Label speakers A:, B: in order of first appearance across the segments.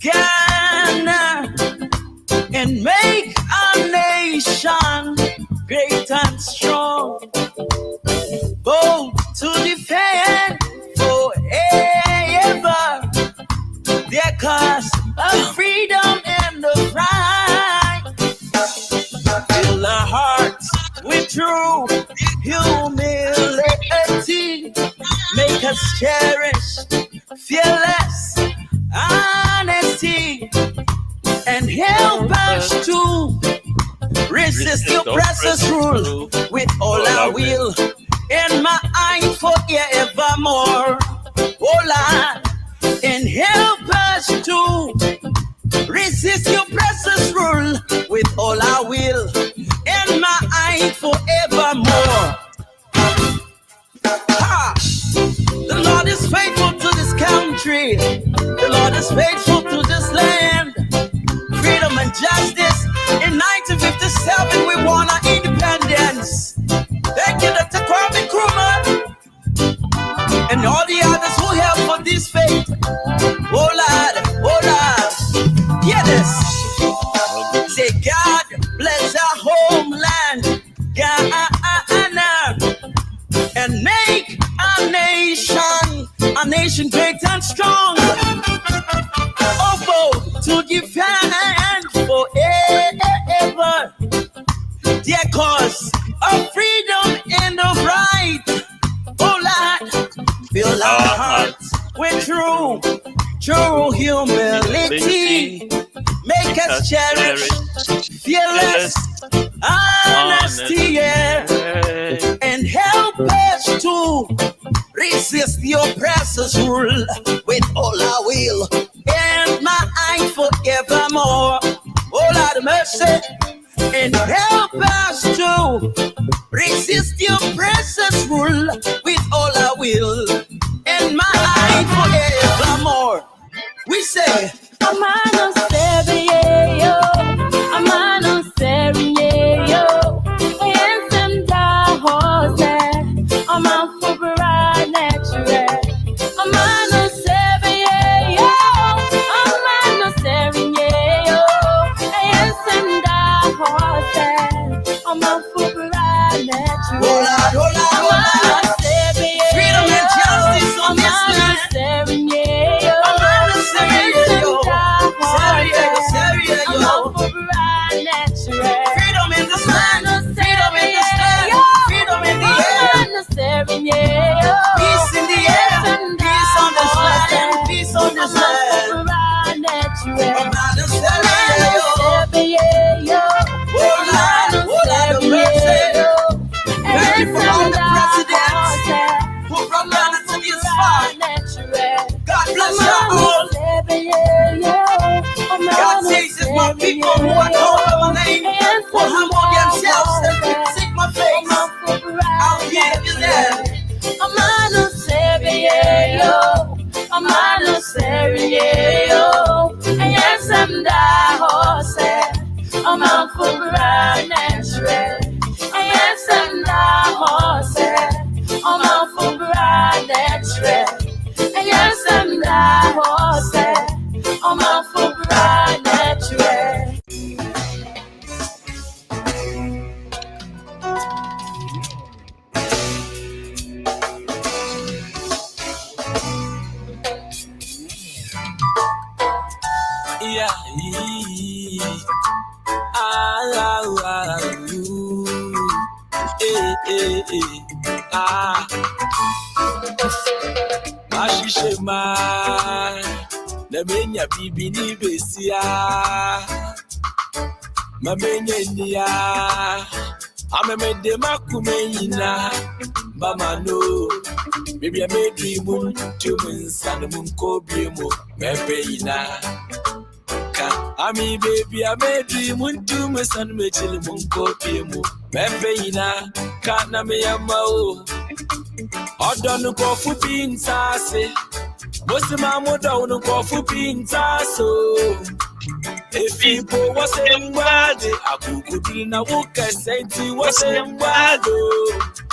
A: Ghana and make our nation great and strong. Bold to defend forever their cause of freedom and the right. Fill our hearts with true humility. Make us cherish fearless honesty and help us to resist the oppressor's rule with all our will and my eye forevermore. Oh Lord, and help us to resist the oppressor's rule with all our will and my eye forevermore. Ha! The Lord is faithful to this country. The Lord is faithful to this land. Freedom and justice. In 1957, we won our independence. Thank you, Dr. Kumah, and all the others who helped for this faith. Oh Lord, hear this. Say, God bless our homeland, Ghana, and make our nation great and strong. Oh, bold to defend forever their cause of freedom and of right. Oh Lord, fill our hearts with true humility. Make us cherish fearless honesty, yeah. And help us to resist the oppressor's rule with all our will and my eye forevermore. Oh Lord, mercy. And help us to resist the oppressor's rule with all our will and my eye forevermore. We say, Amano Serio, Amano Serio, and da Jose, Amano Fubra Natural, Amano Serio, Amano Serio, and da Jose, Amano Fubra Natural. Freedom and justice on this land. Freedom in this land, freedom in this land, freedom in the air, peace in the air, peace on this land, peace on this land. Thank you for all the presidents who brought Ghana to this far. God bless you all. God says it's my people who are called by my name will humble themselves and seek my face. I'll hear you there.
B: Amano Serio, Amano Serio, and yes, I'm da Jose, Amano Fubra Natural, and yes, I'm da Jose, Amano Fubra Natural, and yes, I'm da Jose, Amano Fubra Natural.
A: Yeah, Ashishema, Namenya Bibi ni Besia, Mamenya Nia, Amemede Makumena, Mamano, maybe I made dream to moon, San Munko Bimo, Mepeina. Ami baby, I made dream to my son, Mitchell Munko Bimo, Mepeina, Kana me Yamao. Odon go for being sassy. Most of my mother don't go for being sassy. If people was in bad, I could do na walk a saint was in bad.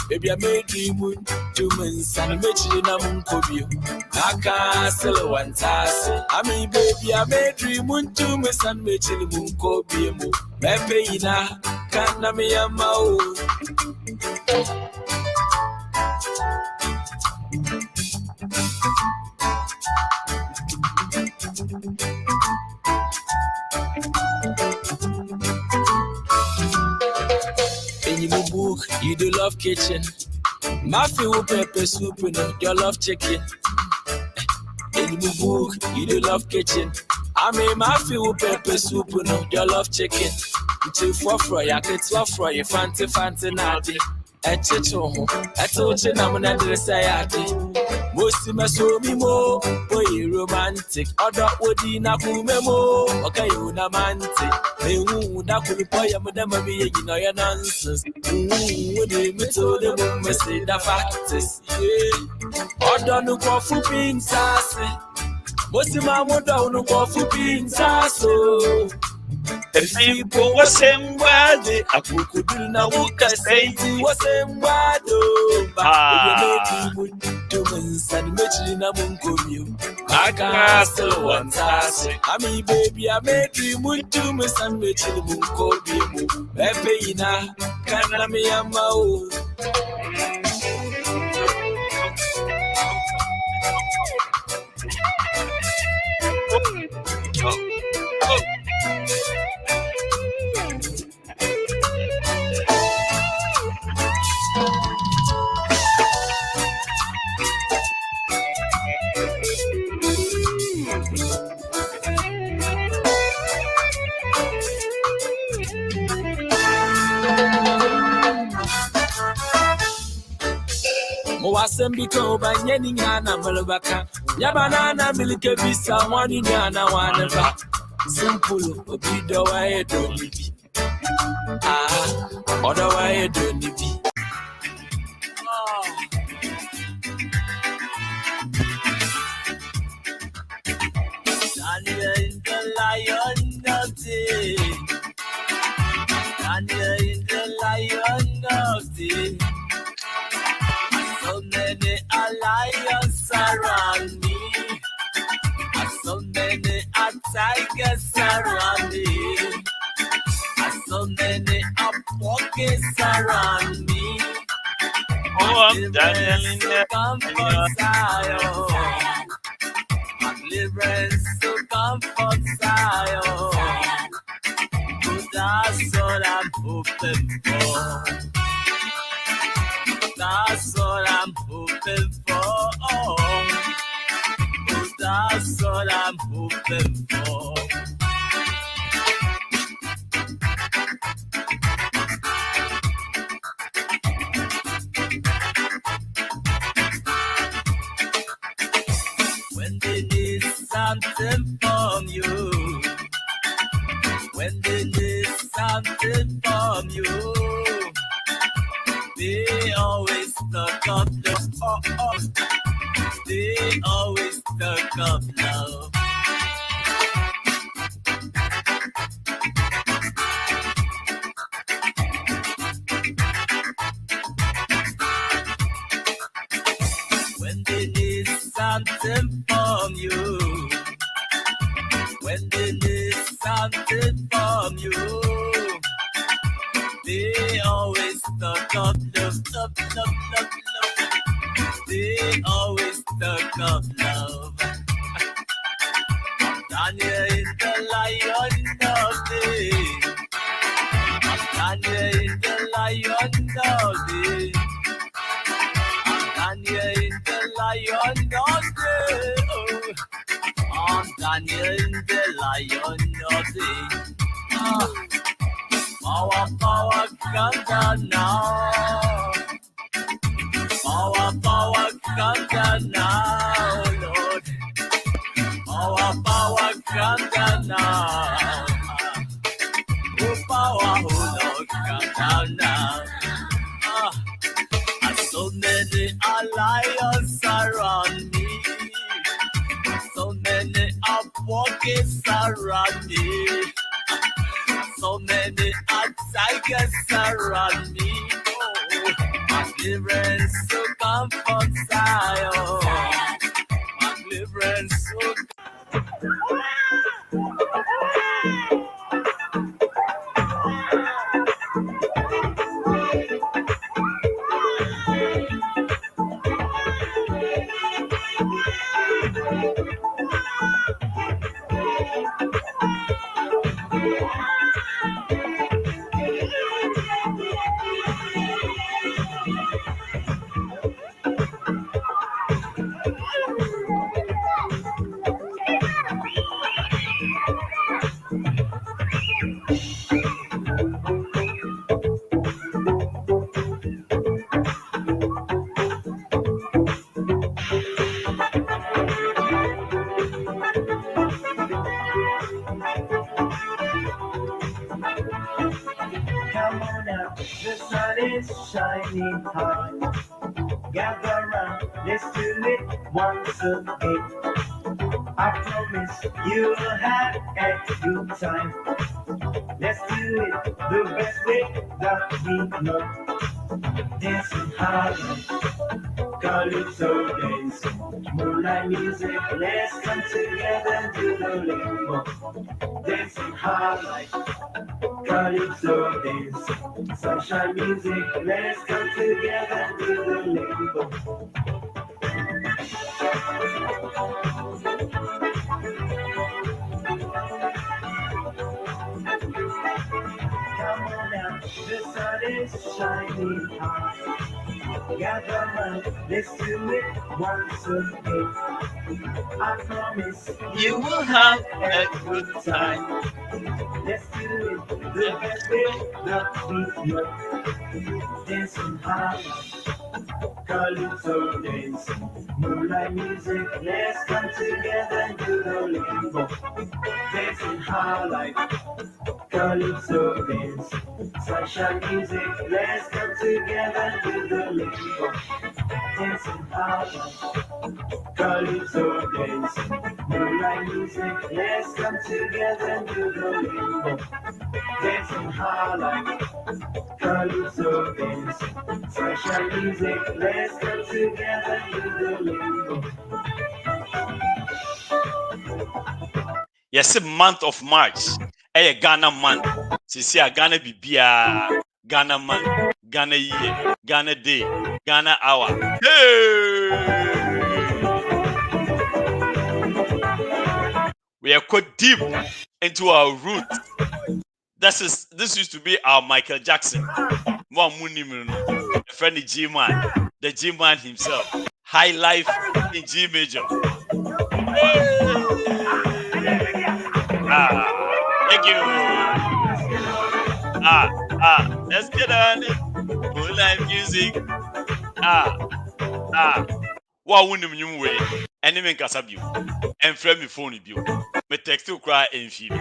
A: Baby, I made dream Tumens and Michelina Munkobio. Aka Silo and Tassi. I mean, baby, I made dream Muntumis and Michelin Munkobio. Pepeina, Kanamiyamao. In your book, you do love kitchen. Mafia with pepper soup, you know, you love chicken. In your book, you do love kitchen. I mean, mafia with pepper soup, you know, you love chicken. It's for fry, I get for fry, fancy natty. At Chicho, at Ochin, I'm another sayati. Most of my soul me more, boy, romantic. Other would in a memo, okay, unamantic. They would not put boy, I'm a be, you know, your nonsense. Would they me told them, say the fact is, yeah. Other no go for being sassy. Most of my mother no go for being sassy. If people was same body, I could do now. Say was same body. Humans and Michelina Munkomio. I can't still one task. I mean, baby, I made you Muntumis and Michelin Munkomio. Pepeina, Kanamiyamao. Wasn't because by any Yana Malabaka, Yabanana Milka Visa, one in Yana, one ever. Simple, but be the way I don't be. Other way I don't be. Daniel in the lion of day. Daniel in the lion of day. So many alliances around me. So many tigers around me. So many pockets around me.
C: Oh, I'm Daniel in the
A: comfort Zion. Deliverance to comfort Zion. That's all I'm hoping for. That's all I'm hoping for. That's all I'm hoping for. When they need something from you, when they need something from you, they always stuck up the they always stuck up love. When they need something from you, when they need something from you, they always stuck up love. They always stuck up love. Daniel is the lion of day. Daniel is the lion of day. Daniel is the lion of day. Daniel is the lion of day. Power, come down now. Power, come down now, Lord. Power, come down now. Oh, power, oh Lord, come down now. So many alliances around me. So many pockets around me. So many tigers around me. Oh, my deliverance to Mount Zion, my deliverance.
D: Come on out, the sun is shining hard. Gather round, let's do it once again. I promise you will have a good time. Let's do it the best way that we know. Dancing hard, calypso dance, moonlight music. Let's come together and do the limbo. Dancing hard like calypso dance, sunshine music. Let's come together and do the limbo. Come on out, the sun is shining hard. Gather round, let's do it once again. I promise
A: You will have a good time.
D: let's do it the best way that we know. Dancing hard, calypso dance, moonlight music. Let's come together and do the limbo. Dancing hard like calypso dance, sunshine music. Let's come together and do the limbo. Dancing hard like calypso dance, moonlight music. Let's come together and do the limbo. Dancing hard like calypso dance, sunshine music. Let's come together and do the limbo.
C: Yes, month of March. A Ghana month. See, Ghana Bibia, Ghana month, Ghana year, Ghana day, Ghana hour. Hey! We are quite deep into our roots. This used to be our Michael Jackson. Friendly G-Man, the G-Man himself. High life in G major. Thank you. Let's get on it. Moonlight music. What wouldn't you way? Enemy Casabu. And frame me phone you. Me text to cry in feed.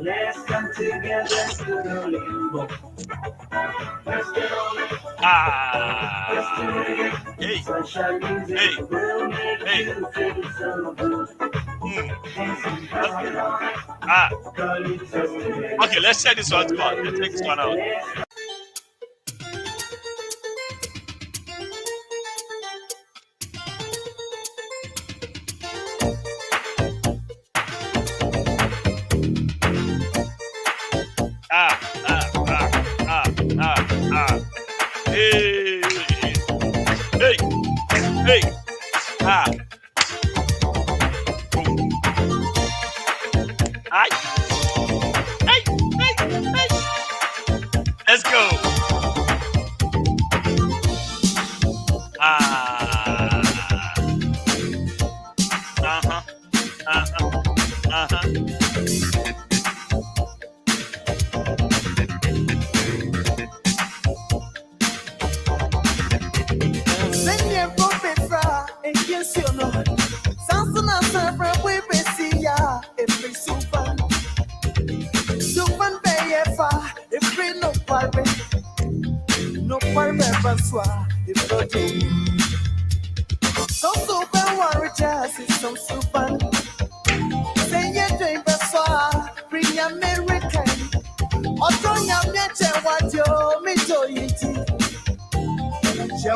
D: Let's come together to the limbo. Let's get on it. Let's do it again.
C: Hey.
D: Sunshine music will make you feel so good. Dancing hard on it. Calypso dance.
C: Okay, let's check this one out. Let's check this one out. Hey, hey, hey, boom. Aye. Hey, hey, hey. Let's go.
A: So super worry, just is so super. Say you dream, but what you me to it.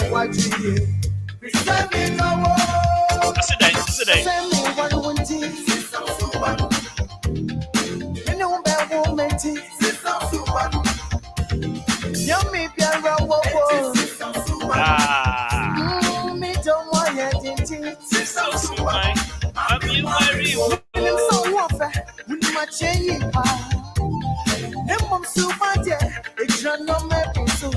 A: What you send me no more. Send me one tea. You know that woman tea. Yummy piano. Me don't want your tea. I'm so waffle. With my chain. Nemom super dear. It's not no making so.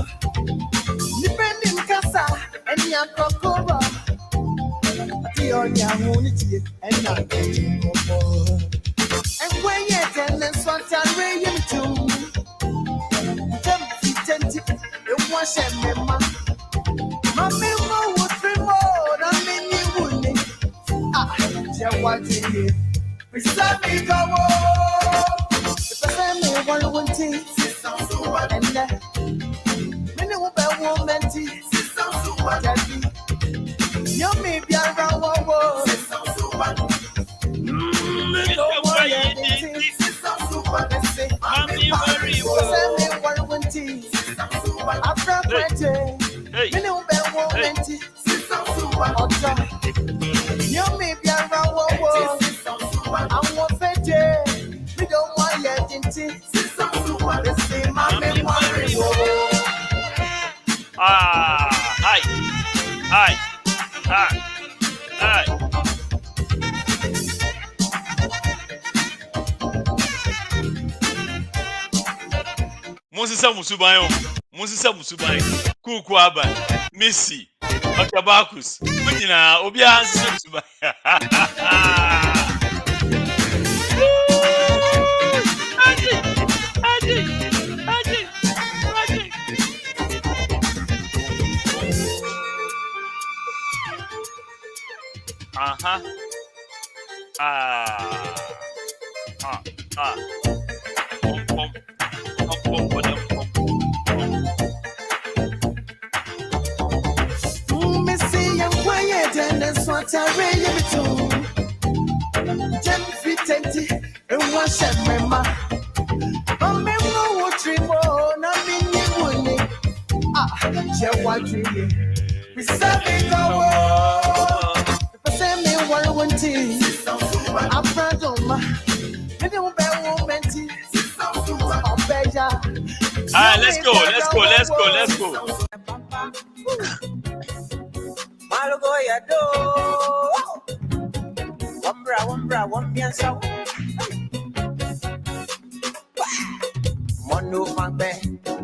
A: Depending casa and your cocoa. The only unity and not getting more. And when you're then what I'm reading to. It was a memo. My memo would be more than many wouldn't. What you did. We said me go. If I send me one tea, and then many woman tea. You may be around one word. Don't worry, send me one tea. After Friday, many woman tea. You may be around one word. I'm one fete. We don't want your tea. The same, my memory.
C: Hi. Moses Musubai, Kukwaba, Missy, Okabakus, Mudina, Obia, Subai.
A: Missy, I'm quiet and that's what I really do. Jam fit empty and wash and mema. I'm no more, not in you. What you did. We said me go. If I send me one tea, I'm proud of my. You don't bear woman tea.
C: Let's go.
A: Malago ya do. Wambra, wambiansa. Mono magbe,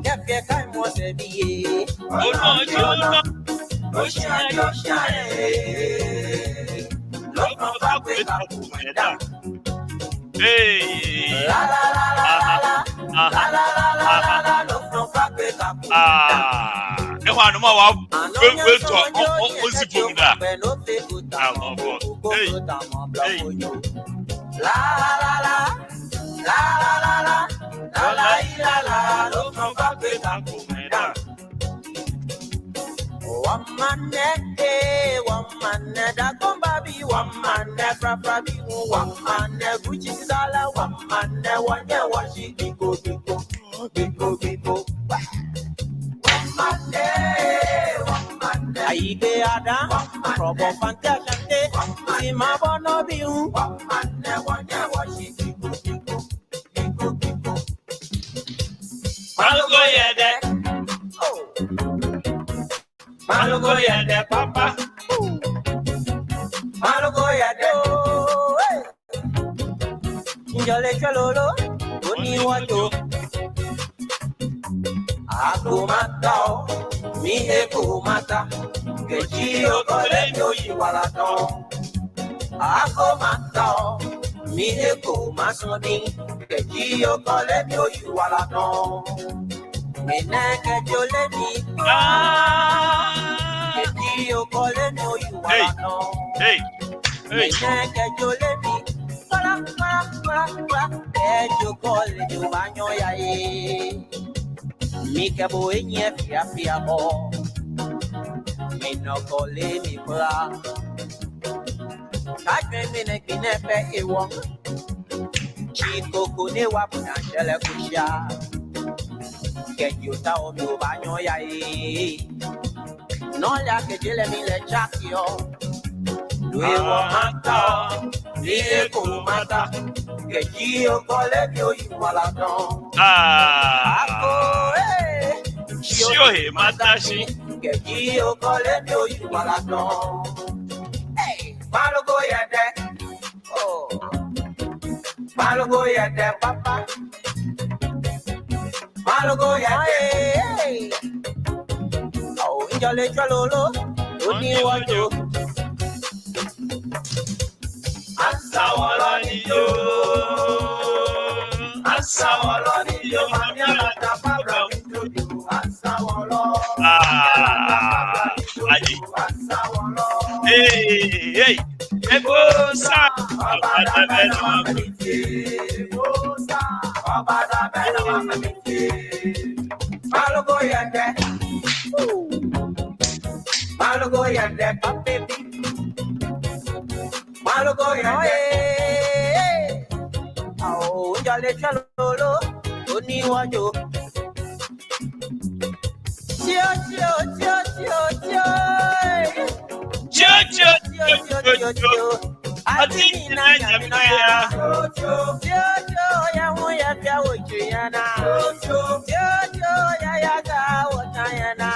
A: kefye kai mo se biye.
C: Oh no. Hey.
A: One man, da gombabi, one man, frabi, one man, Gucci sala, one man, one washi, biko. One man, Aibe Adam, Robo Fantacante, Simabo no biu, one man, washi, biko.
C: Malago yede. Malago yede, papa.
A: Malago yede. Njole chalolo, oni wato. Akumata, mi ekumata. Kechi okole yo iwalato. Akumata, mi ekumasoni. Kechi okole yo iwalato. Mineke jole mi. Kechi okole yo iwalato.
C: Hey.
A: Mineke jole mi. Ejo kole jo banyo ya e. Mi ke bo enye fia mo. Mi no kole mi bra. Kajme mi ne kinepe e wong. Chiko kone wapu na shele kusha. que yo ta o mi baño ya ahí. No le que yo le mi le chakio. Luego mata, dije como mata, que yo colegio y malatón. Ako,
C: Shohe matashi.
A: que yo colegio y malatón. Hey, malo goyate. Oh, malo goyate, papa. Malo goyate. Oh, ya le echo a Lolo. Uni wajo.
C: Asamoah ni yo, mami alata pabra introdu. Aji. Hey, ebo sa. Abada bena mamiti. Abada bena mamiti.
A: Malo goyate, papi. Malo goyate. Oh, ya le echo a Lolo. Uni wajo. Chio. Adina ya. Ya moya pia wojuyana. Ya ga wotayana.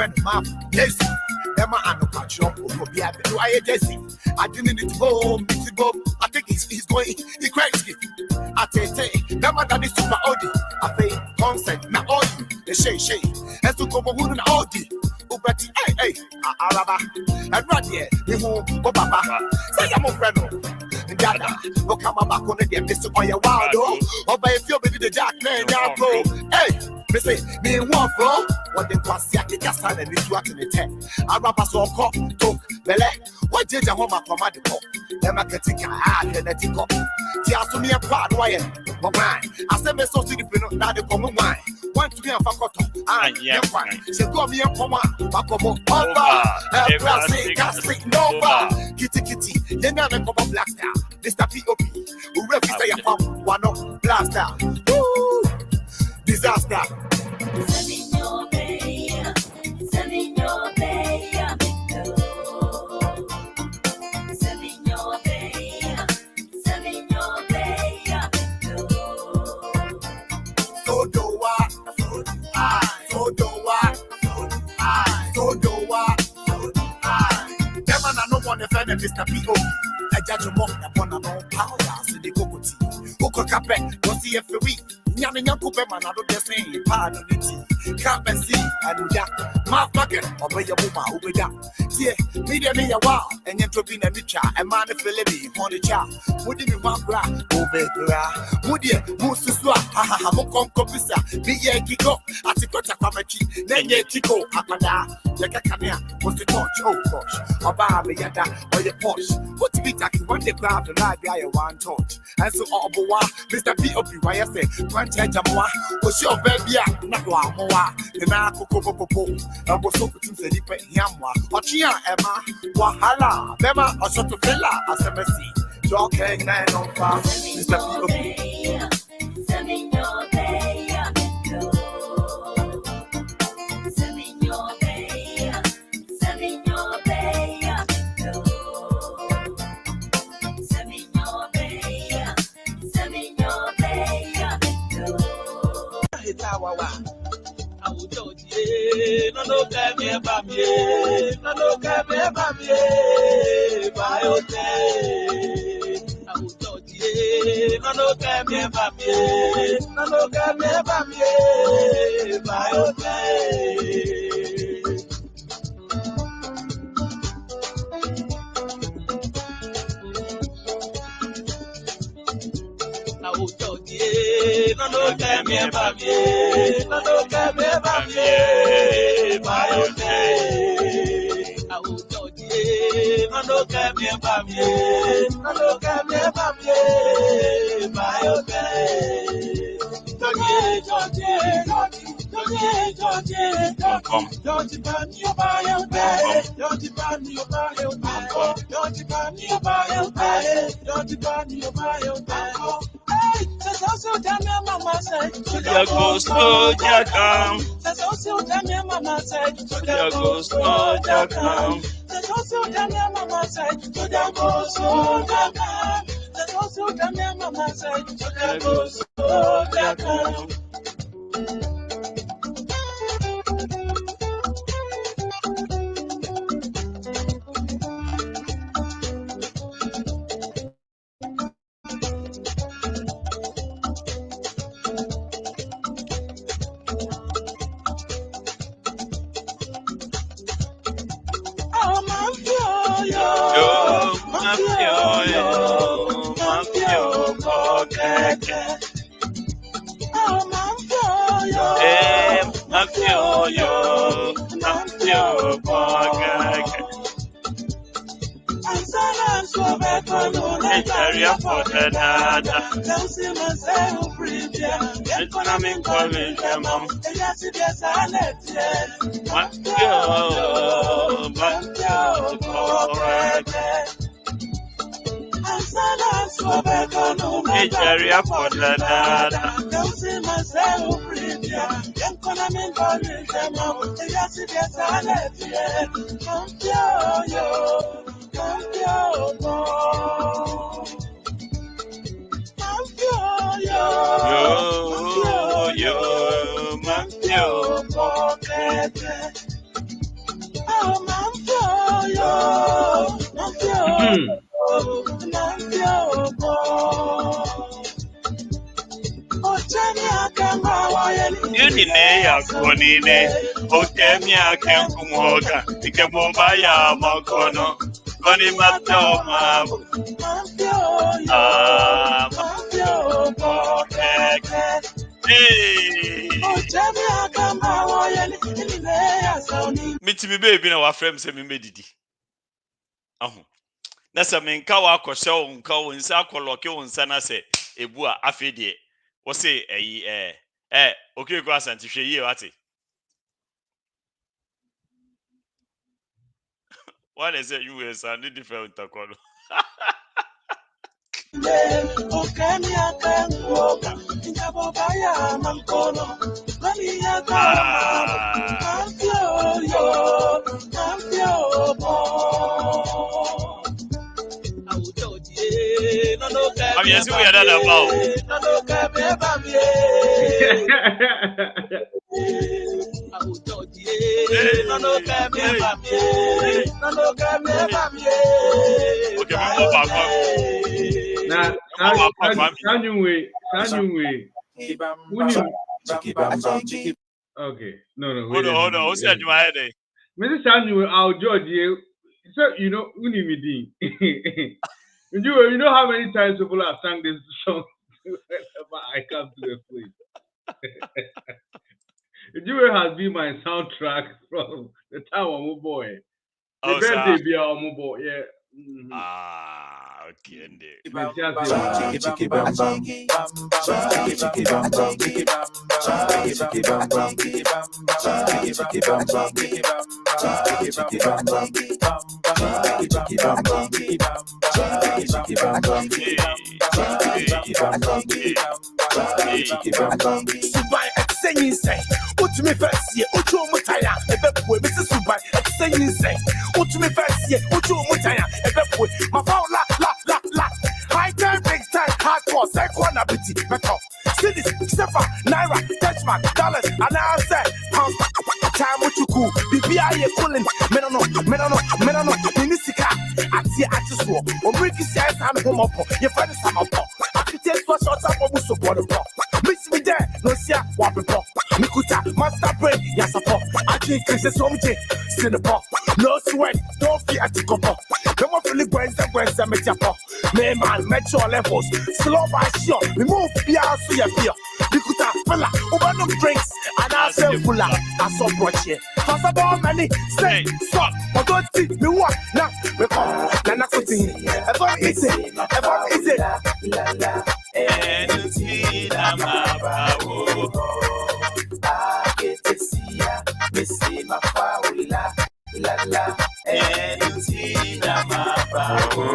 E: friend Map, yes. Emma and no patch up will be happy to I Jesse. I didn't need to go, I think he's going, he crazy. I tell you, Emma that is super Audi. I pay consent, now all you, the shay. As to go for an Audi. Ubati, hey, Araba, and right here, we home, Papa. Say, I'm a friend. Dada, no come back on the game, this is all your wild, or by a few with the jack man, now go. Hey, they say, me one bro, what they pass Yaki Castan and this work in the 10. Araba so cop, talk, Bele, what did your home command the cop? Never getting a hard and let it go. Tiasumi and Quad Wire, my mind. I said, me so to the pinot, now the common wine. Want to be a facoto, and yeah, she got me a Kumah, Opamabour, Classic, Nova, Kitty, then I come up black star. Mr. P.O.P. who represent your pump, one up, blaster. Woo! Disaster. Mr. P.O. I judge him up upon an old power, so they go to tea. Coco Capet, go see every week. Yaman Yakubeman, I don't just say, pardon the tea. Can't be see, I do that. Mark Bucket, obey your woman, obey that. Yeah, media me a while, and yet to be a mitcha, and man of Philippi, on the child. Would you want bra, obey bra? Would you, Mususwa, ha, Mokon be a kiko, at the Kota Kamaki, then ye Tiko, Apada, Yakakania, was the torch, oh gosh, or Barbie Yada, or your Porsche. What to be taking one day grab the light guy one torch. And so, Mr. P.O.P. why I say, Jamoa, was your baby, not Moa, the Nako, and was so putting the deeper Yamwa, or Chia Emma, Wahala, Bema, or Shot of Villa, as MSC, Joking, and on fast, Mr. P.O.P.
A: No
C: Unine Konine, Okemia Kenkumoga, Ikemobaya Mokono, Konimatoma. Meet me baby na wa frame say me medidi. Na se me nka wa akɔhyɛ wo nka wo nsa akɔlɔke wo nsa na se ebu a afi de wo se okay go asante hwɛ yie wate. What is it you were sounding different takolo. I'm yes, we are that about.
F: Okay, no.
C: Hold on. What's that in my head?
F: Mrs. Samuel, our George, so you know, Unimidi. You know how many times people have sung this song whenever I come to the place. Jewel has been my soundtrack from the time I'm a boy. The birthday be our boy, yeah.
C: Okay,
E: Saying say, what to me first year, what you mutaya, a bep boy, Mrs. Subai, saying say, what to me first year, what you mutaya, a bep boy, my phone la, high time, big time, hardcore, second ability, metal, cities, Sefa, Naira, Dutchman, dollars, and I said, pounds, time what you cool, BBI, pulling, menano, Minisika, I see I just walk, or break his ass, I'm home up, your friend is some up, I could take for short up, or support the block. Miss me there, no see what we pop. Mikuta, master brain, yes, support. I think Chris so much, Cinnabon. No sweat, don't fear to go up. No more feeling Gwen, make your pop. Man, metro levels, slow by sure. Remove beer, so your beer. Mikuta, fella, over no drinks, and I say fulla. I saw brought here. Pass about many, say, stop, but don't see me what now. We come, Nana Kuti, everyone is it.
C: And see my
E: I get to see ya, me see my faula, la, and see my power.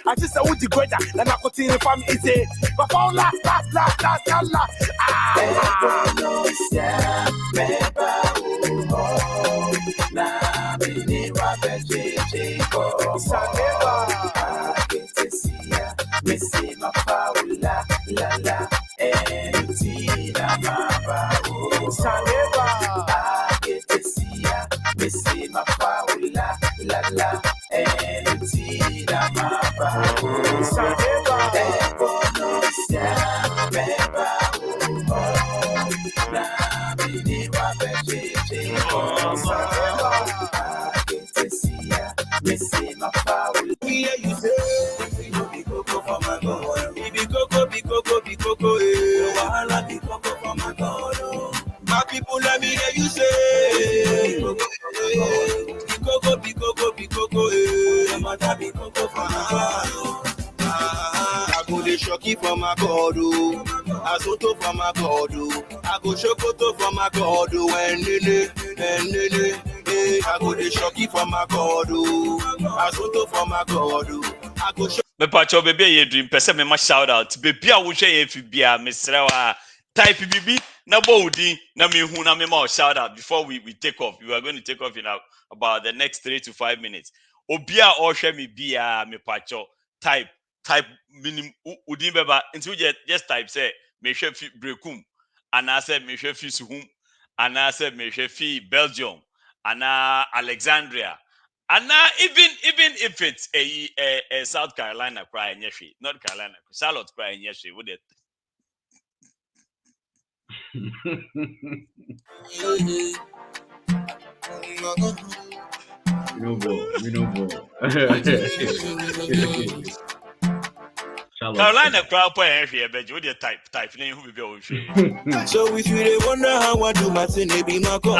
E: I just said, would you go there? Then I continue to find easy. But for last.
A: My people, let me hear you say, I go the shocky for my God, I soto for my God, I go shokoto for my God, and I go the shocky for my God, I soto for my God, I go shock.
C: Me pacho baby ye dream pese me ma shout out baby a wo hwe ye fi bia mesrewa type bibi na bowdi na me hu na me ma shout out before we take off. We are going to take off in about the next 3 to 5 minutes. Obi a o hwe me bia me pacho type minim udin beba into just type say me hwe fi brekum ana say me hwe fi suhum ana say me hwe fi Belgium ana Alexandria. And now, even if it's a South Carolina cry in Yeshi, North Carolina, Charlotte cry in Yeshi, would it?
F: We know more.
C: Carolina cry for Yeshi, but you would type name who will be.
A: So if you they wonder how I do my thing, they be my call.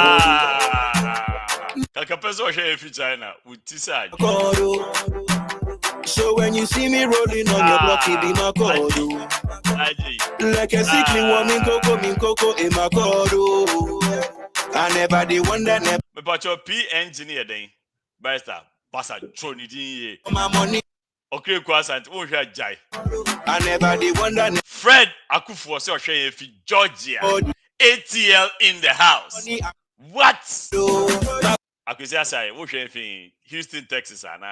C: China with Tisaj.
A: So when you see me rolling on your block, it be my call. Like a sickly woman, coco, in my call. I never did wonder, never.
C: But your P engineer, then, Basta, Bassa, Tronity,
A: my money.
C: Okay, Quasant, oh, here, Jai.
A: I never did wonder.
C: Fred Akufo, so if Georgia, ATL in the house. What? I could say, what Houston, Texas, and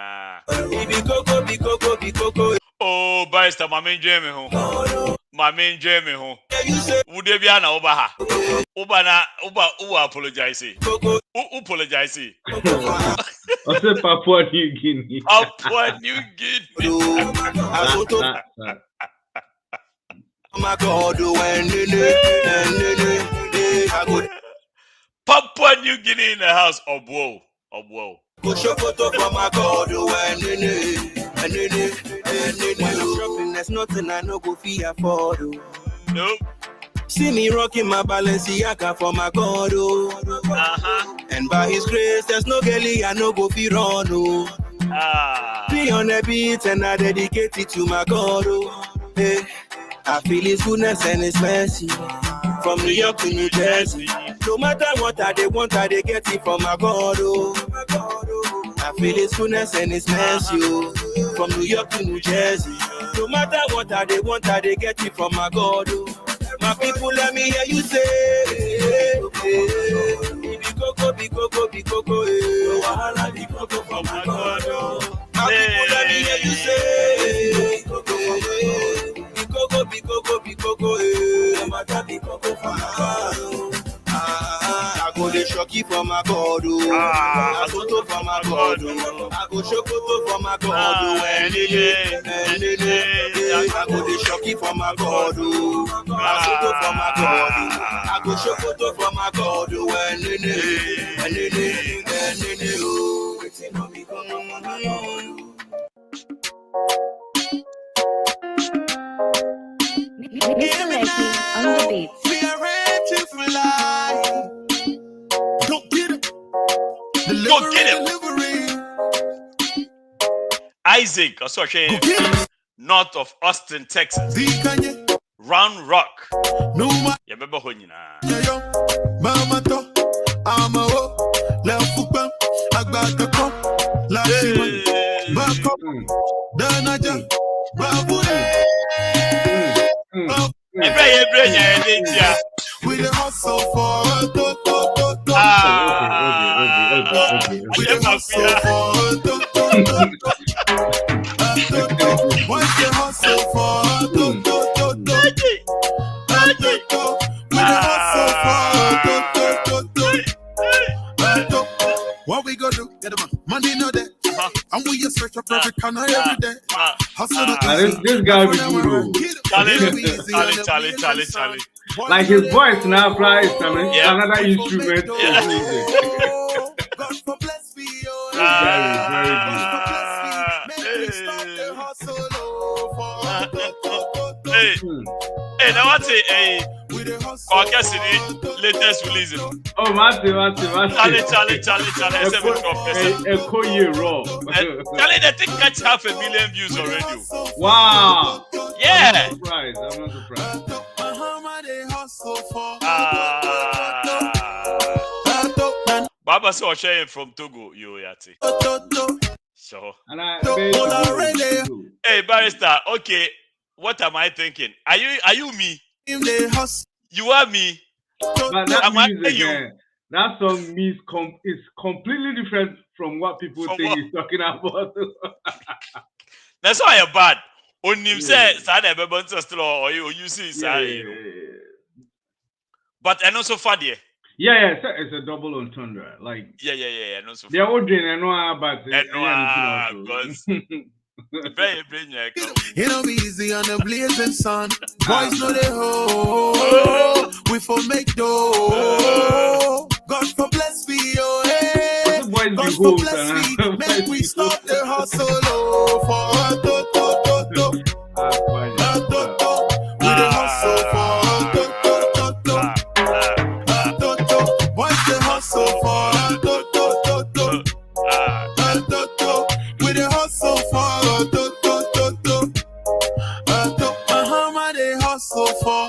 C: oh, Basta, my main Jamie home. My main Jamie home. Would there be an Obaha? Obana, who apologize? Who apologize?
F: I said Papua New Guinea.
C: Papua New Guinea.
A: My God,
C: Papua New Guinea in the house. Whoa.
A: Push your photo from my God, shopping, there's nothing I no go fee afford.
C: Nope.
A: See me rocking my Balenciaga for my God, and by His grace, there's no girlie I no go fee run. Be on the beat and I dedicate it to my God. Hey, I feel His goodness and His mercy from New York to New Jersey. No matter what I want, I get it from my God. I feel His goodness and His mercy from New York to New Jersey. No matter what I want, I get it from my God. My people, let me hear you say, be coco, wahala be coco from my God. My people, let me hear you say, be coco, no matter be coco from my God. I go the shocky for my God, I go to for my God, I go shokoto for my God, and I go the shocky for my God, I go to for my God, I go shokoto for my God,
B: Mr. Lecky on the beat.
A: We are ready to fly. Go get it. Delivery.
C: Isaac, also north of Austin, Texas. Round Rock.
A: No
C: You remember who you know?
A: Mama to Asamoah, Lefupam, Abeiku, Lashima, Bako, Dinah, Babu. We the hustle for we the hustle for what's the hustle for we the hustle for what we go do? Get them money no there, and we just
E: fresh up every corner every day.
F: This guy be good.
C: Charlie.
F: Like his voice now applies another instrument to music.
E: God for bless me,
C: Hey, now what's it? I guess the latest release.
F: Oh, Marty.
C: Charlie.
F: Echo year raw.
C: Charlie, the thing gets 500,000 views already.
F: Wow.
C: Yeah.
F: I'm not surprised.
C: Baba saw sharing from Togo, you yati. So.
F: And
C: Hey, barrister. Okay, what am I thinking? Are you me? You are me.
F: But that music, that song is completely different from what people think he's talking about.
C: That's why you're bad. When you say or you see, but I know so far there.
F: Yeah, it's a double entendre. Like
C: yeah. No so.
F: They're all doing but
C: very
E: it'll be easy on the blazing sun. Boys know they ho. We for make dough. God for bless me, hey. God for bless me. Make we stop the hustle for do. We the hustle for do. Boys the hustle for do. We the hustle for do. They hustle for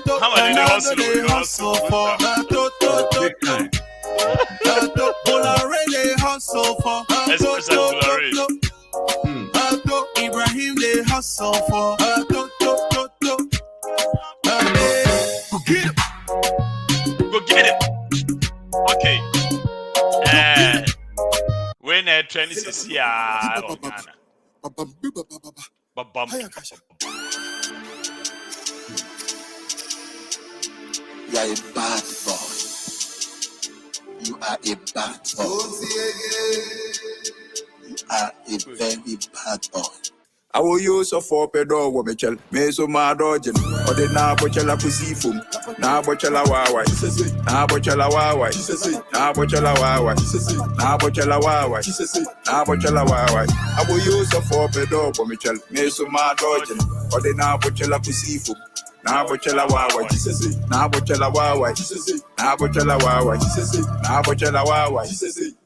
C: how many they hustle for?
E: They hustle for Ibrahim, they hustle for
C: Go get it. Okay. When trend is here,
E: You are a bad boy. You are a bad boy. You are a very bad boy. I will use a 4 pedo womichel, meso ma dodging, or the nabochella pusifum, nabochella wawa, nabochella wawa, nabochella wawa, nabochella wawa, nabochella wawa. I will use a 4 pedo womichel, meso ma dodging, or the nabochella pusifum. Nabochella wawa, nabochella wawa, nabochella wawa, nabochella wawa,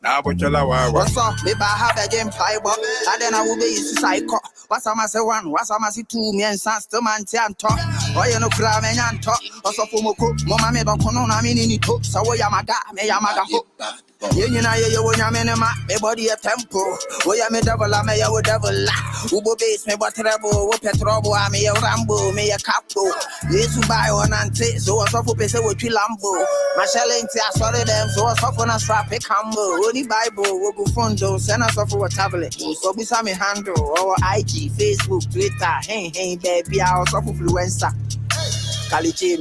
E: nabochella wawa.
G: What's up? Maybe I have a game fiber, and then I will be psycho. What's I must say one, what's I must say two, me and Sans to man talk. Or you know, cram and talk. Also, for Moko, Mamma, me don't know, I mean, in it, so Yamaga, me Yamaga. You know, you want your man, my body a tempo. We are me double, I may a devil. Ubo base, me what trouble, petrobo, I may a rambo, me a capo. Yes, you buy one and take, so what's up for Pesa with Lambo. Marshall ain't I saw them, so what's up on a strap, a combo. Only Bible, will go fundo, send us off for a tablet. So be some handle, or IG, Facebook, Twitter, hey, baby, I was off influencer. Kalichi,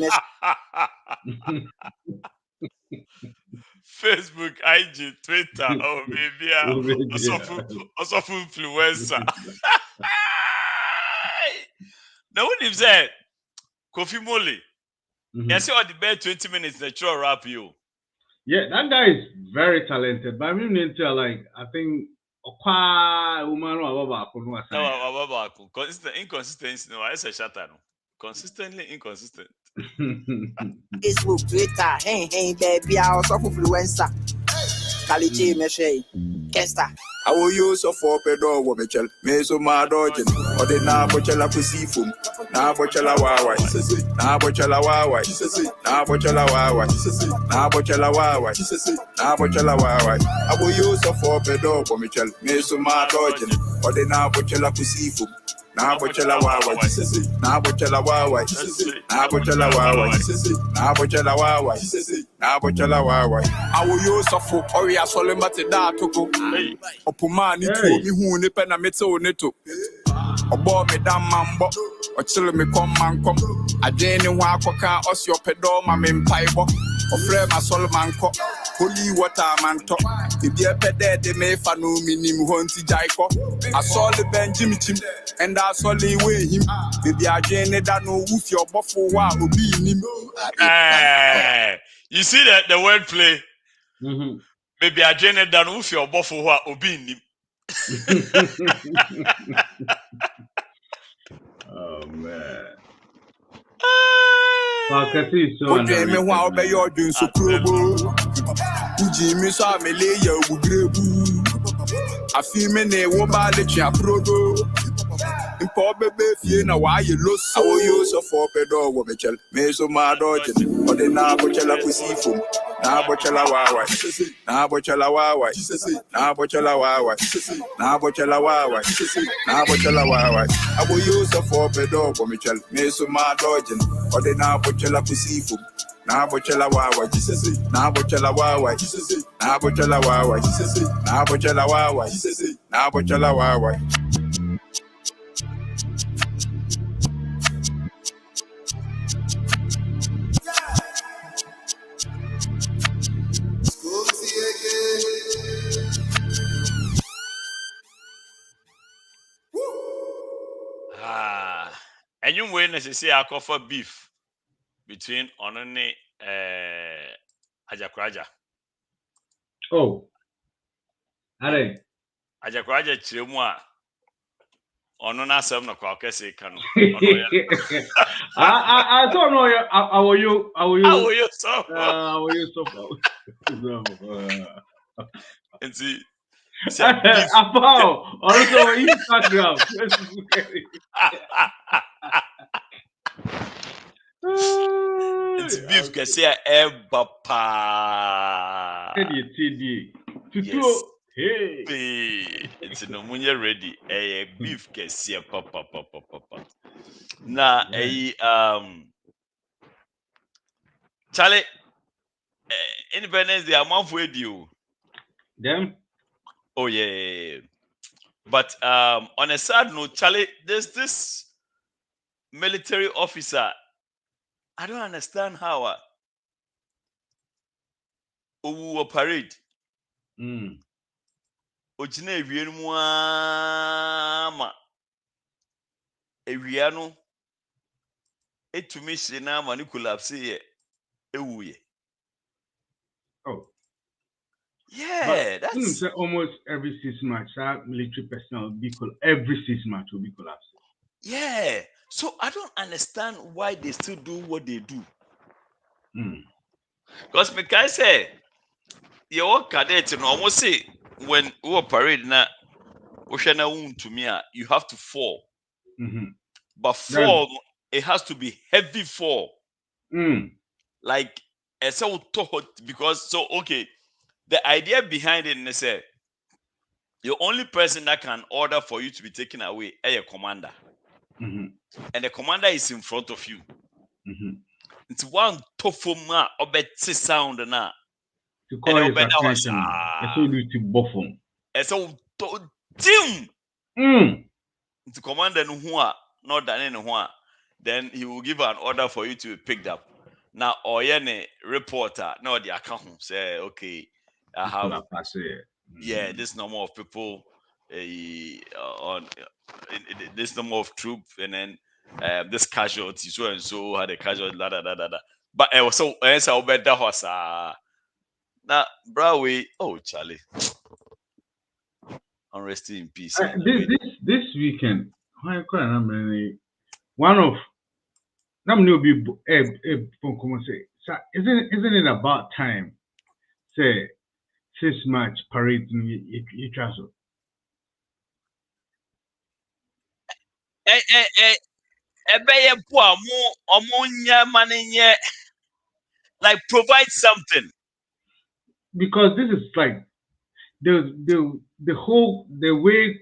C: Facebook, IG, Twitter, oh baby, also influencer. Now what if say Kofi Mole? Yes, you are the best 20 minutes the show rap you.
F: Yeah, that guy is very talented. But I mean, like I think
C: inconsistency. No, I say shatter. Consistently inconsistent.
G: Facebook, Twitter, hey, baby, I was off influencer. Kalichi, Meshe, Kesta.
E: I will use a 4 pedo womichel, meso ma dodging, or the nabochella pusifum, nabochella wawa, nabochella wawa, nabochella wawa, nabochella wawa, nabochella wawa. I will use a 4 pedo womichel, meso ma dodging, or the nabochella pusifum. Nabochella wawa, nabochella wawa, nabochella wawa, nabochella wawa, nabochella wawa. I will use a 4 or ya solemnity da to go. Opamabour to me who ne pena meto neto. Obo me dam mambo, or chill me come man come. I didn't want to us your pedo, my main pipe. Or flare my Solomon cock. Holy water man talk. If you pede de me fa no minim honti jaiko. I saw the Benjamin Tim and I saw the way him. If you are jane that no woof your buffalo wa obi nim.
C: You see that the word play? Maybe I joined down with your buffalo wa obi nim.
F: Oh man.
E: Me wa obe your dun so probo. Uji mi so amele ya ubugrebu. Afi me ne wo ba le twa prodo. Impo bebe fie na wa ye lo so. Awo yo so for pedo wo bechel. Me so ma doje. Ode na bochela kusifo. Na bochela wawa. Na bochela wawa. Na bochela wawa. Na bochela wawa. Na bochela wawa. Awo yo so for pedo wo bechel. Me so ma doje. Ode na bochela kusifo. Na bochela wawa. Na bochela wawa. Na bochela wawa. Na bochela wawa. Na bochela wawa.
C: And you win as you say I call for beef between Onone Ajakraja.
F: Oh. Are
C: Ajakraja Chiremwa. Onona Sam no Kwakese Kano.
F: I don't know how are you
C: So
F: how are you so
C: and see
F: also Instagram.
C: It's beef can say Ebapa.
F: Yes.
C: Hey, it's no munye ready. Beef can see papa. Na Charlie, Independence Day, I'm off with you.
F: Them?
C: Oh yeah. But on a sad note, Charlie, there's this military officer. I don't understand how a parade. Ojina ewienu mu ama ewiano etumi hye na ama ne collapse ye ewuye.
F: Oh.
C: Yeah,
F: but that's almost every 6 months our military personnel will be every 6 months will be collapsing.
C: Yeah. So I don't understand why they still do what they do. Because I say your cadet no almost say when we operate na to me, you have to fall. But fall, it has to be heavy fall. Like because so okay, the idea behind it is say the only person that can order for you to be taken away is a commander. And the commander is in front of you. It's one tough man obet sound na.
F: To call his attention. It's so you to buffum.
C: It's so Tim. The commander no not than no then he will give an order for you to be picked up. Now or any reporter, no the account say okay, I have this number of people on this number of troops and then this casualty so and so had a casualty but it was so answer better horse now Broadway. Oh Charlie, rest in peace.
F: This weekend one of them will be say isn't it about time say 6 March parade you travel.
C: Like provide something.
F: Because this is like the whole the way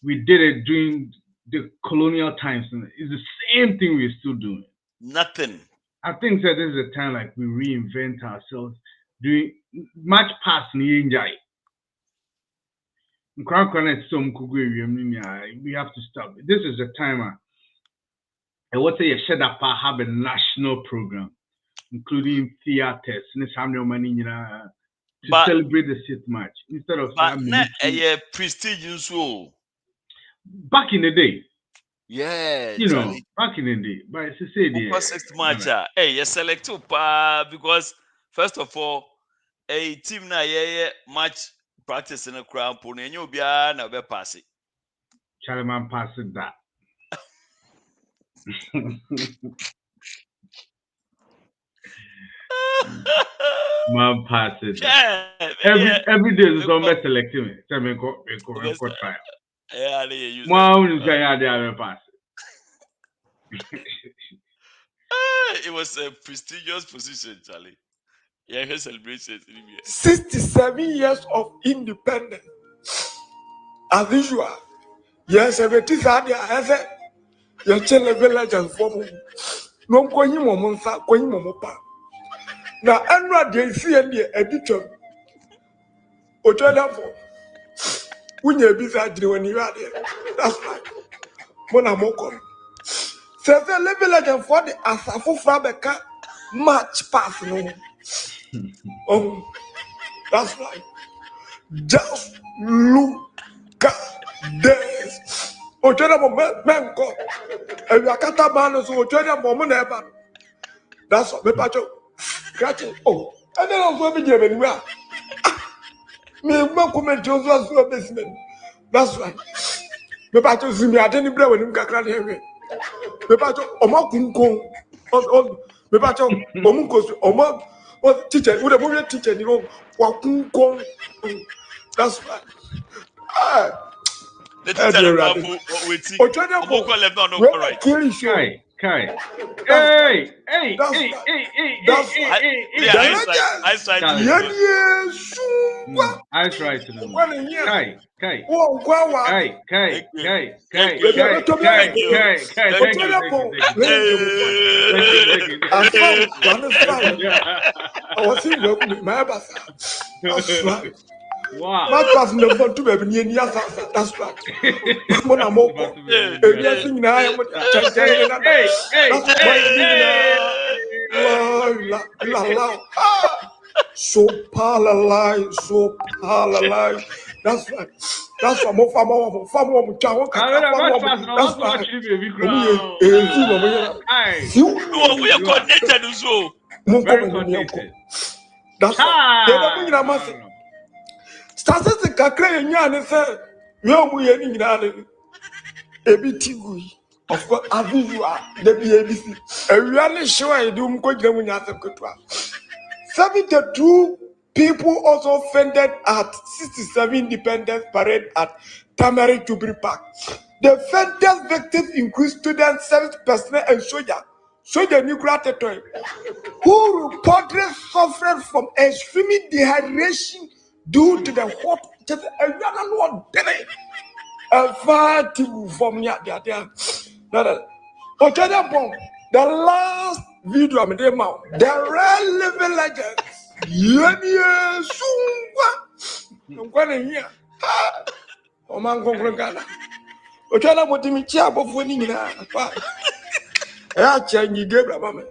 F: we did it during the colonial times is the same thing we're still doing.
C: Nothing.
F: I think that this is a time like we reinvent ourselves doing much past Ninjai. We have to stop. This is the time I would say have a national program, including theaters,
C: But
F: celebrate the shit match instead of
C: a prestige so.
F: back in the day.
C: Yeah,
F: You know,
C: Charlie.
F: back in the day. But it's the same.
C: First match, hey, you select because first of all, a team na match practice in a crown pony and you'll be na be pass it.
F: Charlieman passed that. Man passed it.
C: Yeah,
F: Every day is almost selecting me. Tell me go try.
C: Yeah, they use
F: Wow, you say I did pass.
C: It was a prestigious position, Charlie. Yeah, he celebrated
E: 67 years of independence. As usual, yes, everything is out there. Your children village and form. No going momonsa, going momopa. Now, I'm not the editor. Otoda for when you be that when you are there. That's right. Mona Moko. Says the village and for the Asafu Frabeka match pass. No. Oh, that's right. Just look at this. Otoda Momenko. And you are Cataman, so Otoda Moment. That's what me pacho. Catch it. Oh, and then also be given. Me comment was so basement. That's right. Me pacho see me attend the when him kakra here. Me pacho omo kunkon. Me pacho omo teacher. We the teacher you know wa kunkon. That's right. Ah.
C: the teacher waiting.
E: Omo right. Killing show.
F: Kai. Hey.
E: That's
F: I try to know. Kai. Thank
E: you. Wow. My cousin the phone to be near that's right. Mona Moko. Everything now I am so parallel. That's right. That's what more farmer chow. That's right.
C: You connected so.
F: Very connected.
E: That's right. Statistics kakra nyane say we omu ye ni nyina ebitigu of course as usual the BBC ewia ne show e dum ko gina mu nya sekotwa 72 people also offended at 67 Independence Parade at Tamari Jubri Park. The offended victims include students, service personnel, and soldier nuclear territory, who reportedly suffered from extreme dehydration due to the hot. The last video I'm doing now, the real living legends. I'm going here. Oh man, Ghana. Ochana motimichi above winning in a change you gave mama.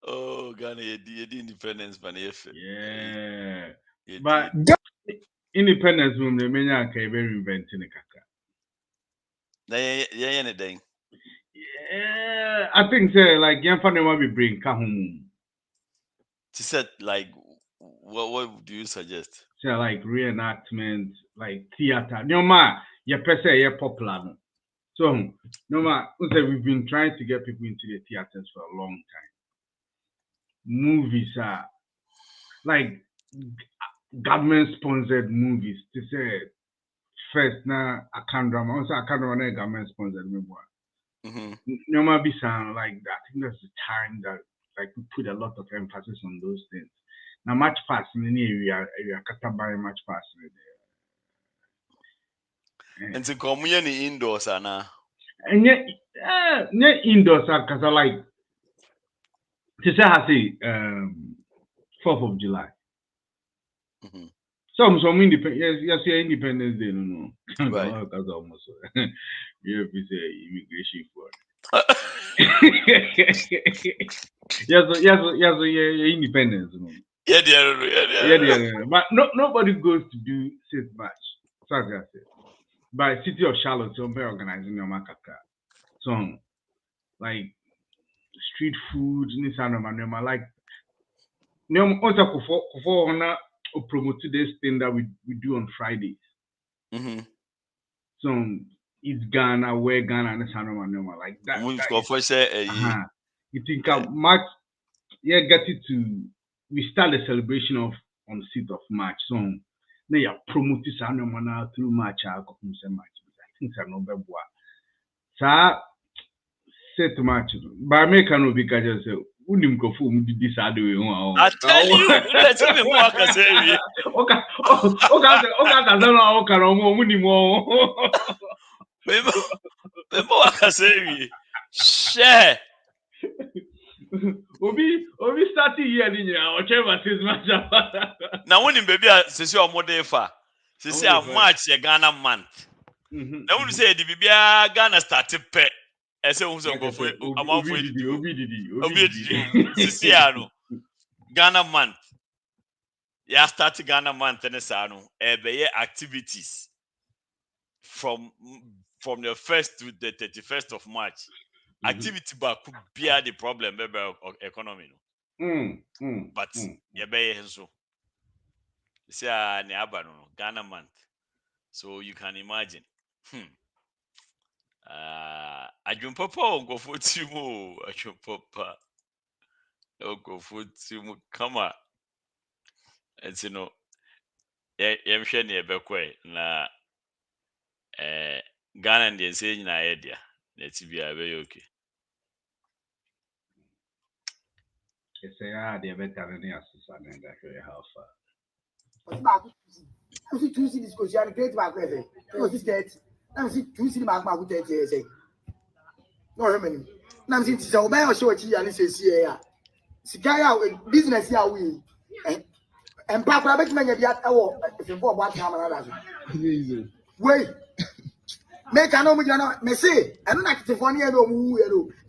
C: Oh, Ghana, you independence, man.
F: Yeah. But independence room, the many can be inventing a kaka. Yeah, I think like young family want to bring kahum.
C: She said, like, what do you suggest?
F: So like reenactment, like theater. No ma, your person you're popular. So no ma, we've been trying to get people into the theaters for a long time. Movies are like government-sponsored movies. To say first now a drama, also a drama government-sponsored movie. No ma be sound like that. I think that's the time that like we put a lot of emphasis on those things. Now much pass in the area Katabai much pass
C: there. And to come here indoors Anna.
F: And yet indoors because I like to say I say 4th of July. Some independent yes, Independence Day, no. Right. Because almost you have to say immigration for Yeah, independence. Yeah. But nobody goes to do sit match. Saga said. By City of Charlotte, so we're organizing your makaka. So, like street food, Nissan, like, also promote this thing that we do on Fridays. So, it's Ghana, where Ghana, and Nissan, like that. You think March, yeah, get it to, we start the celebration of on the 6th of March. So, now you promote this animal through March, I think I'm not bad. So, set March, but American will be just unim go for this other way.
C: I tell you, let's me more can say.
F: Okay,
C: More can say. Share.
F: Obi starting here ni ya ocheva says match.
C: Now when in baby say your model fa. Say a March Ghana month. Now when you say the baby Ghana started pet. I say who's go for amount for Obi Ghana month. Yeah, start Ghana month and sano. Be activities from the 1st to the 31st of March. Activity back could be the problem about economy. But yeah, be so. Say Ghana month. So you can imagine. Ajun Papa go for Timo. Ajun Papa go for Timo. Come on. And you know, I'm sure near Bekwe na Ghana and the saying na idea. Let's be very okay.
F: Say they better than us and that very how far.
H: I see 2 cities because you are great back there. No, this dead. I see 2 cities back with that. No, remember. Now, since it's a show, and it's here. Sigaya business here, we and Papa, bet me at our before what camera. Wait. Make an omega, may say, I don't like the funny no move,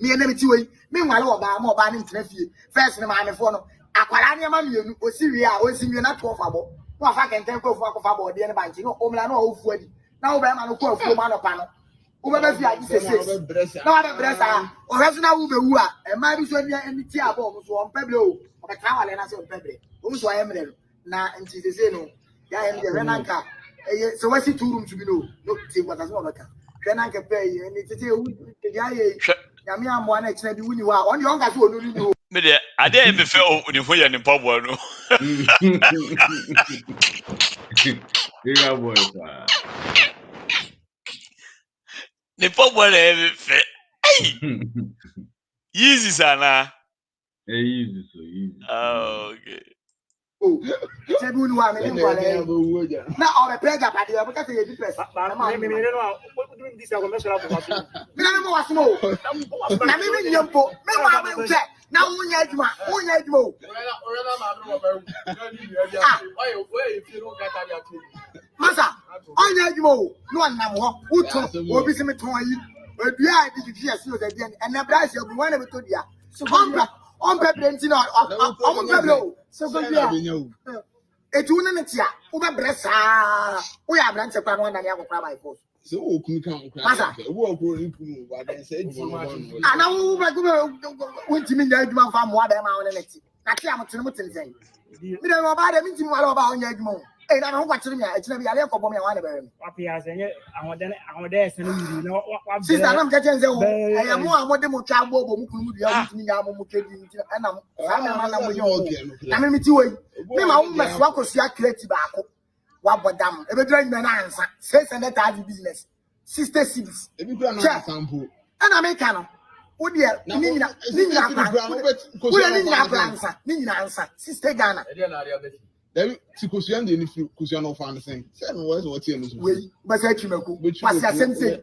H: me and them two. Meanwhile, about more banning nephew. First, my phone. Aquarania, mammy, or Syria, or Syria, not for Fabo. No, I can take off Fabo, the bank, you know, Omlano, Freddy. Now, I'm a call for man panel. Over the fiat, no other dresser, or has now Uber, and my vision and the tea bombs on Pebble, or a cow and I said Pebble. Also, I am there. Now, and she says, no, I am the Renanka. So what's it 2 rooms to be no? Look, see what has not come. Then I can pay, and it's a Yamiam one actually when you are on your gas will know.
C: Me I dare me feel when you in Pablo.
F: Yeah, boy.
C: The Pablo easy, Sana.
F: Easy, so easy.
C: Oh, okay.
H: Oh, c'est bon, nous amenons quoi là? Non, on va prendre la partie. On va casser les deux pièces. Mais non, on doit dire ça comme ça là pour passer. Mais non, moi c'est moi. Na mimi nyampo. Mais moi me fait. Na unya aduma. Ah, masa, unya aduma. No na mo. Uto, obi se me ton yi. Odua bi di fiase o da bi en na bra se obi wan na me to dia. So on plenty no on pebble so go there etu na netia wo be bresa wo ya branch kwa no na ya kwa by force
I: so wo kun kan kwa wo okoro ni kun wa den say di
H: ana wo be go wo ntimi nya adwuma fa mo ada ma wo neti na ti am tinu mutin mi de mo ba de mi ntimi wala ba onya adwuma na ho kwa kire mi a ekina bi ale ko bom ya wa na be wa pia se nye awode esene mi na wa sister na mka chenze wo ya mo amode mo twa bo mu kunu mu dia mutimi nya mo kedi nti na mo sa na mo yo na me ti we me ma wo meso akosua creative ba ko wa bodam e be dra nyina na ansa 600,000 business 60 cities
I: e bi kura na sample
H: na me ka no wo dia ni nyina ansa ni nyina ansa sister Ghana
I: e dia na area be Then Tikusian the any Kusian of Anderson. Say no was what you know.
H: But I chimaku. What's the same thing?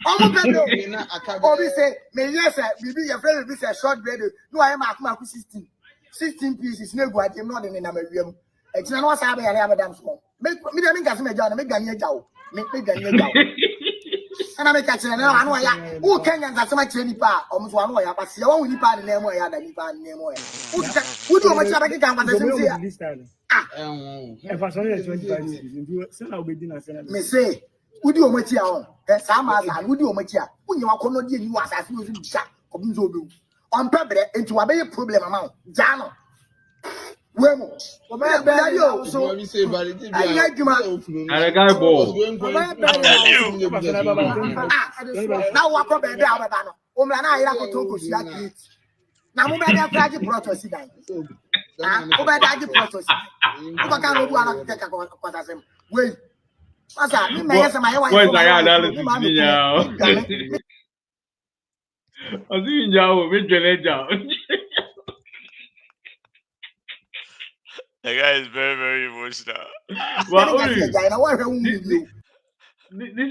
H: Oh, we say, may yes, we be a friend with a short bread. No, I am a 16 pieces, no good. I'm not in a museum. It's not what's happening. I have a damn small. Make me the Minkas Major, make Ganya Jow. Make me Ganya Jow. And I make a channel. I know ya. Who can get some nipa? Almost one way. But see, I won't nipa the name way. I nipa name way. Who do much I can but this time? If I saw 25 years, I'll be dinner. Me say, who do much ya? That's how much I would do much ya. When you are calling you as I feel you shot. On purpose into a big problem amount. Jano. Well, so we say, but I like you,
F: I got a ball.
H: Now walk up and down. I like to talk to you. Now, move back and brought us down. Go back and brought us. I can't go on take a conversation. Wait, what's that? Me, my wife.
F: Where's I see you,
C: The guy is very, very emotional.
F: Well, these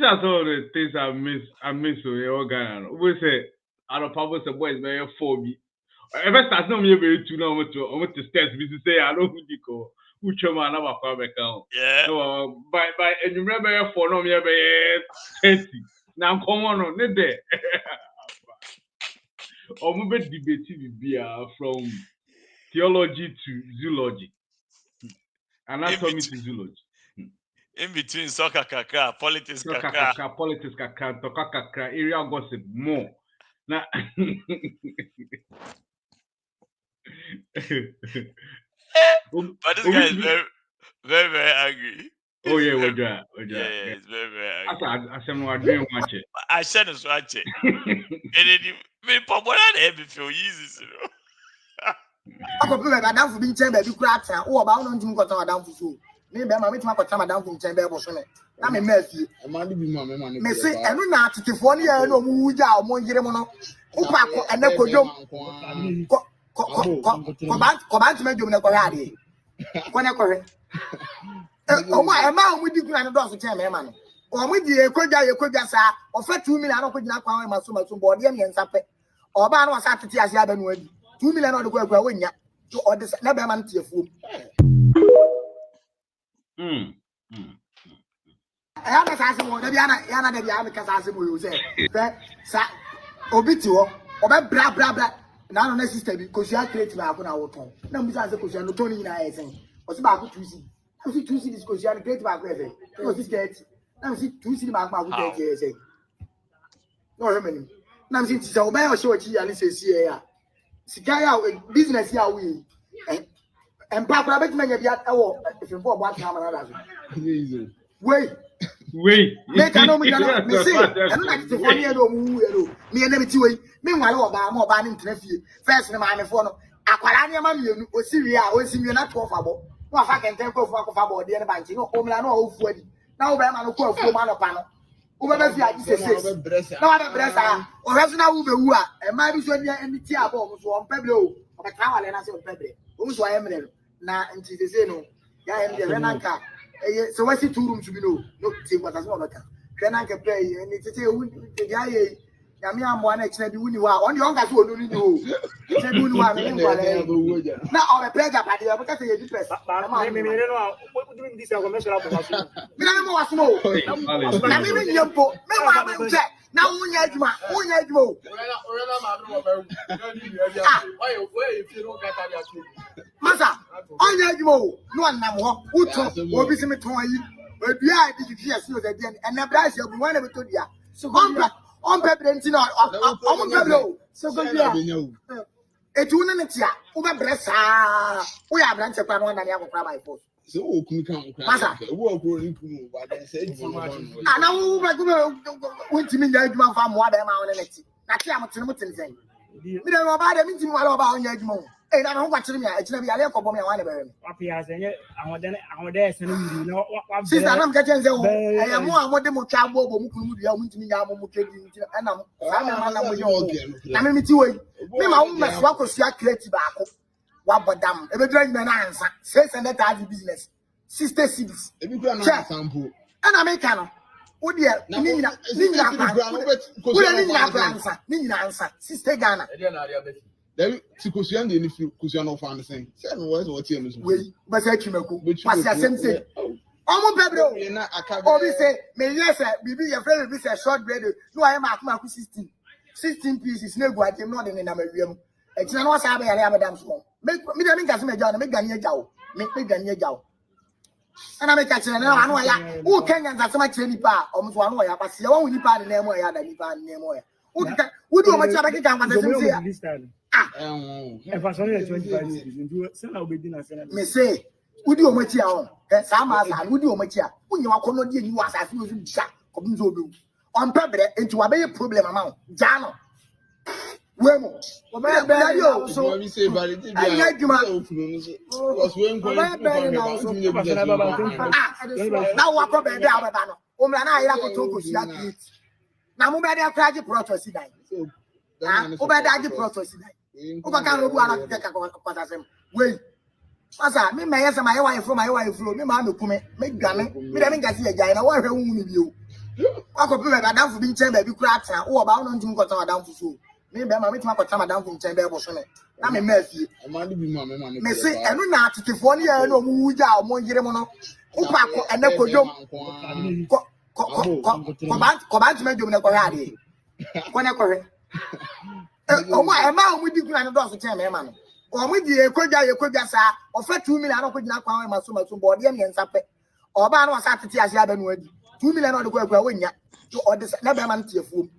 F: are some of the things I miss with your guy. We say, Opamabour the boys very for me. Ever start no me very too now to steps to say I know who you call. Who chama na ba kwa beka.
C: Yeah.
F: So by and you remember for no me be 30. Now come on ne there. Or move debate from theology to zoology. And that's me to zoology.
C: In between soccer kaka, politics kaka.
F: Politics kaka, toka kaka, area gossip more. Now,
C: but this guy is very, very, very angry.
F: Oh yeah, we're
C: Yeah, it's very, very angry.
F: Asamoah doing watch it.
C: I said it's watch it. And then you Papa that feel easy, you know.
H: I could put my down for being chamber, you crack, or about on to go down for you. Maybe I'm going to come down from chamber or something. I'm a messy.
I: I'm going to be my man.
H: Messi, and we're not to phone here, no mood out, one year, Opa, and then go back to my doing a corradi. When I correct. Oh, my man, we did not do chamber, man. Or with the Kodia, or for 2 million, I don't put my so body and Sape. Or Ban was at the Asian 2 million on the work when you or this never man to your food. I am a Asamoah, Yana de Yamaka Asamoah, say, Obituo, or bra bra bra. Now, no sister, because you are creating our own. No, Mr. Because Tony in I saying, what's about to see? I see 2 cities because you are great about everything. Because this gets, I see 2 cities about my say. No, remember. Now, since it's a man show it, and says, yeah. Sigaya business here we and Papa bet me get our if you for what time another. Wait. Make I know me say I don't like to one year do me and them two. Meanwhile about more banning to nephew. First in my phone. Aqualania mammy o Syria o Syria not profitable. No I can take off for the other bank. No home no food. Now by man call for man panel. Whoever you are, no other breast, or else now who are, and my vision and the tea bomb on Pebble, or a tower and I say Pebble. Who's why I'm there now, and she says, no, I am the Renanka. So I see 2 rooms to be no, see what has not come. Renanka pay, and it's a the guy. Yamiam one actually do you are on your own as well. Do you now on a pleasure, but you have to depressed. I'm doing this commercial. Now, Massa, on your one number, who told me to you, but we are the and the price of one of it to you. So, on pepper and tin on Pablo. So, it wouldn't be over breast. We are branch of one and I have a crab.
I: So, who can come? Who are going to but they say,
H: I know what you mean. That man from what I'm on it. That's what I'm saying. We don't know about anything about Yagmo. And I don't watch me. It's never a little bomb. I want there. Since I'm getting the I am more than more child. And I'm to me. My own must work with your creative. What but damn, every drink man answer. Says and that business. Sister cities. And Americano. Oh dear, Nina answer. Sister Ghana.
I: Then to Kusian, if you Kusian of Anderson, 7 words or 10
H: but I can say, Omo Pedro.
I: You're not a
H: Obi say, me yes, bibi your friend be say short bread. No, I am akuma 16 pieces. No go at him not in a medium. It's not what I am madam small. Make me the make us me John, make Ganya Jow. Make Ganya Jow. And I make a channel. I know I who Kenyans are so much any part, almost one way. But see, I won't part the name or other name or who do much of a can this time. If I saw 25 years, I'll be dinner. Me say, who do much on? Some as I would do much. When you are called you as I feel you shot on purpose into a big problem amount. Jano. Wemo. So
I: we say about it.
H: Now what about the Omana? I have to talk with you. Now, mobile crazy process. Obadaji process. Obaka no take a wait. Asa me my yes my wife from me ma no kume me dwane me da me ngasi agyan na wo hwe wu ni bio akope me madam fu bi nchen ba bi kura ata wo ba no ntum kwata madam fu so me be ma me tuma kwata madam fu nchen ba bo so me na me ma fie me say enu na atikefo ne ya no mu wuja o mo yire mo no upa ko ene kodom ko ba ntime dom ne ko ha de ko ne ko hwe o ma o di kura no do so chen me ma no omo di ekogya sa ofa 2 million no kogina kwan ma so bo de ne nsape oba no sa tete ase aba no adi 2 million no de kwa wonya so ode na be ma ntiafuom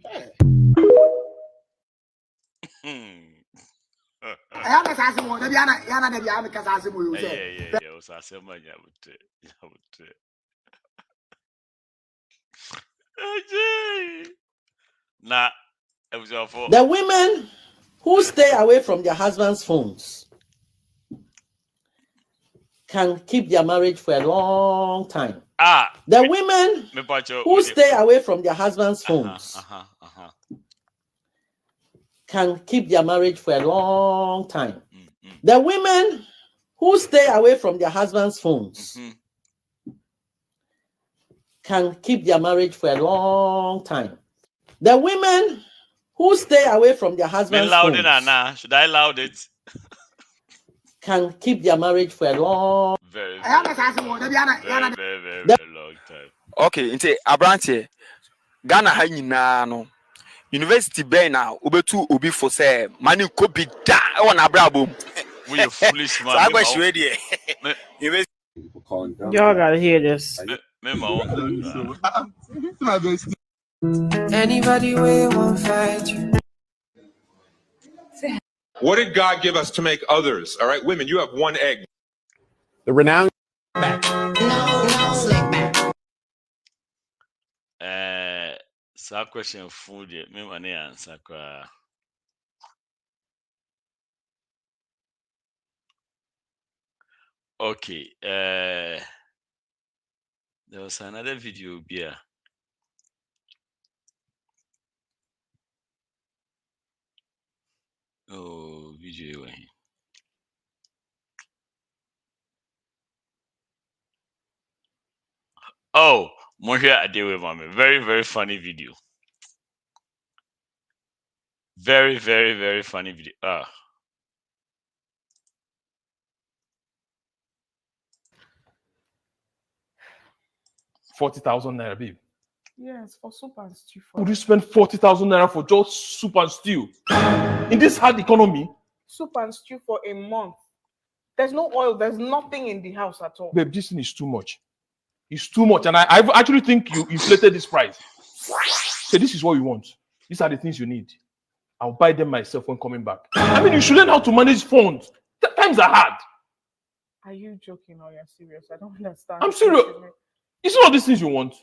H: aya na sa se mo da bia na ya na da bia me ka sa se mo yo se
C: o sa se ma nya butte na
A: the women who stay away from their husbands' phones can keep their marriage for a long time. The women who stay away from their husbands' phones can keep their marriage for a long time. The women who stay away from their husbands' phones can keep their marriage for a long time. The women who stay away from their husbands' phones.
C: Should I loud it?
A: Can keep their marriage for a long,
C: very long time.
J: Okay, inte Abrante Ghana ha nyina no University bay now obetu obi for say money ko bi da e wona abrabom.
C: We a foolish man.
J: I go ready.
K: Y'all gotta hear this.
L: Anybody will won't fight you.
M: What did God give us to make others? All right, women, you have one egg.
N: The renowned.
C: So question food me money answer. Okay. There was another video here. Oh, video. Oh, Monja Adewe Mame. Very, very funny video. Very, very, very funny video.
N: 40,000 naira, babe.
K: Yes, for soup and stew.
N: Would you spend 40,000 naira for just soup and stew? In this hard economy?
K: Soup and stew for a month. There's no oil, there's nothing in the house at all.
N: Babe, this thing is too much. It's too much. And I actually think you inflated this price. So this is what you want. These are the things you need. I'll buy them myself when coming back. I mean, you should learn how to manage phones. Times are hard.
K: Are you joking or you're serious? I don't understand.
N: I'm serious. It's not these things you want.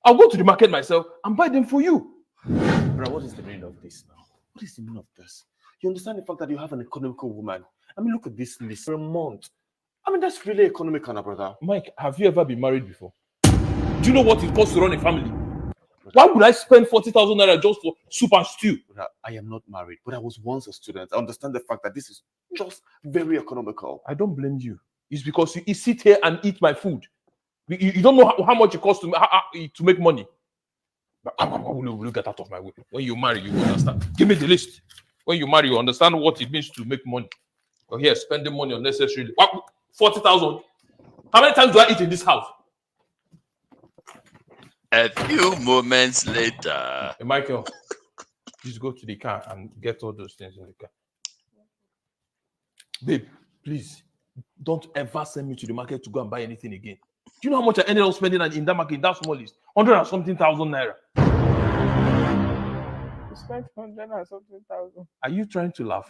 N: I'll go to the market myself and buy them for you.
O: Bro, what is the meaning of this now? What is the meaning of this? You understand the fact that you have an economical woman? I mean, look at this list for a month. I mean, that's really economical, now, brother.
N: Mike, have you ever been married before? Do you know what it costs to run a family? Why would I spend 40,000 naira just for soup and stew?
O: Brother, I am not married, but I was once a student. I understand the fact that this is just very economical.
N: I don't blame you. It's because you sit here and eat my food. You don't know how much it costs to make money. We'll get out of my way. When you marry, you understand. Give me the list. When you marry, you understand what it means to make money. But here, spending money unnecessarily. 40,000. How many times do I eat in this house?
C: A few moments later.
N: Hey, Michael, please go to the car and get all those things in the car. Babe, please, don't ever send me to the market to go and buy anything again. Do you know how much I ended up spending in that market, in that small list? 100 and something thousand naira.
K: You spent 100 and something thousand.
N: Are you trying to laugh?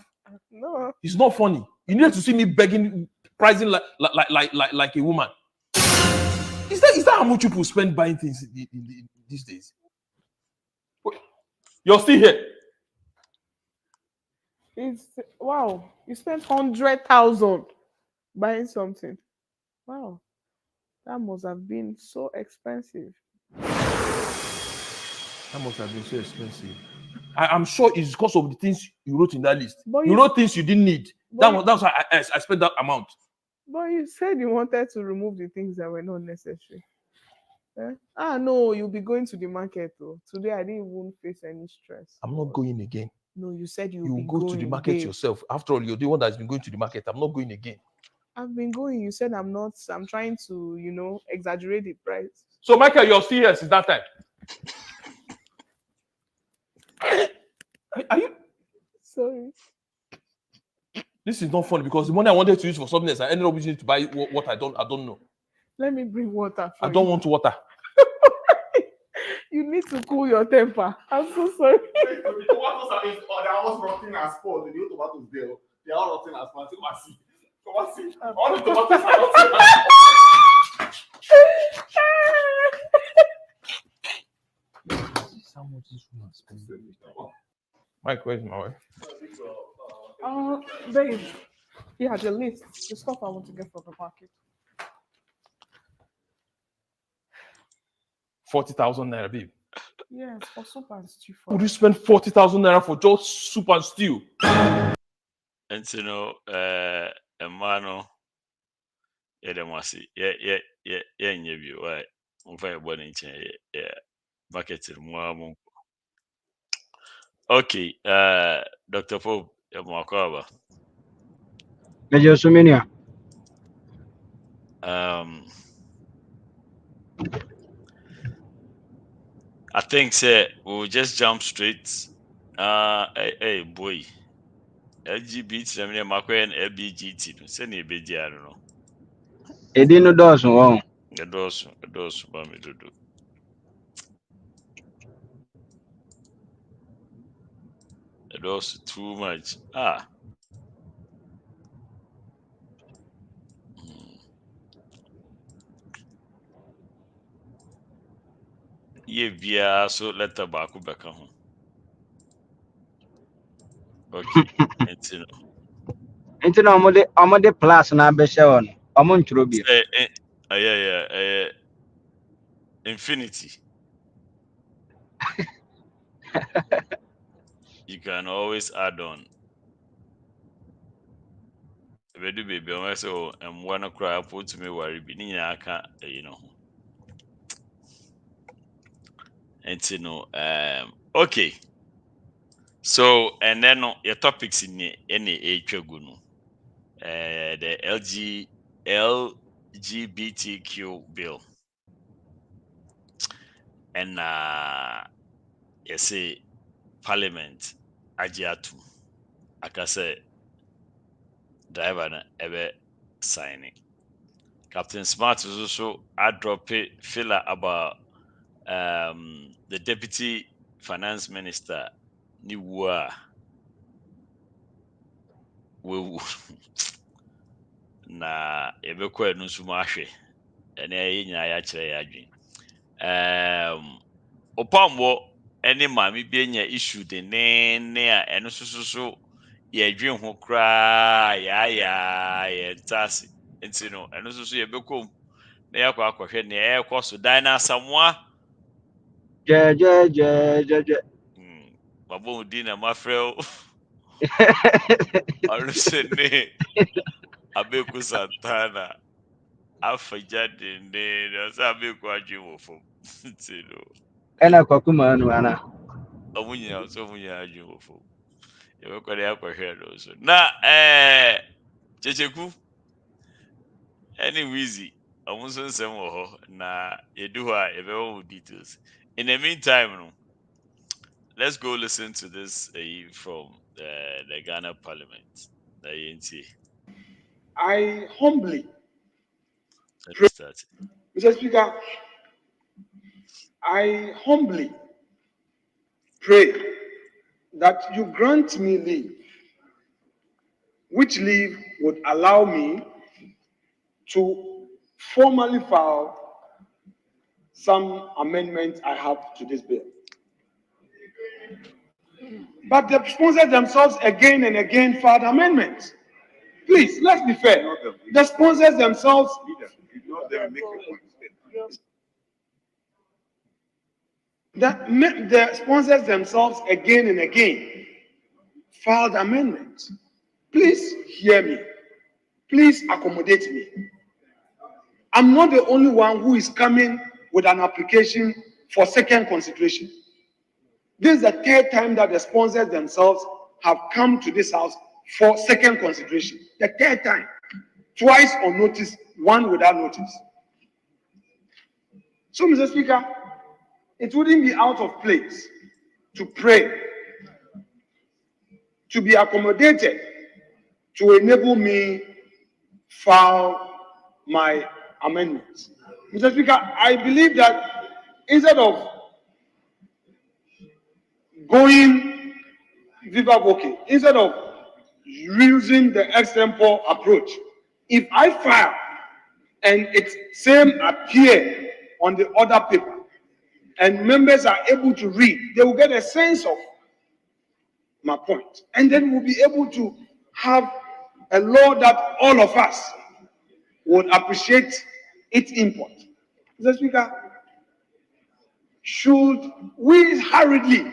K: No.
N: It's not funny. You need to see me begging, pricing like a woman. Is that how much people spend buying things these days? You're still here.
K: It's wow. You spent 100,000 buying something. Wow. That must have been so expensive.
N: That must have been so expensive. I'm sure it's because of the things you wrote in that list.
K: But
N: you wrote things you didn't need. That's why I spent that amount.
K: But you said you wanted to remove the things that were not necessary. No, you'll be going to the market though. Today I didn't even face any stress.
N: I'm not going again.
K: No, you said you
N: will go to the market yourself. After all, you're the one that's been going to the market. I'm not going again.
K: I've been going. You said I'm not. I'm trying to, exaggerate the price.
N: So, Michael, you're still here since that time. Are you?
K: Sorry.
N: This is not funny because the money I wanted to use for something else, I ended up using it to buy what I don't know.
K: Let me bring water.
N: I don't want water.
K: You need to cool your temper. I'm so sorry.
I: The tomatoes are almost rotting as spoiled. The new tomatoes there, they are rotting as spoiled. Come and see. All the tomatoes are rotting as spoiled.
N: Mike, where's my wife?
K: Babe. Yeah, the list. The stuff I want to get from the market.
N: 40,000 naira, babe.
K: Yes, for soup and stew.
N: Would you spend 40,000 naira for just soup and stew?
C: And Emano, why? I'm fine, market more. Okay, Dr. Pope,
P: Major Sumenia.
C: I think we'll just jump straight. Hey boy. LGBT, I mean, and LBGT. Send a bit, I don't know.
P: Edino Dawson, wow.
C: The doors, Bami do. The doors too much. Yeah, so let the back back home. Okay,
P: Into the plus na beshawan. Amon Trubi.
C: Yeah. Infinity. You can always add on. Baby, I say, I'm wanna cry. Put to me worry. I can't, And okay. So and then your topics in any gunu. The LGBTQ bill. And you say Parliament Ajiatu. Akase driver na ebe signing. Captain Smart is also I drop it filler about the deputy finance minister Niwa we na ebekwa no nso mahwe ene ayi nya ya kire ya adwen Opamabour ene maami bi enya issue de ne a eno so ye adwen ho kra ya tasi enti no eno so ye bekom na yakwa akwahwe ne ekoso Dinah Asamoah
P: Je.
C: Babo Dinah mafrel Alusene Abeiku Santana afajade ne na Abeiku adwen wo fom enti no
P: Ena kwa Kumah no ana.
C: Omunya adwen wo fom ye bekwade akwahwe no so na Kyekyeku any Wizzy almost some na you do a details. In the meantime, no, let's go listen to this from the Ghana Parliament. The ENT.
Q: I humbly
C: Let me
Q: pray,
C: start.
Q: Mr. Speaker, I humbly pray that you grant me leave, which leave would allow me to formally file some amendments I have to this bill. But the sponsors themselves again and again filed amendments. Please, let's be fair. The sponsors themselves. The sponsors themselves again and again filed amendments. Please hear me. Please accommodate me. I'm not the only one who is coming with an application for second consideration. This is the third time that the sponsors themselves have come to this house for second consideration. The third time. Twice on notice, one without notice. So, Mr. Speaker, it wouldn't be out of place to pray, to be accommodated, to enable me file my amendments. Mr. Speaker, I believe that instead of going viva voce, instead of using the extempore approach, if I file and its same appear on the other paper, and members are able to read, they will get a sense of my point. And then we'll be able to have a law that all of us would appreciate its import. Mr. Speaker, should we hurriedly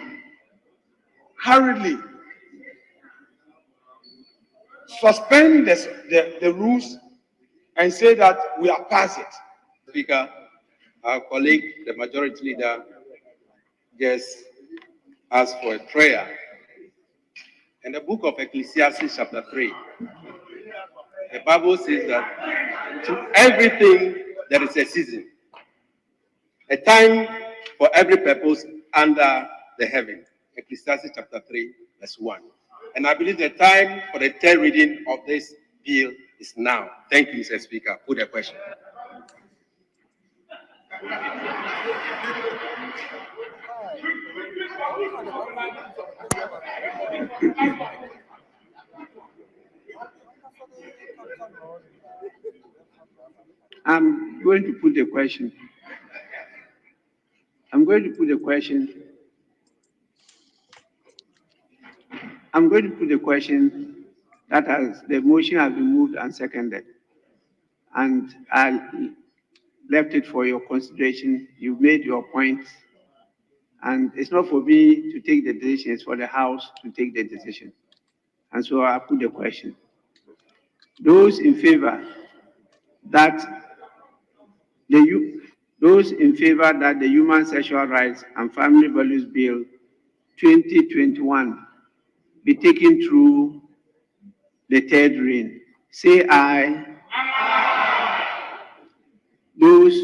Q: suspend the rules and say that we are past it?
R: Speaker, our colleague, the majority leader, just asked for a prayer. In the book of Ecclesiastes, chapter 3, the Bible says that to everything there is a season, a time for every purpose under the heaven. Ecclesiastes chapter 3, verse 1. And I believe the time for the third reading of this bill is now. Thank you, Mr. Speaker. Put a question.
P: I'm going to put the question. I'm going to put the question that the motion has been moved and seconded. And I left it for your consideration. You've made your point. And it's not for me to take the decision, it's for the House to take the decision. And so I put the question. Those in favor that the Human Sexual Rights and Family Values Bill 2021 be taken through the third reading, say aye. Those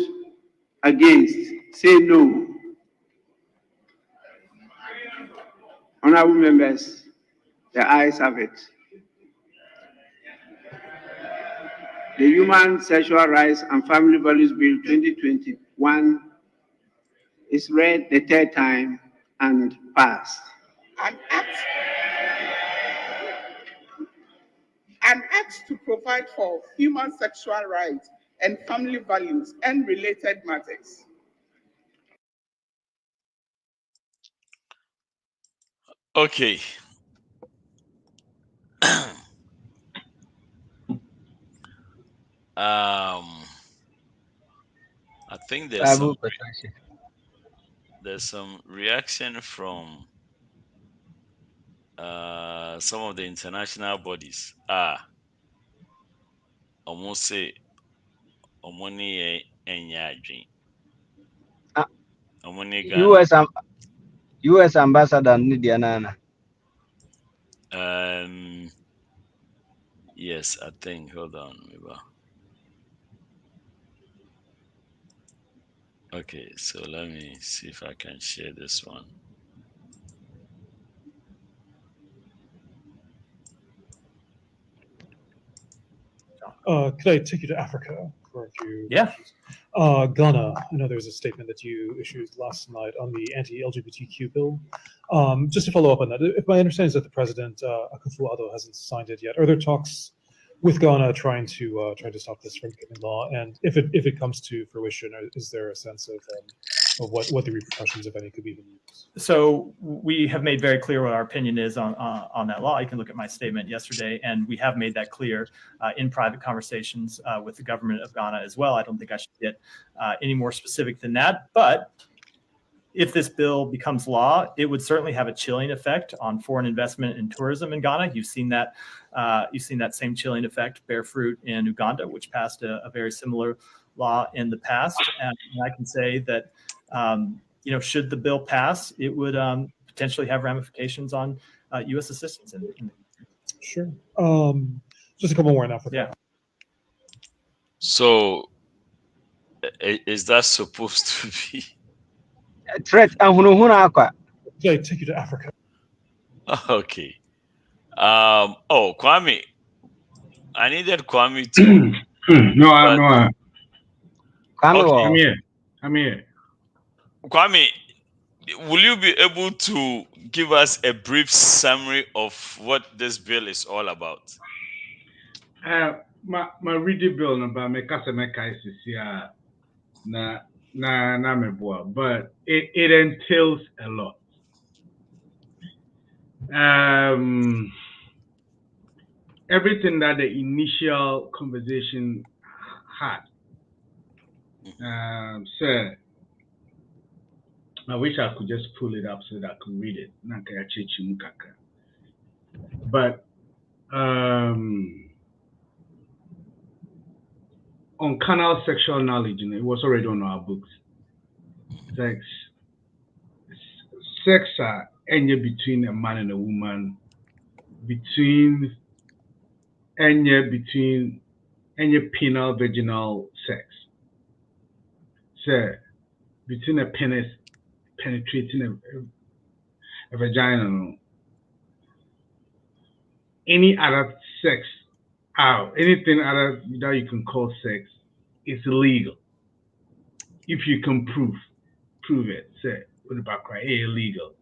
P: against, say no. Honorable members, the ayes have it. The Human Sexual Rights and Family Values Bill 2021 is read the third time and passed.
S: An act to provide for human sexual rights and family values and related matters.
C: Okay. I think there's some reaction from some of the international bodies. Almost say omoni enyadwin. Omoni
P: US ambassador Nidianana.
C: Yes, I think. Hold on, maybe. Okay, so let me see if I can share this one.
T: Could I take you to Africa for a few
U: Yeah.
T: questions? Ghana, I know there was a statement that you issued last night on the anti-LGBTQ bill. Just to follow up on that, if my understanding is that the president, Akufo-Addo, hasn't signed it yet, are there talks with Ghana trying to stop this from becoming law? And if it comes to fruition, is there a sense of what the repercussions, if any, could be?
U: So we have made very clear what our opinion is on that law. You can look at my statement yesterday, and we have made that clear in private conversations with the government of Ghana as well. I don't think I should get any more specific than that. But if this bill becomes law, it would certainly have a chilling effect on foreign investment and tourism in Ghana. You've seen that same chilling effect bear fruit in Uganda, which passed a very similar law in the past. And I can say that should the bill pass, it would potentially have ramifications on U.S. assistance.
T: Sure. Just a couple more in Africa.
U: Yeah.
C: So, is that supposed to be?
V: Threat and
T: Yeah, take you to Africa.
C: Okay. Oh, Kwame. I needed Kwame too.
F: No, I'm
C: Okay.
F: I'm here.
C: Kwame, will you be able to give us a brief summary of what this bill is all about?
F: My reading bill number me kasa me kaisi siya na me boa, but it entails a lot. Everything that the initial conversation had. So I wish I could just pull it up so that I could read it. But on carnal sexual knowledge, it was already on our books. Sex are any between a man and a woman, between any penile vaginal sex. So between a penis penetrating a vagina, any other sex, anything other that you can call sex is illegal. If you can prove it, say with the background, illegal.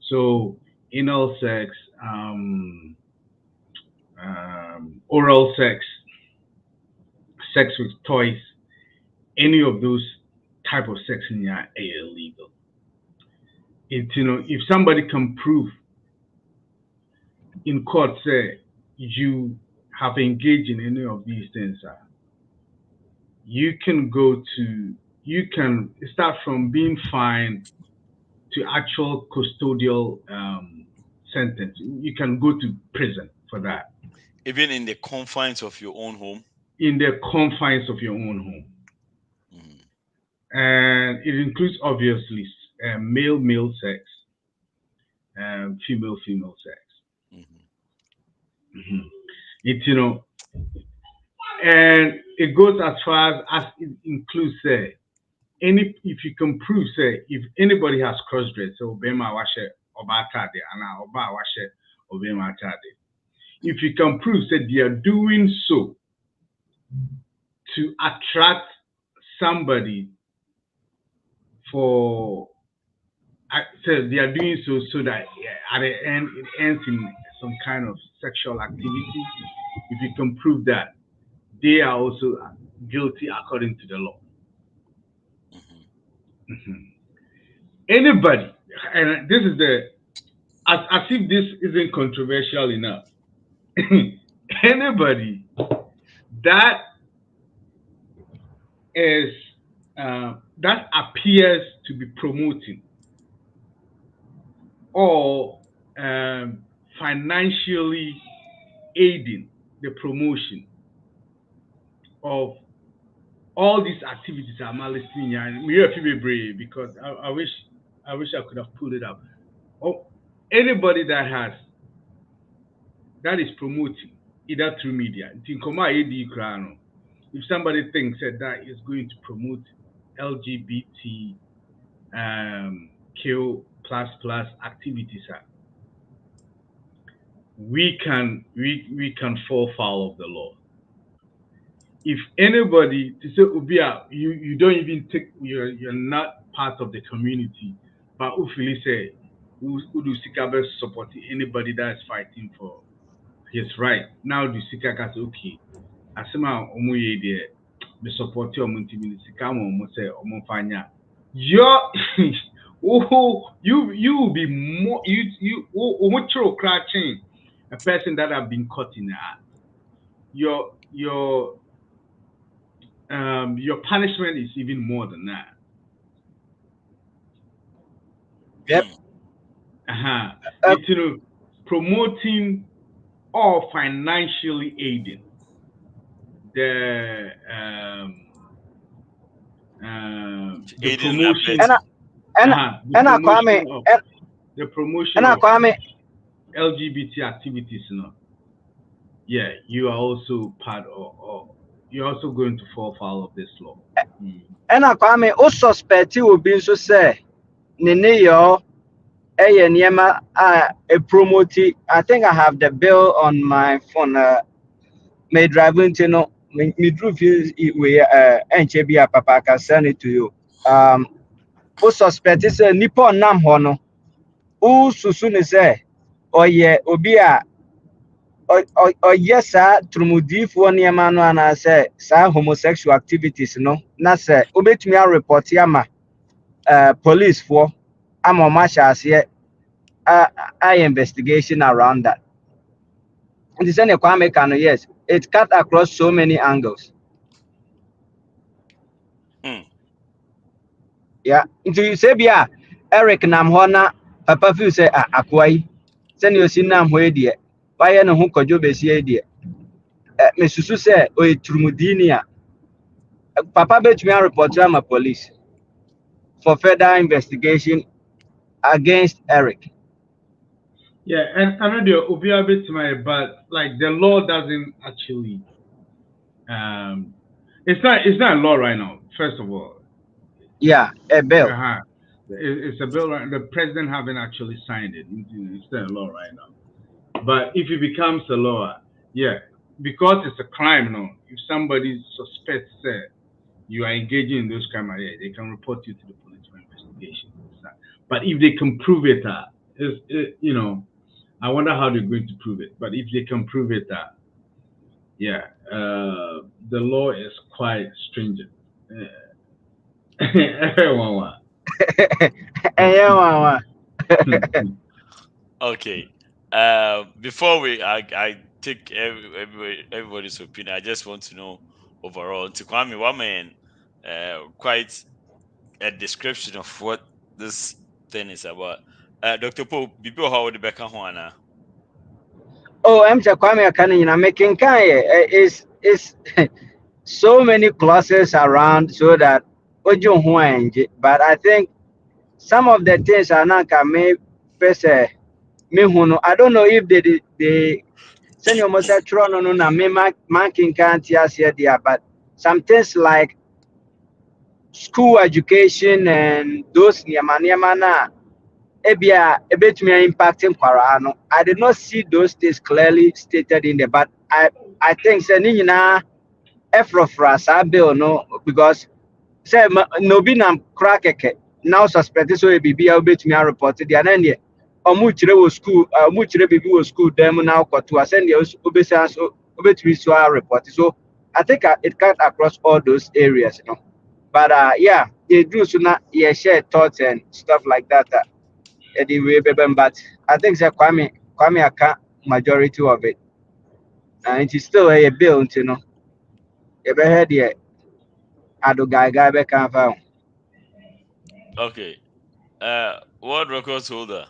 F: So anal sex, oral sex, sex with toys, any of those type of sex in are illegal. If somebody can prove in court, say you have engaged in any of these things, you can start from being fined to actual custodial sentence. You can go to prison for that.
C: Even in the confines of your own home?
F: In the confines of your own home. And it includes, obviously, male sex and female sex. And it goes as far as it includes, if you can prove, if anybody has cross-dressed, so Obama washe Obatade and Oba washe Obama Tade. If you can prove that they are doing so to attract somebody so they are doing so that at the end it ends in some kind of sexual activity. If you can prove that, they are also guilty according to the law. Anybody, and this is as if this isn't controversial enough. Anybody that is that appears to be promoting or financially aiding the promotion of all these activities I'm listening and because I wish I could have pulled it up. Oh, anybody that is promoting either through media, if somebody thinks that is going to promote LGBT Q plus activities are, we can fall foul of the law. If anybody to say Ubia, you don't even take you're not part of the community, but Ufili say who do Sikabe support anybody that is fighting for his right. Now do Sikaka say okay. Asema omuye de the support your multi Sikamo say omofanya. You will be more you crouching a person that have been caught in that. Your punishment is even more than that.
V: Yep.
F: It's promoting or financially aiding the promotion the promotion of LGBT activities. No, yeah, you are also part of. You're also going to fall foul of this law.
V: And I come o suspect will be so say nene yo niema a promote. I think I have the bill on my phone. May driving to no me drove we NCB papa I can send it to you. O suspect is a nippon nam hono. O susu say oye obia or yes, sir, Trumudif one Yamano and I say, sir, homosexual activities, no, not say, obey me a report yama, police for, I'm on my chas yet, I investigation around that. It is any Kwame Kano, yes, it cut across so many angles. Yeah, into you say, yeah, Eric Namhona, Papa Fu say, Akwai, send you see Nam Wedia, why no who could you be see? Mr. Say, or Trumudinia. Papa bet me a report to my police for further investigation against Eric.
F: Yeah, and I know the Obia bit my but like the law doesn't actually it's not a law right now, first of all.
V: Yeah, a bill.
F: It's a bill right, the president haven't actually signed it. It's not a law right now. But if it becomes a law, yeah, because it's a crime now. If somebody suspects that you are engaging in those crime, yeah, they can report you to the police for investigation. But if they can prove it, you know, I wonder how they're going to prove it. But if they can prove it, yeah, the law is quite stringent.
C: Okay. Before I take everybody's opinion, I just want to know overall to Kwame Waman quite a description of what this thing is about. Dr. Pope, before how would the Becca Juana?
V: Oh, I'm Kwame Akane, making is so many clauses around so that but I think some of the things are not me I don't know if they send you almost a tron no na me marking can't here there, but some things like school education and those niamana ebia ebetumi impacting kwarano. I did not see those things clearly stated in there, but I think say ni nyina efrofra sa bill no, because say no be nam crackeke now suspect so bibia obetumi report there na there omuchire wo school omuchire bibi wo school dem now koto asend there obesa so obetumi so report. So I think it cut across all those areas, you know. But yeah, they do so not share thoughts and stuff like that. Anyway, but I think that Kwame account majority of it, and it is still a bill, you know. You ever heard yet? I do guy back and found.
C: Okay. World records holder.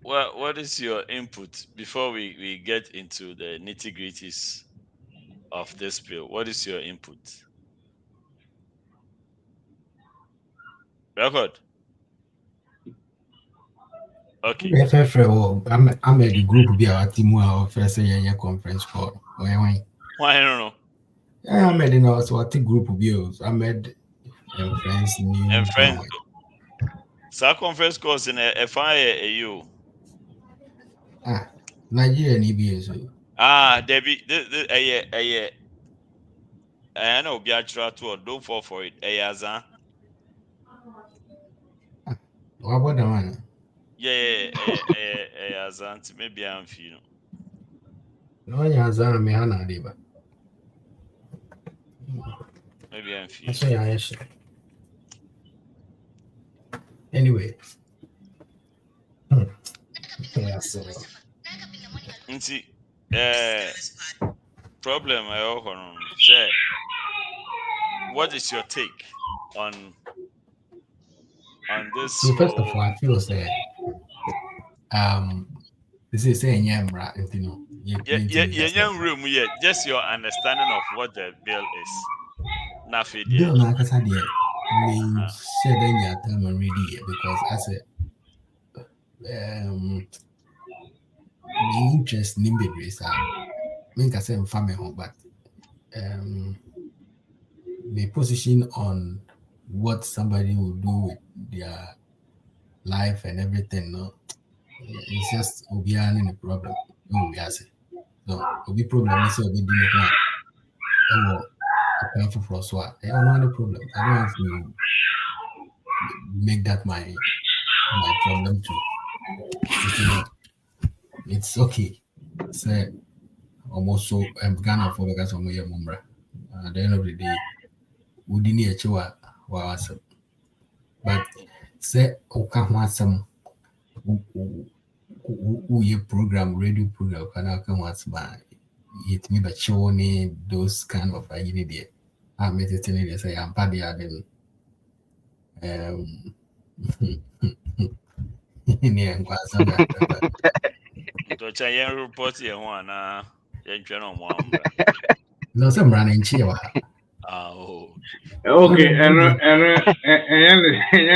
C: What is your input before we get into the nitty-gritties of this bill? What is your input? Record. Okay.
B: I'm at the group be our team or first conference call. Why?
C: I don't know.
B: I made in our sort of group of views. I made friends new.
C: And friends. So conference calls in a fire you.
B: Nigeria EBS.
C: Debbie, I know be a to don't fall for it.
B: What about the one?
C: Yeah, Azan, maybe I'm feeling.
B: No, Yazan, me, Hannah, Diva.
C: Maybe I'm feeling.
B: Yes. Anyway. Yeah, so.
C: See, problem I offer say, what is your take on this?
B: So first of all, I feel say, this is saying Yamra, you know.
C: Young room yet. Just your understanding of what the bill is. Nothing.
B: Bill, na kasa de me share then ya time and read it because I said, me interest in the race. Me can say I'm family home, but the position on what somebody will do with their life and everything, no, it's just obian a problem. So obi problem is obi do not for so I don't have a problem. I don't have to make that my problem too. It's okay. So almost so Ghana for because of my mumra. At the end of the day, we didn't achieve was but say okay want some who your program radio program can come once by it me but showing those kind of idea. I made it in it say I'm party then
C: report one
B: no, some running chair.
F: Okay, and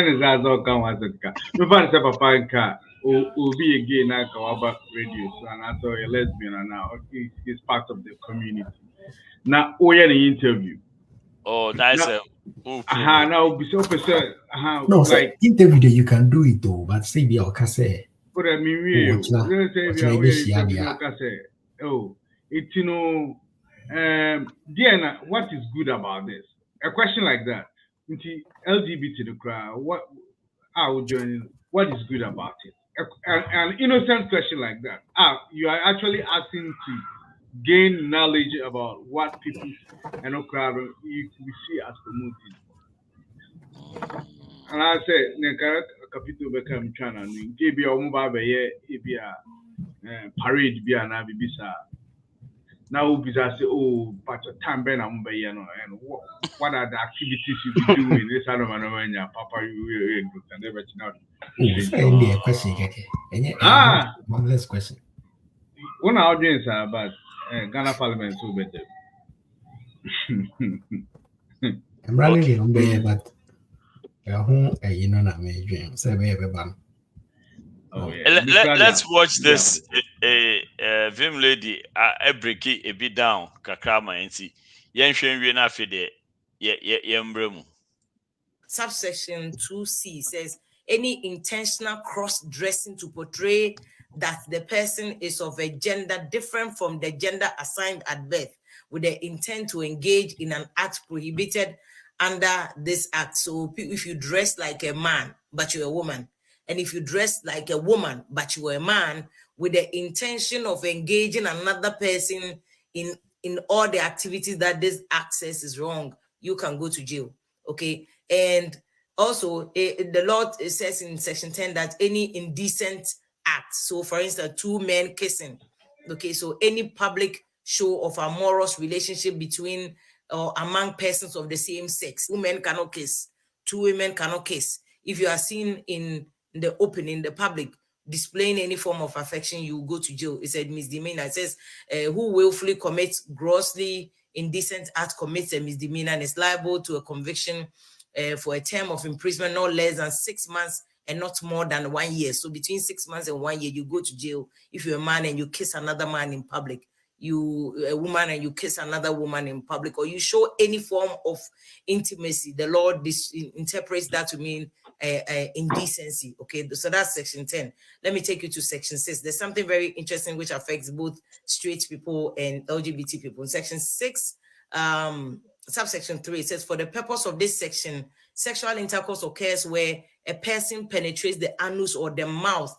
F: is as all come as it can. No fun step a fine car will be a gay now about radio, and I saw a lesbian and now he's part of the community. Now, we had an interview.
C: Oh, that's
F: now be so percent.
B: No, like interview that you can do it though, but say be our cassette.
F: But I mean, oh, it's Dinah, what is good about this? A question like that. LGBT the crowd, what I would join. What is good about it? An innocent question like that. You are actually asking to gain knowledge about what people and crowd we see as promoting. And I said, Nekara Capito become China, Gabia Mumba, Ibia, Parade Bia Nabibisa. Now, because say, oh, but time Ben and what are the activities you be doing? This I don't know when your papa you and everything else.
B: Question, one last question.
F: One audience about Ghana Parliament so better.
B: I'm running on there, but you know, not me dream. Say,
C: let's watch this. Vim lady, Abeiku a bit down, Kakrama and see. Yanshin Rina Fide, Yambremu.
D: Subsection 2C says any intentional cross-dressing to portray that the person is of a gender different from the gender assigned at birth with the intent to engage in an act prohibited under this act. So if you dress like a man, but you're a woman, and if you dress like a woman, but you are a man, with the intention of engaging another person in all the activities that this act says is wrong, you can go to jail, okay? And also, the law says in section 10 that any indecent act, so for instance, two men kissing, okay, so any public show of amorous relationship between or among persons of the same sex, women cannot kiss, two women cannot kiss. If you are seen in the open, in the public, displaying any form of affection, you go to jail. It's a misdemeanor. It says, who willfully commits grossly indecent act commits a misdemeanor and is liable to a conviction for a term of imprisonment not less than 6 months and not more than 1 year. So between 6 months and 1 year, you go to jail. If you're a man and you kiss another man in public, a woman and you kiss another woman in public, or you show any form of intimacy, the law interprets that to mean indecency. Okay, so that's section 10. Let me take you to section 6. There's something very interesting which affects both straight people and LGBT people. In section 6, subsection 3, it says, for the purpose of this section, sexual intercourse occurs where a person penetrates the anus or the mouth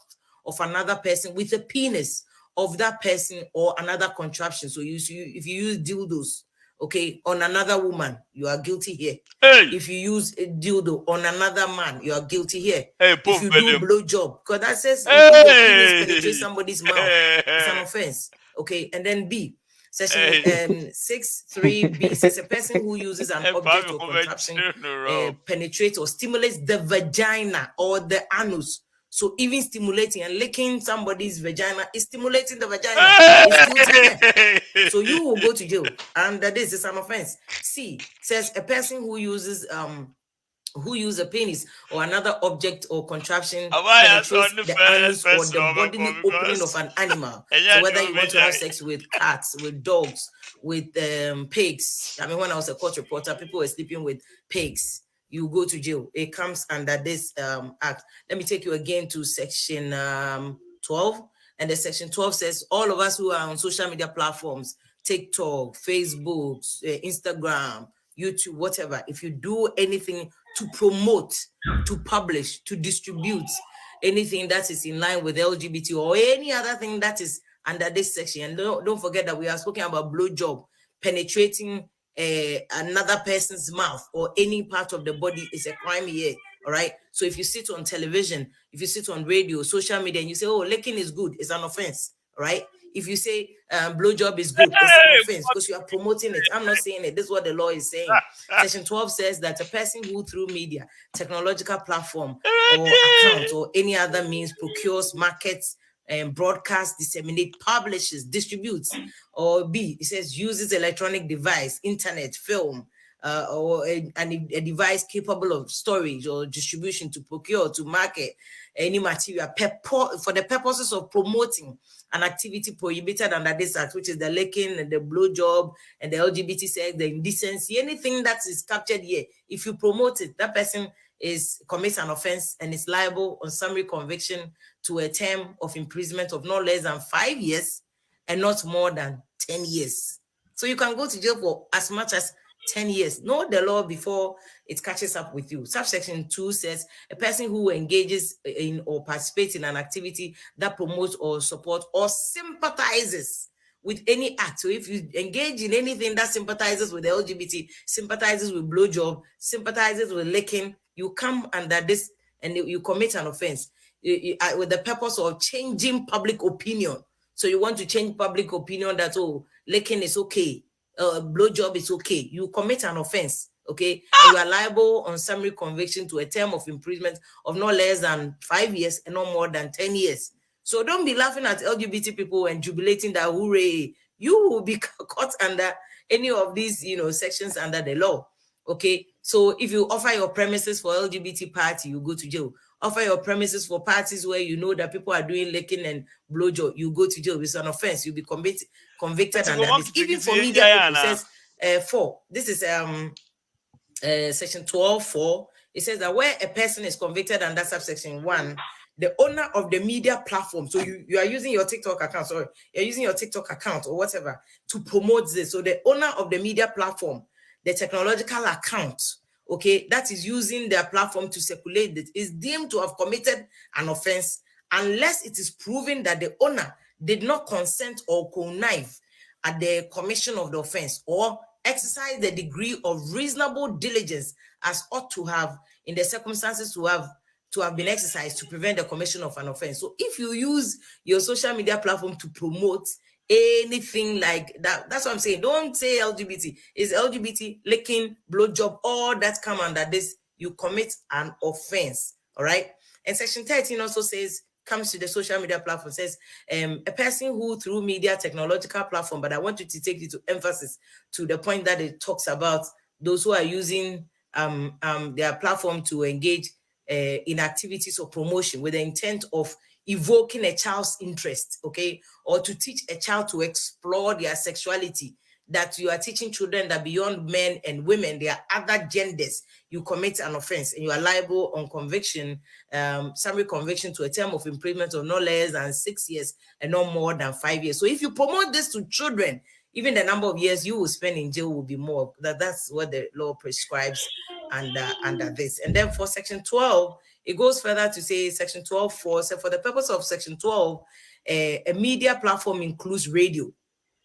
D: of another person with a penis of that person or another contraption. So if you use dildos, okay, on another woman, you are guilty here.
C: Hey.
D: If you use a dildo on another man, you are guilty here.
C: Hey,
D: if you do blowjob, because that says
C: hey.
D: your penis penetrates somebody's mouth, it's an offense. Okay, and then B, section 6(3)(b) says a person who uses an object or contraption penetrates or stimulates the vagina or the anus. So even stimulating and licking somebody's vagina is stimulating the vagina. It's guilty. So you will go to jail, and this is an offense. C says a person who uses a penis or another object or contraption penetrates the anus or the bodily opening of an animal. So whether you want to have sex with cats, with dogs, with pigs. I mean, when I was a court reporter, people were sleeping with pigs. You go to jail. It comes under this act. Let me take you again to section 12. And the section 12 says all of us who are on social media platforms, TikTok, Facebook, Instagram, YouTube, whatever, if you do anything to promote, to publish, to distribute anything that is in line with LGBT or any other thing that is under this section, and don't forget that we are speaking about blowjob, penetrating another person's mouth or any part of the body is a crime here. All right. So if you sit on television, if you sit on radio, social media, and you say, oh, licking is good, it's an offense. Right. If you say blowjob is good, it's an offense because you are promoting it. I'm not saying it. This is what the law is saying. Section 12 says that a person who through media, technological platform or account or any other means procures, markets, and broadcast, disseminate, publishes, distributes, or B, it says uses electronic device, internet, film, or a device capable of storage or distribution to procure, to market any material for the purposes of promoting an activity prohibited under this act, which is the licking and the blowjob and the LGBT sex, the indecency, anything that is captured here. If you promote it, that person commits an offense and is liable on summary conviction to a term of imprisonment of no less than 5 years and not more than 10 years. So you can go to jail for as much as 10 years. Know the law before it catches up with you. Subsection 2 says a person who engages in or participates in an activity that promotes or supports or sympathizes with any act. So if you engage in anything that sympathizes with the LGBT, sympathizes with blowjob, sympathizes with licking, you come under this and you commit an offense with the purpose of changing public opinion. So you want to change public opinion that, oh, licking is okay, blowjob is okay. You commit an offense, okay? And you are liable on summary conviction to a term of imprisonment of no less than 5 years and no more than 10 years. So don't be laughing at LGBT people and jubilating that, hooray, you will be caught under any of these, sections under the law. Okay, so if you offer your premises for LGBT party, you go to jail. Offer your premises for parties where you know that people are doing licking and blowjob, you go to jail. It's an offense. You'll be convicted under this. Even for media, it says 4. This is section 12(4). It says that where a person is convicted under subsection 1, the owner of the media platform, so you are using your TikTok account, you're using your TikTok account or whatever to promote this. So the owner of the media platform, the technological account, okay, that is using their platform to circulate it, is deemed to have committed an offense unless it is proven that the owner did not consent or connive at the commission of the offense or exercise the degree of reasonable diligence as ought to have in the circumstances to have been exercised to prevent the commission of an offense. So if you use your social media platform to promote anything like that, that's what I'm saying. Don't say LGBT. It's LGBT, licking, blowjob, all that come under this. You commit an offense. All right. And section 13 also comes to the social media platform, says a person who through media technological platform, but I want you to take it to emphasis to the point that it talks about those who are using their platform to engage in activities of promotion with the intent of evoking a child's interest, okay, or to teach a child to explore their sexuality, that you are teaching children that beyond men and women, there are other genders, you commit an offense and you are liable on conviction, summary conviction, to a term of imprisonment of no less than 6 years and no more than 5 years. So if you promote this to children, even the number of years you will spend in jail will be more. That's what the law prescribes under this. And then for section 12, it goes further to say section 12.4, so for the purpose of section 12, a media platform includes radio,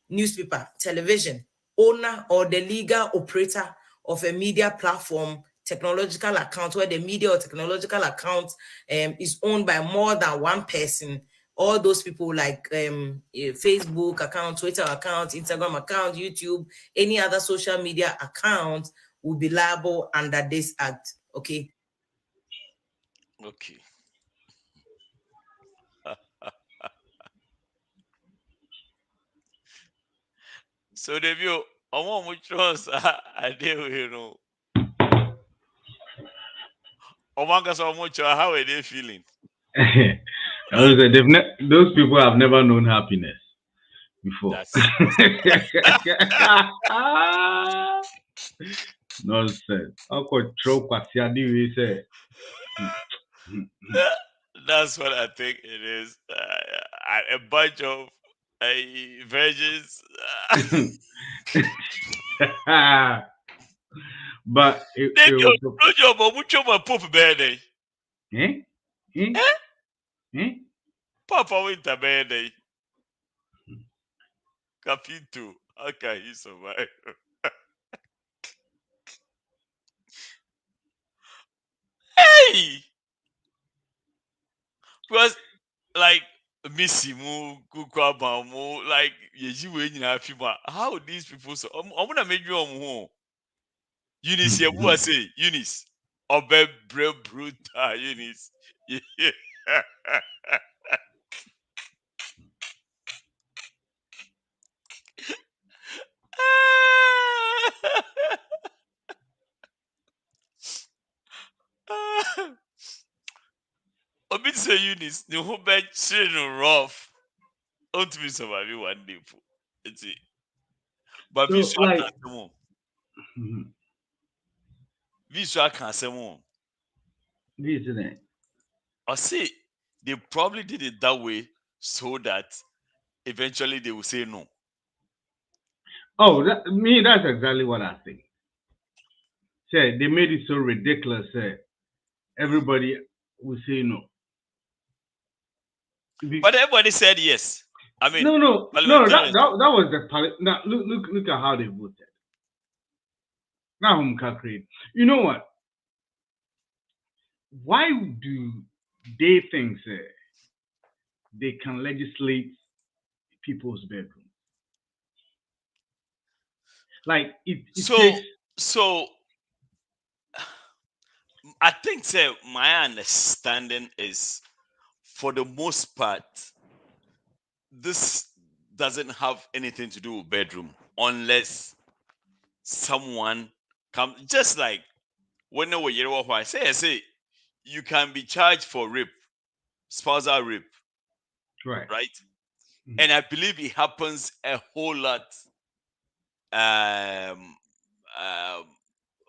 D: newspaper, television, owner or the legal operator of a media platform, technological account, where the media or technological account is owned by more than one person. All those people like Facebook account, Twitter account, Instagram account, YouTube, any other social media account will be liable under this act. Okay.
C: Okay. So the view, I want which was I deal, you know. How are they feeling?
F: Those people have never known happiness before. Nonsense.
C: That's what I think it is. A bunch of virgins.
F: But
C: Pope birthday. Papa winter birthday. Capito. Okay, he survived. Hey! Because, like, Missy Moo, Kukwaba Moo, like, how these people so. I'm gonna make you home. Eunice, who I say? Eunice. Obe Bruta, Eunice. Obi say Eunice, the whole bed children rough. Don't be survive one day. It's it. But
F: So, like,
C: visual can't say more. I see they probably did it that way so that eventually they will say no.
F: Oh, that's exactly what I think. Say they made it so ridiculous. Everybody will say no.
C: But everybody said yes. I mean,
F: no. That was the now look at how they voted. Now I'm calculating. You know what? Why do they think they can legislate people's bedrooms? Like
C: so I think my understanding is, for the most part, this doesn't have anything to do with bedroom unless someone comes, just like when I say you can be charged for rape, spousal rape,
F: right?
C: And I believe it happens a whole lot.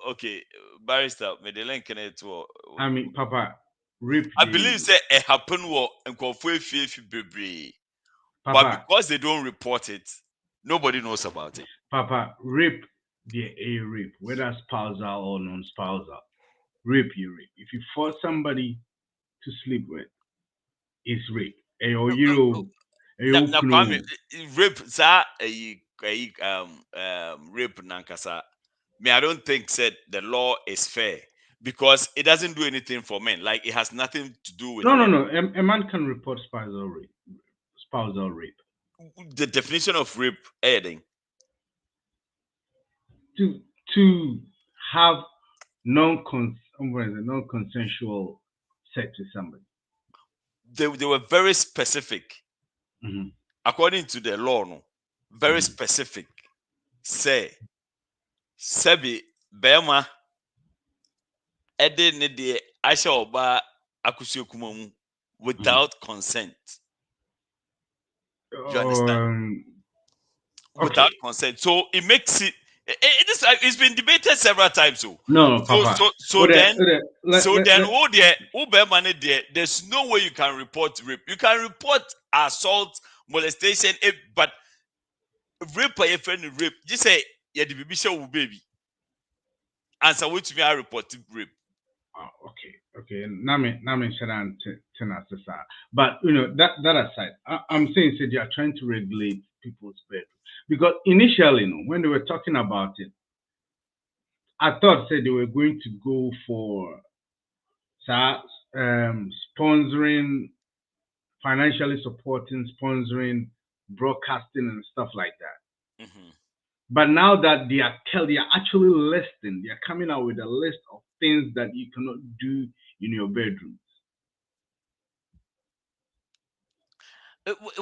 C: Okay, barrister, may the link connect to.
F: I mean, Papa, rape.
C: I believe it happened and but because they don't report it, nobody knows about it.
F: Papa, rape, a rape, whether spousal or non-spousal. Rape, you rape. If you force somebody to sleep with, it's rape.
C: Rape, sir, rape nankasa. Me, I don't think the law is fair because it doesn't do anything for men. Like, it has nothing to do with
F: No. A man can report spousal rape.
C: The definition of rape, adding
F: to have non-consensual sex with somebody.
C: They were very specific. According to the law, very specific. Say, Sebi Bema Ede ne de Aisha Oba Akusio Kumamu without consent. You understand? Without consent. So it makes it. It's been debated several times. So
F: Papa.
C: There's no way you can report rape. You can report assault, molestation, but rape by a friend rape. Just say yeah, the baby show baby. Answer which me I report rape.
F: Okay. Nami Sharan Tenasasa. But that aside, I'm saying that you are trying to regulate people's bedroom. Because initially, when they were talking about it, I thought they were going to go for sponsoring, financially supporting, sponsoring, broadcasting and stuff like that. But now that they are actually listing, they are coming out with a list of things that you cannot do in your bedroom.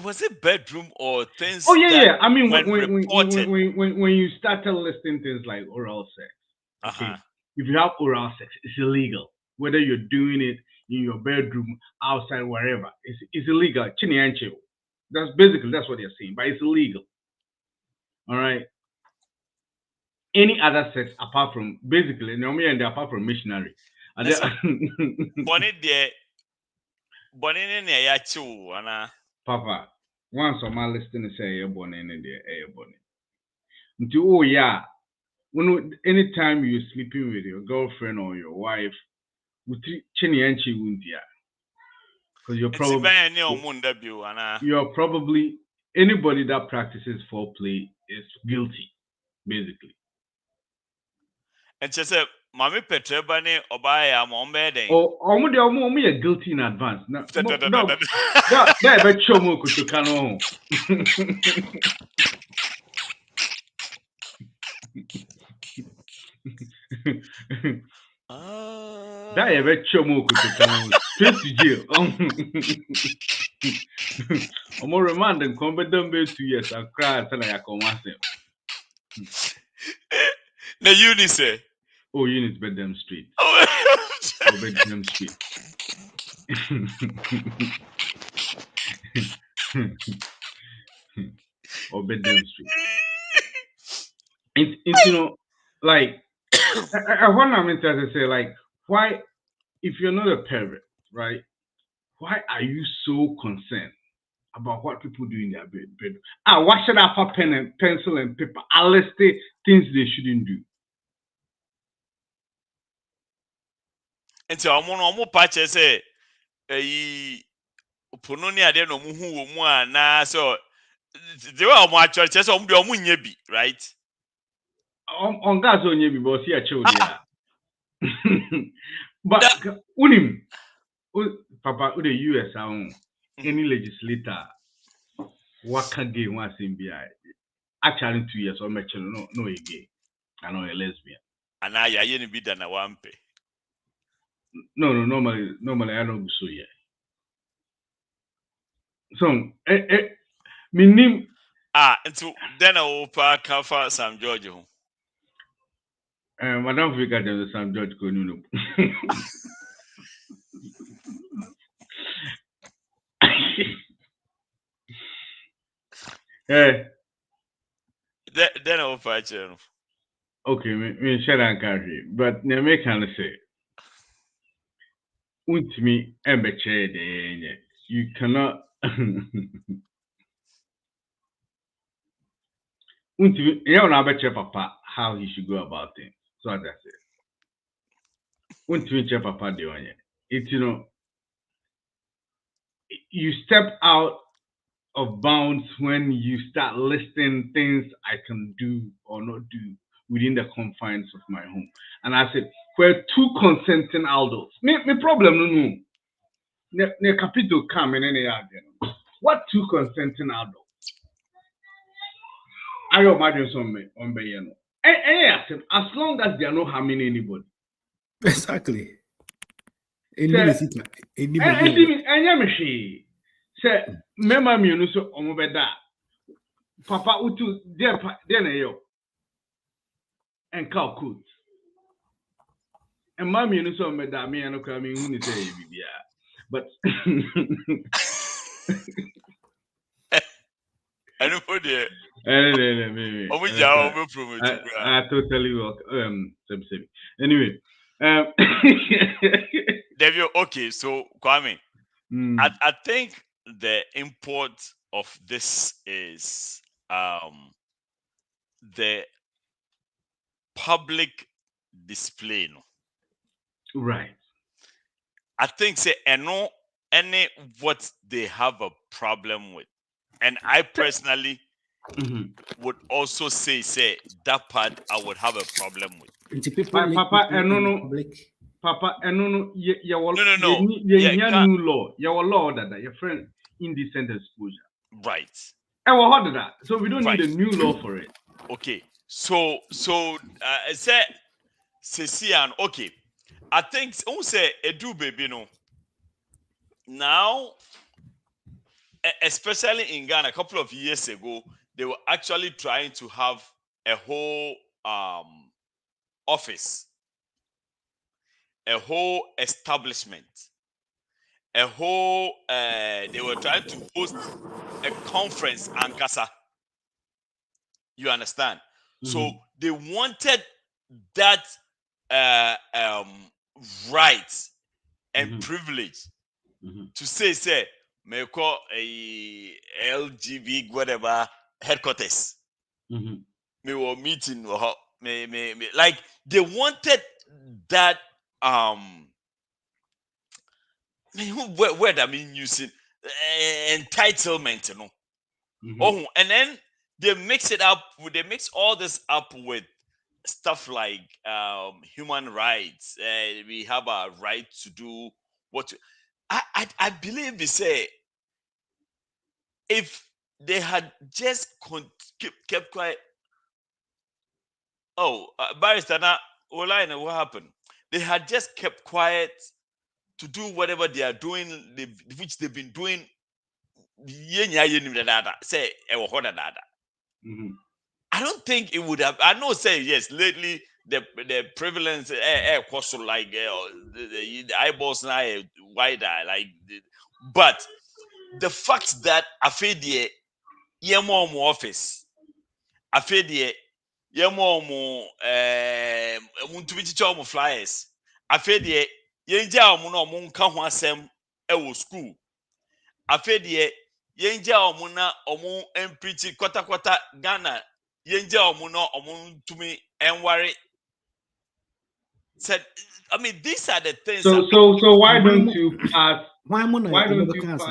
C: Was it bedroom or things?
F: Oh yeah. I mean,
C: when
F: you started listing things like oral sex, okay, if you have oral sex, it's illegal. Whether you're doing it in your bedroom, outside, wherever, it's illegal. That's what they're saying, but it's illegal. All right. Any other sex apart from apart from missionary. Papa, once on my listing say you're born in there, anytime you're sleeping with your girlfriend or your wife, because you're probably anybody that practices foreplay is guilty, basically.
C: And she said, Mami Petreba Obaya Mombede.
F: Oh, are guilty in advance. No, that bet chomo kutukano. That bet chomo kutukano. Straight to jail. I'm more remand and combat them 2 years. I cried and I come myself.
C: The unit say.
F: Oh, units Bedlam Street. Bedlam Street. Or Bedlam Street. It's like I want to say, like, why, if you're not a parent, right? Why are you so concerned about what people do in their bedroom? Why should I have pencil and paper? I'll list things they shouldn't do.
C: And so I'm patch say Punoni ade no muhu wo mu ana so they were more church so nyebi, right?
F: On gas on nyebi but see a chill there. But unim Papa the US any legislator what can gay once in BI actually 2 years or make no gay and no a lesbian.
C: And I ain't be done a wampe.
F: No, normally I don't so yet. So minim
C: and so then I will park for Sam George.
F: Madam Fika the Sam George Konuno.
C: Then I will patch.
F: Okay, me share and carry, but ne me can say me you cannot you know papa how he should go about things. So as I said, papa it's you step out of bounds when you start listing things I can do or not do within the confines of my home. And I said, we're two consenting adults. Me problem no. Ne capito come in any other. What two consenting adults? I imagine some on Bayano. As long as they are not harming anybody.
B: Exactly.
F: Say, remember me, you so omobeda. Papa utu there yo. And cow coat. And mommy, you so omobeda me and okay me who say bibia. But
C: I don't know there.
F: Anyway, I totally welcome. Anyway,
C: David, okay, so Kwame,
F: mm,
C: I think the import of this is the public display. No?
F: right.
C: I think say any what they have a problem with. And I personally would also say that part I would have a problem with.
F: Papa, Papa, no, you
C: Yeah,
F: new law. Your law that your friend indecent exposure.
C: right.
F: And what did that? So we don't need a new law for it.
C: Okay. So say Cecian, okay. I think say edu baby no. Now, especially in Ghana, a couple of years ago, they were actually trying to have a whole office, a whole establishment, a whole. They were trying to host a conference, Ankasa. You understand? So they wanted that right and privilege to say, may call a LGB whatever headquarters. Me were meeting me like they wanted that word I mean using entitlement, you know. Oh, and then they mix all this up with stuff like human rights. We have a right to do what I believe they say if they had just kept quiet. Oh, barrister, now what happened? They had just kept quiet to do whatever they are doing, which they've been doing. Say, I don't think it would have. I know, say yes. Lately, the prevalence cost like the eyeballs now wider, like. But the fact that I feel the more office, I feel the more to be teacher flyers. I feel the yenja no nka ho asem e school. I feel the yenja na preach kwata Ghana yenja no to me and worry. Said, I mean, these are the things.
F: So why don't you pass? Why don't you pass?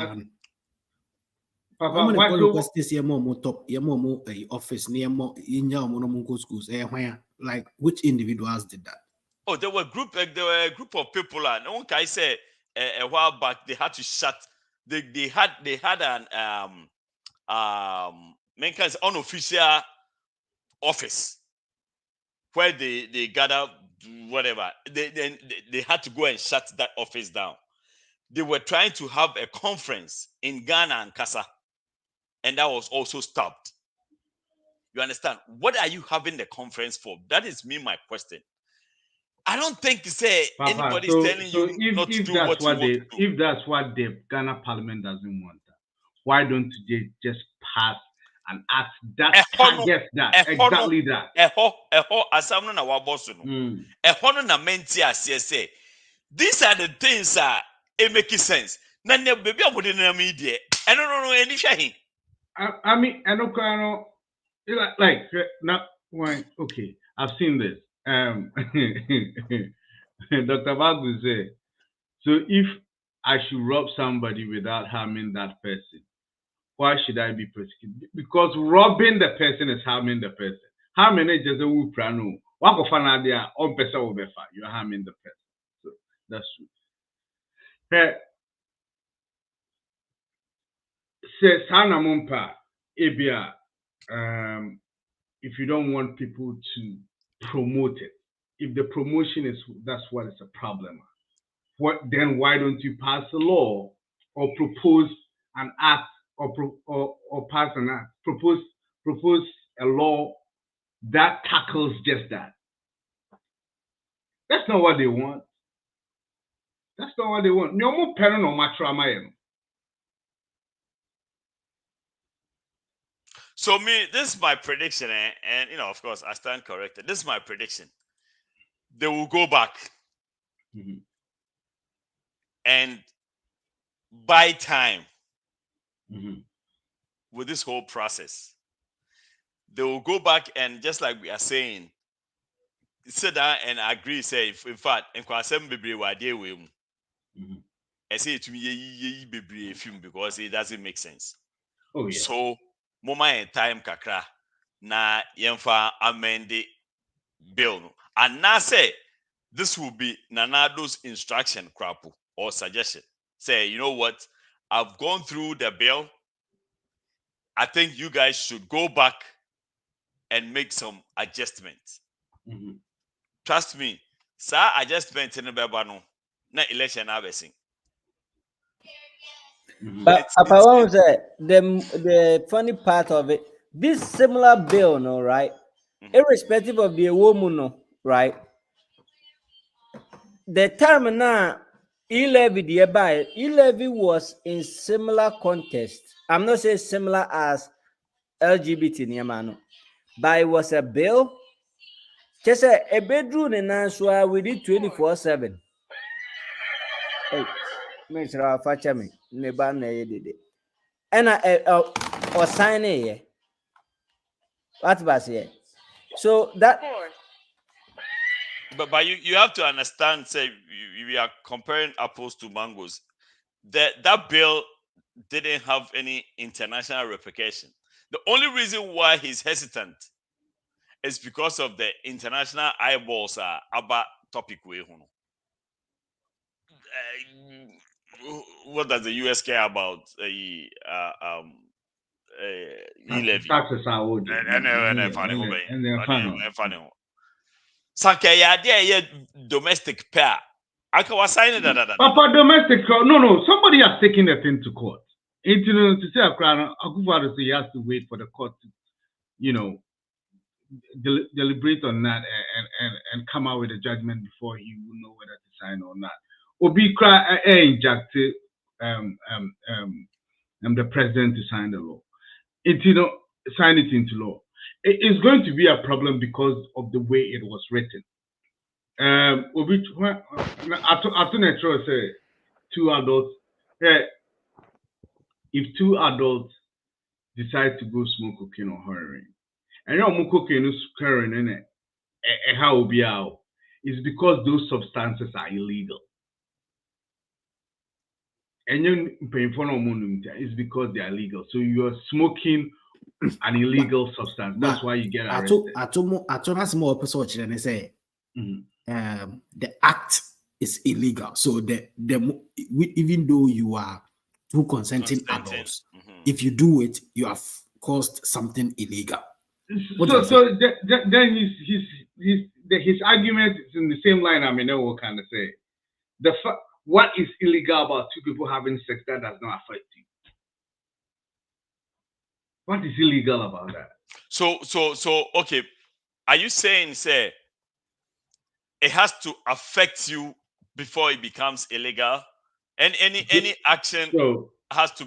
F: Papa, why
B: don't this year more top office near more in your schools? Like which individuals did that?
C: Oh, there were a group of people, and no one can say a while back they had to shut. They had an unofficial office where they gather whatever. They had to go and shut that office down. They were trying to have a conference in Ghana and Kasa, and that was also stopped. You understand? What are you having the conference for? That is my question. I don't think anybody's telling you not to do what you want to do.
F: If that's what the Ghana Parliament doesn't want, why don't they just pass an act that targets that exactly that?
C: Asamoah na waboso no. Ehono na menti asese. These are the things that it makes sense. Na ne baby abode na me die. No any hwe.
F: I mean, I know like not why. Okay, I've seen this. Dr. Bagu said, so if I should rob somebody without harming that person, why should I be persecuted? Because robbing the person is harming the person. Harming is just a woo prano. You're harming the person. So that's true. Says Hannah Mumpa, Ebia, if you don't want people to promote it, if the promotion that's what is a problem. Then why don't you pass a law or propose an act or pass an act, propose a law that tackles just that? That's not what they want. That's not what they want. No more parent or matrama.
C: So this is my prediction, and of course, I stand corrected. This is my prediction. They will go back and buy time with this whole process. They will go back and, just like we are saying, sit down and agree. Say, in fact, in Kwasem Bibri Wadi we I say to me, Bibri film because it doesn't make sense.
F: Oh yeah.
C: So, moment and time kakra na yemfa amend the bill. And now say this will be Nanado's instruction crapu or suggestion. Say, you know what? I've gone through the bill. I think you guys should go back and make some adjustments. Trust me, sir, adjustment in the Bebano, not election aversing.
E: But Apawon said the funny part of it, this similar bill, no, right? Irrespective of the woman, no, right? The term now E-levy was in similar context. I'm not saying similar as LGBT Niamano, but it was a bill. Just a bedroom in Answa we did 24/7. Hey, Mr. Fachami, Nebana did it. And I sign it. What was here? So that.
C: But you have to understand, say, we are comparing apples to mangoes. That bill didn't have any international replication. The only reason why he's hesitant is because of the international eyeballs are about topic way. What does the US care about e-levy?
F: Taxes are owed.
C: Domestic pair. I can sign that.
F: Papa, domestic, no. Somebody has taken the thing to court. To say a crown, Akufo-Addo say he has to wait for the court to, deliberate on that and come out with a judgment before he will know whether to sign or not. Obi cry inject the president to sign the law. Sign it into law. It's going to be a problem because of the way it was written. Obi, I say 2 adults. If 2 adults decide to go smoke cocaine or heroin, and you cocaine is heroin in it, how will be out? It's because those substances are illegal. And you pay for no money, it's because they are illegal. So you are smoking an illegal substance. That's why you get arrested.
B: I told us more episode and they say the act is illegal. So even though you are 2 consenting adults, if you do it, you have caused something illegal.
F: Then his argument is in the same line. I mean, what kind of say what is illegal about 2 people having sex that does not affect you? What is illegal about that?
C: So okay, are you saying say it has to affect you before it becomes illegal? And any action has to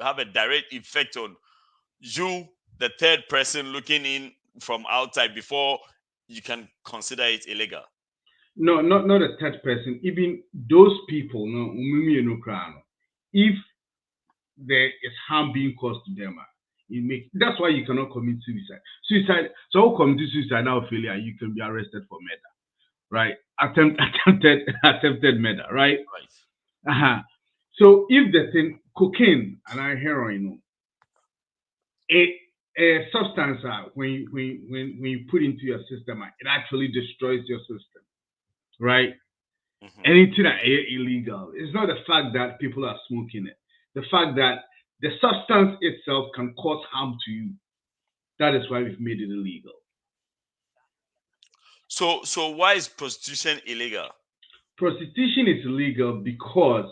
C: have a direct effect on you, the third person looking in from outside, before you can consider it illegal?
F: No, not a third person. Even those people, if there is harm being caused to them, that's why you cannot commit suicide. So commit suicide now failure, you can be arrested for murder, right? Attempted murder, right? Right. So if the thing cocaine and heroin, a substance when you put into your system, it actually destroys your system, right? Anything that is illegal, it's not the fact that people are smoking it, the fact that the substance itself can cause harm to you. That is why we've made it illegal.
C: So why is prostitution illegal?
F: Prostitution is illegal because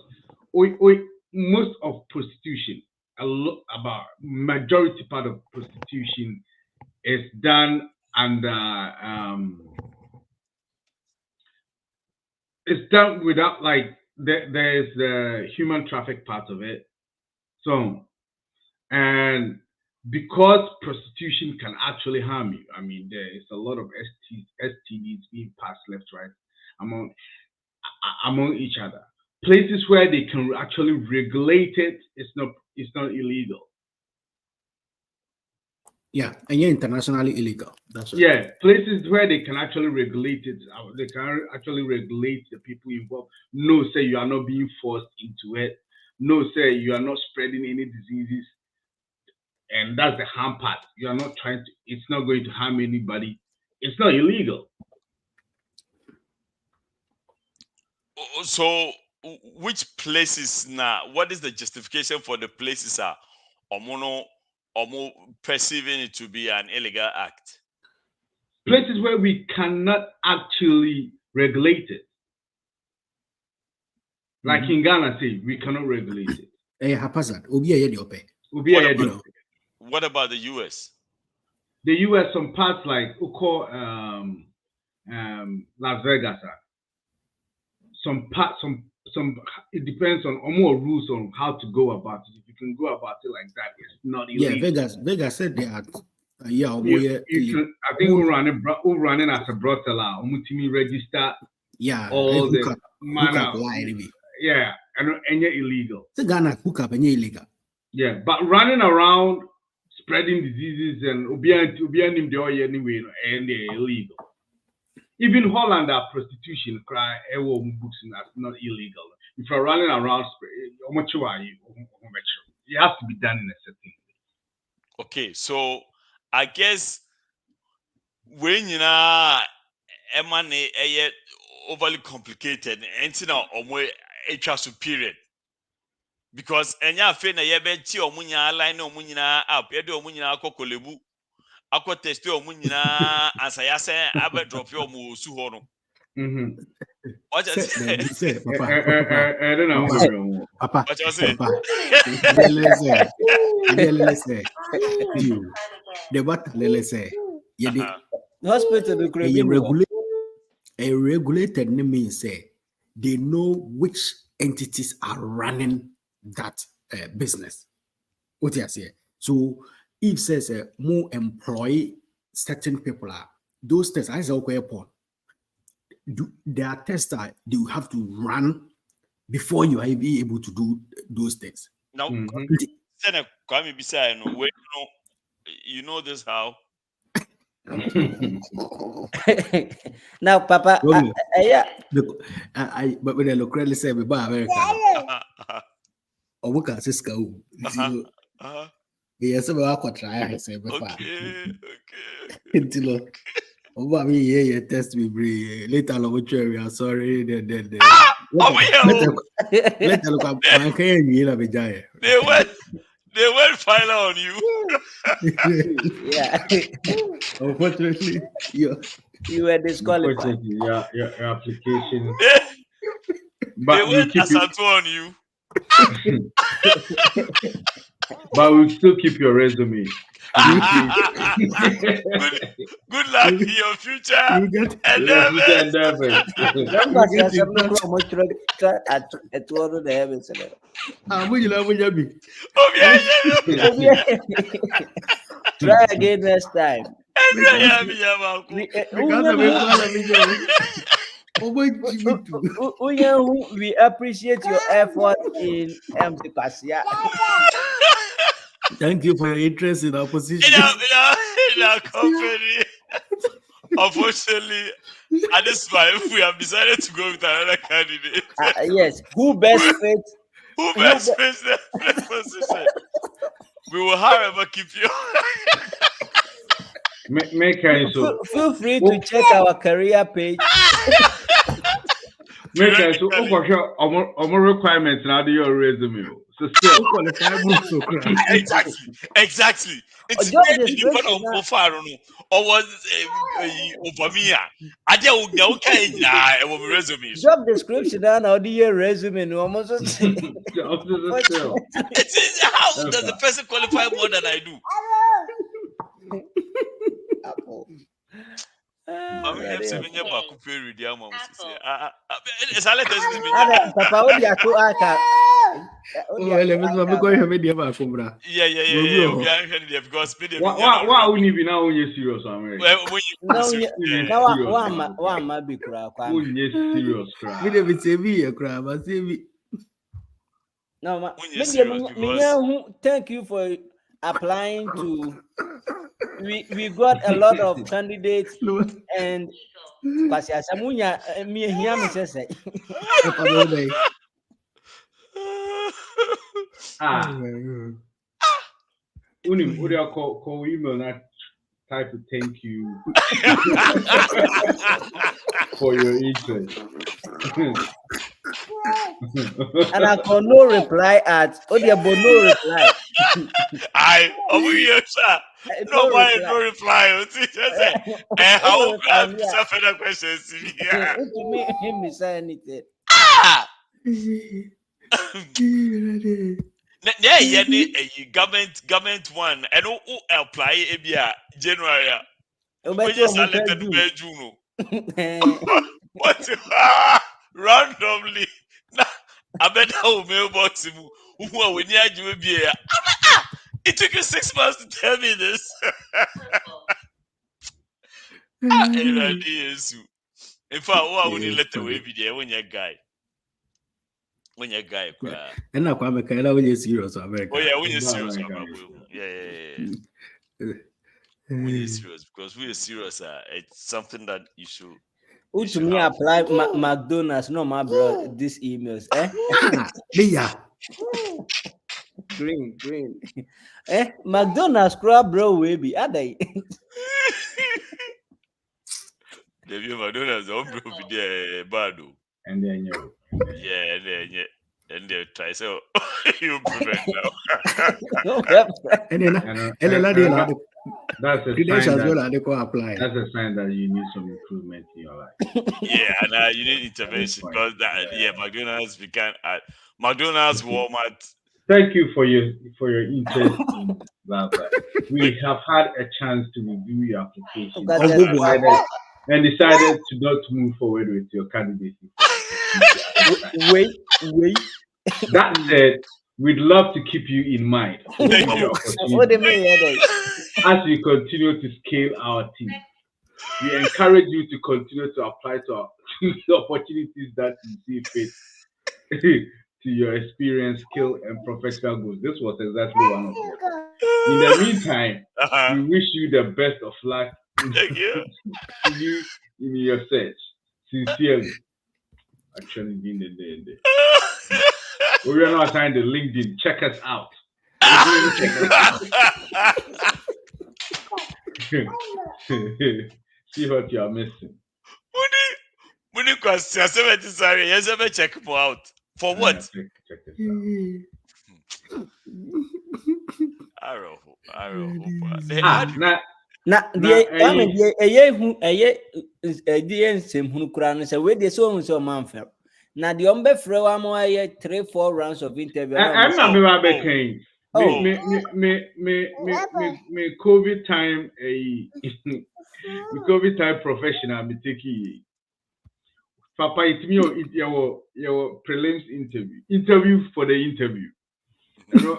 F: most of prostitution, about majority part of prostitution is done under it's done without there's the human traffic part of it. So, and because prostitution can actually harm you, I mean, there is a lot of STDs being passed left, right, among each other. Places where they can actually regulate it, it's not illegal.
B: Yeah, and you're internationally illegal. That's right.
F: Yeah, places where they can actually regulate it, they can actually regulate the people involved. No, say you are not being forced into it. No, say you are not spreading any diseases. And that's the harm part. You are not trying to, it's not going to harm anybody. It's not illegal.
C: So, which places now? What is the justification for the places are perceiving it to be an illegal act?
F: Places where we cannot actually regulate it. Like in Ghana, say we cannot regulate it.
C: What about the US?
F: The US, some parts like Las Vegas. Some it depends on more rules on how to go about it. If you can go about it like that, it's not illegal.
B: Yeah, Vegas said they are.
F: I think we're running as a brothel. We register.
B: Yeah,
F: all the
B: hookup
F: yeah, and you're illegal.
B: The Ghana hookup and you're illegal.
F: Yeah, but running around spreading diseases and anyway, and they're illegal. Even Holland, prostitution cry books that's not illegal. If you're running around, it has to be done in a certain way.
C: Okay, so I guess when you know money overly complicated, and now HR superior. Because enya fe na ye be ti omunya line omunyina app ye de omunyina akokolebu akọ test omunyina asaya se abe drop your mu su ho no what just say
B: papa lele you the what lele say ye the
E: hospital
B: a regulated means say they know which entities are running that business. What you say? So if says more employ certain people are those tests as upon there are tests that you have to run before you are able to do those things.
C: Now, you know this how?
E: Now, Papa, yeah.
B: But when I look really say about America, or can say go. Yes, I could try. I say before. Until over me, yeah, test me, later on, we are sorry. Then. Later look up. I can't hear a vagina.
C: They went final on you.
E: Yeah.
B: Unfortunately, you
E: were disqualified.
F: Your application.
C: But they went Asamoah on you.
F: But we'll still keep your resume.
C: Good luck in your future endeavors.
E: Try again next time. We appreciate your effort in Kasia.
B: Thank you for your interest in our position.
C: In our company. Unfortunately, at this time, we have decided to go with another candidate.
E: Yes, who best fits?
C: Who best fits the position? We will, however, keep you.
E: Feel free to check our career page.
F: Requirements now do your resume. So still
C: exactly. It's
E: job description now do your resume no almost
C: it is how does the person qualify more than I do?
E: Papa, what you are aka?
B: Oh, let me go ahead and give a cobra.
C: Yeah. Because
F: Why would you be now when you're serious, America?
E: No, one be cry.
F: When you're serious,
B: We never say me a crab, I say me.
E: No,
C: serious,
E: thank you for applying to. We got a lot of candidates and because Asamoah me here me say.
F: Unim, would you call email not type to thank you for your interest.
E: And I got no reply at no reply.
C: No reply. How further questions?
E: Me say anything.
C: Government one and who apply ebia January. June. What randomly? I bet how mailbox when you be. It took you 6 months to tell me this. In fact, why would you let the way be there when you're guy? When you're guy,
B: and now I'm when you're serious, America.
C: Oh yeah, when you're serious, yeah. When you're serious, because we're serious, it's something that you should.
E: Who to me apply McDonald's? No, my bro, these emails, green. McDonald's crab bro, baby, are they?
C: The McDonald's don't bro be there bad.
F: And then you.
C: Yeah, and they try so you prevent
B: now. That's a
F: sign that you need some improvement in your life.
C: Yeah, and you need intervention because McDonald's McDonald's, Walmart.
F: Thank you for your interest in that. We have had a chance to review your application and decided to not move forward with your candidacy.
E: Wait.
F: That said, we'd love to keep you in mind for future opportunities as we continue to scale our team. We encourage you to continue to apply to opportunities that you see fit to your experience, skill, and professional goals. This was exactly one of them. In the meantime, we wish you the best of luck in your search. Sincerely. Actually, being the day. We are not assigned to LinkedIn. Check us out. See what you are missing.
C: Muni question 70 sorry. Yes, ever check me out. For what?
F: Check it out.
E: Na the Now the umbe frewa mo 3-4 rounds of interview.
F: I'm not me COVID time COVID time professional me take Papa it me your prelims interview for the interview. You know?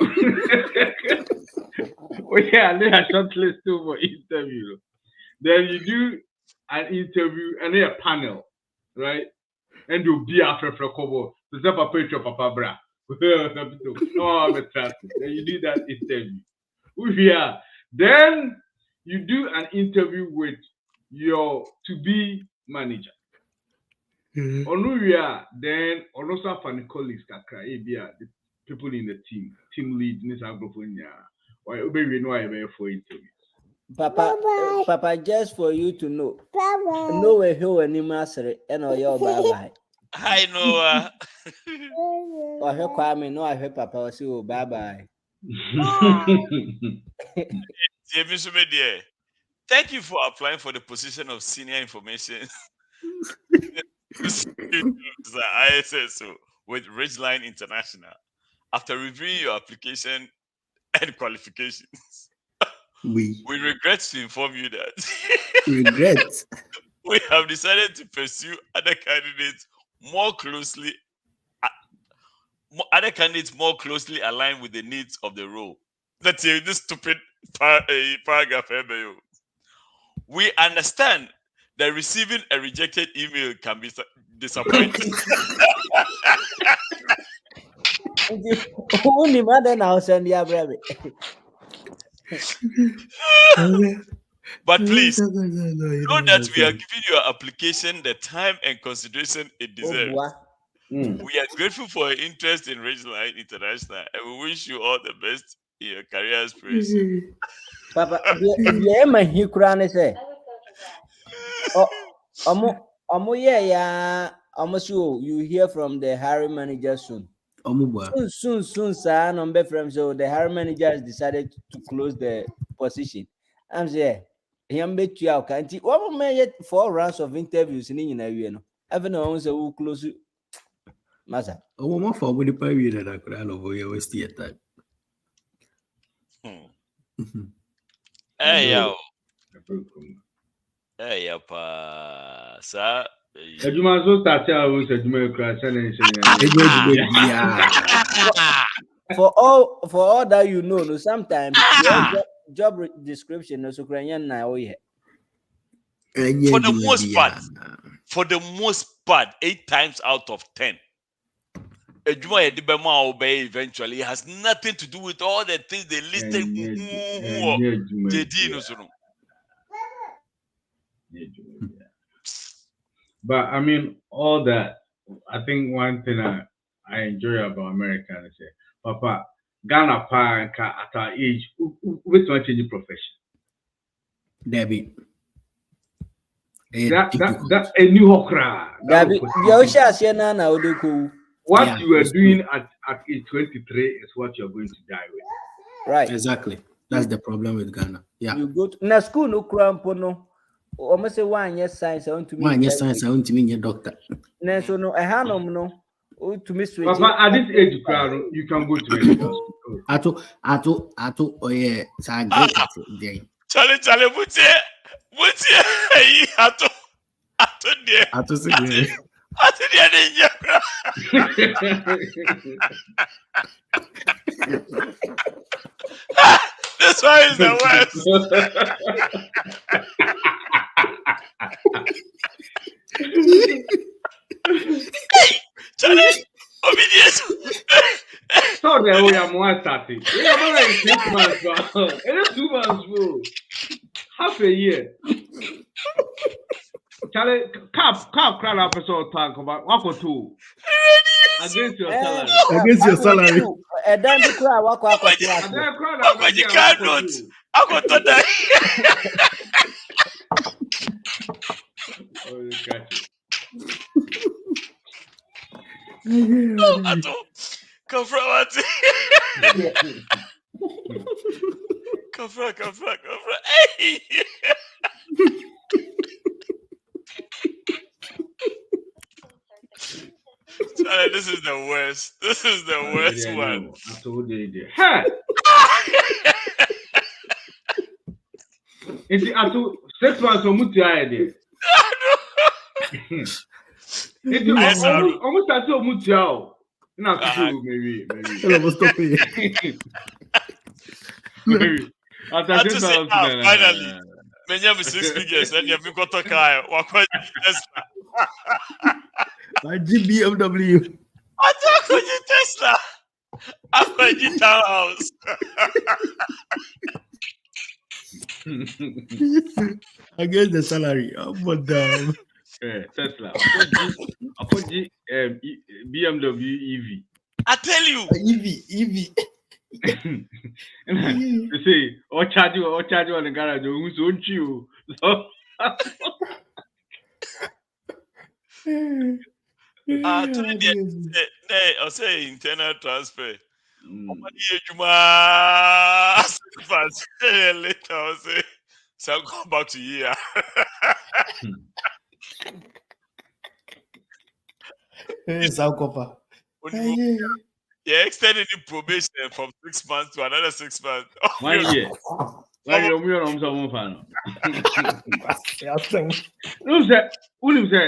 F: They are shortlist too for interview. Then you do an interview and then a panel, right? And you'll be after for a couple. To step a picture of Papa Bra. Then you do that interview. Then you do an interview with your to-be manager. Then also for the colleagues, the people in the team lead, or we know for interviews.
E: Papa, just for you to know, no way who any master and or your bye.
C: I know.
E: I heard Kwame, no, I heard Papa say, oh, bye.
C: Thank you for applying for the position of senior information ISSO with Ridgeline International. After reviewing your application and qualifications, we regret to inform you that we have decided to pursue other candidates more closely aligned with the needs of the role. That's this stupid paragraph. We understand that receiving a rejected email can be disappointing.
E: Only mother now send the
C: But please know that we are giving your application the time and consideration it deserves. We are grateful for your interest in Regional and International, and we wish you all the best in your career aspirations.
E: Papa, yeah, my Ukraine say. Almost you hear from the hiring manager soon. Soon, sir. Number from so the hiring manager has decided to close the position. I'm saying, him bet you out. Can't what made 4 rounds of interviews in India? Even on who close. Masa.
B: Oh, more for the period that I could have over here was the time.
C: Hey yo, sir.
F: Ejuma so start out Ejuma crash and
E: for all that you know, sometimes your job description is Ukrainian now.
C: For the most part, 8 times out of 10. Ejuma Edibema obey eventually has nothing to do with all the things they listed.
F: But I mean, all that. I think one thing I enjoy about America is say, Papa, Ghana pa at our age, which one change the profession?
B: Debbie.
F: That a new okra. What you are doing at age 23 is what you're going to die with.
E: Right.
B: Exactly. That's the problem with Ghana. Yeah.
E: You go to school, no crampono. Almost say 1 year science. I want to
B: mean your doctor.
E: No, so no, I have no. To miss
F: Papa, at this age, you can go to medical school.
B: Oh yeah, saga.
C: Charlie, what's this one is the worst. Charlie, obedience.
F: So there we are more starting. We are more like 6 months. It is 2 months. Half a year. Charlie, cap crowd episode talk about 1 or 2 against your salary.
B: Against your salary.
E: And then the crowd walk.
C: I got to die.
F: Oh, you catch
C: it. Come from what? Come from. Hey. Charlie, this is the worst. This is the worst one.
F: I told you. Hey! It's after 6 months of Mutia. It's almost at all Mutia. Not maybe. Maybe.
C: Finally. Many of 6 figures and you have got a car.
B: My BMW.
C: I talk with the Tesla. I'm going to townhouse.
B: Against the salary. Oh, madam.
F: Tesla. I put BMW EV.
C: I tell you.
B: EV.
F: You say, or charge you on the garage. Who's on you?
C: I'll say internal transfer. Later, I'll say, so I'll come back to here. Yeah, extended the probation from 6 months to another 6 months.
F: 1 year. Why you on some fan? Unim say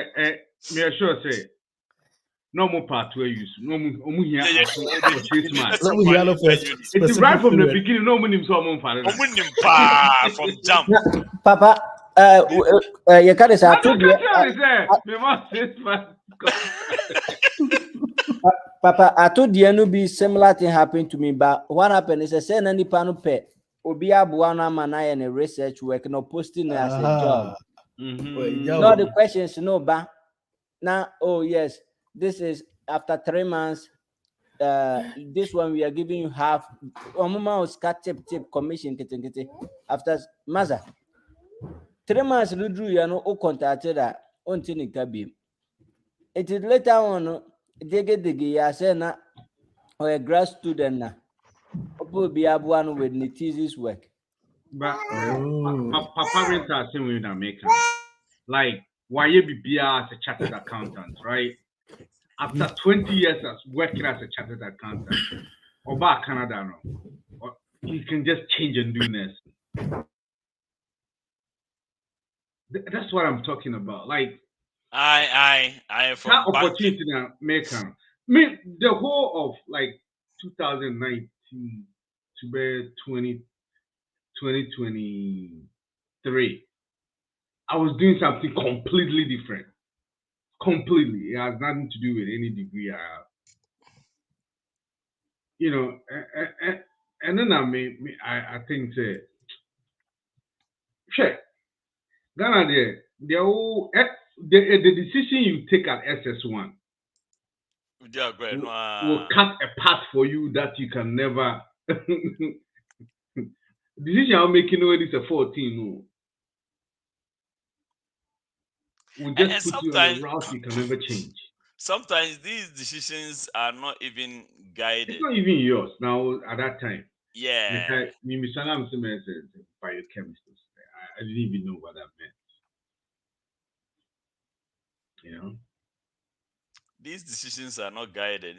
F: me sure say no more part where use no more here for treatment. It's right from the beginning. No more so
C: from jump.
E: Papa, you can't say Papa, I told you no be similar thing happened to me, but what happened is I said any pano pet Obia Buana Manai and a research work no posting as a job. No, the questions no ba now. Oh yes, this is after 3 months. This one we are giving you half. Tip commission after Maza 3 months. Ludru you know o contacted that until it is later on. Digi ya say na or a grad student na opo be abuano with the thesis work.
F: But Papa Renta saying we don't make like why you be as a chartered accountant, right? After 20 years as working as a chartered accountant, or back Canada, no, or you can just change and do this. That's what I'm talking about. Like
C: I from
F: that opportunity now make me the whole of like 2019 to be 2023. I was doing something completely different. Completely. It has nothing to do with any degree I have. You know, and then I think that sure. Ghana the decision you take at SS1 will cut a path for you that you can never decision I'm making already is a 14 no. Will just put you on a route you can never change.
C: Sometimes these decisions are not even guided.
F: It's not even yours now at that time.
C: Yeah.
F: Mr. Salam said biochemist. I didn't even know what that meant. You know?
C: These decisions are not guided.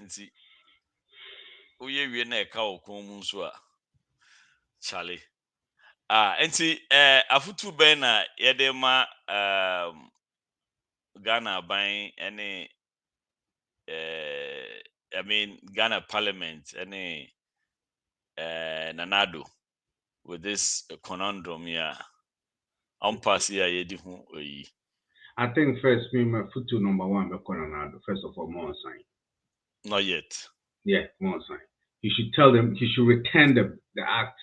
C: Charlie. And see, afutu bena yedema Ghana buying any I mean Ghana Parliament any Nanado with this conundrum here. I
F: think first my foot number one first of all more sign.
C: Not yet.
F: Yeah, more sign. He should tell them he should return the act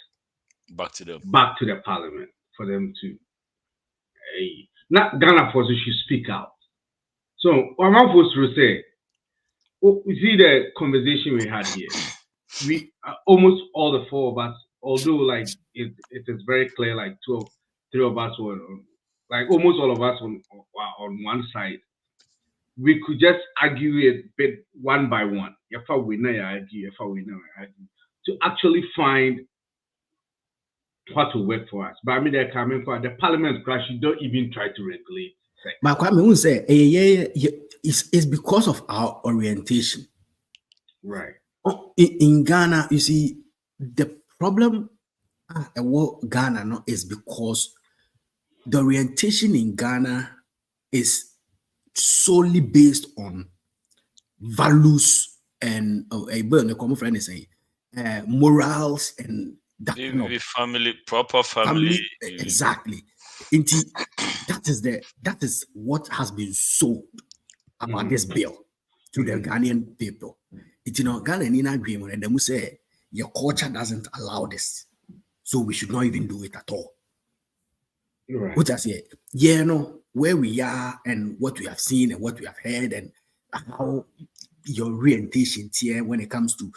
C: back to the
F: parliament for them to not Ghana forces should speak out. So what I'm supposed to say, you see the conversation we had here. We almost all the four of us, although like it is very clear, like three of us were like almost all of us on one side. We could just argue a bit one by one. If we never argue, to actually find what will work for us. But I mean, they're coming for the parliament crash. You don't even try to regulate.
B: But I mean, say, it's because of our orientation,
F: right?
B: In Ghana, you see, the problem what Ghana no is because the orientation in Ghana is solely based on values and a common friend is saying morals and that
C: family, proper family.
B: Exactly. That is what has been sold about this bill to the Ghanaian people. It's Ghanaian agreement, and they say your culture doesn't allow this, so we should not even do it at all.
F: Right.
B: What I say, yeah, no, where we are and what we have seen and what we have heard and how your orientation here when it comes to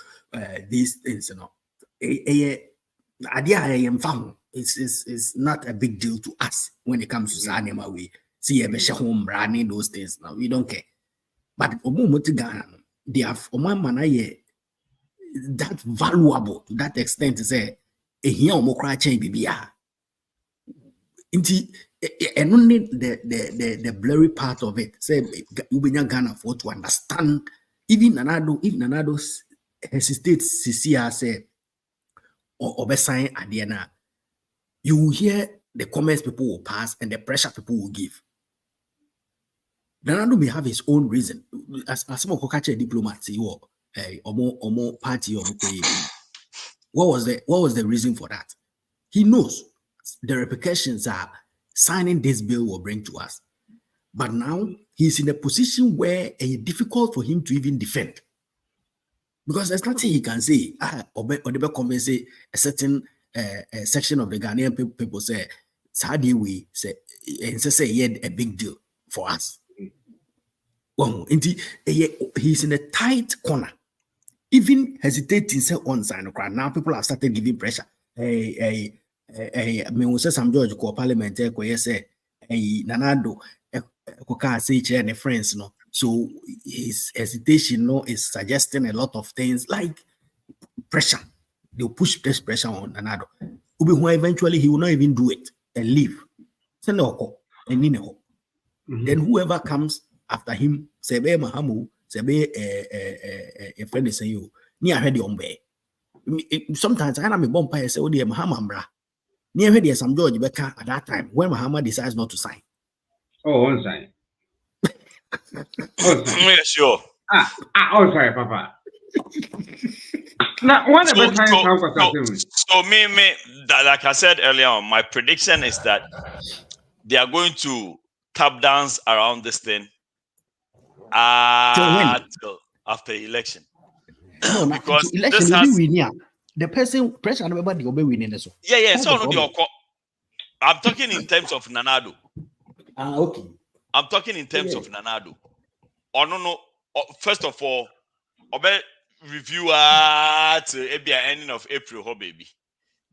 B: these things, it's not a big deal to us when it comes to Zanima. We see home running those things now. We don't care. But they have that valuable to that extent to say and only the blurry part of it. Say Ghana for to understand. Even Nanado hesitates to see her say or sign Adiana. You hear the comments people will pass and the pressure people will give. Nana may have his own reason. As some of catch a diplomat, or more party or what was the reason for that? He knows the repercussions are signing this bill will bring to us. But now he's in a position where it's difficult for him to even defend. Because there's nothing he can say. Or say a certain section of the Ghanaian people say, how do we say, and say a big deal for us. Well, he's in a tight corner. Even hesitating say on sign now people have started giving pressure. I mean, we say some George call parliament say Nanado say chair and friends no. So his hesitation is suggesting a lot of things like pressure. They'll push this pressure on Nanado. Eventually he will not even do it and leave. Then whoever comes after him, Sebe Mahamu, Sebe a friend is saying you near head on bay. Sometimes I am a bumpire say, oh, dear Mahamambra. Near head some George Becca at that time when Mahama decides not to sign.
F: Oh, one sign.
C: Yeah, sure.
F: Oh, sorry, Papa. Now, what about
C: so me, like I said earlier on, my prediction is that they are going to tap dance around this thing till after election.
B: No, because election will be winning. The person pressure everybody will be winning.
C: Yeah. So I'm talking in terms of Nanado.
B: Okay.
C: I'm talking in terms of Nanado. Or no. First of all, review at the ending of April, baby.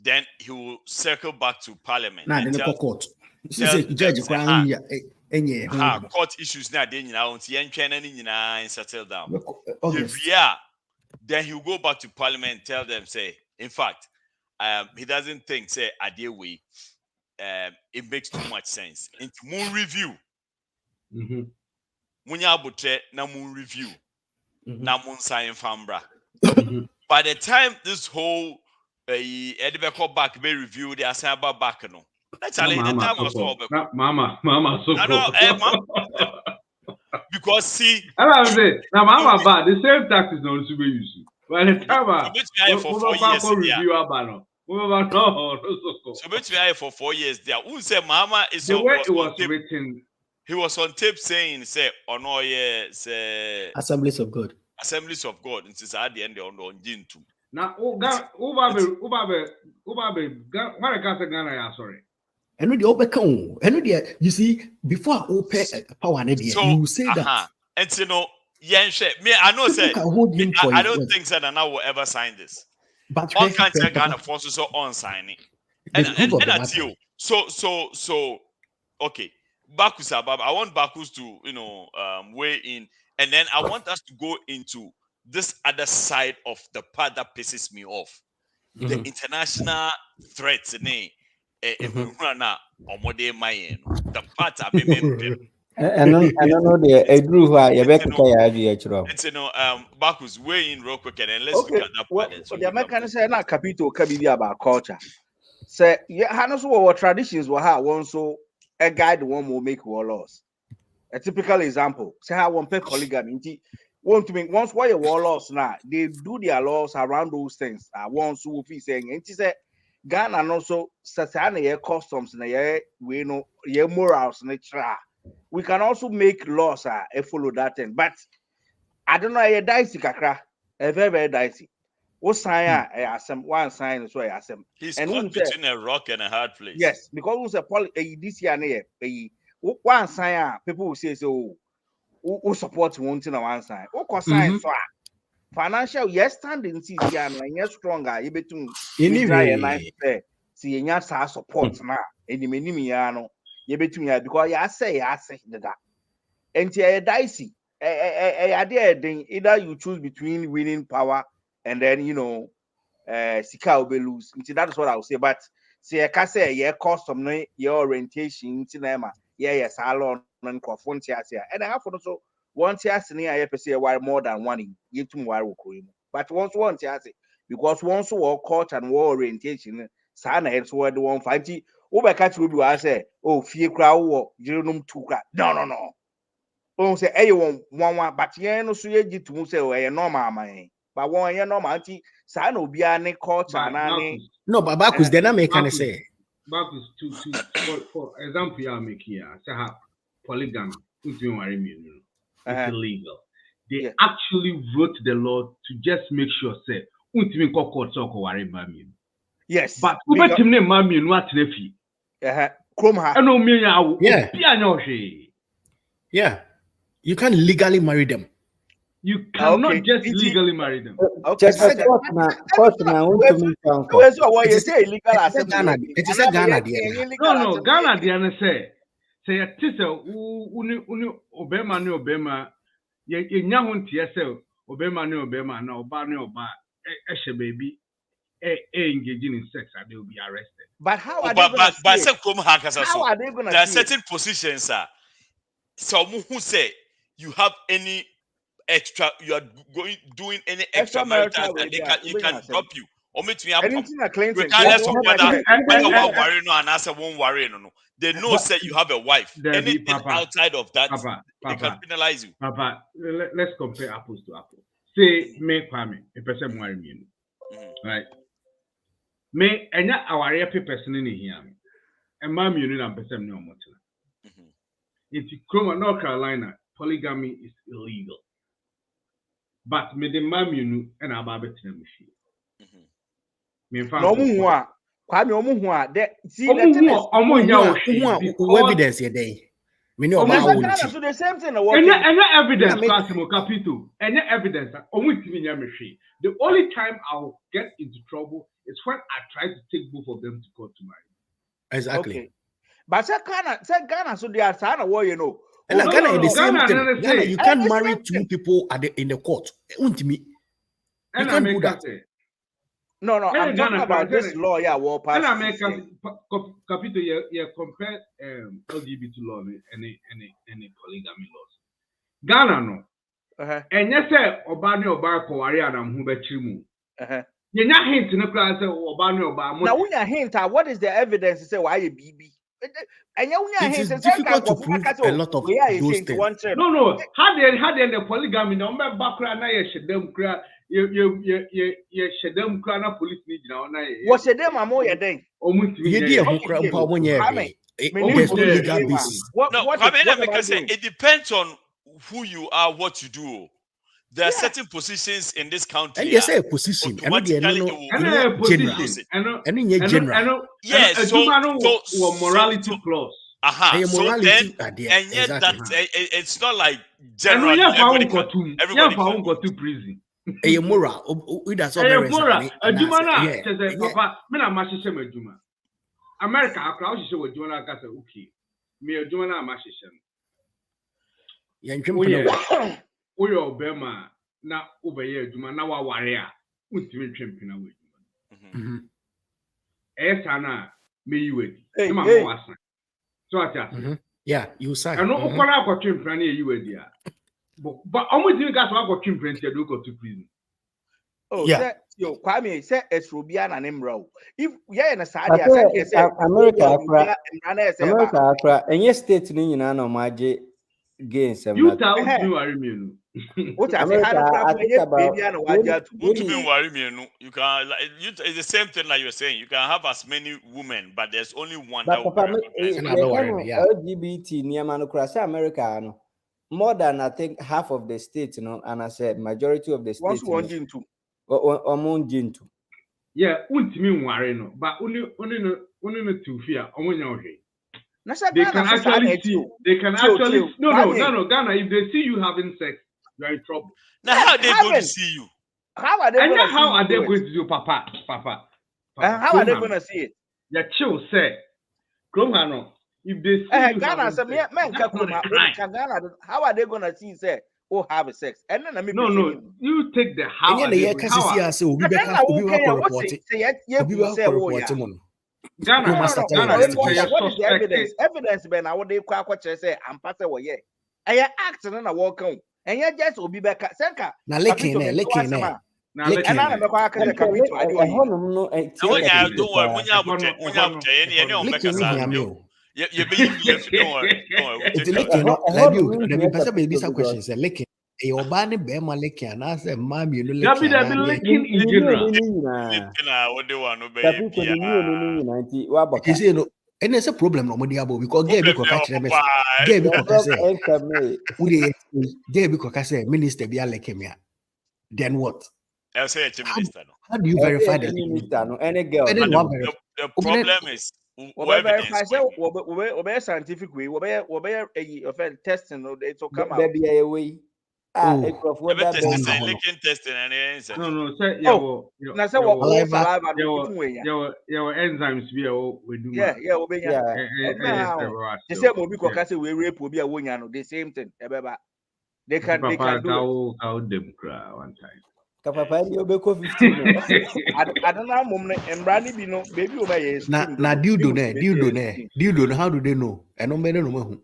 C: Then he will circle back to Parliament.
B: Nah, then the court.
C: Judge court issues now. Then settle down. Then he will go back to Parliament and tell them, say, in fact, he doesn't think, say, Adewe, it makes too much sense. Into moon review. Munya butre na moon review. Na moon sign fambra. By the time this whole Edibeko back may review the Asamoah back no. Actually, the time was over.
F: Mama,
C: because see,
F: I say now, Mama, bad. The same tactics not to be used. By the time
C: for 4 years,
F: so
C: for 4 years there. Who say Mama is
F: the way it was written?
C: He was on tape saying, "Say, oh no, say
B: Assemblies of God."
C: Assemblies of God. And since at the end, on Jintu.
F: Now, Ubabe, what I can't say Ghana, sorry.
B: And you see, before I open power, you say that.
C: And you know, me, I know, say, I don't think that I will ever sign this.
B: But
C: one can't say Ghana forces on signing. And that's you. So, okay. Bakus, I want Bakus to, weigh in. And then I want us to go into this other side of the part that pisses me off. The international threats, the part I mean.
V: I don't know the Drew
C: It's Bakus, weigh in real quick and then let's look at that part.
G: So the Americans say na capito kabidi about culture. Say Hanos what traditions were how one so a guide one will make war laws. A typical example, say how one pay polygamy. Want to make once why a war laws now, they do their laws around those things. Once who be saying, and she said, Ghana and also Satana customs and we know your morals nature. We can also make laws follow that thing. But I don't know a dicey kakra, a very dicey. What sign one sign is why I assume.
C: He's caught between a rock and a hard place.
G: Yes, because it was a this year one sign people will say so. Who support one thing on one side? Who sign so financial yes standing see and yes stronger. You between see you support now. And you mean you between because you say that. And you dicey. Either you choose between winning power and then Sika will lose. That is what I would say. But see, I can say yeah, custom your orientation cinema. Yeah, salon and crofon here. And I have also one tias near I say why more than one you to more. But once one tias because once war court and war orientation, Sana heads word 150 Uber catch will be I say, oh, fear crowd or Jeronum 2 crack. No. Oh, say, hey, one, but ye no so ye to say, oh, normal, man. But one, ye normal, auntie, son will be a culture and
B: no, but Bakus, then I make kind of say.
F: Bakus for example, you make here, say have polygamy, it's illegal. They actually wrote the law to just make sure, say,
G: yes,
F: but Uber team name mammy, what refi.
G: Kumah.
F: I know me,
B: yeah, you can legally marry them.
F: You cannot just legally marry them.
G: Okay.
B: It is a Ghana.
F: No, Ghana, the say a tissel, Obama, no Obama, ye nyahun TSL, Obama, no Obama, no Obama, Eshe baby, engaging in sex, and they will be arrested.
G: But how are they going
C: to how are they going to? There are certain positions, sir. So who say you have any extra, you are doing any extra marital, and you can drop you. Or me to regardless of whether one worry no and answer won't worry no. They know say you have a wife. Anything outside of that, they can penalize you.
F: Papa, let's compare apples to apples. Say me Kwame, a person worry me, right? Me enya aware person in here. And my union and person no more. In Kumah, North Carolina, polygamy is illegal. But me the mammy and about it machine.
G: No more. Kwame omuhua. See
B: the evidence ye day. We know about
G: the same thing.
F: Any evidence, Capito. Any evidence that machine. The only time I'll get into trouble is when I try to take both of them to court to marry.
B: Exactly.
G: Okay. But say Ghana, so they are saying what you know.
B: And Ghana is the same thing. Ghana, you can't marry two people in the court. You can't do that.
G: No, I'm talking about this law, yeah, war pass.
F: And I make Capito, you compare LGBT law and any polygamy laws. Ghana, no. And yes, sir, Obani Oba Kowari and Hubechimu. You're not hinting to class Obani Oba.
G: Now, when you hint at what is the evidence to say why you BB? And
B: it is difficult to prove a lot of those things.
F: No. How they the polygamy? No, background na ye them cry. You them cry na police need now.
G: What say them amo ye den?
B: There's no legal basis.
C: It depends on who you are, what you do. There are certain positions in this country.
B: And you say a position. General.
C: Yes,
F: so morality clause.
C: So then, and yet that it's not like general. Everybody got
F: to prison.
B: A moral.
F: America, I crowd show with Jonah Gata. Okay, me a Jonah Mashishan. We are Obama now over here, Juma now a warrior. Who's doing champion away? Esana, me you wait. So I
B: yeah, you say.
F: I know what I got champion you were there. But almost you got what champion to go to prison.
G: Oh, yeah. Kwame say it's Rubian and Emro. If yeah, in a side,
E: America, and yes, state in no magic gains.
F: You tell me,
G: what I think about
C: you can it's the same thing like you're saying. You can have as many women, but there's only one.
E: But LGBT Niamanocracy America, more than I think half of the states, and I said majority of the states.
F: Yeah, ultimately worry no, but only to fear. They can actually see. No. Ghana, if they see you having sex, you're in trouble.
C: Now, how are they going to see you?
G: How are they going
F: to see you, Papa?
G: How are they going to see it?
F: Yeah, chill, say. Kumah, if they see
G: Ghana, how are they going to see, say, oh, have a sex? And then
F: no, you take the how. Ghana,
G: what is the evidence? Evidence, Ben, I would say, I'm passing away. I act and I walk on. And yet, just will be back at Senka.
B: Now, licking.
G: And I'm a car can come to
B: Licking no like you. Let me pass maybe some questions. Licking. A obani bema licking and I said, Mammy, you know,
F: That be licking in general.
B: You see, no, and there's a problem no more because gay because catch them. Gay because say minister be like him. Then what?
C: I'll say a minister.
B: How do you verify the
E: minister? No, any girl.
C: The problem is
G: obey scientific way, obey a testing, it will come out.
E: Baby, away.
C: Testing and
F: no, say
G: now say what saliva
F: your enzymes be we do.
G: Yeah, the same will be because we rape will be a winner, the same thing. They can do
F: them cry one time.
E: I
G: don't know, moment and Brandy be no baby over.
B: Now, do you know how do they know? I don't know.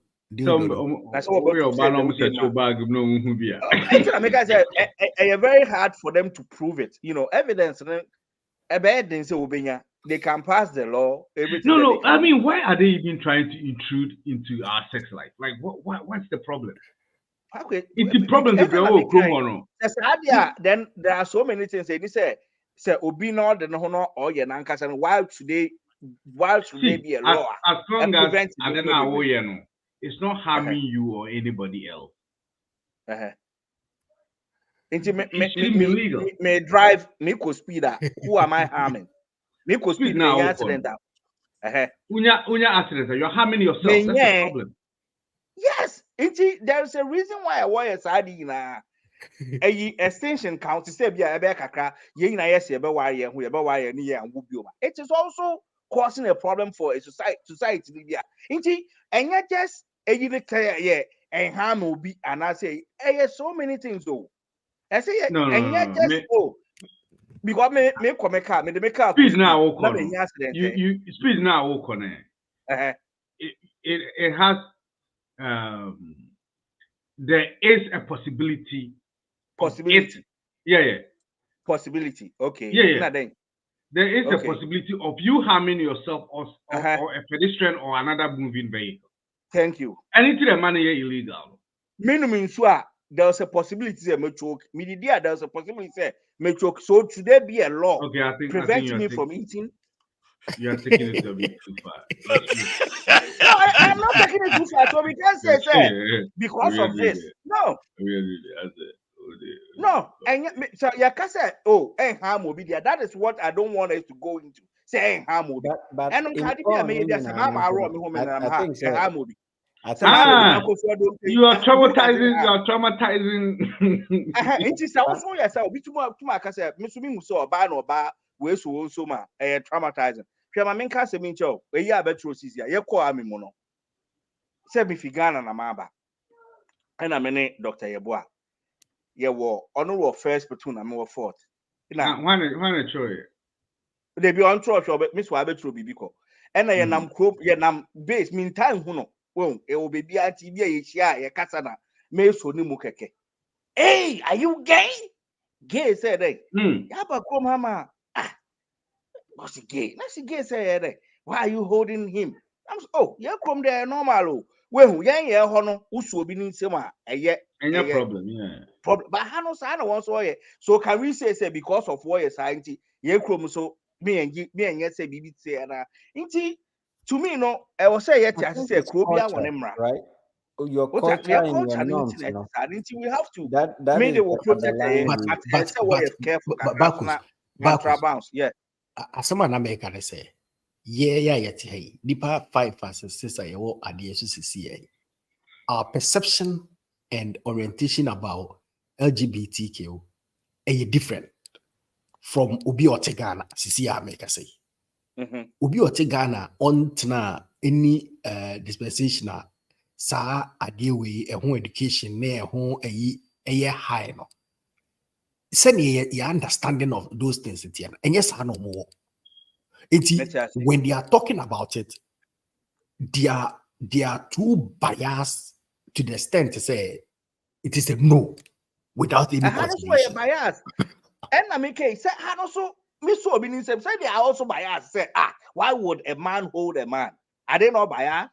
G: That's what we're very hard for them to prove it. You know, evidence. They can pass the law.
F: No. I mean, why are they even trying to intrude into our sex life? Like, what's the problem? It's the problem that
G: then there are so many things. They say Obino the no or Yanankas, and why should they be a law?
F: As long as it's not harming you or anybody else.
G: May drive me could speed. Who am I harming? Me could speed now accident.
F: Unya accident. You're harming yourself. That's the problem.
G: Yes. There's a reason why I wear a sardine. A extension count to say be a becca, ye na yes, who ever wire near and whoop you. It is also causing a problem for a society. And yet just a unit and harm will be, and I say, so many things though. I say, and yet just because me come a car, me the make car.
F: Speed now, you speed now, it has. There is a possibility. Yeah.
G: Possibility. Okay.
F: Yeah. There is a possibility of you harming yourself or a pedestrian or another moving vehicle.
G: Thank you.
F: Anything that money is illegal.
G: Minimum there's a possibility say me choke. There's a possibility say me choke. So should there be a law preventing me from eating?
F: You are taking it a bit too far.
G: No, I'm not taking it too far. So we can say because of this. No. No. And so you can say, harm will be there. That is what I don't want us to go into. Say harm will be.
E: But
G: and on Caribbean, maybe there's a harm home and harm will be.
F: You are traumatizing.
G: It is also yourself. Which one to my casa, Miss Muso, ban or bar, where so also ma, traumatizing. Piamamin Casa Mincho, a year better Cisia, you call me mono. Sebi Figana Namaba. And I'm a Dr. Yeboa. Ye war honor first platoon and more fourth.
F: Now, one show you.
G: They be on church or Miss Wabbit will be because. And I am crop, yenam base meantime, who well, it will be TV, a casana, may so nimukeke. Hey, are you gay? Gay said, Yapa come, Mama. What's gay? That's gay said, why are you holding him? Yeah, come there normal. Well, yeah, honor, who should be in summer, a
F: problem,
G: Problem, but I don't want to. So can we say because of what science, yeah, chrome so me and yes, say BB say, and to me, no, I will say yet, I say, Krobia one emra,
E: right? Your culture and your norms,
G: we have to. That maybe they will protect but bounce, yeah.
B: Asamoah na make can say, yet hey, Nipa 5 verses 6 I will add the our perception and orientation about LGBTQ is different from Obi Otegana, Sisia make I say. Obi Otegana on any dispensational sa adewe home education ne home a high no. Send your understanding of those things and yes, I know more. When they are talking about it, they are too biased to the extent to say it is a no without any consideration.
G: Bias. And I make say I also me so be say they are also biased. Say why would a man hold a man? Are they not biased?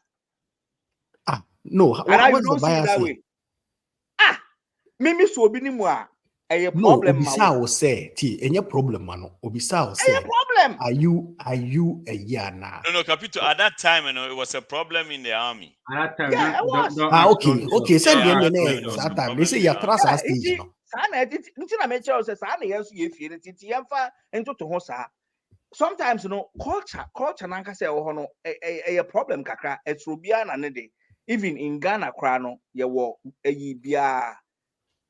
B: No,
G: And now you
B: what's the
G: don't see it
B: bias
G: that
B: here?
G: way. Me so be ni mo a
B: No,
G: problem ma
B: obisa will say, any problem, man. Obisa will
G: a
B: say,
G: problem.
B: are you a year now?
C: No, Capito. At that time, it was a problem in the army.
F: At that time,
G: Yeah, it was.
B: Okay. Send
C: Yeah,
B: the
C: at that time,
B: name
C: it was a
B: that time.
C: problem
B: They say
C: in
B: you're
C: the army.
B: trust
G: Yeah,
B: our stage, no.
G: Sana make sure say sana yes you feel it yamfa into to hosa. Sometimes culture nanka say oh no a problem kakra etrobia na ne de. Even in Ghana kra no ye wo eyi bia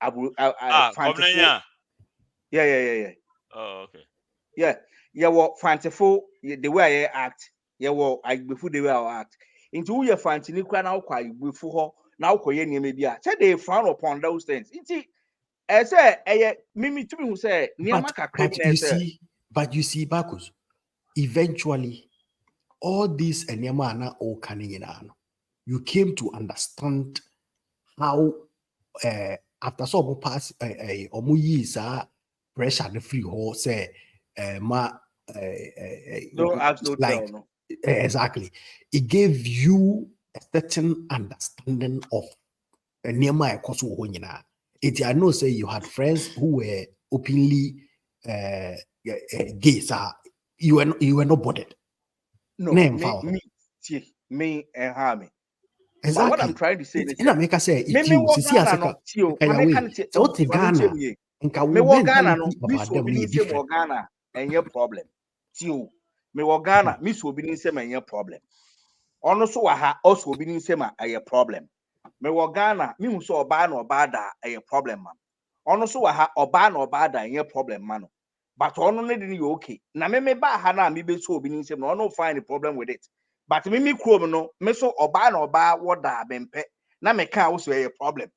C: Governor.
G: Yeah.
C: Oh, okay.
G: Yeah, wo fantiful the way I act. Wo before the way I act. Into we fantini kra na kwa before ho na ukoye niam bia. Say they frown upon those things. Inti I say mimi to me who say niam kakra bi na say.
B: But you see, Bakus, eventually, all these enyama all coming in. You came to understand how after some pass omu years pressure the free horse say
G: Don't ask, don't
B: like
G: tell, no.
B: exactly. It gave you a certain understanding of nearby course. It I know say you had friends who were openly gay, sir. You were not bothered.
G: No,
B: Name
G: me and harm.
B: Exactly.
G: But what I'm trying to say is
B: in America say
G: me
B: sisi
G: Ghana no
B: so what Ghana
G: me wo Ghana no me so bi say mo Ghana enye problem tio me wo Ghana me so bi say me enye problem ono so wa ha also bi say ma enye problem me wo Ghana me hu so oba na oba da enye problem man ono so wa ha oba na oba da enye problem man but ono ne dey okay na me ba ha na me be so bi say no ono find the problem with it. But me chrome no, me so oba na oba woda bempe na me can also a problem.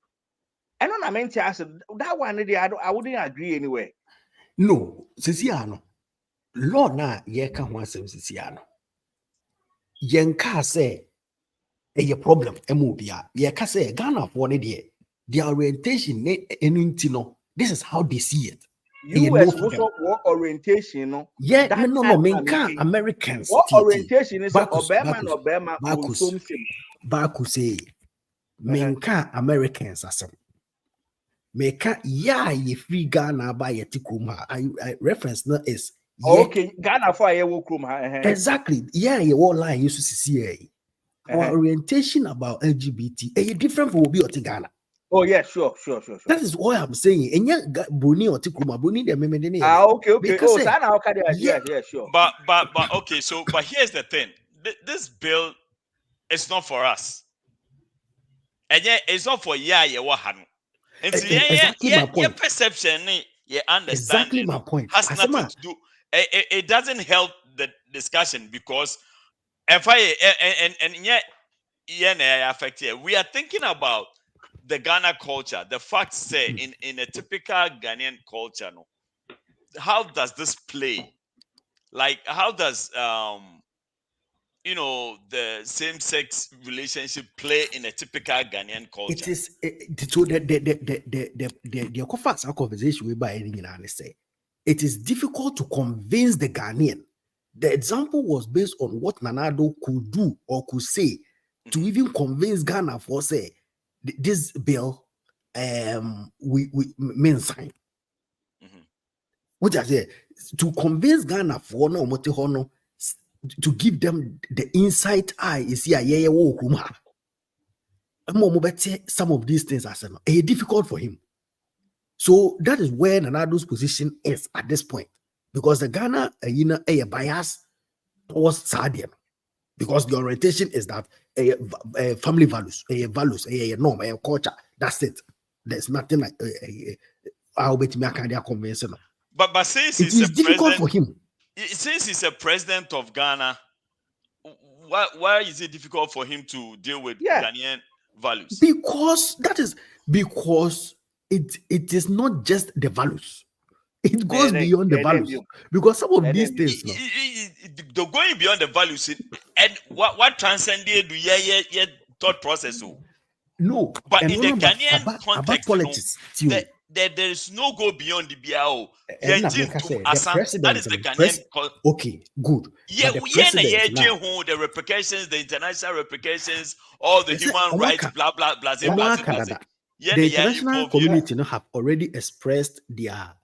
G: And on I meant to ask that one I wouldn't agree anyway.
B: No, Sisiano. Lord na ye can one sem Sisiano. Yenka say a problem emobia. Ye can say Ghana for the orientation no. This is how they see it.
G: US also what orientation no.
B: Yeah, no, menka Americans.
G: What orientation is Obama
B: Baku say menka Americans asem. Meka ye free Ghana by ye Kumah. I reference no is
G: okay, Ghana for ye wo Kumah.
B: Exactly. Yeah, ye all line used to see. Our orientation about LGBT is different from Obi or Ghana.
G: Oh yeah, sure.
B: That is what I'm saying. And yeah, Bruni or Tikuma, Bruni, the Memene.
G: Okay. Oh, Sana, yeah, sure.
C: But okay. So, but here's the thing: this bill is not for us, and yeah, it's not for wahanu. And so,
B: exactly my point.
C: Your perception, your understanding,
B: exactly my point.
C: Has nothing to do. It doesn't help the discussion because if affect here. We are thinking about the Ghana culture. The facts say in a typical Ghanaian culture, no, how does this play? Like, how does the same-sex relationship play in a typical Ghanaian culture?
B: It is so the facts our conversation we by say it is difficult to convince the Ghanaian. The example was based on what Nanado could do or could say to even convince Ghana for say this bill we mean sign. What I say to convince Ghana for no motihono to give them the inside eye is here some of these things are difficult for him. So that is where Nanado's position is at this point. Because the Ghana a bias towards Sadian. Because the orientation is that a family values, a norm, a culture. That's it. There's nothing like I'll bet me conventional.
C: But since
B: it is difficult for him.
C: Since he's a president of Ghana, why is it difficult for him to deal with Ghanaian values?
B: Because it is not just the values. It goes beyond the values. Because some of these things,
C: they're going beyond the values. And what transcended the thought process?
B: No,
C: but in the Ghanaian context,
B: politics,
C: the there is no go beyond the BIO.
B: And the president,
C: that is the Ghanaian.
B: Okay, good.
C: Yeah,
B: but the
C: now, the replications, the international replications, all the human rights, blah blah blah blah.
B: The international community have already expressed their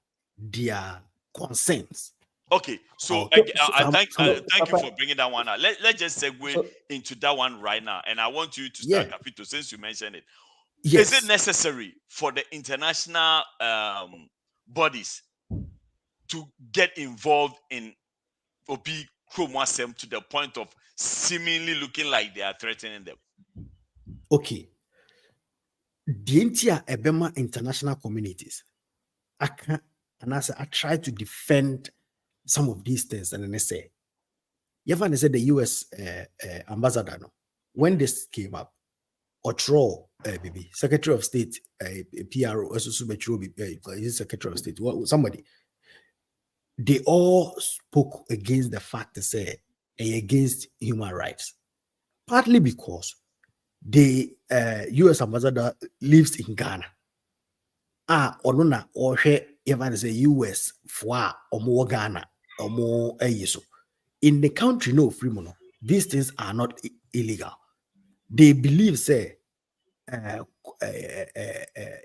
B: concerns.
C: Okay, so I thank you for bringing that one out. Let's just segue into that one right now, and I want you to start, Capito, since you mentioned it. Yes. Is it necessary for the international bodies to get involved in Obi Kromwasem to the point of seemingly looking like they are threatening them?
B: Okay. The entire Ebema international communities, I try to defend some of these things, and then they say, Yevan said the US ambassador, when this came up, Otro, Secretary of State, PRO, Secretary of State, somebody, they all spoke against the fact to say against human rights, partly because the US ambassador lives in Ghana. Onona or even say US for or Ghana or more in the country, no free mono. These things are not illegal. They believe, say,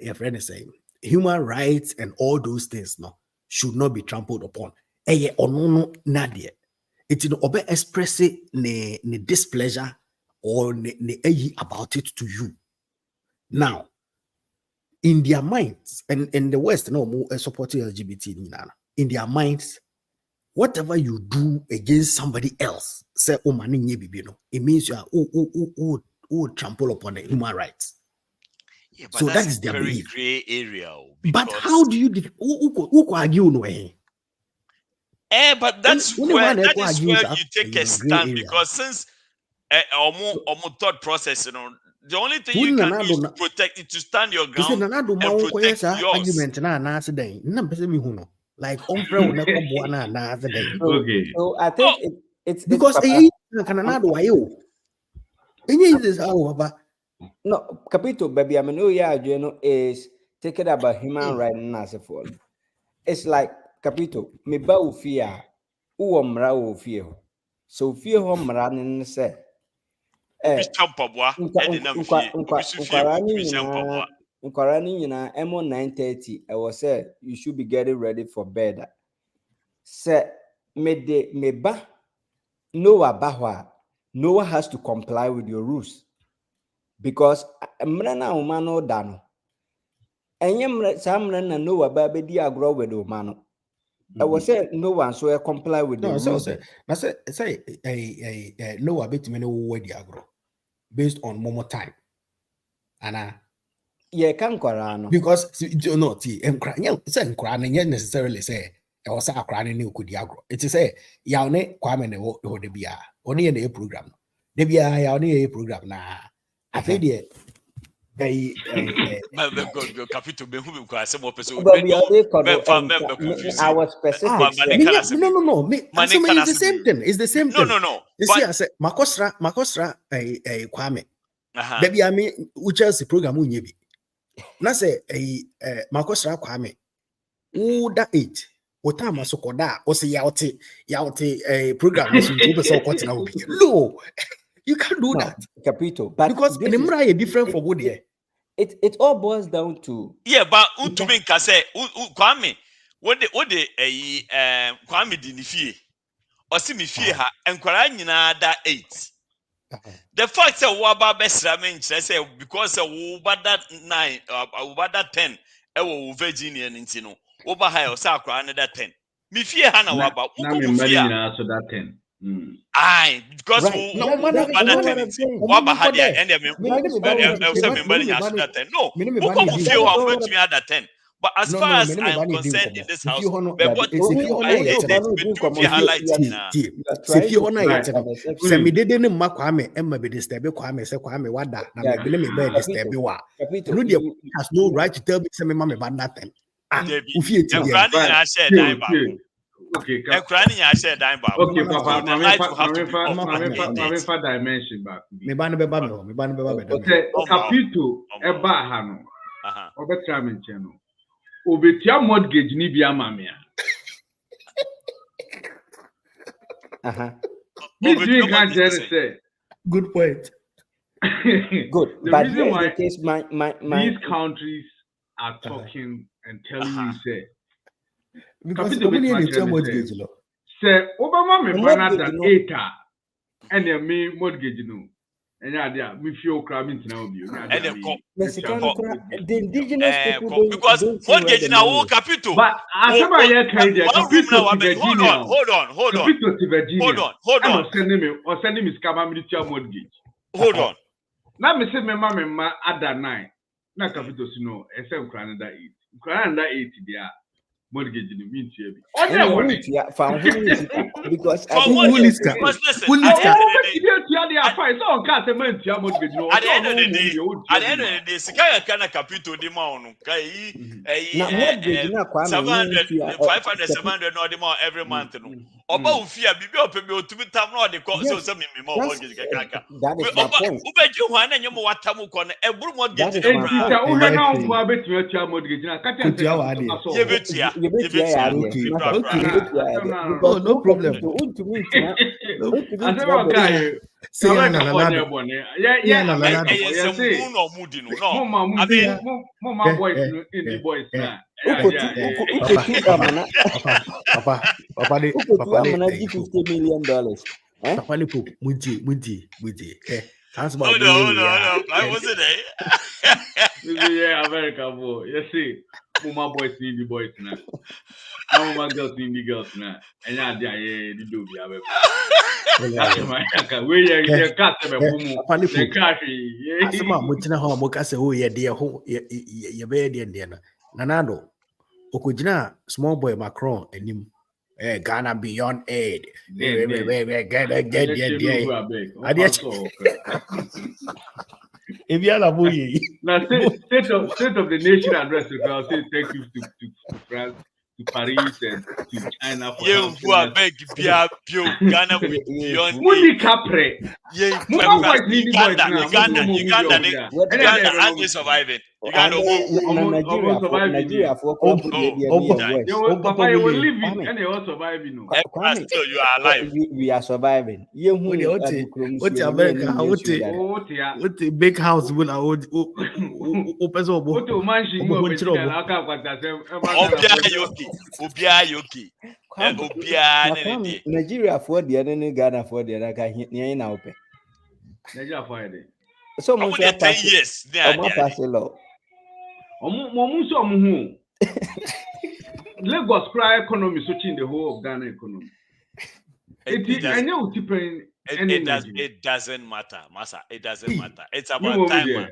B: your friend is saying, human rights and all those things should not be trampled upon. It's no express ne displeasure or ne about it to you. Now, in their minds, and in the West, more supporting LGBT, in their minds, whatever you do against somebody else, say, it means you are who trample upon the human rights.
C: Yeah, but
B: so
C: that's
B: that is their
C: very
B: belief.
C: gray area.
B: But how do you who argue no way?
C: But that's where you take a stand, because since thought process, the only thing you can do is to protect it, to stand your ground and protect yours.
B: Argument like
E: so I think it's
B: because
E: no, Capito, baby, I mean, is taking about human rights and as a fall. It's like Capito, me ba ufia, uomra ufia. So fear home running say. MO 9:30. I was said you should be getting ready for bed. Say me ba Noah bahwa. Noah has to comply with your rules. Because mrena umano dano. Enye samrena Noah baby dia grow with umano. I was saying no one so I comply with the rules.
B: Say Noah bit me no way diagro based on Momo time. Anna.
E: Yeah, can Korano.
B: Because you know necessarily say I was a crying new could diagro. It is a yaone kwame ne wo de bia. Only in a program. De bia yaone a program na. I think
E: our specific.
B: No. It's the same thing. It's the same thing.
C: No.
B: You see, I said, Makosra, Kwame. Baby, I mean, which is the program we need. Na say, Makosra Kwame. Who that eight? What time I so called that? Or say, yaute program. No, you can't do that,
E: Capito.
B: But because the Mura is different for good here.
E: It all boils down to
C: but to me can say Kwame what the Kwame di ni fie or see me fie ha enkwara nyina that 8 the fact say wo ba besra me nkyere say because wo ba that 9 wo ba that 10 e wo Virginia nti no wo ba ha o say akwara na that 10 me fie ha na wo ba wo ko fie
F: so that 10
C: Aye, because no, what about had and the 10. But as far as I'm concerned in this house, what
B: has no right to tell me nothing.
F: Okay,
C: Papa,
F: dimension back. Capito, Ebahano, Obetramen channel. obetia mortgage ni bi amamia. Me doing can't say.
B: Good point.
E: Good.
F: The
E: But
F: reason
E: here's
F: why
E: the case,
F: these countries are talking and telling you say
B: Because the money in the mortgage law.
F: Say Obama me banner than 8 and me mortgage no. And yeah, me feel cramming to now be.
E: The indigenous people don't,
C: because mortgage now all capital.
F: But Asamoah here carry the capital to Virginia.
C: Hold on.
F: Capital to Virginia.
C: Hold on.
F: Sending me scam military mortgage.
C: Hold on.
F: Now me say me mama add that 9. Na capital no, SM Canada 8. Canada 8 there. Mortgage in the mean to be.
E: Because
C: at the end of the day, Sikaya kana capital di maunu. Kai 500 no di ma every month no. Oba ufia bibi opebe otumi tam no de ko so me mortgage kaka.
E: That is my point.
C: Ubeji ho na nyemo watamu ko na eburu mortgage.
F: Enta uhe na mfu abetumi atia mortgage na kata
C: yebetia.
B: Oh, no problem. Papa,
E: $50 million.
C: Hold on. I wasn't there.
F: Yeah, America boy. You see, Kumah boys need the boys now. Mama girls need the girls now. And yeah, the do be able. That's my we are cat me bumu. The coffee.
B: Asama mutina ho mo kase ho ye de ho ye be de na. Nanado. Okojina small boy Macron enim. Ghana beyond aid. Get. If you are a boy,
F: now state of the nation address, I'll say thank you to France, to Paris, and to China for
C: Ghana beyond
F: Capre.
C: Uganda, and we surviving. Uganda
F: almost surviving.
E: Nigeria for
F: Papa, you will live it and you are surviving.
C: Still, you are alive.
E: We are surviving.
B: What's America? What the big house will I open
E: Nigeria for the other Ghana for the other guy now.
F: Nigeria for it.
E: So
C: much 10 years.
F: Lagos cry economy switching the whole of Ghana economy.
C: It doesn't matter, Massa. It doesn't matter. It's about time.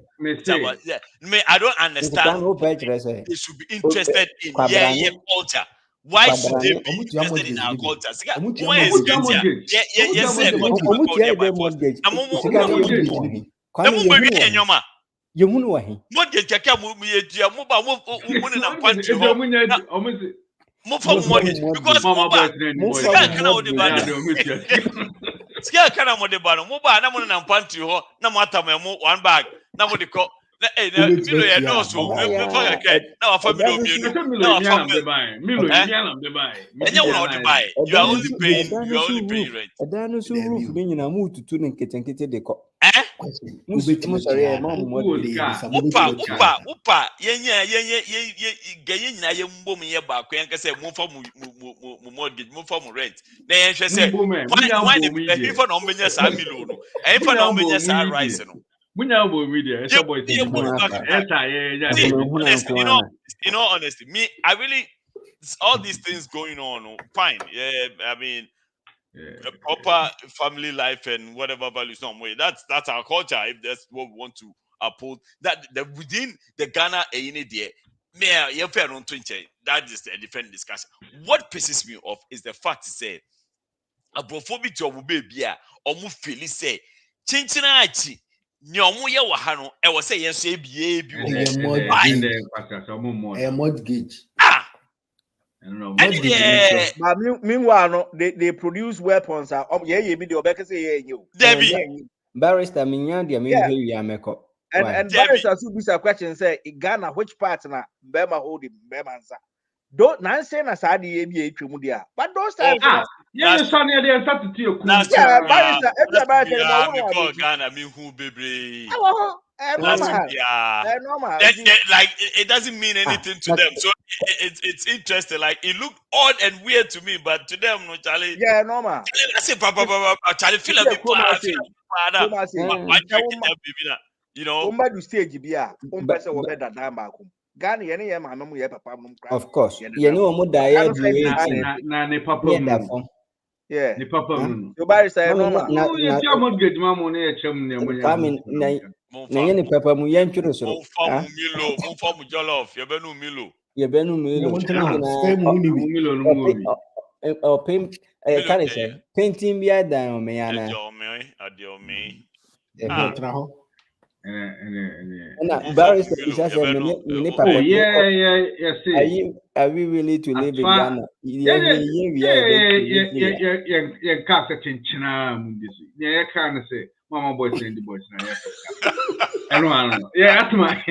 C: I don't understand. They should be interested in culture. Why should they be interested in our culture? Why is mortgage kaka mu yetua mu ba mu na pantry ho mu fa mortgage because sika kana mo de ba no mu ba na mu na pantry ho na mo atamamu one bag na mo de ko na milo ye no so me fa kaka na wa fa milo bienu na wa fa
F: milo yana be buy
C: enye wo de buy you are only paying rent
E: adanu so roof me nyina mu tutu ne nketenkete de ko
C: Upa yenye nyina ye mbom ye ba ko yanka say mu fa mu mortgage mu fa mu rent na yen hwe say why the people no mbenya sa milo no e fa no mbenya sa rice no
F: munya bo media e boy
C: honestly me I really all these things going on fine I mean a proper family life and whatever values some way. That's our culture. If that's what we want to uphold, that within the Ghana that is a different discussion. What pisses me off is the fact to say abrophobia to baby or mu feel say chinchinachi nyomu ye wahano e was say yes
B: mortgage.
G: But meanwhile, they produce weapons.
E: Debbie, barrister, minya dia me here ya meko.
G: And barrister should be a question say Ghana which part na Bema hold him Bema answer. Don't not say na sadi ABA Chumudia. But those times
F: yeah, the son here they start to you.
G: Yeah, barrister every American
C: me call Ghana me who baby.
G: normal.
C: Like it doesn't mean anything to them. So it's interesting. Like it looked odd and weird to me, but to them, no Charlie.
G: Yeah, normal.
C: I say, Charlie, feel a bit you know.
G: Umba do stage bia. Umba say we better than back. Ghana yene ye mama mu ye papa mu kra.
E: Of course. You know mo die
F: na ne papa mu.
G: Yeah.
F: Ne papa mu.
G: So barrister normal.
F: You see mortgage ma mo na ye chem ne mo ya.
E: Na ye ne papa mu ye ntworo soro.
C: Mo form jollof, ye benu Milo.
E: Ye benu Milo.
F: Milo no mo bi.
E: O pim can say painting bia dan o me yana.
C: Adio me.
E: And barrister is just a papa.
F: Oh yeah.
E: Are we really to live in Ghana?
F: Yeah. Can't chinchina this. Yeah, can't say Mama boys and the boys now. I don't know. Yeah, that's my.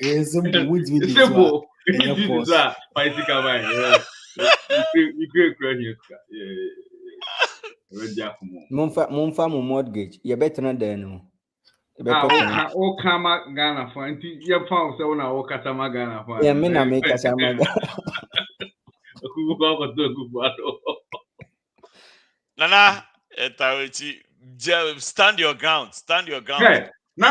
B: It's
F: simple. It's a bicycle man. You could cry here. Yeah.
E: Monfa mo mortgage. You better not there no.
F: O kama Ghana for anti you found so na o katama Ghana for.
E: Yeah, me na me katama.
C: Nana, stand your ground. Stand your ground.
F: Hey, no.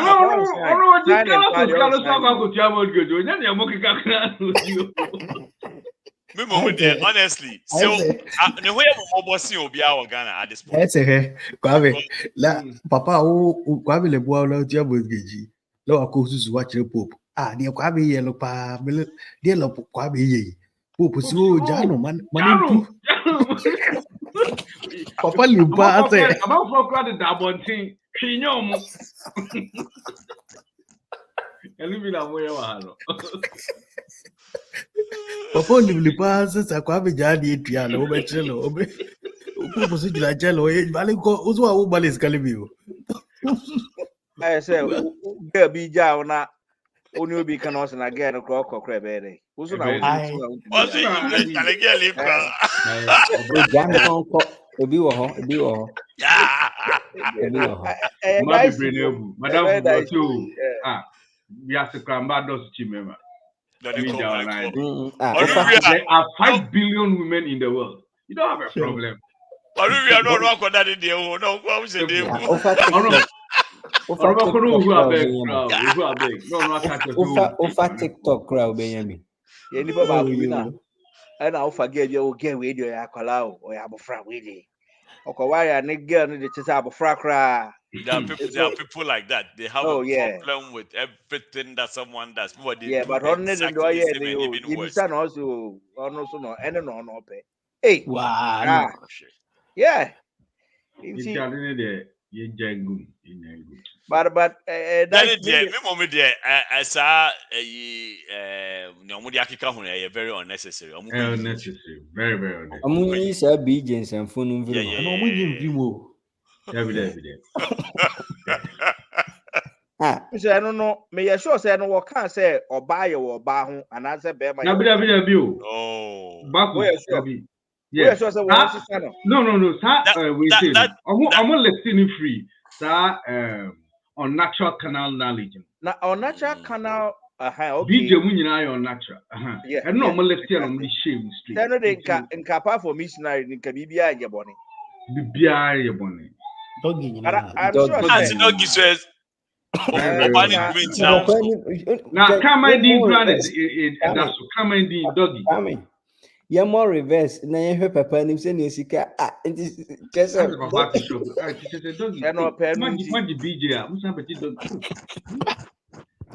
C: Honestly, so the way I'm bossing Obia Ghana at this point.
B: That's a Kwame. La Papa, Kwame le bois la tia mortgage. Lo akosu watch the Pope. Dear Kwame yellow pa, dear lo Kwame ye. Pope so Jano man. Papa Lupa say
F: about for credit double thing. She know mo. Elubila moya wahalo.
B: Papa Lupa says a Kwame Jadi Triano, Obechelo, Pope so Jello, Valley go Uzwa Ubalis Calibio.
G: I say, there be Jauna. Only be canoes and again a crock or crab. Who's not?
F: We have to cram back those chimema. There are 5 billion women in the world. You don't have a problem.
E: Over TikTok crowd, Benjamin.
G: And I'll forget you again with your Akolao or Abofra Willie. Okay, why a nigga need to have a fracra?
C: There are people like that. They have a problem with everything that someone does.
G: But only the door, you son also, no, and no pay. Hey, wow. Yeah. But
C: that's very unnecessary.
F: Unnecessary, very unnecessary.
E: And phone.
G: I don't know. May I sure say no can't say or buy or bar and answer bear my.
C: Oh,
F: yes. No. We say I'm not listening free. On natural canal knowledge.
G: Now on natural canal.
F: DJ Munina on natural. Yeah. And no more left here on the shame street.
G: Then they can incapable for missionary in Kabibia and Yaboni.
F: Bibia Yaboni.
B: Doggy.
C: Doggy says.
F: Now, come and that's come and doggy.
E: You're more reverse. Now you have a pen. You say you see car. It is just a
F: doggy.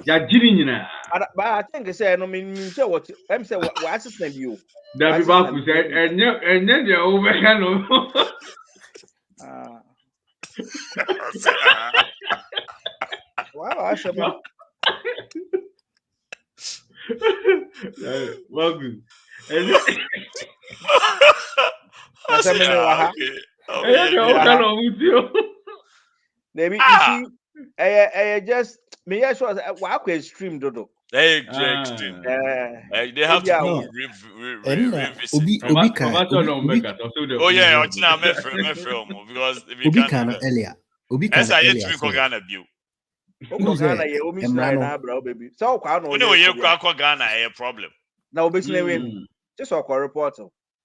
F: You're getting
G: but I think I say no mean say what I'm saying what assistant you.
F: That be back with and then you're over here.
G: Wow, I should be.
F: Welcome.
G: Maybe you see, I just me sure walk extreme dodo.
C: Extreme. They have to
B: No.
C: go revisit.
B: Obi can
C: Oh yeah, it's not my film because if you
B: Obi
C: can't do
B: can
C: that.
B: earlier. Obi
C: As
B: can
C: I yet
B: earlier
C: to
B: say.
C: Ghana view.
G: Oko Ghana ye omi sina na bro baby. So kwa no
C: When
G: ye.
C: you kwa Ghana a problem.
G: Na obi sina we. Just okwa report.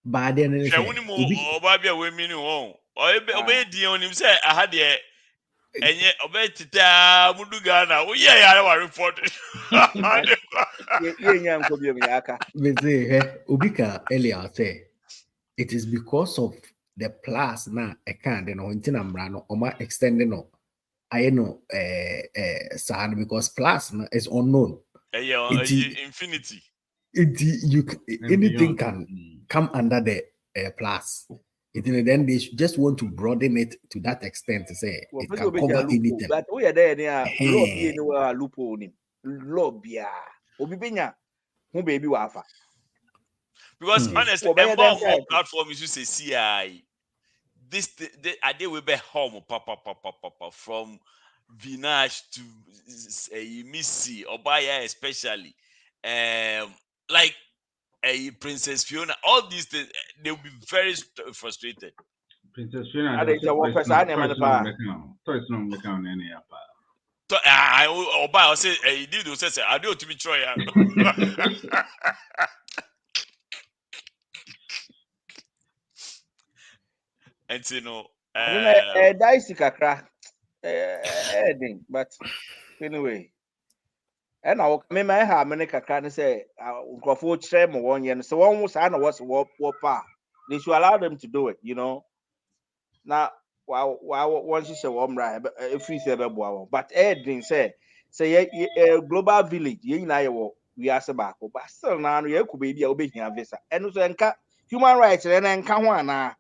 B: But then they
C: Hwɛ
B: say
C: wo ni mu
B: Obi
C: ɔbaa bi a wɔmi ni wɔn ɔbɛyɛ di onim sɛ aha deɛ ɛnyɛ ɔbɛyɛ titaa mudu Ghana woyɛ yɛ ara wa report.
G: Ye nyam ko bi mi aka.
B: we say Obi can earlier say it is because of the plus na a can then on tinambra no or extending no. I know sad because plus is unknown.
C: Infinity.
B: Anything can come under the plus. Then they just want to broaden it to that extent to say it can cover anything.
G: But we are there near law be anywhere loophole ni. Law bia. Obi benya who baby wafa.
C: Because honestly, more platform is just a CI. This I did we be home papa from Vinash to Missy Obaya especially like a Princess Fiona, all these things they'll be very frustrated.
F: Princess Fiona
G: I
C: Obaya say he did say I do to be try. And you know
G: dicey kakra but anyway and I me my ha me kakra ne say nkrofo kire mo won ye no so won say na was pa they should allow them to do it, you know. Now one she say womra if you say be boa but didn't say global village ye na ye wo we are back but still na no ye ku be bia obehia visa and so enka human rights na enka ho ana.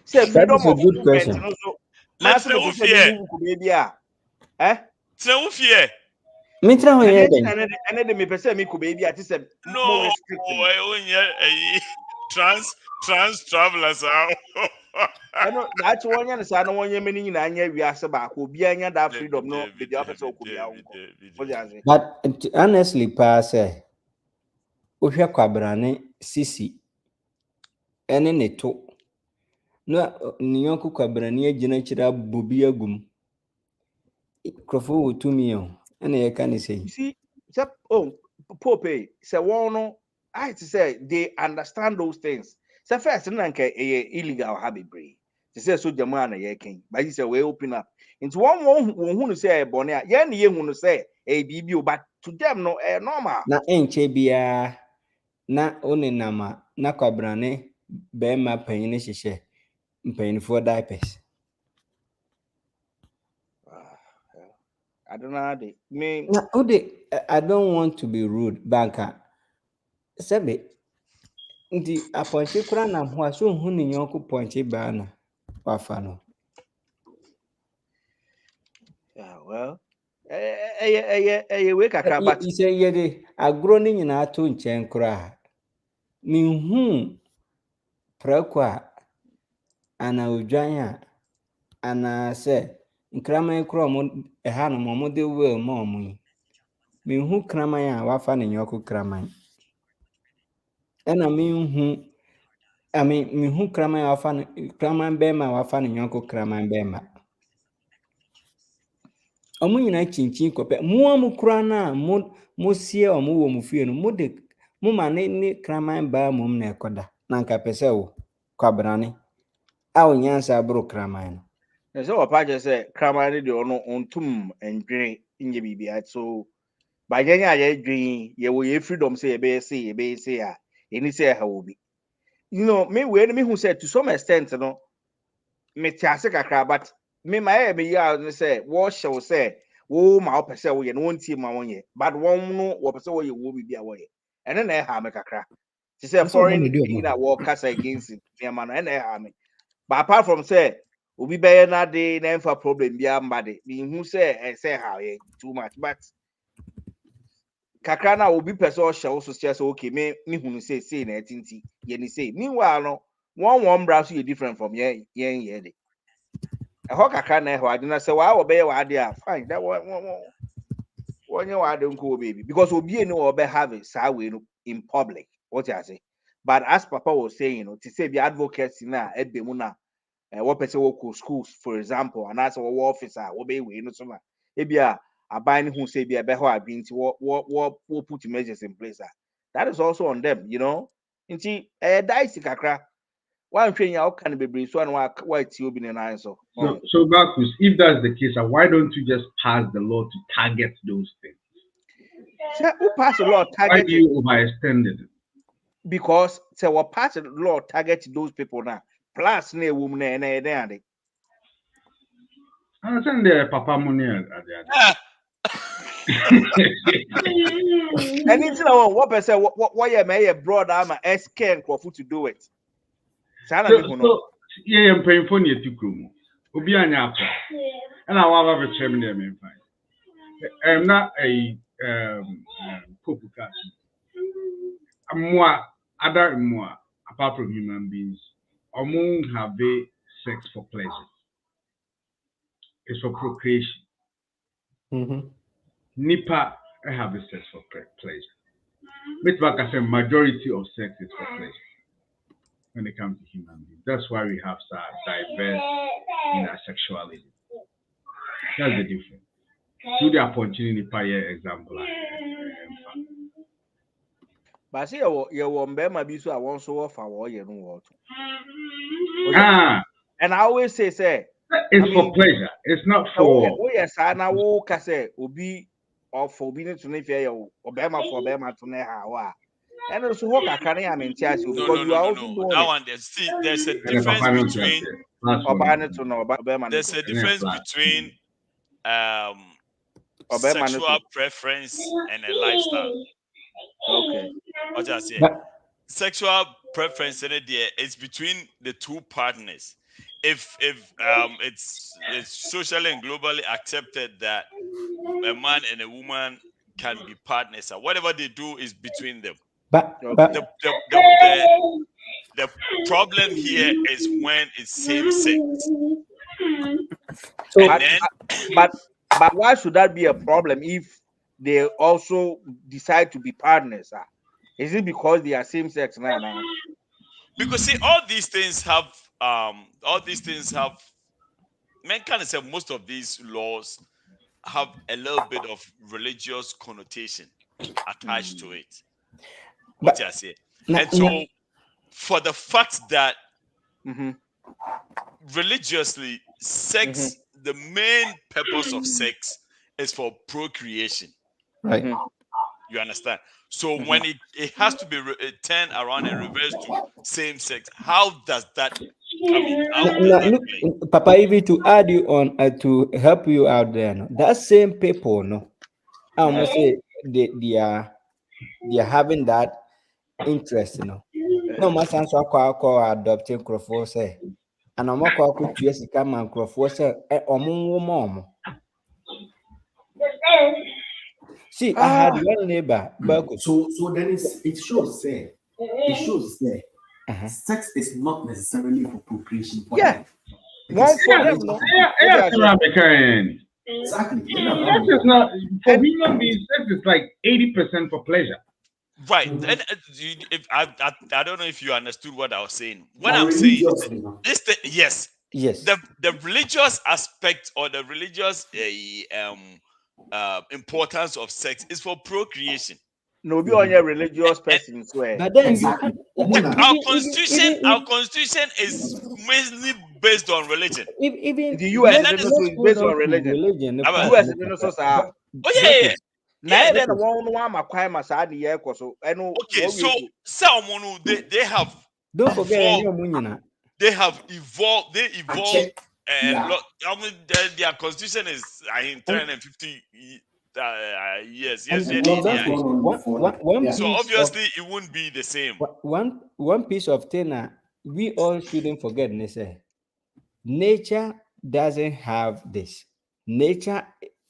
G: Say freedom of movement no so mass no say baby
C: so fear
E: me try when you
G: and then me person me ku baby at say more restricting
C: trans travelers
G: I know that's one yan say no one yemeni na anya wi ase ba ko obi anya that freedom no be the officer ko bia unko.
E: But honestly pass ohwe kwabrane sisi ene neto na niyonko kwabrane agina kira bobi agum krofo wotumi o ene ye kan say
G: see Pope say one no I to say they understand those things. Say first na nke illegal ha bebre. They say so jama na ye ken but you say we open up into one hu say bone a ye na ye hu say bibi but to them no normal
E: na enche bia na onenama na kwabrane be ma panyine hihye mpanyinfo diapers.
G: I don't know they me
E: I don't want to be rude banka sebe ndi aponche kura na ho aso hu ni nyonko ponche ba na wafa no.
G: Yeah, well we kakra but
E: you say ye de agro ni nyina to nchen kura mi hu prakwa ana odwan ana se nkraman kura mo ha no mo de well mo mo mi hu kraman a wafa ni nyonko kraman ena mi hu mi hu kraman wafa ni kraman be ma wafa ni nyonko kraman be ma omu nyina chinchin kope mu amukura na mo sie omu wo mu fie no mo de mo ma ne kraman ba mum na ekoda na nka pese wo kwabrane a onyansa bro kraman
G: no so opa je say kraman de ono ontum endwene nye bibia so ba nyanya ye dwen ye wo ye freedom say ye be say a any say ha obi you know me who said to some extent no me tiase kakra but me my me ya say wo shall say wo ma opese wo ye no ntie ma won ye but won no wo pese wo ye wo bibia wo ye and then ha me kakra to say foreign you know war cast against me man and ha me but apart from say obi be na dey na enfa problem bia mbade me who say ha ye too much but kakra na obi pese o shall so say okay me hunu say na etinti ye ni say meanwhile no one browser you different from yeah. A hawk I can't know. I didn't say, well, obey what idea. Fine, that one you are don't go, baby, because we'll be no obey have it in public. What I say. But as Papa was saying, to say the advocates in a Ebimuna, what person will schools, for example, and as our officer, obey we no sooner. Ebia, a buying who say be a better being to what put measures in place. That is also on them, you know. And see, dicey kakra. One train you can be bring so and white you be an answer.
F: So Marcus, if that's the case, why don't you just pass the law to target those things?
G: So, who pass the law target?
F: Why do you overextend it?
G: Because so what pass the law target those people now. Plus ne woman and they.
F: I send the papa money at
G: And it's no what person what you may broad arm SK and Crawford to do it.
F: So yeah, I'm paying for you to come. Obi anya apa. And I want to chairman there, man. I'm not a popu cat. I'm more other more apart from human beings. Among have sex for pleasure. It's for procreation. Nipa have a sex for pleasure. But like I said, majority of sex is for pleasure when it comes to human beings. That's why we have diverse in our sexuality. That's the difference. To the opportunity Nipa example.
G: But I say you won't be my bisu I want so offer or you know
F: what.
G: And I always say
F: it's for pleasure. It's not for.
G: Oh yes, I now can say obi or for being to live here or Bema for Bema to know. And also what I can't am in charge because you are also doing
C: that one. There's a difference between there's a difference between sexual preference and a lifestyle.
G: Okay.
C: What I say? Sexual preference is between the two partners. If it's socially and globally accepted that a man and a woman can be partners, or whatever they do is between them.
E: But
C: the problem here is when it's same sex.
G: So, but why should that be a problem if they also decide to be partners? Is it because they are same sex now?
C: Because see, all these things have men kind of say most of these laws have a little bit of religious connotation attached to it. What I say. And so for the fact that religiously sex, the main purpose of sex is for procreation.
E: Right.
C: You understand? So when it has to be turned around and reversed to same sex, how does that?
E: Look, Papa, even to add you on to help you out there, no? That same people, no, I almost say they are having that interest, you know. No, my son's call adopting Crawford say, and I'm call to yes, come and Crawford say, mom. See, I had one neighbor.
B: So then it shows say sex is not necessarily for procreation.
G: Yeah.
F: Exactly. Sex is not for human beings. Sex is like 80% for pleasure.
C: Right. And if I don't know if you understood what I was saying. What I'm saying is yes. The religious aspect or the religious importance of sex is for procreation.
G: No, be on your religious person swear.
E: But then
C: our constitution is mainly based on religion.
E: Even
G: the US is based on religion. US
C: yeah.
G: Now then one macquarie masadi yeah so
C: okay, so some they have
E: don't forget
C: they evolved their constitution is 350 years. So obviously it wouldn't be the same.
E: One piece of thing we all shouldn't forget, nature doesn't have this. Nature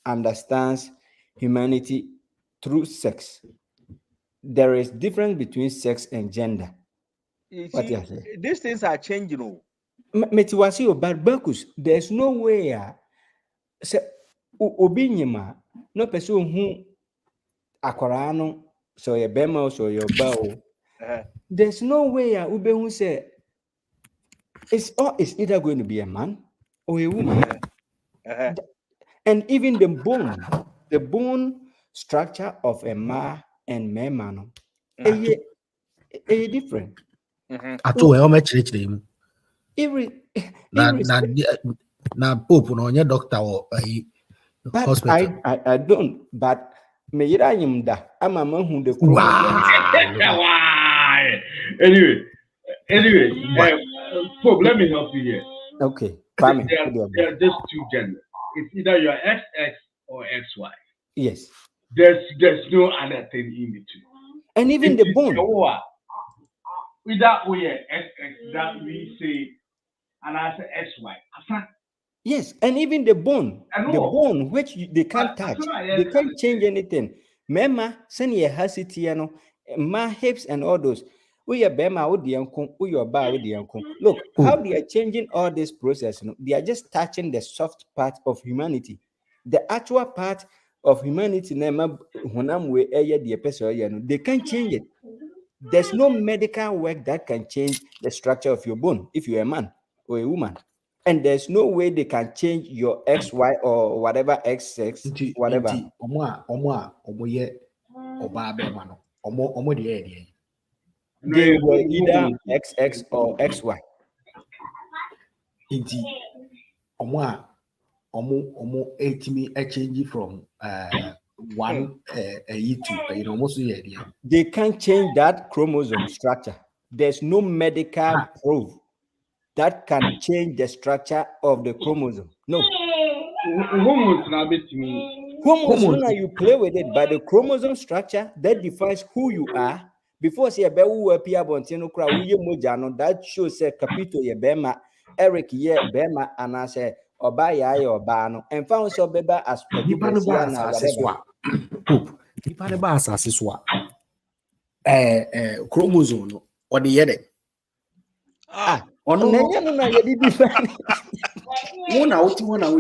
E: understands humanity through sex. There is difference between sex and gender.
G: You
E: What
G: see,
E: you say?
G: these things are changing. Oh.
E: Metiwasi but Berkus, there's no way say obi nyima no person who akwara no so your bema so your bow. There's no way ube who say it's either going to be a man or a woman. And even the bone structure of a ma and me man is different.
B: Ato e o me chire mu. Na Pope no onye doctor or hospital.
E: I don't, but me yira yim da ama mahu the
F: Anyway, Pope, let me help you here.
E: Okay,
F: There are just two genders. It's either you're XX or XY.
E: Yes.
F: There's no other thing in between.
E: And even the bone.
F: Either we are XX that we say, and I say XY.
E: Yes, and even the bone, which they can't touch, they can't change anything. Mema, send your hasitiano, ma hips and all those. We are bema with the uncle, we are bar with the uncle. Look how they are changing all this process. They are just touching the soft part of humanity. The actual part of humanity, they can't change it. There's no medical work that can change the structure of your bone if you're a man or a woman. And there's no way they can change your XY or whatever XX, whatever. They were either XX or XY.
B: Change from one to
E: they can't change that chromosome structure. There's no medical proof that can change the structure of the chromosome. No. Hormones, you play with it, but the chromosome structure that defines who you are. Before say that shows a capito ye bema, Eric ye bema, and I say Obaya or Bano, and found so beba as whatever.
B: Chromosome or the yede. One will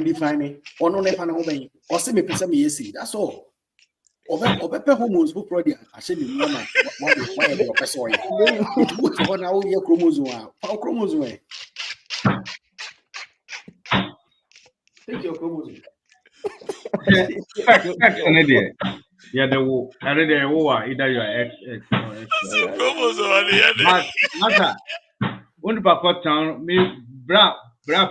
B: define it. Or no never know me. Or semi person me see. That's all. Obepe hormones who produce. I said you know why your person. What now your chromosome? How chromosome? Take your chromosome.
F: Yeah, the war. Either you are XX or X. Mata, when the town, me bra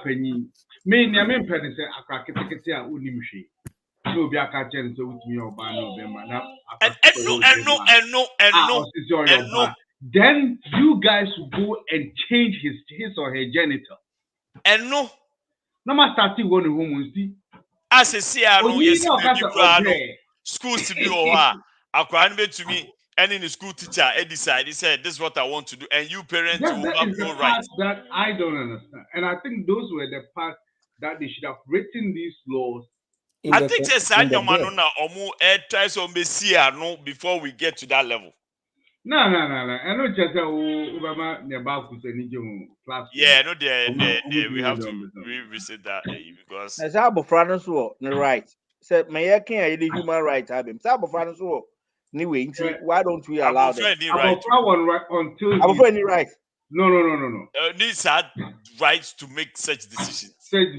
F: penny, me near me penny say a crack it a unimshi. So be a catcher and so with me or ban of them. And no. Then you guys will go and change his or her genital.
C: And no.
F: No matter starting one home see.
C: As a CRO, yes, schools to be over. I can't be to me. And in the school teacher, he said, "This is what I want to do," and you parents will have no right.
F: That I don't understand, and I think those were the parts that they should have written these laws.
C: I think it's try some no before we get to that level.
F: No. I know just Obama nearby class.
C: Yeah, no, we have to revisit that because.
G: As Abu Franos right. Said, "May I can't the human rights have him." Abu Franos anyway, why don't we allow them?
F: Until
G: any right?
F: No.
C: Needs had rights to make such decisions.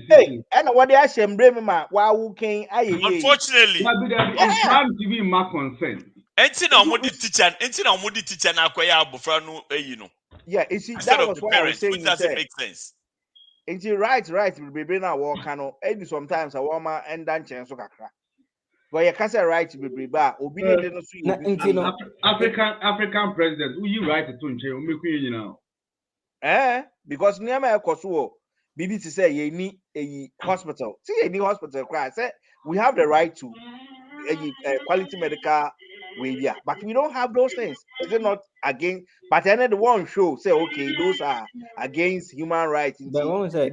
G: Hey, and what they are saying, why who can I?
C: Unfortunately,
F: trying to be my consent.
C: Ain't no teacher na kwaya abofra no you know.
G: Yeah, you see,
C: instead
G: that
C: of
G: was
C: the
G: what
C: parents,
G: I was saying.
C: which doesn't make sense.
G: And right, we bring our work and sometimes a woman and then chance of kakra. But you can't say right to be back.
F: African president, who you write to you know?
G: Because near my Kosuo, BBC say you need a hospital. See, any hospital cry. Say we have the right to a quality medical way, yeah, but we don't have those things. Is it not against? But then the one show say okay, those are against human rights.
E: But one say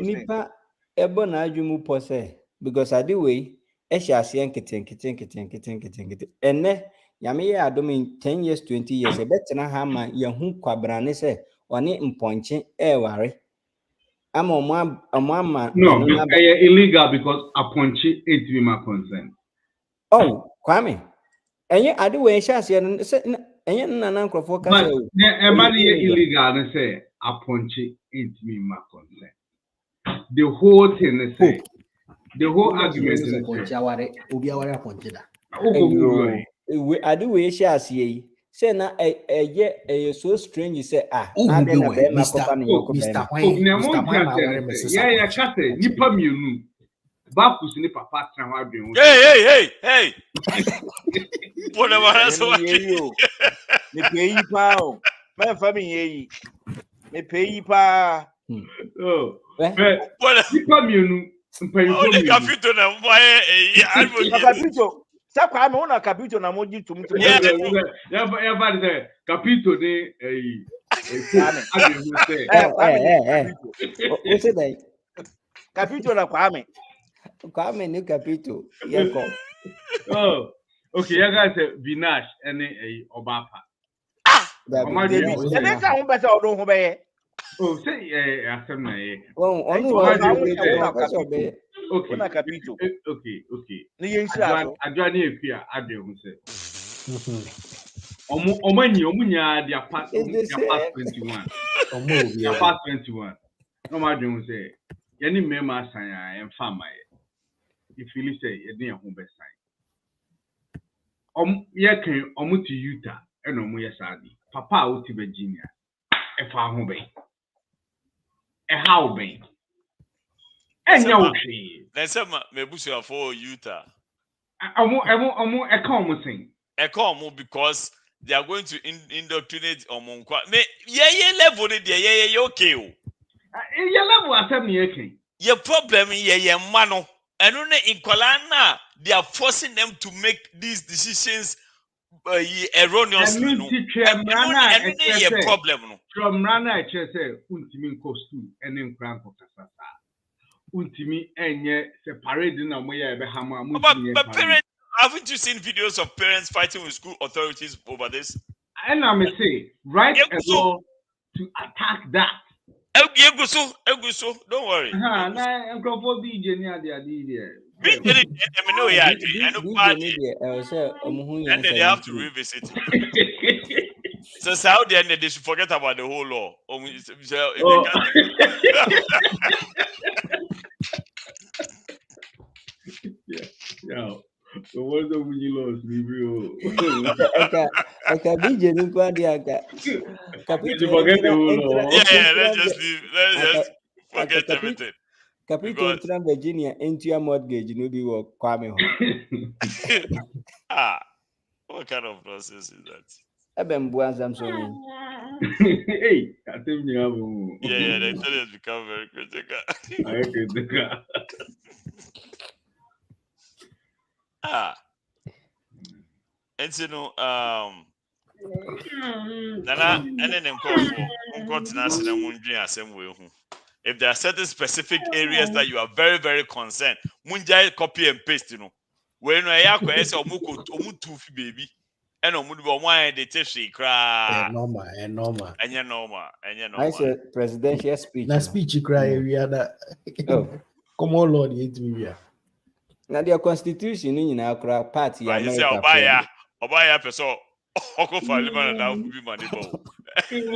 E: nipa ebo na adwumu pose because I do way e hia se nketen. Ene Yami ya domin 10 years, 20 years. A better hama yahu kwabrane se oni mponche ware. Ama omama
F: No, illegal because Aponchi ain't be my consent.
E: Oh, Kwame. Enye ade we sha se enye nana nkrofo ka
F: But
E: se
F: the money illegal and say Aponchi ain't me my consent. The whole thing is say the whole argument is
E: we ade we sha se yi say na eye so strange say na de na be ma kofa no yoko be
F: yeah kase nipa mienu bakus ni papa tra ho adwen
C: hey Bona maraso
G: me pay pa o me fa mi yi me pay pa
F: oh nipa mienu mpanyifo mienu
C: kapito na mbaye
G: kapito sakwa me una kapito na moji tum
F: ya ba de kapito ni
E: what's it
G: kapito na
E: Kwame ni kapito yeko
F: oh okay ya guys Vinash ene Obapa
G: ya ka ho besa odo ho be
F: oh say asem na ye okay
G: na kapito
F: okay
G: ni yenshia
F: adwa na ekua ade ho se omunya dia pass 21 dia pass 21 no ma de ho se ye ni mema asan ya emfa maye if you say ye dey ho be san ye kan omuti Utah e no mu ye sadi papa o ti Virginia e fa ho be e how be enya wo hwe
C: na sema mebusu afọ Utah
F: omu e kan omu sin
C: e kan omu because they are going to indoctrinate omunkwa me ye level de ye okay o
F: ye level asem ne ye kan
C: ye problem ye mma no eno ne inkwala na they are forcing them to make these decisions erroneously no ye problem no
F: from rana e chese untimi nko school ene nkran ko kasasa untimi enye separate na mo ya ebe hama mu
C: but parents, haven't you seen videos of parents fighting with school authorities over this?
F: And I may say write a law to attack that.
C: Eguso, don't worry.
F: Na enkrofo bi je ni ade there.
C: And then they have to revisit it. So Saudi and they should forget about the whole law.
F: Yeah. So what's the winning loss review?
E: Aka DJ ni kwa dia aka.
F: Forget the whole law.
C: Yeah, let's just forget everything.
E: Capito Trump Virginia into mortgage no be work Kwame ho.
C: What kind of process is that?
E: Ebembu Samson.
F: Hey, I think you have.
C: Yeah, the internet has become very critical. And you know, Nana, and then if there are certain specific areas that you are very, very concerned, Munjai copy and paste, you know. When I have omutu baby, and omudu they tell she cry.
B: Normal.
C: And you normal.
E: I said presidential speech.
B: Na speech you cry area that. Come on, Lord, hate me.
E: Now their constitution in our party
C: America. Obaya person oko parliament now be money bo. In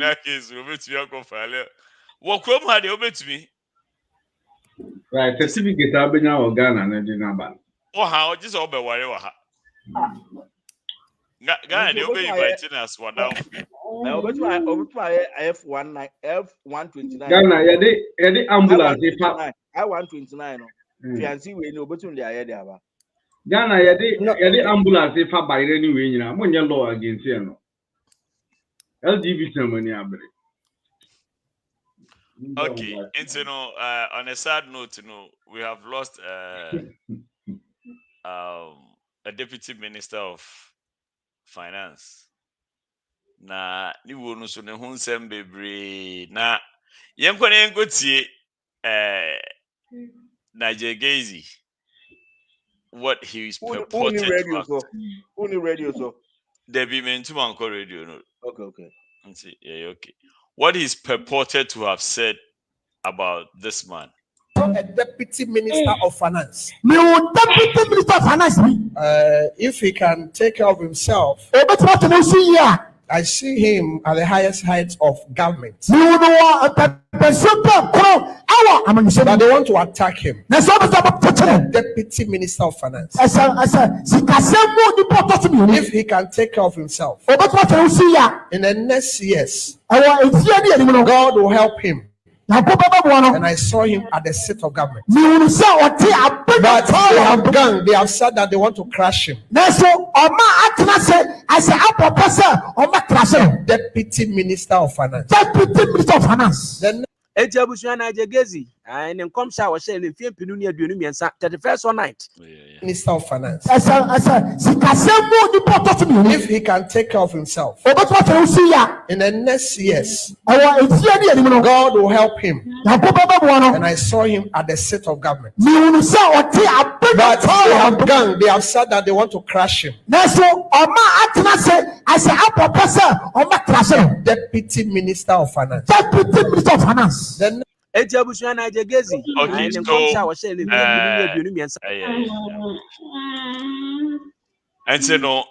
C: that case, we bet you oko parliament. What come had you bet me?
F: Right, certificate abenya organa na di number.
C: Oh how just obe worry wa ha. Ghana they be inviting us one now.
G: F129 F129.
F: Ghana yede ambulance ifa
G: I129 no. Fiancé we no obetun dey aye dey aba.
F: Ghana yede ambulance ifa bayre ni we nyina monye law against you no. LGBT money abre.
C: Okay, and so on a sad note, we have lost a deputy minister of finance. Na ni wonu so ne ho nsem bebre na yenko ne enko tie na jegezi what he is
G: Only
C: purported to
G: radio
C: have.
G: so. Only radio so.
C: There be meant to anchor radio. No.
G: Okay.
C: Let's see. Yeah, okay. What he's purported to have said about this man.
A: A deputy minister of finance. Deputy minister of finance. If he can take care of himself, I see him at the highest heights of government. But they want to attack him. Deputy minister of finance. If he can take care of himself, in the next years, God will help him. And I saw him at the seat of government. But they have said that they want to crash him. Deputy Minister of Finance. Deputy Minister of Finance. Then Minister of Finance. If he can take care of himself, in the next years, God will help him. And I saw him at the seat of government. But they have said that they want to crash him. Deputy Minister of Finance. Deputy Minister of Finance. Then
C: Okay, so and so no,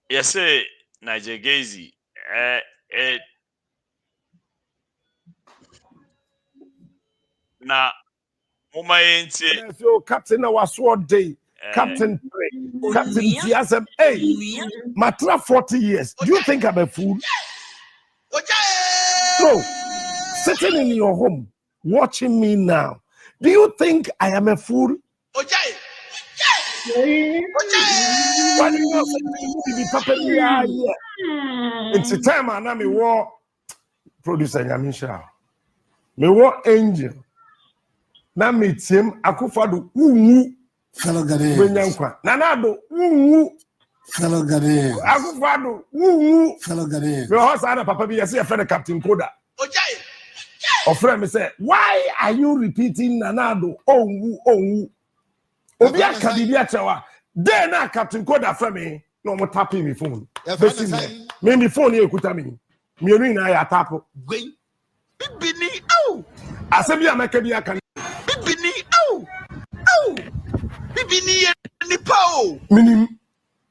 C: you say Nigerigazi, na
H: so Captain our sword day, Captain Tiasem, hey, Matra 40 years. Do you think I'm a fool? No. Sitting in your home, watching me now, do you think I am a fool? Why do you not say it's a time and I'm a war producer, Yamisha. Me war angel. Na me team akufado wu fellow Ghanaians. Nanado wu fellow Ghanaians. Akufado wu fellow Ghanaians. Me house ana papa bi yesi friend Captain Koda. Or friend me say, why are you repeating Nanado? Oh, Obia Kadibia Chawa. Then I Captain Koda for me. No more tapping me phone. Me me phone here kutami. Me ring na ya tapo. Bibini oh. Asebia makebia kan. Bibini oh. Oh. Bibini ni pao. Minim.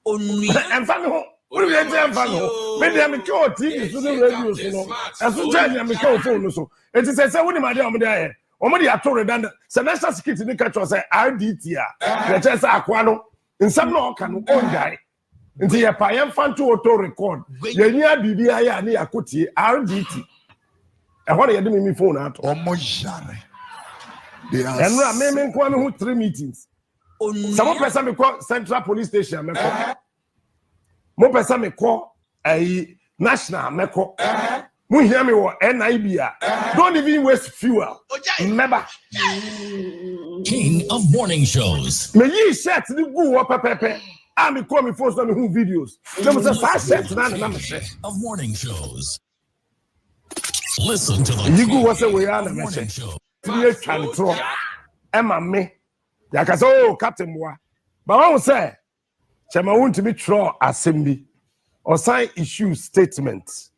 H: Only. Enfano. What do you say, Enfano? Maybe I'm a coat, TV, so the radio, so as soon as I'm a coat phone, so it is a 7 madam there. Omadi are told that the national security in the country say RDT, the chess aquano, in some no can own guy. Until your payam fan to auto record. The near BBI and near Kuti, RDT. And what are you doing me phone out? Oh, my jare. And I'm making 3 meetings. Some person me call Central Police Station. Mo person me call a national me call. Mo hear me what NIB. Don't even waste fuel. Remember.
W: King of morning shows.
H: Me yi shirt ni gu wo pepepe. I me call me first on me videos. Them say shirt na me shirt.
W: Of morning shows. Listen to the
H: you go say we are na me shirt. Three control. Emma me. Ya ka say oh Captain Moa. But I want say Chema want to be throw assembly or sign issue statements.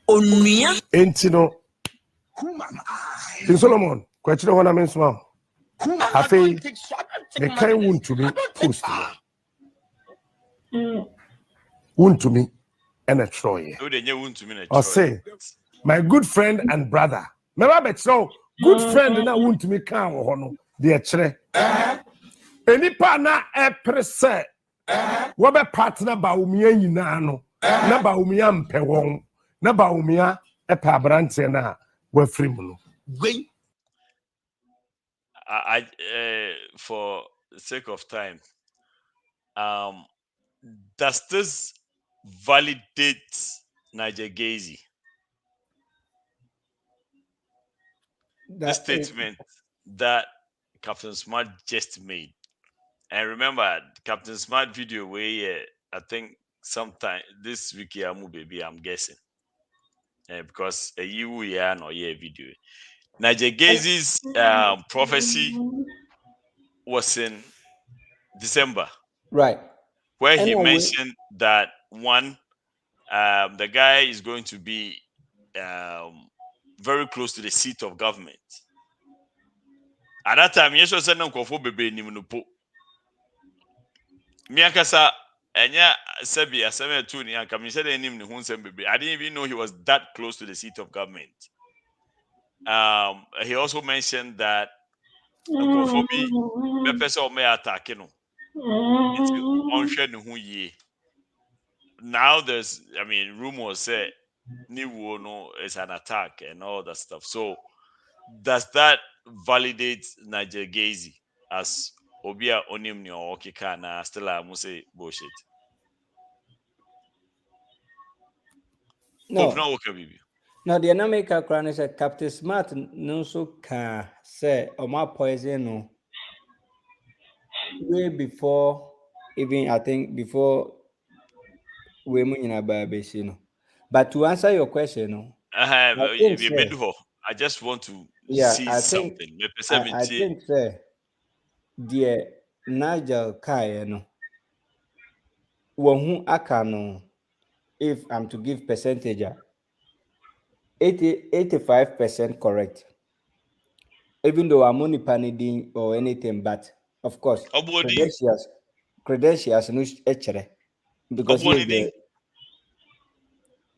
W: Onia
H: Entino King Solomon, question one I small. I say the kind want to be post. Want to me and a Troy. Or say my good friend and brother. Remember so good friend and I want to me can or no. The chere. Any partner a prese. What be partner ba umia nyina no. Na ba umia mpe won. Na ba umia e pa branche na we free mu no.
C: I for the sake of time, does this validate Nigerigazi? The statement that Captain Smart just made. And remember, Captain Smart video where I think sometime this week, baby, I'm guessing. Because a you no video. Najegezi's prophecy was in December,
E: Right.
C: where he
E: Anyway,
C: mentioned that one, the guy is going to be very close to the seat of government. At that time, yes, was no kofo bebe ni munupo. Miakasa, enya sebi aseme tu ni anka mi said enim ni hunsem bebe. I didn't even know he was that close to the seat of government. He also mentioned that kofo bi be pese o me attack no. Now there's, I mean, rumors say Niwu no is an attack and all that stuff. So does that validate Niger Gazi as Obia Onimni or Okika na still I must say bullshit?
E: no.
C: Hope not okay, baby.
E: Now the American crown is a Captain Smart no so can say or my poison no way before even I think before we in a baby, but to answer your question, no, I think
C: I just want to
E: yeah,
C: see
E: I think
C: something.
E: I think the Nigel Kai no who aka no, if I'm to give percentage 85% correct, even though I'm only panicking or anything, but of course credentials no echere because he is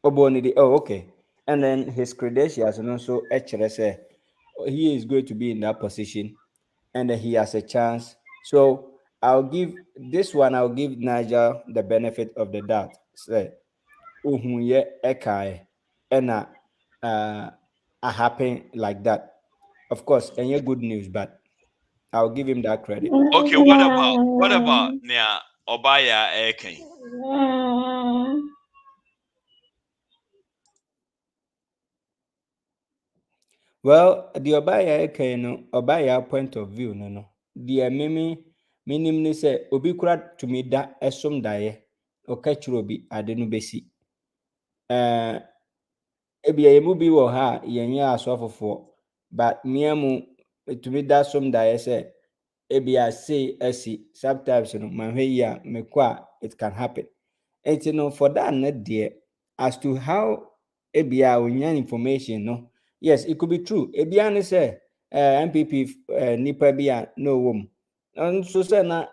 E: the oh okay, and then his credentials and also echere say he is going to be in that position and he has a chance. So I'll give Nigel the benefit of the doubt. Say uhunye ekae and happen like that. Of course, any good news, but I'll give him that credit.
C: Okay, what about Nia Obaya Eken?
E: Well, the Obaya point of view, no. The minim ni say obi kura to me da esom daye okachiro bi ade no besi. Ebia yemu bi wo ha yenye asofofo, but miamu to me da som daye say ebia say esi sometimes no manhwe ya mekwa it can happen. And you know for that not there as to how ebia onya information no. Yes, it could be true. Ebiane say MPP nipa bia no wom. And so say na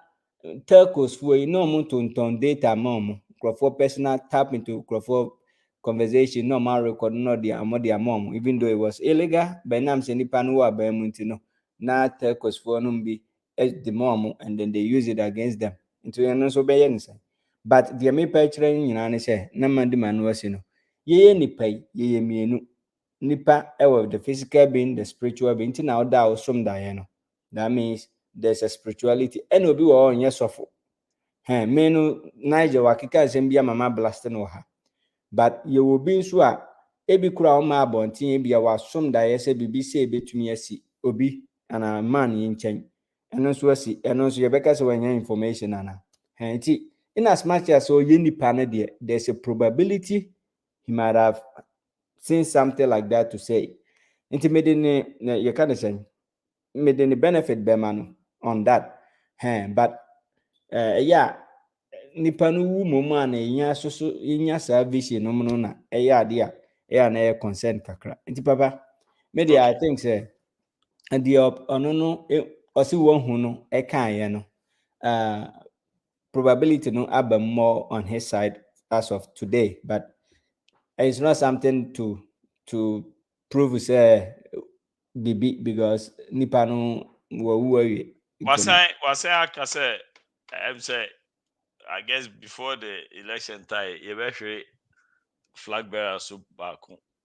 E: telcos for no mo to data mom for personal tap into for conversation no man record no their mom even though it was illegal but now say nipa no wa ba munti no na telcos for no be the mom and then they use it against them. Into no so be yen say. But the me picture nyina ne say na man di man wasi no. Ye nipa ye mienu nipa the physical being, the spiritual being. Now that was some no. That means there's a spirituality. And obi wo on yesofo. Menu Niger wakika zembia mama blast no ha. But you will be sure ebi kura o ma abontin ebia wasom da yese bibi se betumi asi obi ana man yin chen. Eno so asi eno so yebeka se wanya information ana. Nti in as much as so ye nipa na there, there's a probability he might have seen something like that to say. Intimating you can say made any benefit beman on that. But yeah, nipanu moma na nya so nya service no no na dia na concern kakra. Inti papa media I think say and the ono no osi won hu no kan no probability no aba more on his side as of today, but it's not something to prove say bibi because nipa no wo
C: say I guess before the election time you better flag bearer so back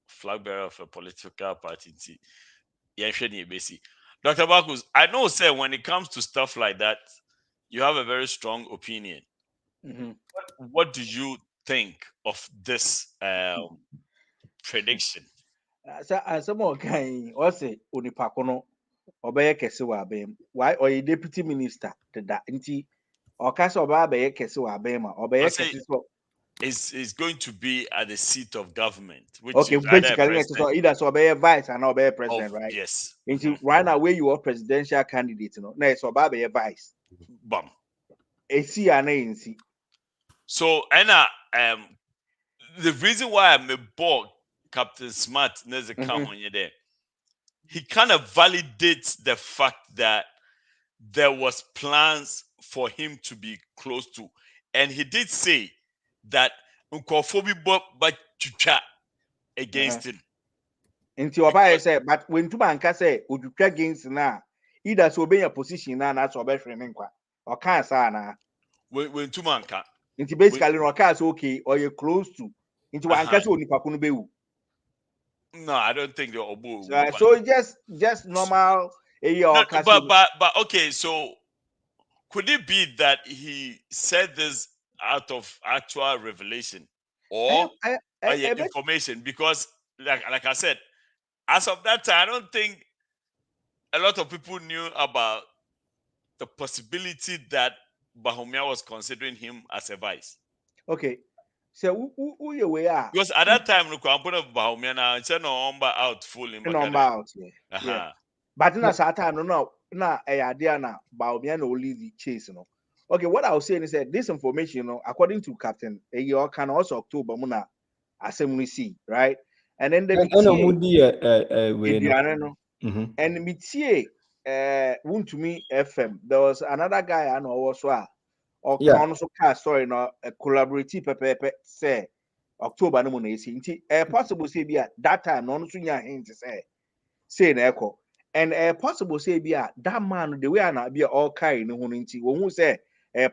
C: flag bearer of a political party. Dr. Bakus, I know say when it comes to stuff like that, you have a very strong opinion.
G: Mm-hmm.
C: What do you think of this prediction?
G: Asamoah kan ose onipakono obeye kese wa abem. Why or a deputy minister to that nti okasa oba abeye kese wa abem ma obeye kese so
C: is going to be at the seat of government, which
G: Okay,
C: is either a
G: basically, it's
C: president
G: either so be vice and be president,
C: of
G: right?
C: yes.
G: Into right now, where you are presidential candidate, you know, now it's about be vice.
C: Bam.
G: AC and ANC.
C: So the reason why I'm a ball Captain Smart there's a come on you there. He kind of validates the fact that there was plans for him to be close to, and he did say that Nkofobia but chucha against him.
G: Into Obama say, but when two man can say, would you try against now? Either so be a position now, that's or better or can't say na.
C: When two man can.
G: Into basically no case okay or you're close to. Into one case only pakuno be.
C: No, I don't think they're obu.
G: So just normal.
C: No, but okay, so could it be that he said this out of actual revelation or information? Because like I said, as of that time, I don't think a lot of people knew about the possibility that Bahomia was considering him as a vice.
G: Okay. So who you were?
C: Because at that time, look, I'm putting Bahomia now. It's no number out full in
G: number out, yeah. But in that time, no, idea now. Bahomia no lead the chase, no. Okay, what I was saying is that this information, you know, according to Captain, you can also October Muna Assembly C, right? And then the and Mitie went to me FM. There was another guy I know also or council cast story no a collaborative pepe say October no money see possible say be at that time no so nya hint say na echo and possible say be at that man the way na be all kind no nti wo hu say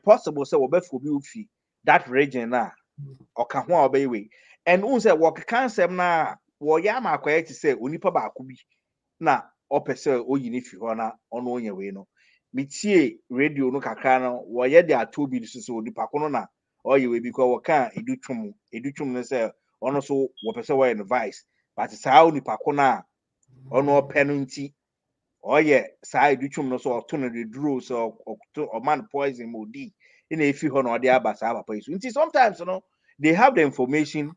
G: possible say wo be for bi fi that region na o ka ho obey we and hu say wo kan sem na wo ya ma kwai ti say onipa ba ko bi na opese oyini fi ho na ono onye we no mitie radio no kakra no wo ye de atobi so onipa ko no na oye we because wo kan edutwum no say ono so wo pese wo advice but saa onipa ko na ono penalty oye saa edutwum no so oto no the draw so o man poison modi ina efi ho no de aba saa papa isu nti sometimes you know they have the information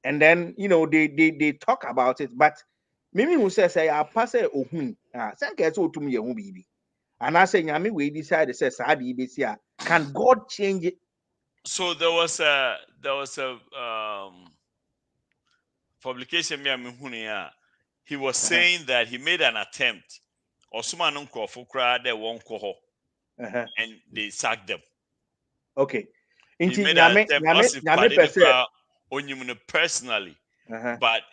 G: and then you know they talk about it but mimi who say I pass ohun say ke so otum ye hu bibi and I say nyame we decide say saa de ibesi a can God change it?
C: So there was a publication he was saying that he made an attempt or someone they won't call and they sacked them.
G: Okay.
C: He made an attempt personally, but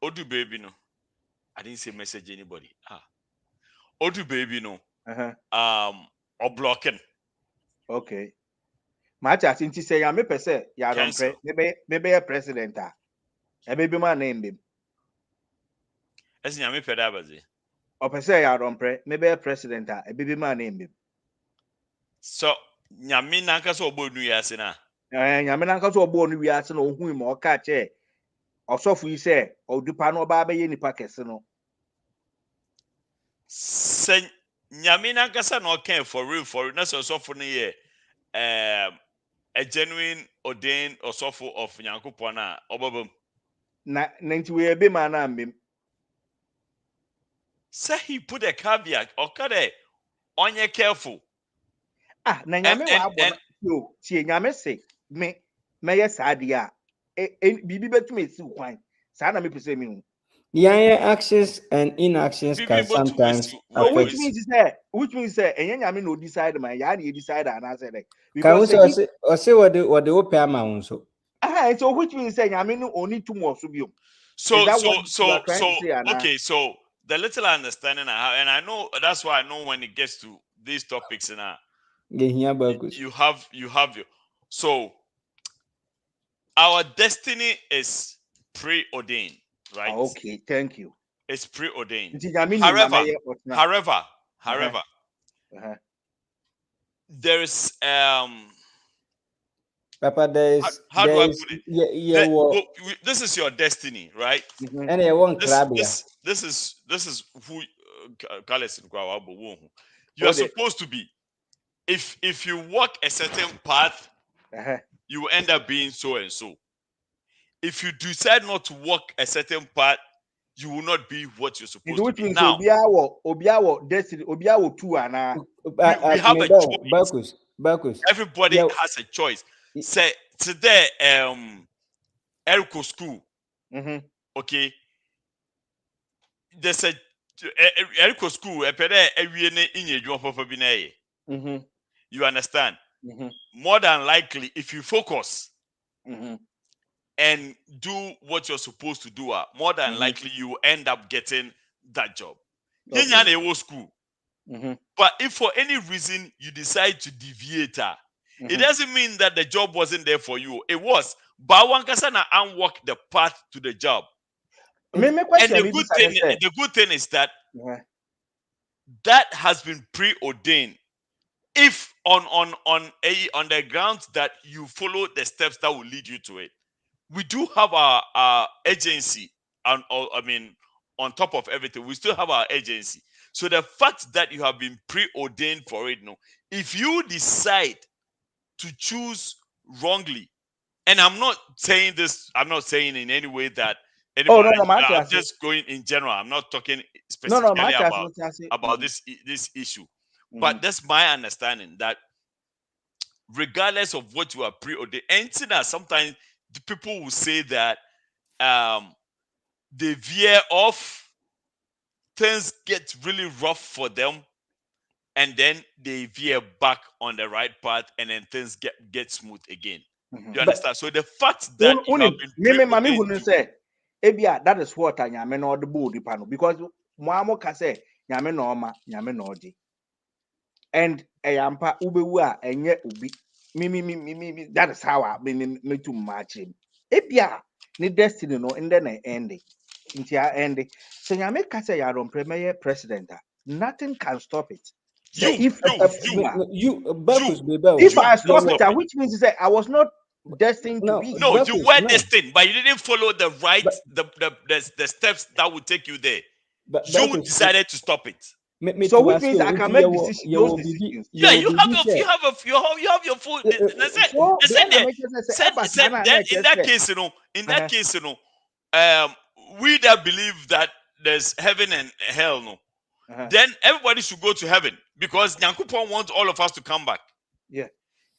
C: Odu baby no, I didn't say message anybody. Odu baby no, or blocking.
G: Okay. Macha since say ya me pese ya don pre maybe a president baby man name him.
C: As nyame peda bazi.
G: O pese ya don pre maybe a president baby man name him.
C: So nyame nanka so obo nu yase na.
G: Nyame nanka so obo nu yase na ohun im o ka che osofu yi say odupa no ba be ye nipa kese no.
C: Sen nyame nanka sa no can for real na so osofu no ye a genuine ordained osofo of Nyankopon na obabam
G: na nti we be man na mbem
C: say he put a caveat okade onye careful
G: na nyame wa abona yo tie nyame se me yes ade a bibi betumi esi kwan sa na me pese me hu
E: actions and inactions can sometimes
G: which means say enye nyame no decide man ya na decide and I say like
E: because say what the open amount so
G: so which means say nyame no only too much so bio
C: so okay, so the little understanding I have, and I know that's why I know when it gets to these topics and you have your so our destiny is preordained, right?
G: Okay, thank you.
C: It's preordained.
G: However,
C: there is
E: Papa, there is
C: how do I put it? This is your destiny, right?
E: And I want
C: this is who you are supposed to be. If you walk a certain path, you will end up being so and so. If you decide not to walk a certain path, you will not be what you're supposed to be. Now,
G: Obiawo destiny, Obiawo two and
C: we have a choice.
E: Bacchus.
C: Everybody has a choice. Say today, Eriko school. Okay. There's a Eriko school. You understand? More than likely, if you focus and do what you're supposed to do, more than likely you will end up getting that job. School. But if for any reason you decide to deviate, it doesn't mean that the job wasn't there for you. It was. But one can unwalk the path to the job. And the good thing is that that has been preordained. If on the grounds that you follow the steps that will lead you to it, we do have our agency. On top of everything, we still have our agency. So the fact that you have been preordained for it, if you decide to choose wrongly, and I'm not saying in any way that anybody, I'm just going in general. I'm not talking specifically about this issue. But that's my understanding that regardless of what you are preordained, and sometimes the people will say that they veer off, things get really rough for them, and then they veer back on the right path, and then things get smooth again. You understand? So the fact that you have been
G: say, that is what I am not the body panel because Mwamo can say Yame Norma, Yame Nordi. And a yampa ubewa and yet ubi. Me, that is how I mean me to match him. Ebia, ni destiny no, and then I end it. Ending. So Yame can say you're on premier president. Nothing can stop it. If I stop it, which means that I was not destined to be.
C: No, you were destined, but you didn't follow the right the steps that would take you there. You decided to stop it.
G: So which means I can make decisions. Those decisions.
C: Yeah, you have your full. In that case, we that believe that there's heaven and hell, then everybody should go to heaven because Nyankopon wants all of us to come back.
G: Yeah,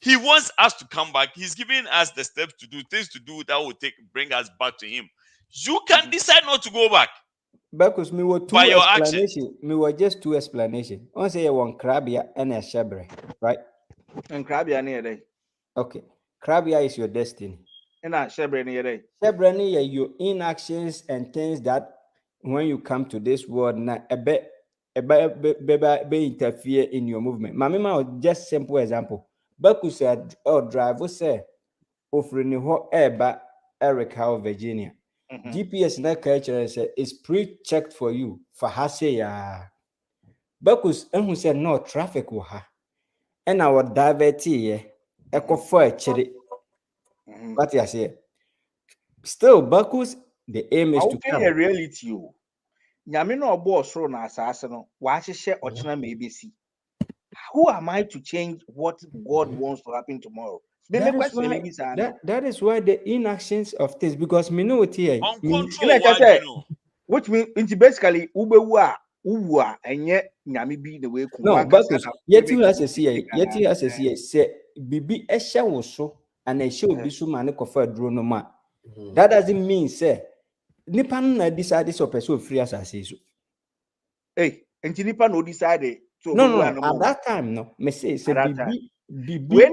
C: he wants us to come back. He's giving us the steps to do things to do that will bring us back to him. You can decide not to go back.
E: Because me were two explanations. Me were just two explanations. One say one crabia and a shebre, right?
G: And crabia near day.
E: Okay, crabia is your destiny.
G: And a shebre near day.
E: Shebre near your inactions and things that when you come to this world, na be interfere in your movement. Mamima, just simple example. Baku said, "Oh, driver say, offering you eba Eric Howe, Virginia." GPS in that culture is pre-checked for you for Haseya. Bakus and who said no traffic will ha. And our diverty echo for a cherry. What I say? Still, Bakus, the aim is to come.
G: A reality. Yamino boss run assassin, watch share or maybe see. Who am I to change what God wants to happen tomorrow?
E: That is why the inactions of things, because me know it here.
G: Which means basically ubewa and yet Yami be the way.
E: No, but yet you has a CA, say Bibi Esha was so, and I show be so man for drone ma. That doesn't mean, say, Nipan decided to pursue free as I say so.
G: Hey, and Nipan no decided.
E: No, at that time, no, me say
G: when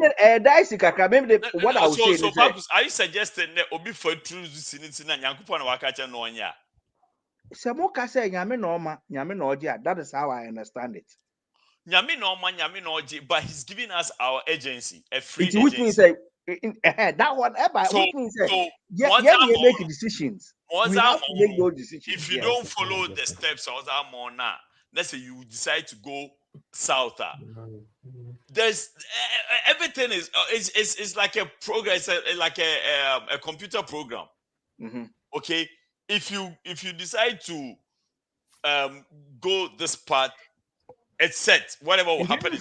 G: what I was saying.
C: So, Fabus, are you suggesting that Obi for true since Yankupon Wakacha no one ya?
G: Samoka say Yame Norma, that is how I understand it.
C: Yame Norma, but he's giving us our agency, a free
G: agency. Which means that one, which means we make decisions. We have to make those decisions.
C: If you don't follow the steps, let's say you decide to go south. There's everything is like a program, like a computer program. Okay, if you decide to go this path, it's set. Whatever will happen is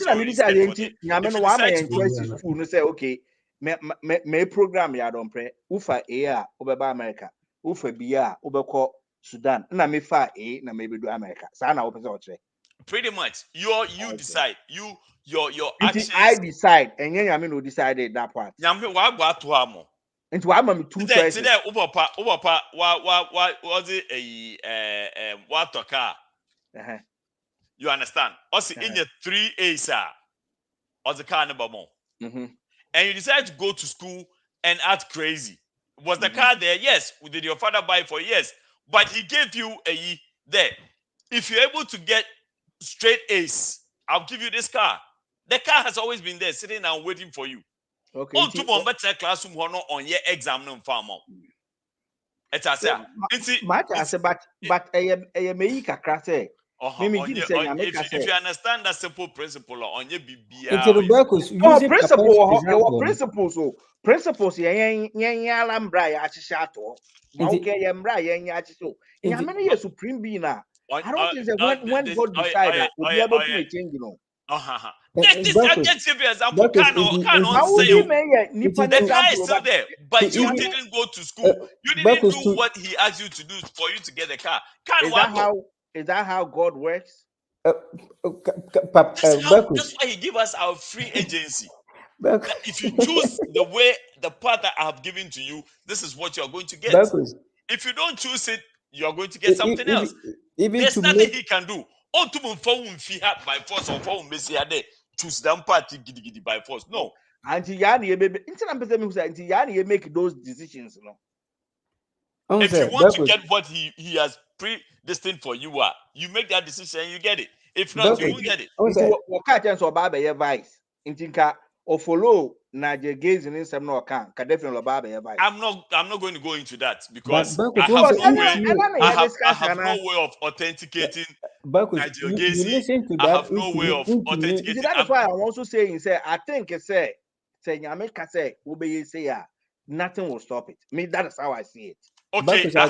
G: say okay, me program ya don't pray. Ufa A obeba America. Ufa B obeko Sudan. Na me fa A na maybe do America. Sana opese otre.
C: Pretty much. You decide. Your actions.
G: I decide, and then Nyame no decided that part.
C: Nyame wa gba to amo.
G: Into one me two choices.
C: Today ubapa wa was it what car. You understand? Also in your 3 A's or the car number more. And you decide to go to school and act crazy. Was the car there? Yes. Did your father buy it for? Yes. But he gave you a there. If you're able to get straight A's, I'll give you this car. The car has always been there, sitting and waiting for you.
G: Okay.
C: On to one better classroom on your exam no farm. It's a say.
G: But I make a crass.
C: If you understand that simple principle on your BBA.
G: Principles yeah lambra ya chishato. Okay, yambra so. Yeah, supreme being now. I don't think that when God decided we'll be able to change, you know.
C: This example the guy is still there, but you didn't go to school. You didn't do what he asked you to do for you to get the car.
G: Is that how God works?
C: That's why he give us our free agency. If you choose the path that I have given to you, this is what you are going to get. If you don't choose it, you are going to get something else. There's nothing he can do. Oh, to by force or phone choose them party by force. No.
G: Until Yani make those decisions, you know.
C: If you want to get what he has predestined for you, you make that decision and you get it. If not, you won't get it.
G: Or follow Naja gaze in some no account.
C: I'm not going to go into that because I have no way of authenticating Naja gazing. I have no way of authenticating.
G: That's why I'm also saying, I think it's say Nyameka say nothing will stop it. Me, that's how I see it.
C: Okay, I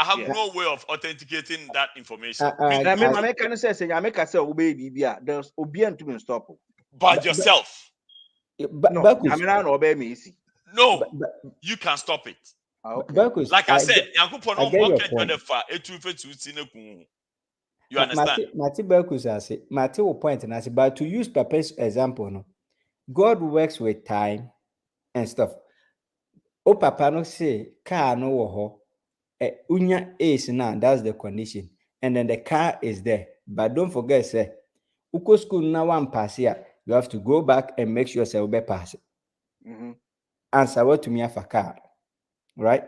C: have no way of authenticating that information.
G: Nyameka say Nyameka say obey Bibia. There's obedient to stop.
C: By yourself.
G: No,
C: you can stop it.
E: Okay.
C: Like I said, you understand?
E: Mati will point and I say, but to use Papa's example, no, God works with time and stuff. Oh, Papa no say car no ho. Unya is now, that's the condition, and then the car is there. But don't forget, say, Uko school now one pass here. You have to go back and make sure you be pass it. Answer what to me for car, right?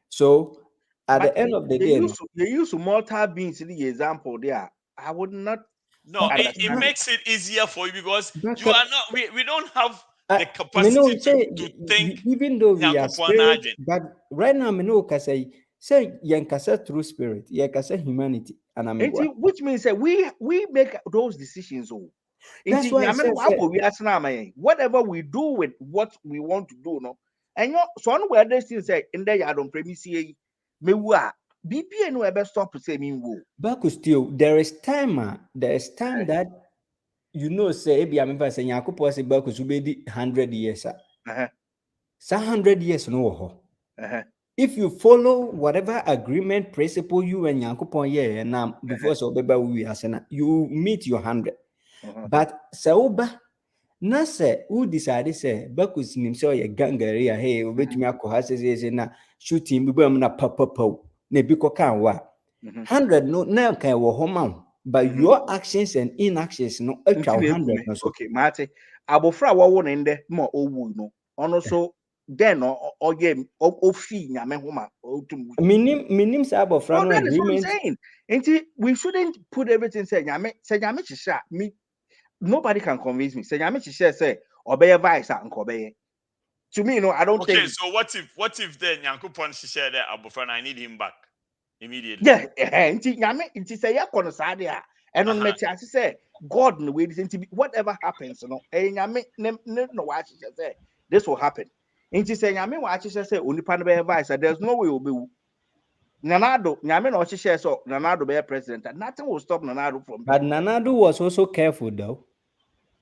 E: So at the end of the day,
G: they use mortar beans in the example there. I would not.
C: No, it makes it easier for you because you are not. We don't have the capacity to think.
E: Even though we are spirit, but right now, I know say yankasa through spirit, yankasa humanity, and
G: which means that we make those decisions.
E: That's why
G: whatever we do with what we want to do, no, and so on where they still say in there you don't premise me BP no ever stop to say me wo.
E: But still there is time that you know say be am say Yakob say back to be 100 years. 100 years no. If you follow whatever agreement principle you and Yakob now before so we you meet your 100. But Sauba na say who decided say Bakus himself a gangeria hey obet me akohase na shooting bi bam na papa na bi kokan wa 100 no na kan wo homa but your actions and inactions no atwa 100 no so
G: okay mate abofra wo ne nde ma owu no ono so then or game ofi nyame homa otum
E: minim say abofra no agreement
G: we shouldn't put everything say nyame chisha me. Nobody can convince me. Say obey vice and obey. To me, no, I don't think.
C: Okay, so what if then Yankupon share that Abufran, I need him back immediately?
G: Yeah, and say and on me say God no way this whatever happens, no, no what she say this will happen. And she say what she say only pan be vice. There's no way will be. Nanado, Nyame no share so Nanado be president. Nothing will stop Nanado from.
E: But Nanado was also careful though.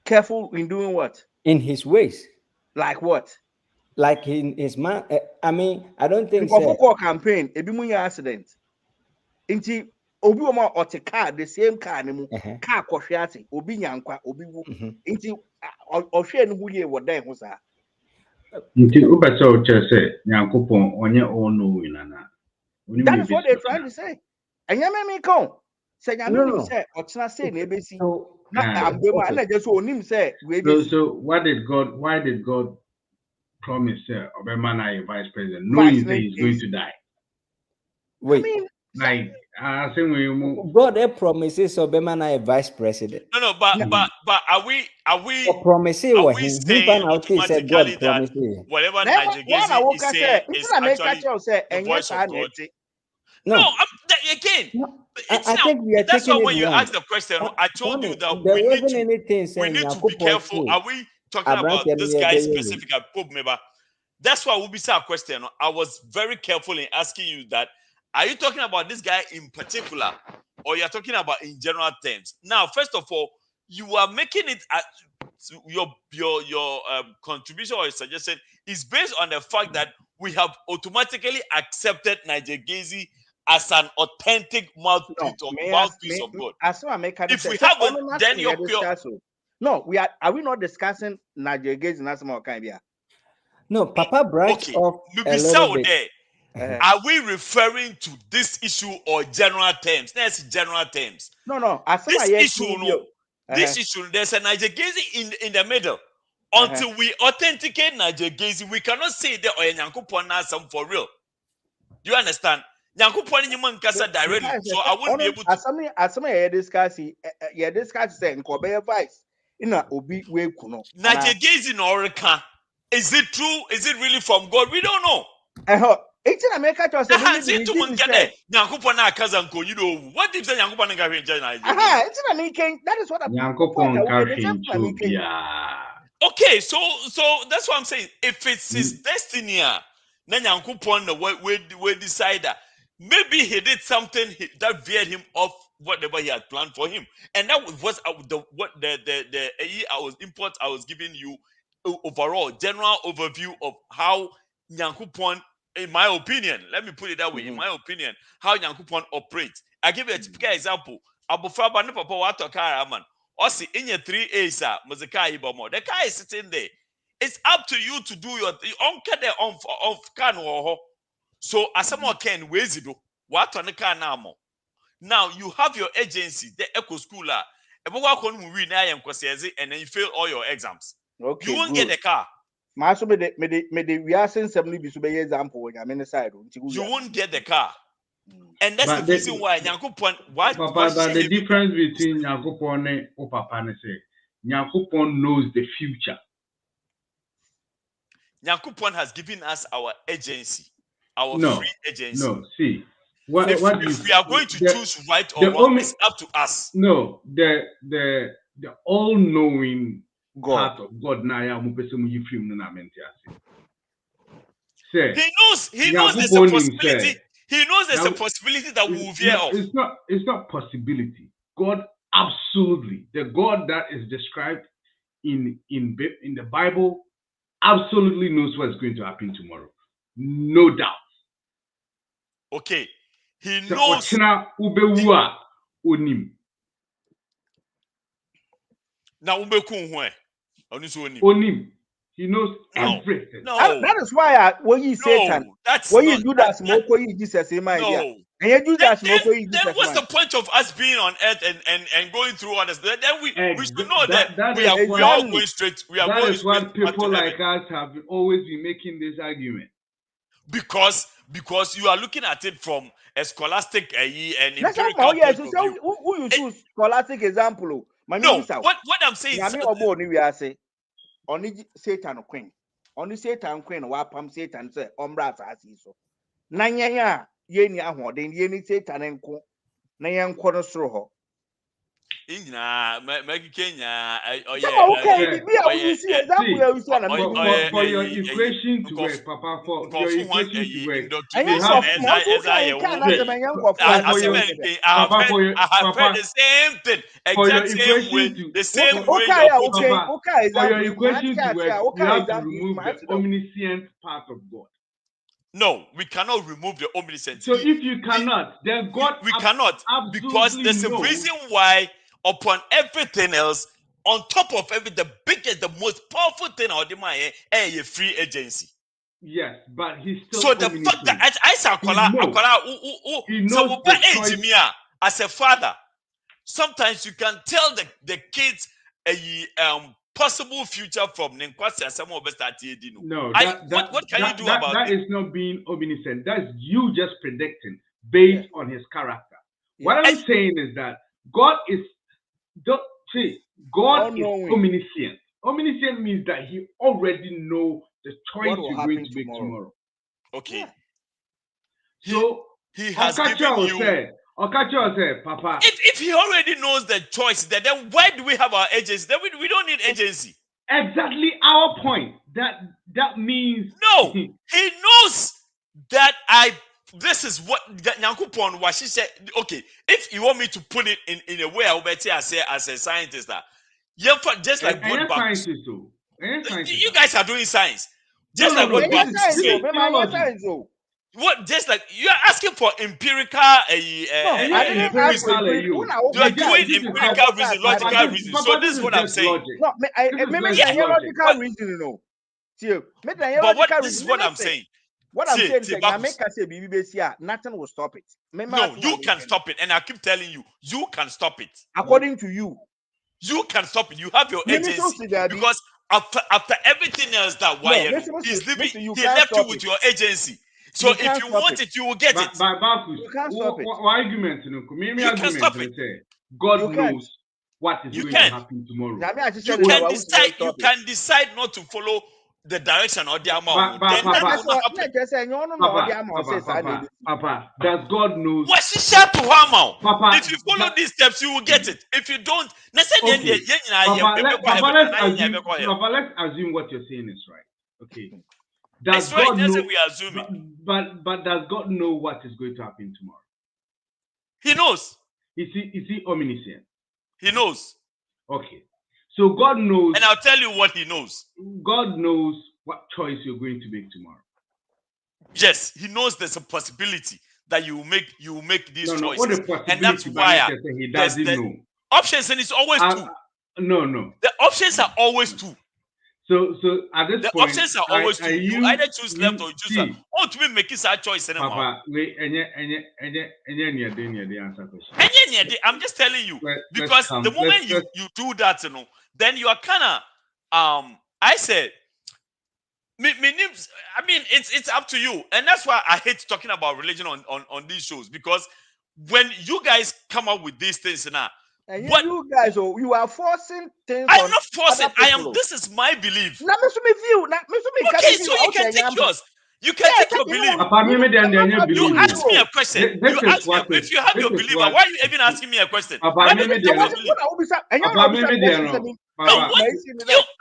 G: Careful in doing what?
E: In his ways.
G: Like what?
E: Like in his man, I mean, I don't think
G: so. For campaign, a bimunya accident. Inti obi oma ote car, the same car nemu car kwahwe obi nyankwa obi wu. Inti ohwe no huye wodan ho sa.
F: Inti ubasa o say Nyankopon onye all knowing na.
G: That is what they're trying to say. And you me come. Say you say ochina say na ebesi. Na ambema na just onim say we ebesi.
F: So why did God promise Obama na a vice president knowing that he's going to die?
E: Wait.
G: I mean,
F: like I say
E: God promises Obama na a vice president.
C: No, but are we
E: promising
C: are we saying automatically that whatever Nigeria is saying is actually the voice of God? No, again,
E: I think we are
C: that's
E: taking
C: why when
E: it
C: you
E: wrong.
C: asked the question, I told you that
E: there
C: we need to be careful.
E: Saying,
C: Are we talking about this guy specific? That's why we'll be saying a question. I was very careful in asking you that. Are you talking about this guy in particular, or you're talking about in general terms? Now, first of all, you are making it your contribution or your suggestion is based on the fact that we have automatically accepted Nigeria as an authentic mouthpiece of God. If we haven't, then you're pure.
G: No, are we not discussing Nigeria in Asamoah kind of?
E: No, Papa branched off a little bit.
C: Are we referring to this issue or general terms? That's general terms.
G: No.
C: This issue, there's a Nigeria in the middle. Until we authenticate Nigeria, we cannot say that or Nyankopon some for real. Do you understand? Nyankopon nyuma nkasa directly. So I won't be able to.
G: Asamoah discuss say nkobe vice. Ina obi we kuno.
C: Nigeria in Orika. Is it true? Is it really from God? We don't know.
G: It's in America to say
C: what if say Nyankopon nga hwe nje Nigeria?
G: It's in America. That is what
C: Okay, so that's what I'm saying. If it's his destiny, then Nyankopon we decide that maybe he did something that veered him off whatever he had planned for him, and that was I was giving you overall general overview of how Nyankopon, in my opinion, let me put it that way, in my opinion, how Nyankopon operates. I give you a typical example. Abufraba ne papa wa to car man. Osi in your 3A's Mozaka Ibomo. The car is sitting there. It's up to you to do your on can or so Asamoah can Wizzy do what on the car now. Now you have your agency, the eco schooler, and then you fail all your exams.
G: Okay,
C: you won't get the car.
G: Maso me we are saying some example when I'm inside.
C: You won't get the car. And that's the reason why Nyankopon
F: but the difference between Nyankopon and Opapa say Nyankopon knows the future.
C: Nyankopon has given us our agency, our free agency.
F: No, see.
C: If we are going to choose right or wrong, it's up to us.
F: No, the all-knowing part of God now.
C: He knows there's a possibility. He knows there's a possibility that we will veer off.
F: It's not possibility. God absolutely, the God that is described in the Bible, absolutely knows what's going to happen tomorrow. No doubt.
C: Okay. He knows.
F: Now Onim. He knows everything.
C: No.
G: That is why when you Satan, when you do that smoke, when you Jesus, and you do that smoke, when you Jesus.
C: Then what's the point of us being on earth and going through all this? Then we should know that we are all going straight.
F: That is why people like us have always been making this argument.
C: Because you are looking at it from a scholastic and empirical
G: point of view. Who you choose scholastic example?
C: No, what I'm saying is
G: only Satan queen. Only Satan queen wapam Satan say ombra asasi so. Nanya ye ni ahode ye ni Satan enko. Na ye enko no soro ho.
C: Inya, Maggie Kenya,
F: for your equation to work, Papa, for your equation to work,
C: I have heard the same thing, exact same way, the same way you're putting it.
F: For your equation to work, you have to remove the omniscient part of God.
C: No, we cannot remove the omniscient.
F: So if you cannot, then God
C: we cannot, because there's a reason why upon everything else, on top of everything, the biggest, the most powerful thing out of my a free agency.
F: Yes, but he's still
C: so the fact that I say as a father, sometimes you can tell the kids a possible future from Asamoah.
F: No,
C: what can you do about
F: that? That is not being omniscient. That's you just predicting based on his character. What I'm saying is that God is omniscient. Omniscient means that he already knows the choice you're going to make tomorrow.
C: Okay.
F: So
C: he has given you.
F: Okacho said, Papa.
C: If he already knows the choice, then why do we have our agency? Then we don't need agency.
F: Exactly our point. That means
C: no. He knows that this is what Nyankopon was. She said, okay, if you want me to put it in a way, I will say as a scientist that just like blood banks. You guys are doing science. Just like what what just like you're asking for empirical
F: you are
C: doing empirical reason, logical reason. So this is what I'm saying.
P: No, logical reason,
C: but this is what I'm saying.
P: What I'm saying is nothing will stop it.
C: No, you can stop it, and I keep telling you, you can stop it.
P: According to you,
C: you can stop it. You have your agency because after everything else that he's leaving, he left you with your agency. So if you want it, you will get it.
F: You can't stop it. Argument, you can stop it. God knows what is going to happen tomorrow.
C: You can decide not to follow the direction or the amount.
F: Papa, does God knows?
C: Papa, if you follow these steps, you will get it. If you don't, let's
F: assume what you're saying is right. Okay. Does God know?
C: We are assuming.
F: But does God know what is going to happen tomorrow?
C: He knows.
F: Is he omniscient?
C: He knows.
F: Okay. So God knows.
C: And I'll tell you what he knows.
F: God knows what choice you're going to make tomorrow.
C: Yes, he knows there's a possibility that you will make these choices. And that's why
F: he doesn't know.
C: Options, and it's always two.
F: No.
C: The options are always two.
F: So at this
C: the
F: point,
C: options are always two. You either choose left or you choose right. Or to be making that choice anymore.
F: Papa,
C: I'm just telling you because the moment you do that, then you are kind of I said, I mean, it's up to you, and that's why I hate talking about religion on these shows because when you guys come up with these things now.
P: What you guys you are forcing things.
C: I'm not forcing. This is my belief.
P: Okay,
C: so you can take yours. You can take your belief. You ask me a question. If you have your belief, why are you even asking me a question? I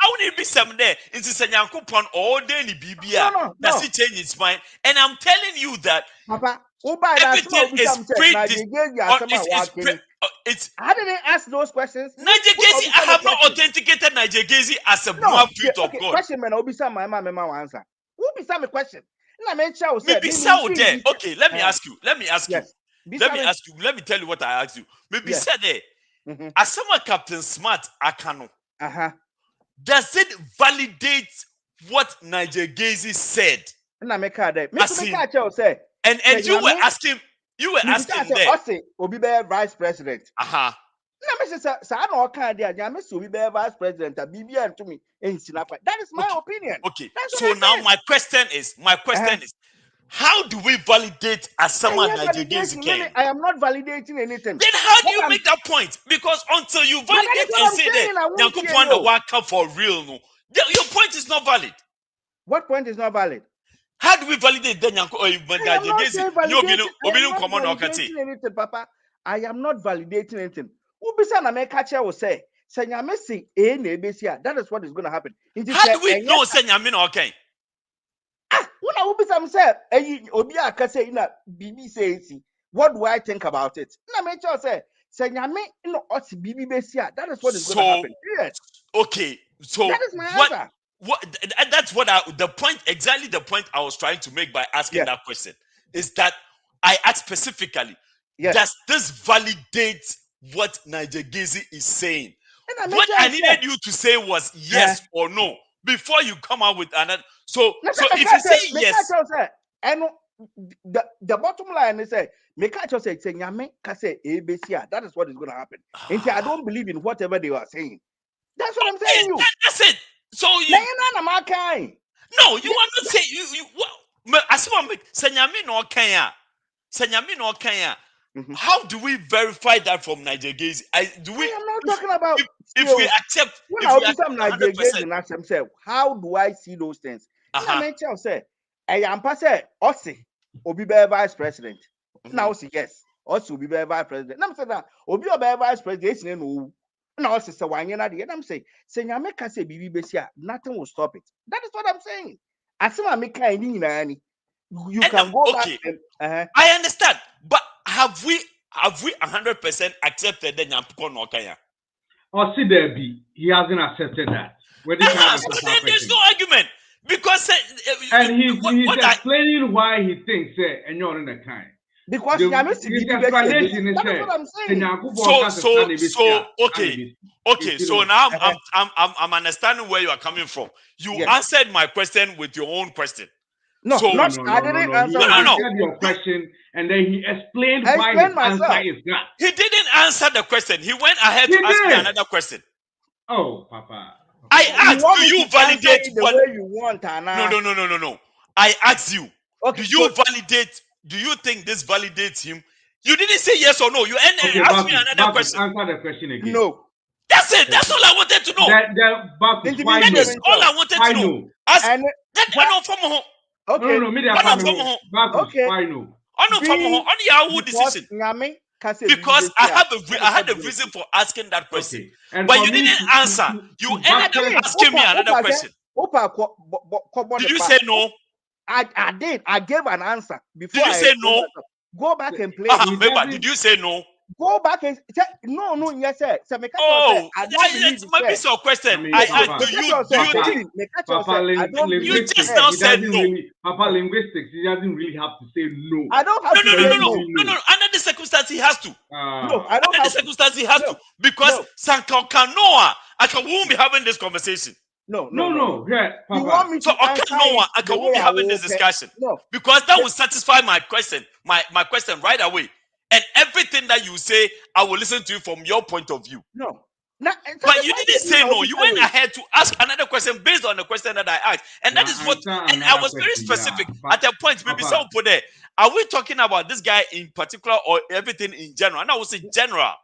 C: won't be some there. It's a Nyankopon all day in Bibia. Does he change his mind? And I'm telling you that everything is
P: I didn't ask those questions.
C: Nigegezi, I have not authenticated Nigegezi as a blood fruit of God.
P: Question, man. Obisa, my mama answer. Who be some question?
C: Okay, let me ask you. Let me tell you what I asked you. Maybe said there. Asamoah Captain Smart Akano. Does it validate what Nigegezi said? And you were asking. You were asking there.
P: Obi be vice president. Na me say I no kan there. Ya me say Obi be vice president. Bibia to me. That is my opinion.
C: Okay. So now my question is, how do we validate Asamoah Nigegezi claim?
P: I am not validating anything.
C: Then how do you make that point? Because until you validate and say that Nyankopon the come for real, no, your point is not valid.
P: What point is not valid?
C: How do we validate that Nigegezi?
P: Papa, I am not validating anything. Who be
G: bisa na make catch will say nyame si na ebesia, that is what is going to happen.
C: How do we know say nyame na okay?
G: When I will be some say obi akase na bibi say what do I think about it? Na me say nyame no ot bibi besia, that is what is going to happen. Yes.
C: Okay. So
G: that is my answer.
C: That's what the point I was trying to make by asking that question is that I asked specifically, does this validate what Nigegezi is saying? What I needed you to say was yes or no before you come out with another. So if you say yes,
G: and the bottom line is make I just say nyame ka say ebesia, that is what is going to happen. And I don't believe in whatever they are saying. That's what I'm saying.
C: That's it. So you
G: no,
C: you are not saying you Asamoah say nyame no kan ya. How do we verify that from Nigegezi?
G: I am not talking about
C: if we accept
G: how do I see those things? I mention say I am pass Ossi Obi be vice president. Now say yes. Ossi Obi be vice president. Now say that Obi be vice president no. Now Ossi say wanye na de. I'm say nyame ka say bibi besia, nothing will stop it. That is what I'm saying. Asema me kan ni na ni. You can go back and
C: I understand, but have we 100% accepted the Nyampukon Okaya?
F: Or see there be, he hasn't accepted that.
C: So then there's no argument because
F: and he's explaining why he thinks and you're in the kind.
G: Because
F: his explanation is
G: what I'm saying.
C: Okay. So now I'm understanding where you are coming from. You answered my question with your own question.
F: No. I didn't answer your question, and then he explained why his answer is that.
C: He didn't answer the question. He went ahead to ask me another question.
F: Oh, Papa.
C: I asked, do you validate
G: the way you want, Anna?
C: No. I asked you, do you think this validates him? You didn't say yes or no. You asked me another question.
F: Answer the question again.
G: No.
C: That's it. That's all I wanted to know. That's all I wanted to know.
G: Okay.
F: Why no?
C: Because I had a reason for asking that question. Okay. But you didn't answer. You ended up asking me another question. Did you say no?
G: I did. I gave an answer before.
C: Did you say no?
G: Go back and play.
C: Did you say no?
G: Go back and say no, yes, sir.
C: It might be your question. I asked, you just now said no.
F: Papa, linguistics, he doesn't really have to say no.
G: I don't have to say no.
C: No. Under the circumstance, he has to.
G: No, I don't.
C: Under the circumstance, he has to. Because Sanka Kanoa, I won't be having this conversation.
F: No.
G: Yeah, you want me to
C: I won't be having this discussion.
G: No.
C: Because that will satisfy my question, my question right away. And everything that you say, I will listen to you from your point of view.
G: No.
C: But you didn't say no. You went ahead to ask another question based on the question that I asked. And that is what, and I was very specific at a point. Maybe some put there. Are we talking about this guy in particular or everything in general? And I would say general.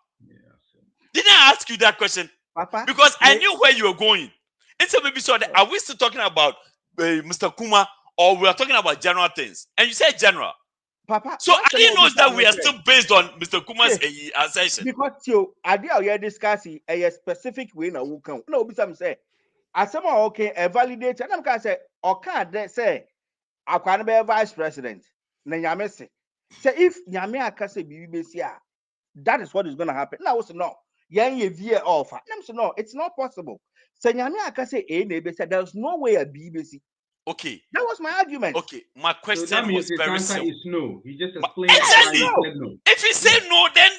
C: Didn't I ask you that question?
G: Papa,
C: because I knew where you were going. And so maybe so are we still talking about Mr. Kumah or we are talking about general things? And you said general.
G: Papa,
C: so I didn't know that we are still based on Mr. Kumah's assertion.
G: Because I did already discuss a specific way now. No, some say Asamoah okay, validate. And I'm gonna say, or can't they say I can be a vice president? Then Nyame say if Nyame akase bibi that is what is gonna happen. Now also no, ye via offer. No, it's not possible. Say Nyame akase there's no way a BBC.
C: Okay.
G: That was my argument.
C: Okay. My question
F: so
C: was very simple.
F: Is no. He just explained
C: exactly.
F: Why he said no.
C: If you say no, then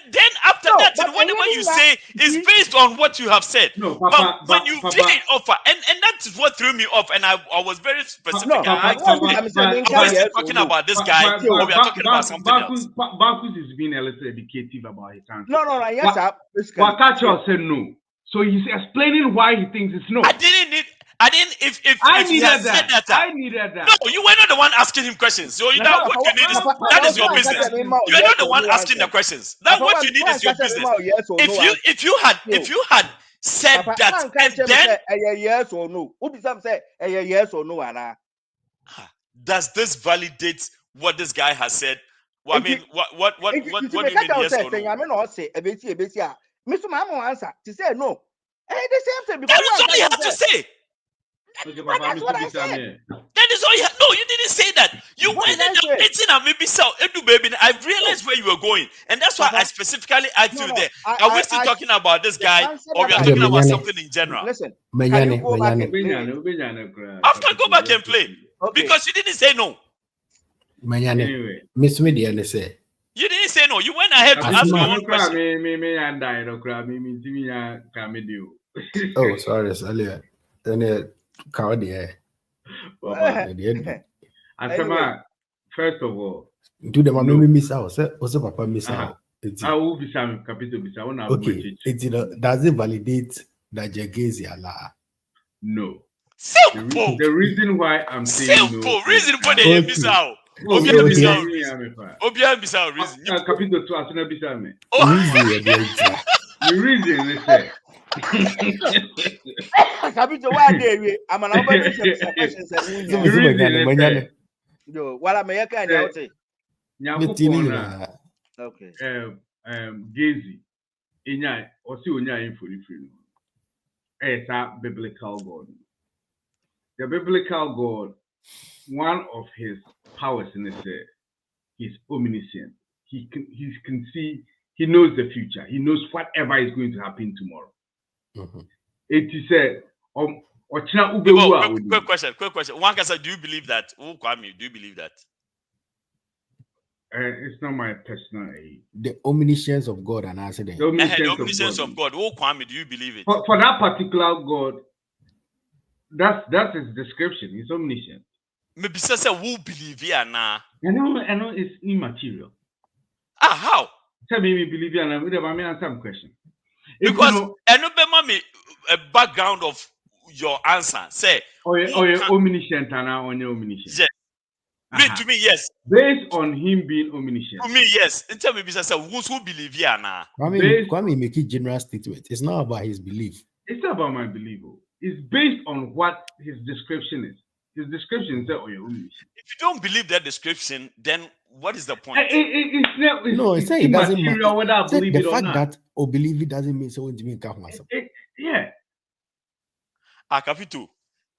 C: after that, whatever you say is based on what you have said.
F: No, Papa,
C: but when you didn't offer, and that is what threw me off, and I was very specific. I was talking about this guy, we are talking about something else.
F: Bakus is being a little educative about his answer.
G: No, yes, sir.
F: Wakacho said no. So he's explaining why he thinks it's no.
C: I needed that. No, you were not the one asking him questions. So you know what you need is that is your business. You are not the one asking the questions. That what you need is your business. If you had said that, and then
G: yes or no, say yes or no, Anna.
C: Does this validate what this guy has said? Well, I mean, what do you mean yes or no?
G: Mr. Mama answer to say no. Hey, the same thing
C: That
G: because
C: is all you have to say.
G: That's what I said.
C: That is all you have. No, you didn't say that. You went in the meeting and maybe so baby. I realized where you were going, and that's why I specifically asked you there. Are we still talking about this guy, or we are talking about something in general?
G: Listen,
B: can
G: you go back and play?
C: After go back and play because you didn't say no.
B: Anyway, Miss Media say.
C: You didn't say no. You went ahead to ask your own question.
B: Oh, sorry, then coward
F: Asamoah, first of all,
B: do the mommy miss out? Also, Papa miss out.
F: I will be some capital.
B: Okay, does it validate that Jagezi Allah?
F: No.
C: Simple.
F: The reason why I'm saying
C: simple
F: no.
C: Reason for the miss out. Obia miss out reason.
F: Capital 2 as no be me.
B: The
F: reason is say.
G: Capital why dey I'm an questions. Yo, what am I kind of say? Okay.
F: Gazy. Inya osi onya info ni free. It's a biblical God. The biblical God, one of his powers in this he's omniscient. He can see, he knows the future. He knows whatever is going to happen tomorrow. It is said, quick
C: question. One can say, do you believe that? Do you believe that?
F: It's not my personal aid.
B: The omniscience of God and answer them.
C: The omniscience of God. Do you believe it?
F: For that particular God, that's his description. He's omniscient.
C: Maybe say who believe here now.
F: I know it's immaterial.
C: How?
F: Tell me believe here now. Let me answer some question.
C: Because I know a background of your answer. Say
F: you're omniscient and now on your omniscient.
C: Yes. To me, yes.
F: Based on him being omniscient.
C: To me, yes. Tell me, who believe here now?
B: Kwame make it general statement. It's not about his belief.
F: It's not about my belief. It's based on what his description is. His description is that you're omniscient. If
C: you don't believe that description, then what is the point?
B: It's it doesn't matter.
F: Whether I believe
B: the
F: it or
B: fact
F: not.
B: that or believe it doesn't mean so.
F: Yeah.
C: Capital.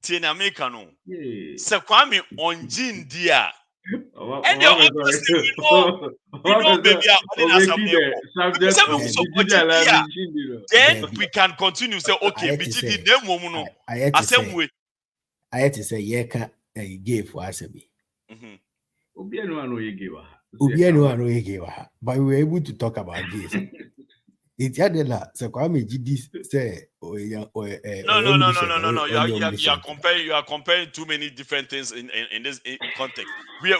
C: Tiena Americano. Se Kwame on Jin dia. And the opposite, we know baby then we can continue say okay BGD dem wo no asem we
B: I had to say yeka gave for asabi
F: obi anu anu ye gave
B: but we were able to talk about this. It's Adela, so Kwame GD say,
C: no. You are comparing too many different things in this context. We are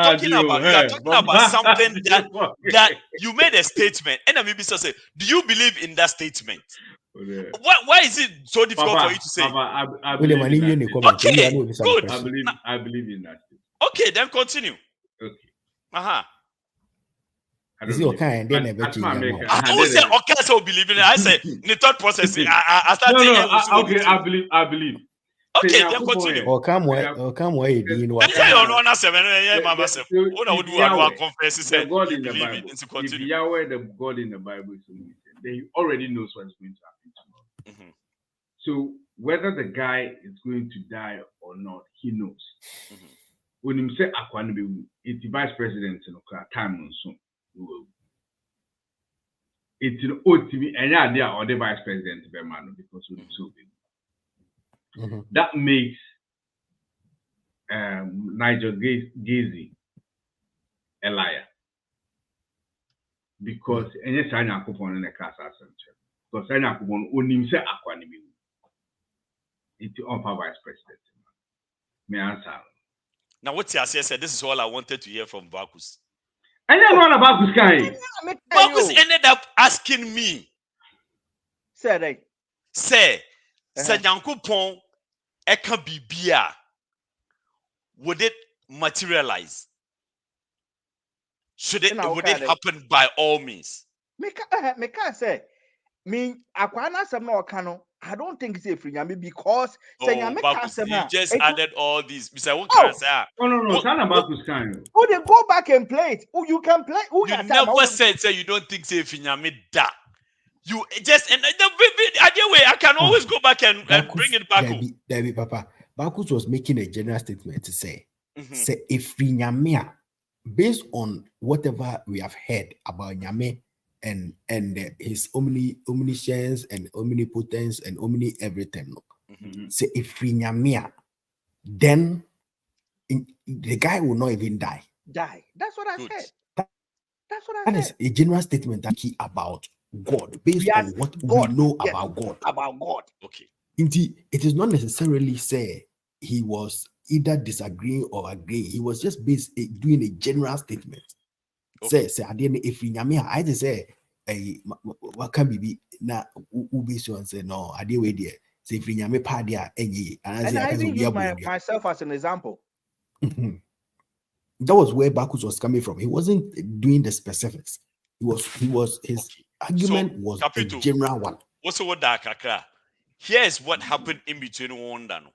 C: talking about something that you made a statement, and I maybe say, do you believe in that statement? Why is it so difficult for you to say?
F: I believe in that.
C: Okay, then continue.
F: Okay.
B: Is it okay? And then
C: I who say okay, so believe in it. I say the thought process. I started.
F: I believe.
C: Okay, then continue.
B: Or come where you know what?
C: The
F: God in the Bible. If Yahweh, the God in the Bible, is then he already knows what's going to happen tomorrow. So whether the guy is going to die or not, he knows. When he say Akwanebe, it's the vice president in time on soon. It's an OTV and idea or the vice president because we so big. That makes Nigel Gazy a liar because any sign up on in a class because sign up on only say Akwanebe. It's upper vice president. May answer.
C: Now what you said, this is all I wanted to hear from Bakus.
F: I don't know about this guy.
C: Bakus ended up asking me.
G: Say,
C: Nyankopon eka bibia. Would it materialize? Would it happen by all means?
G: Me can't say. Me akwana some no kano. I don't think it's a free nyame because
C: you just added all these.
F: No. Turn about to scan.
G: Oh, they go back and play it. Oh, you can play. Oh,
C: you never said you don't think say nyame da. You just and the way I can always go back and bring it back.
J: David Papa. Bacchus was making a general statement to say if nyame, based on whatever we have heard about nyame and his omniscience and omnipotence and omni everything. Say if nyame, then the guy will not even die.
G: That's what I said. That's what I
J: said. That is a general statement that he about God based on what we know about God.
G: About God.
C: Okay.
J: Indeed, it is not necessarily say he was either disagreeing or agreeing. He was just doing a general statement.
C: Okay.
J: Say I didn't if I just say what can be na ubi so and say no I didn't wait there. Say if nyame padia and
G: I even use myself as an example.
J: That was where Bacchus was coming from. He wasn't doing the specifics. His argument was a general one.
C: What's what that kakra? Here's what happened in between one and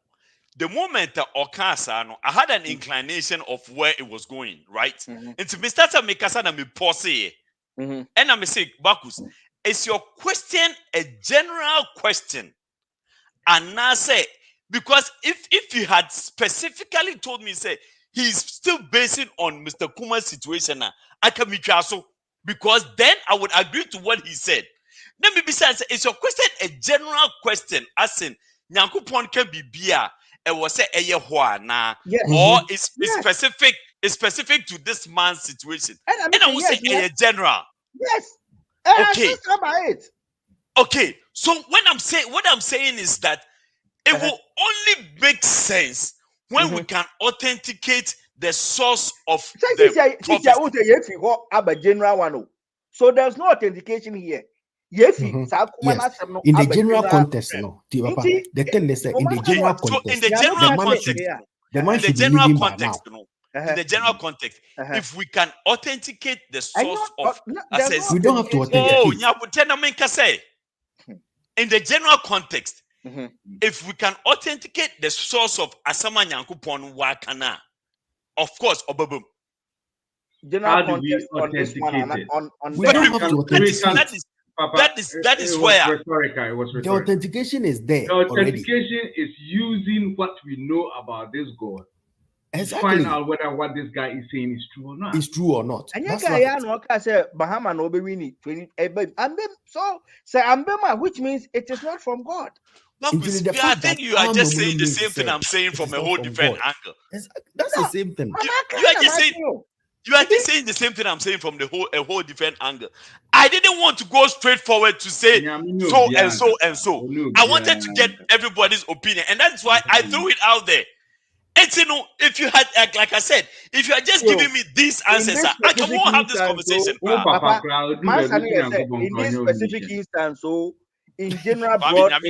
C: the moment that Okasa, I had an inclination of where it was going, right? And to Mr. Mikasa na me pause and I'm saying, Bacchus, is your question a general question? And now say, because if you had specifically told me, say, he's still basing on Mr. Kumah's situation, I can be so because then I would agree to what he said. Then maybe say, is your question a general question? As in, Nyankopon can be beer. It was say or it's specific to this man's situation. And I would say a general.
G: Yes.
C: Okay. Okay. So what I'm saying is that it will only make sense when we can authenticate the source of the
G: prophecy. So there's no authentication here.
J: Yes. In the general context, no. The thing they say in the general context.
C: So in the general context, in the general context, if we can authenticate the source of access,
J: we don't have to authenticate.
C: In the general context, if we can authenticate the source of Asamoah Nyankopon Wakana, of course, Obabum.
G: General context on this one,
J: we don't have to authenticate.
C: That is where
F: it was
J: the authentication is there.
F: The authentication is using what we know about this God.
J: Exactly.
F: To find out whether what this guy is saying is true or not.
J: It's true or not.
G: And that's Bahama no be winning. So say Ambema, which means it is not from God.
C: I think you are just saying the same thing I'm saying from a whole different angle.
J: That's the same thing.
C: You are just saying the same thing I'm saying from a whole different angle. I didn't want to go straight forward to say so and so and so. I wanted to get everybody's opinion, and that's why I threw it out there. And if you had, like I said, if you are just giving me these answers, I won't have this conversation.
G: In this specific instance, so in general, broad, what I'm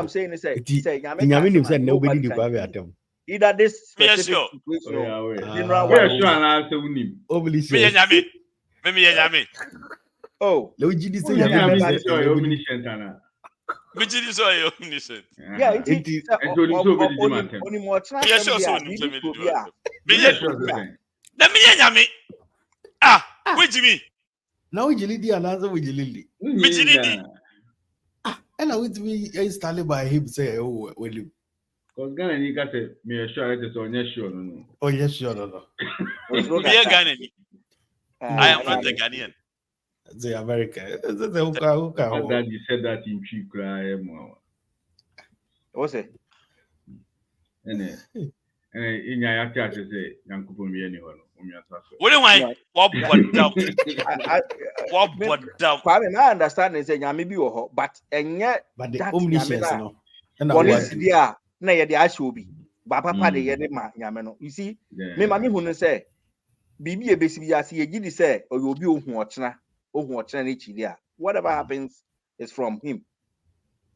G: saying is either this specific
J: Now we jelly and answer with jelly. And I would be installed by him say, oh, will you?
F: Because Ghana, you got to me sure it is on your show. No.
J: Oh, yes, sure. No.
C: I am not the Ghanaian.
J: The American.
F: That you said that in Tree Cry.
G: What's it?
F: And in your catch, say, Uncle Pumi anyone.
C: What do I? What down?
G: I understand is saying, maybe but and yet,
J: but the omniscience, no.
G: What is there? Nay, the ash will be. Papa, the Yedema, Yamano. You see, me, mammy, who say, Bibi, basically, I see a giddy say, or you'll be watching each there. Whatever happens is from him.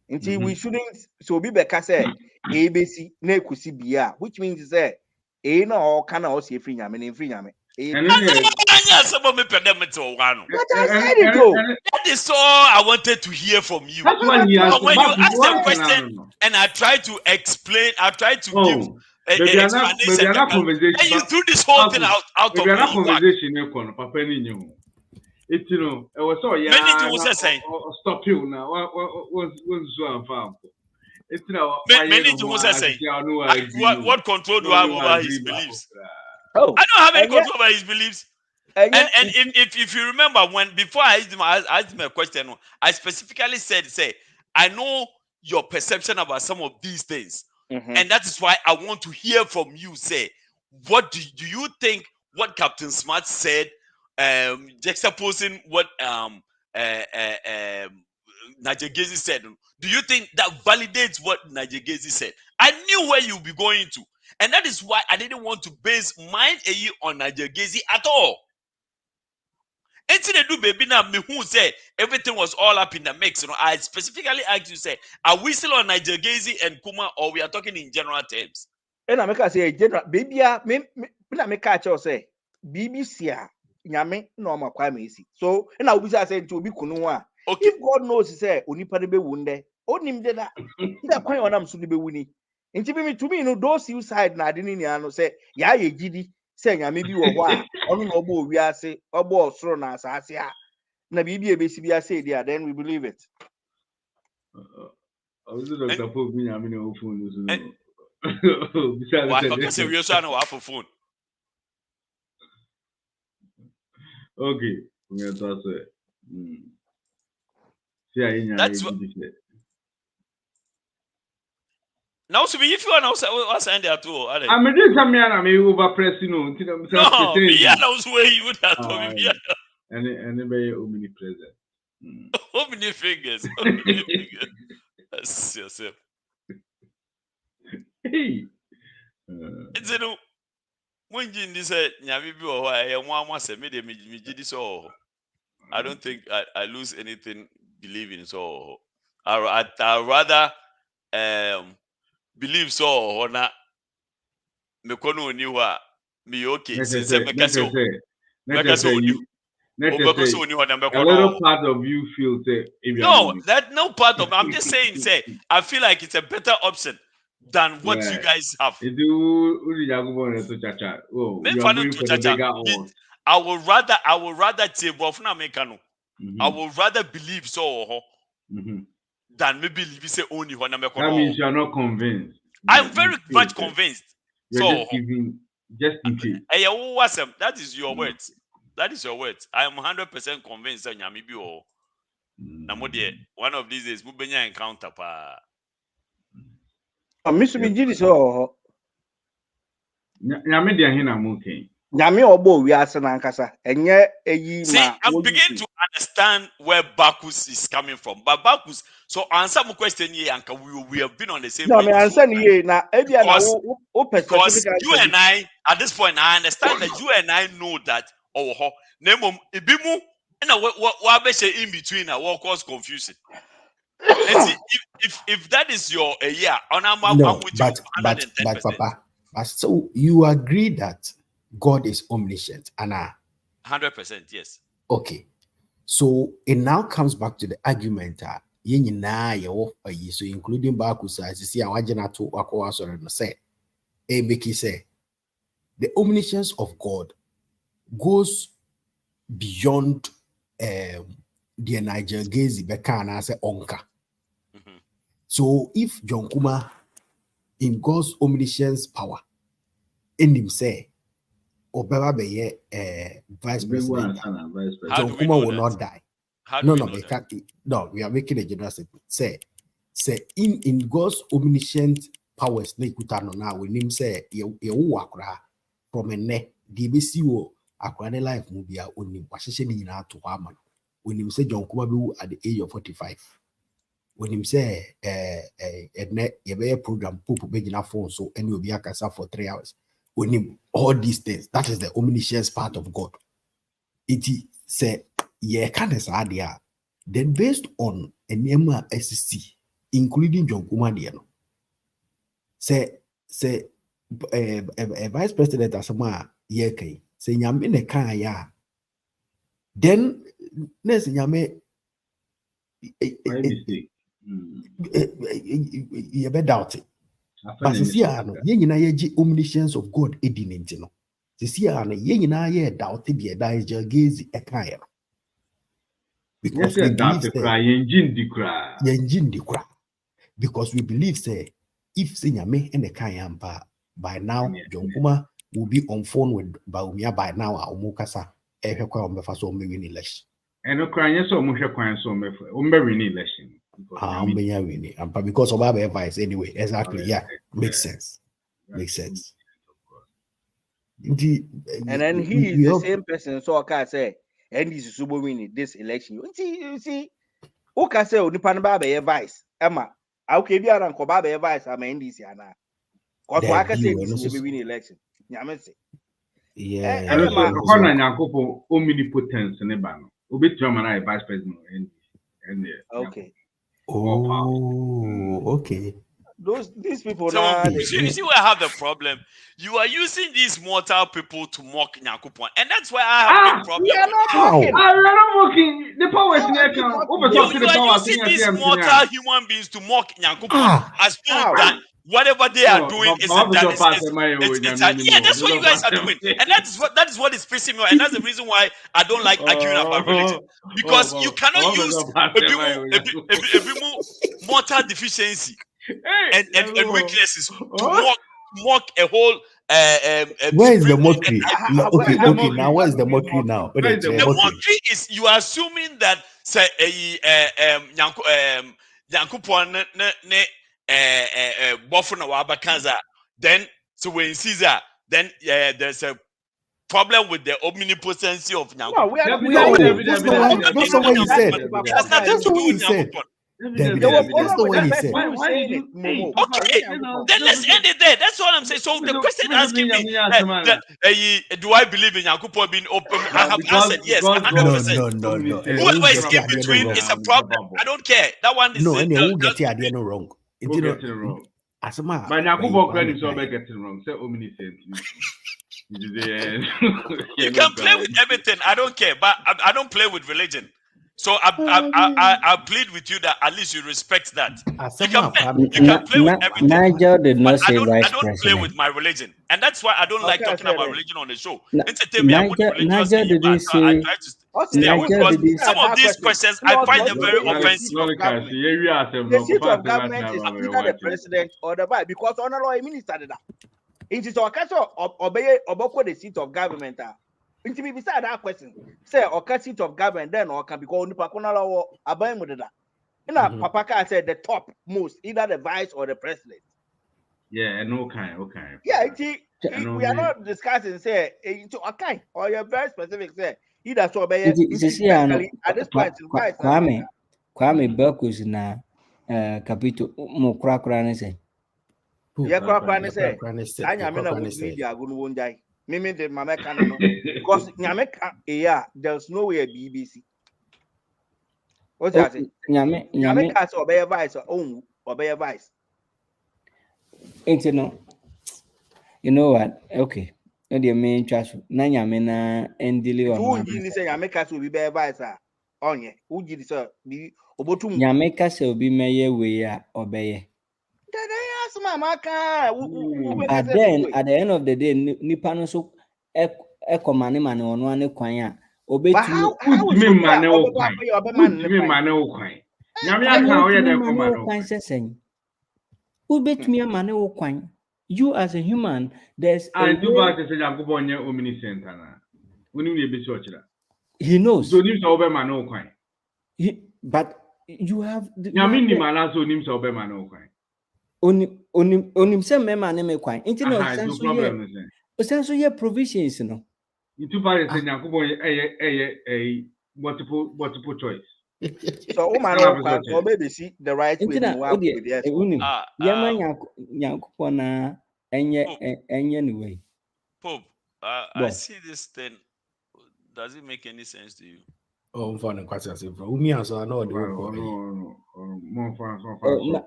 G: Until we shouldn't so be beka say ABC na ekusi bia, which means say no can also free nyame na free nyame.
C: But I
G: said it though.
C: That is all I wanted to hear from you.
F: That's why he has
C: But when you ask the
F: one
C: question and I try to explain, I try to give
F: maybe
C: explanation,
F: another conversation.
C: and you threw this whole thing out of
F: maybe another
C: me.
F: conversation. Papa ni it it was so yeah.
C: Many things saying.
F: Stop you now. What's so unfair? It's
C: many things saying. What control do I have over his beliefs? I don't have any control over his beliefs. And if you remember before I asked him a question, I specifically said, I know your perception about some of these things, and that is why I want to hear from you. Say, what do you think? What Captain Smart said, juxtaposing what Najegezi said. Do you think that validates what Najegezi said? I knew where you'll be going to, and that is why I didn't want to base mine on Najegezi at all. Anything they do, baby, now me who say everything was all up in the mix. I specifically asked you, say, are we still on Najegezi and Kumah, or we are talking in general terms?
G: And I make say general baby, me make catch you say BBC nyame no ma kwa mesi. So and I will say to be kunu. Okay. If God knows, he say onipa de be wunde, onim de na ida kwan onam so de be wuni. Nti be me to me no those you side na ade ni anu say ya ye gidi say nyame bi wo ho a ono no obo wi ase obo osoro na asase a na bibi e be si bia say dia, then we believe it.
F: Dr. Pope nyame no phone so.
C: Why say we also know for phone.
F: Okay, we are to say.
C: That's what. Now, so if you are now, what's end there too?
F: I'm doing something. I'm over pressing on.
C: No, yeah, that's where you would have to be.
F: And very omnipresent.
C: How many fingers? That's yourself.
F: Hey.
C: It's a no. When you say, "Nyami bi o I want say me this all." I don't think I lose anything believing so. I rather believe so or not. Me kono ni wa me okay. Since me kasi
F: a little part of you feel say
C: no, that no part of. I'm just saying, say I feel like it's a better option than what you guys have.
F: I
C: would rather I would rather believe so than maybe believe say only when I'm.
F: That means you are not convinced.
C: I'm very much convinced.
F: You're just in case.
C: That is your words. That is your words. I am 100% convinced that Nyamibi one of these days we benya encounter pa.
G: Mr. Bijidi so
F: Nyame dia hina muke.
G: Nyame obo wi ase na nkasa enye eyi ma.
C: See, I'm beginning to understand where Bacchus is coming from. But Bacchus, so answer my question here, and we have been on the same.
G: No, me answer here na ebia na
C: because you and I at this point I understand that you and I know that nemo ibimu na what be say in between na what cause confusion. If that is your
J: no, but Papa, so you agree that God is omniscient, Anna?
C: 100%, yes.
J: Okay, so it now comes back to the argument. So including Bacchus, as you see, I want to say, Abeiku say, the omniscience of God goes beyond the Najegezi Bekana say onka. So if John Kumah in God's omniscience power in him say Obama be vice president, John Kumah will not die. No, we are making a general statement. Say in God's omniscient powers, now when him say from a ne DBCO akwane life movie only washeshe ni na to man. When him say John Kumah be at the age of 45. When him say a program poop be na phone so and you'll be akasa for 3 hours. When him all these things, that is the omniscience part of God. It say yeah, kind of idea. Then based on a NEMA SC, including John Kumah, say vice president Asamoah yeke say nyame ne kan ya then next nyame you be doubt it but see no ye nyina ye gi omniscience of God edinenti no see no ye nyina ye doubt the da is gaze e kan ya because we believe because we believe say if say nyame ne kan ya mpa by now John Kumah will be on phone with Baumia by now omukasa ehwekwa ombefa so win election
F: and no crying so much kwan so win election
J: because of our advice anyway exactly yeah makes sense makes sense
G: and then he is the same person so I say and this is super winning this election you see who can say onipa no ba be advice Emma okay bi ara nko ba be advice am NDC ana cause why can say this will be winning election nyame say
F: yeah and so na nyakopo omnipotence ne ba no obetrama na vice president and
G: okay
J: okay
G: these people
C: so
G: now
C: you see where I have the problem. You are using these mortal people to mock Nyankopon, and that's why I have big problem.
F: We are not mocking. We are not mocking. The power is in your account.
C: You are using these mortal human beings to mock Nyankopon as though that whatever they are doing is yeah, that's what you guys are doing, and that is what is pissing me off, and that's the reason why I don't like arguing about religion, because you cannot use a mortal deficiency and weaknesses to mock a whole
J: where is the mockery? Okay, now where is the mockery now?
C: The mockery is you are assuming that say Nyankopon ne Bofuna Wabakanza, then so when Caesar, then there's a problem with the omnipotency of Nyankopon.
J: That's not what he said.
C: It has nothing to do with Nyankopon.
J: That's not what he said.
C: Okay, then let's end it there. That's all I'm saying. So the question asking me, do I believe in Nyankopon being open? I have answered yes, 100%.
J: No.
C: Whoever is in between is a problem. I don't care. That one is
J: who get the idea wrong.
F: Asamoah. But Nyankopon credit so be getting wrong. Say omniscient.
C: You can play with everything. I don't care, but I don't play with religion. So I plead with you that at least you respect that. You can play with everything.
E: Nigel did not say
C: I don't play with my religion, and that's why I don't like talking about religion on the show.
E: Nigel didn't say.
C: Some of these questions I find them very offensive.
G: The seat of government is either the president or the vice, because on a law minister did that. It is our castle obey the seat of government. It be beside that question. Say or seat of government then or can be called Nipakona or Abeiku. Papa said the top most, either the vice or the president.
F: Yeah, and okay.
G: Yeah, we are not discussing say into okay or you're very specific say either so obey at this point
E: Kwame Bekus na capito mukrakra ne say.
G: Yeah, Kwame say I mean media go no one die. Mimi de mama can no because nyameka there's no way a BBC. What's that? Nyameka so obey vice or obey vice.
E: You know what? Okay. No the main trash. Na nyamena endili wa.
G: Who did say nyameka so be vice onye? Who did say be obotum?
E: Nyameka so be meye we ya obeye. But then at the end of the day, nipa no so ekomane mane ono ane kwan a
F: obetumi mane okwan. Nyame aka o ye de komane okwan
E: sesen. Obetumi mane okwan. You as a human, there's
F: and do back to say Nyankopon nye omniscient ana. Woni we be so chira.
E: He knows.
F: So nim so obe mane okwan.
E: But you have
F: Nyame ni mana so nim so obe mane okwan.
E: Onim se mema ne me kwan nti no senso ye provisions no
F: itu pare se Nyankopon multiple choice
G: so o man o baby see the right way to work with yes
E: yema Nyankopon na enye ni way
C: Pope I see this thing, does it make any sense to you?
J: Oh, for the question, Umi also I know the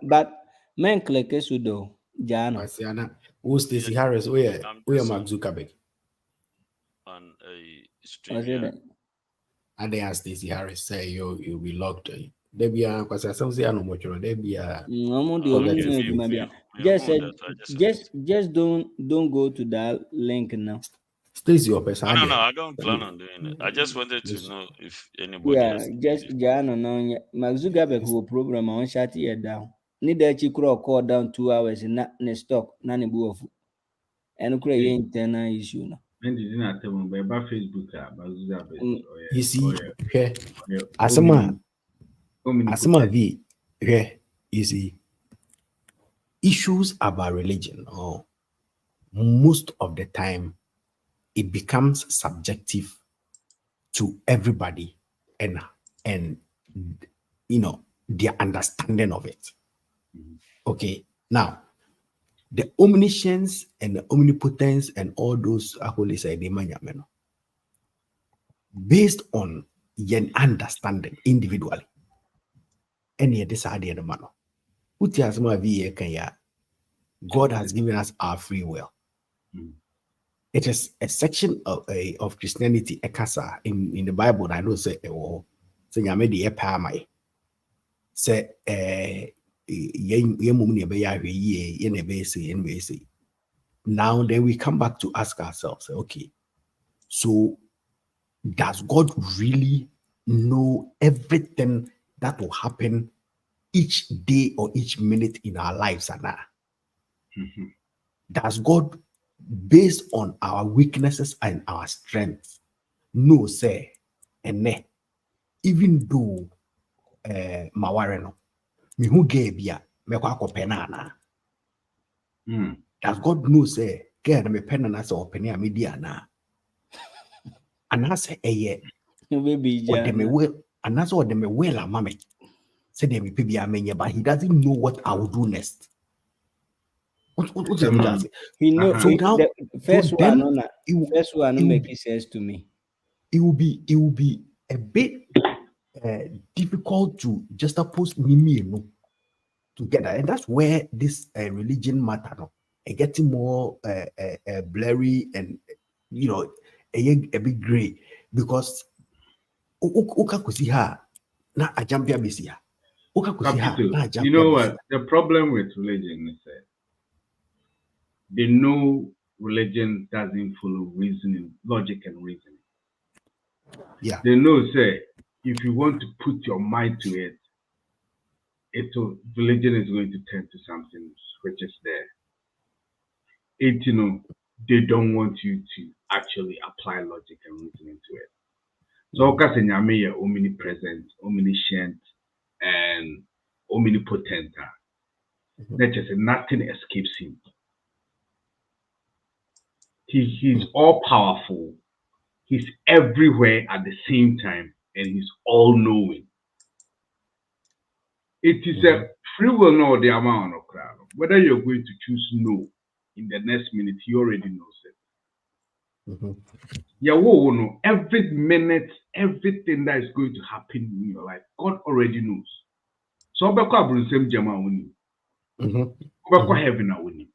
E: but men click sudo Jano.
J: Pasiana. Who Stacey Harris? Who are Mark Zuckerberg?
C: On a
E: I said that.
J: And they ask Stacey Harris say you'll be locked. There be a because some say no much. There be a
E: just don't go to that link now.
J: Stacey your person.
C: No, I don't plan on doing it. I just wanted to know if anybody else.
E: Just Jano no Mark Zuckerberg who program on shut it down. Need that you call down 2 hours in that stock none of and create internal issue now.
F: Facebook
J: you see Asamoah V you see issues about religion or most of the time it becomes subjective to everybody and you know their understanding of it. Okay, now the omniscience and the omnipotence and all those based on your understanding individually. Any decide the man. God has given us our free will. It is a section of Christianity, ekasa in the Bible. I know say say now then we come back to ask ourselves, okay, so does God really know everything that will happen each day or each minute in our lives? Does God, based on our weaknesses and our strengths, know say and even though mawareno me who gave ya me kwa penana. Does God know say get me penana so penny media na? And I say
E: baby
J: or them well, and that's what them well mammy. Say them me but he doesn't know what I will do next. What does it?
E: He knows
J: So now
E: the first
J: then
E: one first one make sense to me.
J: It will be a bit difficult to just oppose me together, and that's where this religion matter getting more blurry and a bit gray because uka kusiha na ajambia bisia uka kusiha na ajambia.
F: You know what the problem with religion is? They know religion doesn't follow reasoning, logic and reasoning.
J: Yeah.
F: They know, say, if you want to put your mind to it, religion is going to turn to something which is there. They don't want you to actually apply logic and reasoning to it. So, Nyame is omnipresent, omniscient, and omnipotent. That just nothing escapes him. He's all powerful. He's everywhere at the same time, and he's all knowing. It is a free will know the amount of crowd. Whether you're going to choose no in the next minute, he already knows it. No, every minute, everything that is going to happen in your life, God already knows. So same heaven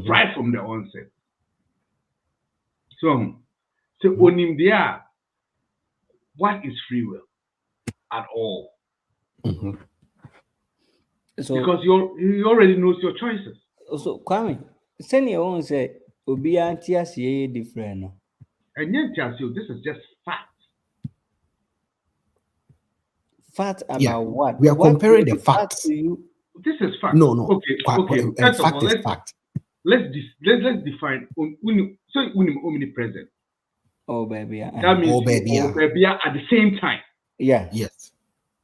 F: right from the onset. So on him there, what is free will at all?
E: So,
F: because he already knows your choices.
E: So Kwame, send your own say Obi anti different. No?
F: And yet this is just fact.
E: Fact about what?
J: We are
E: what
J: comparing the facts.
F: This is fact.
J: No.
F: Okay. First
J: fact
F: of all,
J: is fact.
F: Let's define omnipresent.
E: Oh baby.
F: That means baby at the same time.
E: Yeah.
J: Yes.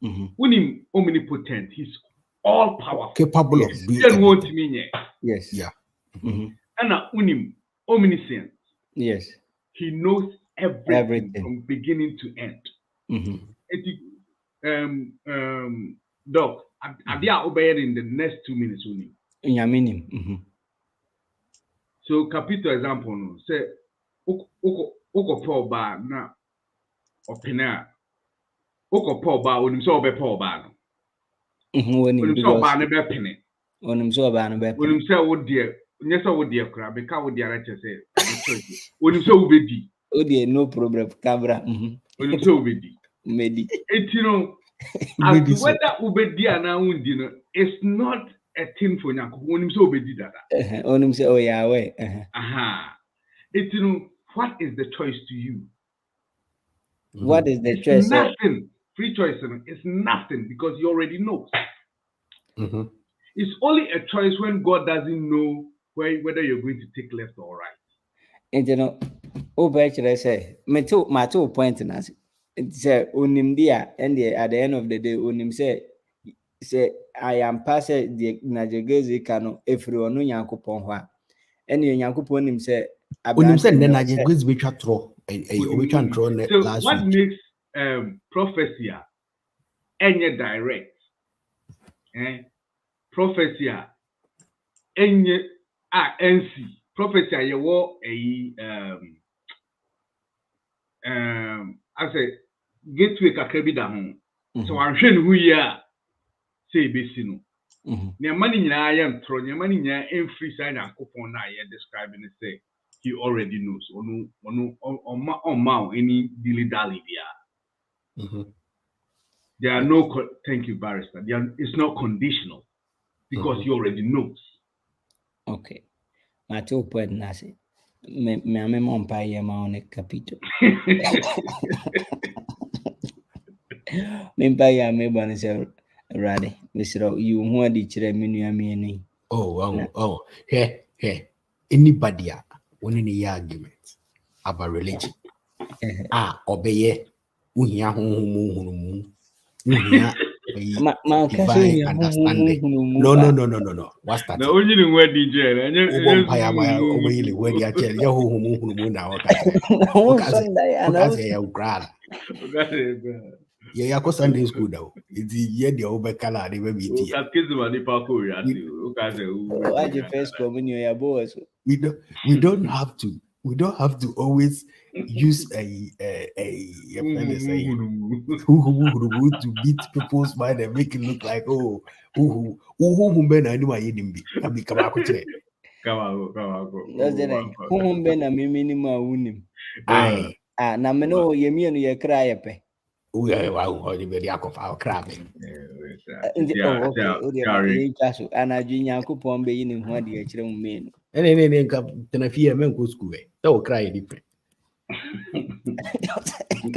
F: Omnipotent. He's all powerful.
J: Capable of doing
E: Yes.
J: Yeah.
F: And omniscient.
E: Yes.
F: He knows everything from beginning to end. Doc, I'll be obeyed in the next 2 minutes only. So, capital example, no, say, Oko Paul Bar na opina Oko Paul Bar, when himself be Paul Bar.
E: When
F: himself Bar ne be penny.
E: When himself Bar ne be
F: when himself would dear, yes, I would dear crab, because would dear right say, when himself be di.
E: Oh dear, no problem, Cabra.
F: When himself be di.
E: Medi.
F: It, you know, as to whether Ubedi and Undina is not a thing for Yanko, when himself be di that.
E: On himself, oh, yeah, way.
F: Aha. It, you know, what is the choice to you?
E: What is the
F: it's
E: choice?
F: Nothing. Free choice is nothing because you already know. It's only a choice when God doesn't know whether you're going to take left or right.
E: And you know, actually say, my two points in us. It's unim dia, and at the end of the day, unim say I am past the Najagezi Kano if you know Yankupon. And Yankupon him say,
J: unim said then Najagezi which are throw a which one thrown last
F: what
J: week.
F: Makes prophecy any direct? Prophecy any NC prophecy you war I say gateway kakra bi da ho so ahwe who ya say be sino ne mani nyina ya ntro ne mani nyina emfree sign akopon na ya describing say he already knows onu any dilly dally there. There are no thank you barrister it's not conditional because he already knows.
E: Okay, my 2 point nasi me mon pa ye ma on capito me pa ya me ban se rade misro you hu adi kire menua me ni.
J: Here anybody when in the argument about religion obey uhia hu divine understanding. No. What's that?
F: No, only the word DJ.
J: Yeah, I Sunday school though. It's the year the over color they will be. We don't have to always use a to beat people's mind and make it look like who ben I know I didn't be. Come on.
E: That's the right. Who ben a minima unim. Aye. Na me no yemi no ye cry pe.
J: Oh yeah, wow, the very of our crabbing.
E: And I junior coupon be in what the children mean.
J: And then come to a fear men go school. That will cry different.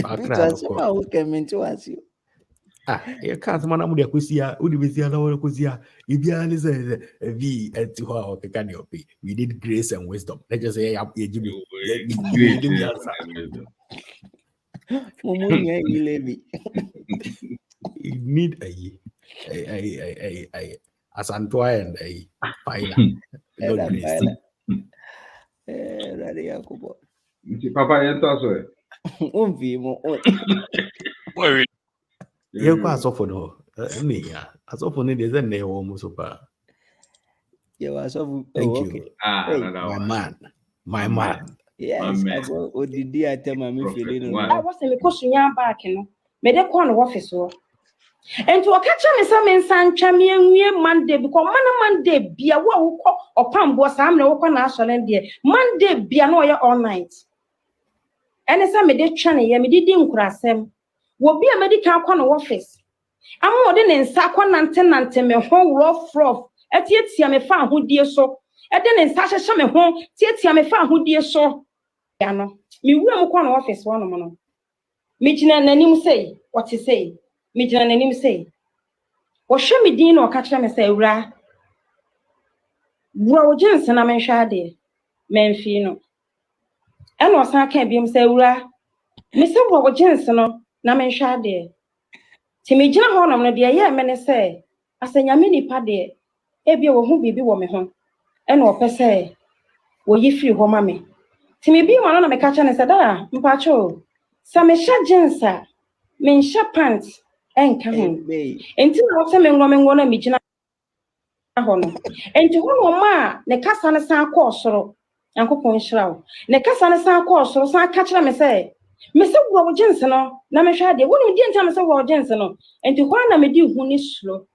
E: How came into us you.
J: You can't man up with a cusia, Udivisia, Cusia, Ibian is a V at 2 hours. We did grace and wisdom. Let's just say, you need a Asamoah and a
F: Papa,
J: you pass off for no. As often it is a name almost super.
E: You are so
J: thank you. My man.
E: Yes, I go. What did I tell my feeling?
L: I was in the question back, you know. Made a corner office. And to a catcher me some San Chamian Monday because Monday be a walk or Pam was I'm no one national dear. Monday be a noya all night. And as I made a channel, me didn't cross him. Will be a medical corner office. I'm more than in Sakon and me home rough. At yet, see me found who dear so. And then in Sasha Shame home, see me found who dear so. Yano, me will corner office one month. Mijina nanim say what he say. Mijina nanim say. What show me din or catch me say ra. Bro Jensen, I'm in shade. Menfino. And was I can't be him say ra. Miss Bro Jensen, I'm in shade. Timijina honor no dear, yeah, men say. I say, Yamini paddy. Ebia who be woman home. And what per se. Will you feel home, mammy? Timmy be one on me catch and said, Mpacho. Some Jensa. Men sharp pants and come until I say, woman, one of me, Jina Honor. And to one ma, the Cassana San course, Uncle Ponchrow. The Cassana San course, so I catch them and say, Me say wo jense no na me hwa de wonu di enta me say wo jense no enti kwa na me di hu ni slow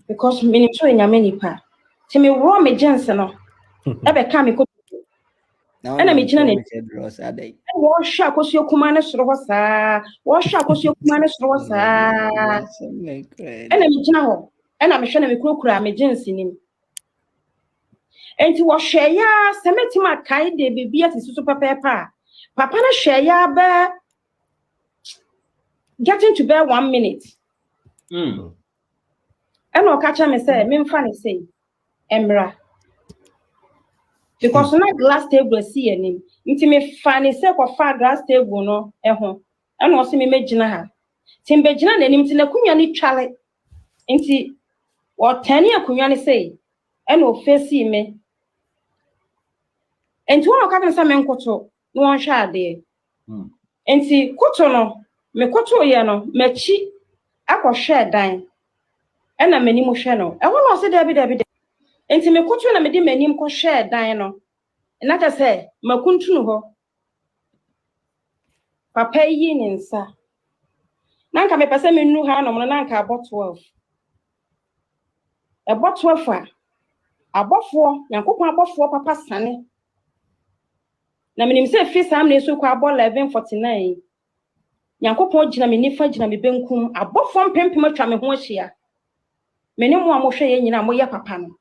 L: because me ni so enyame nipa ti me wo me jense no e be ka me ko ana me gina ne wo hwa akosua kuma ne soro ho saa wo hwa akosua kuma ne soro ho saa ana me gina ho ana me hwa na me kurokura me jense nim enti wo hwe ya semetima kai de bibia tisusu pepepa papa na hwe ya ba getting to bear 1 minute. And I'll catch him and say, "Me funny say, Emra." Because na glass table see him. Inti me funny say for far glass table no ehon. And also me megina ha. Timbe gina na nim ti na kunya ni twale. Inti what tani akunya ni say. And o face me. Enti won ka say me nkoto no won hwa ade. Enti koto no me koto ye no machi akɔhwɛ dan ɛna m'anim hwɛ no ɛho no ɔse dabi enti me koto na me di m'anim kɔhwɛ dan no na ta sɛ makuntunu hɔ papa yi ne nsa na nka me pɛsɛ me nu ha no na nka abɔ 12 ɛbɔ 12 a abɔfoɔ Nyankopɔn abɔfoɔ papa sane na menim sɛ fi sam na eso kɔ abɔ 11:49 Nyankopɔn gyina me nifa gyina me benkum abɔfoɔ mpempem atwa me ho ahyia mene mo a mo hwɛ ye nyina mo yɛ papa no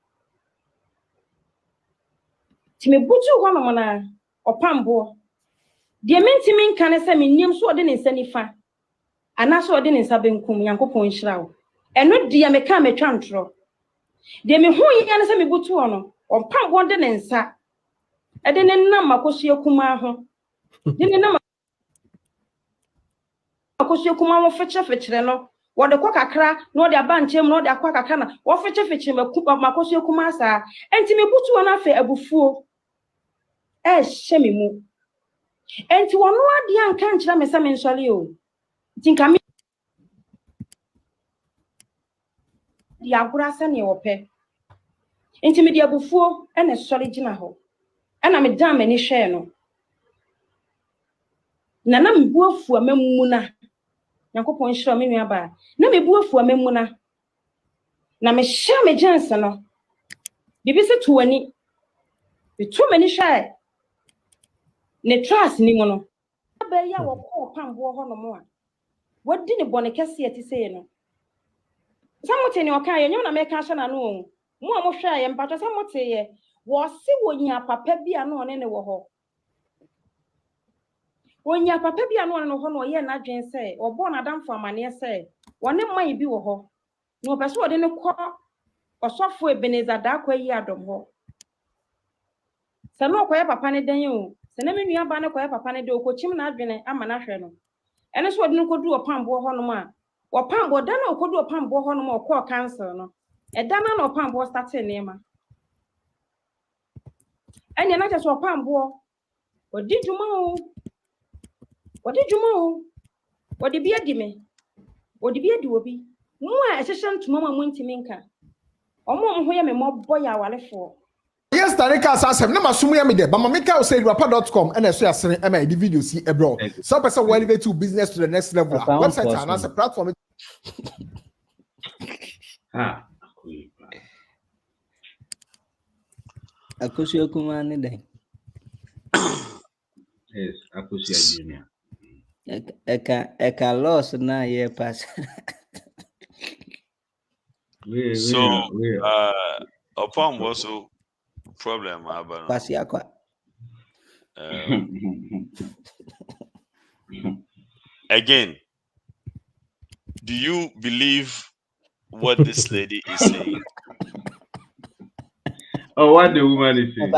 L: ti me butu hɔ no na Opamabour de mentimi nka ne sɛ me nim so ɔde ne nsa nifa ana so ɔde ne nsa benkum Nyankopɔn nhyira wo ɛno de me ka metwa ntro de me hu yi ne sɛ me butu hɔ no Opamabour de ne nsa ɛde ne nam akosua Kumah ho de ne nam akosua Kumah ho fechefechere no wode kwa kakra no de aba nchem no de akwa kakra na wo fechefechere makosua Kumah saa enti me butu hɔ na afa abufuo hye me mu enti wono ade anka nkyira me sɛ me nsɔre o tinka me di agora sɛ ne wɔpɛ enti me di abufuo na sɔre gyina hɔ na me dan m'ani hwɛ no na me bu afu amamu na Nyankopɔn hyira me nua ba na me bu afu amamu na me hyɛ me gyanse no bibi se to ani me to m'ani hwɛ ne trust ni mu no ba ya wo kɔ Opamabour hɔ no mo a wodi ne bɔne kɛse ati sɛ no samote ne ɔka yɛ nyɛ na meka hyɛ na no mo a mo hwɛ yɛ mpato samote yɛ wo se wonya papa bi a no ɔne ne wɔ hɔ wonya papa bi a no ɔne no hɔ no ɔyɛ na dwen sɛ ɔbɔ na damfo amane sɛ wɔne man bi wɔ hɔ no pɛ so ɔde ne kɔ ɔsɔfo Ebeneza da akɔ yi adom hɔ sɛ no ɔkɔyɛ papa ne dan o sɛ na me nua ba ne kɔyɛ papa ne de ɔkɔkyim na adwene ama na hwɛ no ɛne so ɔde no kɔdu Opamabour hɔ no ma Opamabour da na ɔkɔdu Opamabour hɔ no ma ɔkɔ council no ɛda na Opamabour start nema ɛne na kyɛ so Opamabour ɔdi dwuma o ɔde bi adi me ɔde bi adi obi mu a ɛhyehyɛ ntoma ma mu ntimi nka ɔmo ho yɛ me mɔbɔ yɛ awalefoɔ
A: yes tarika asasem na masum ya me de ba mameka o say rapa.com and so asene e ma di video si e bro so person will elevate to business to the next level website and as a platform
E: akosua Kumah ne den
F: yes akosua junior
E: eka loss na ye pass
C: so Opamabour also problem
E: pass yakwa
C: again, do you believe what this lady is saying?
F: Oh, what the woman is saying?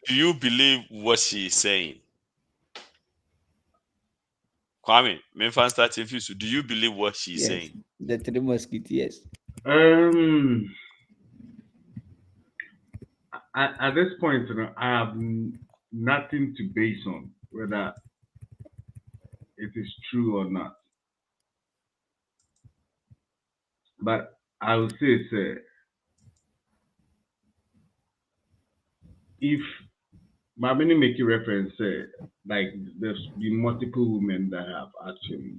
C: Do you believe what she is saying? Kwame, me fan start if you do you believe what she is saying?
E: The three musketeers.
F: At this point, I have nothing to base on whether it is true or not. But I would say, sir, if Mamini make a reference, like there's been multiple women that have actually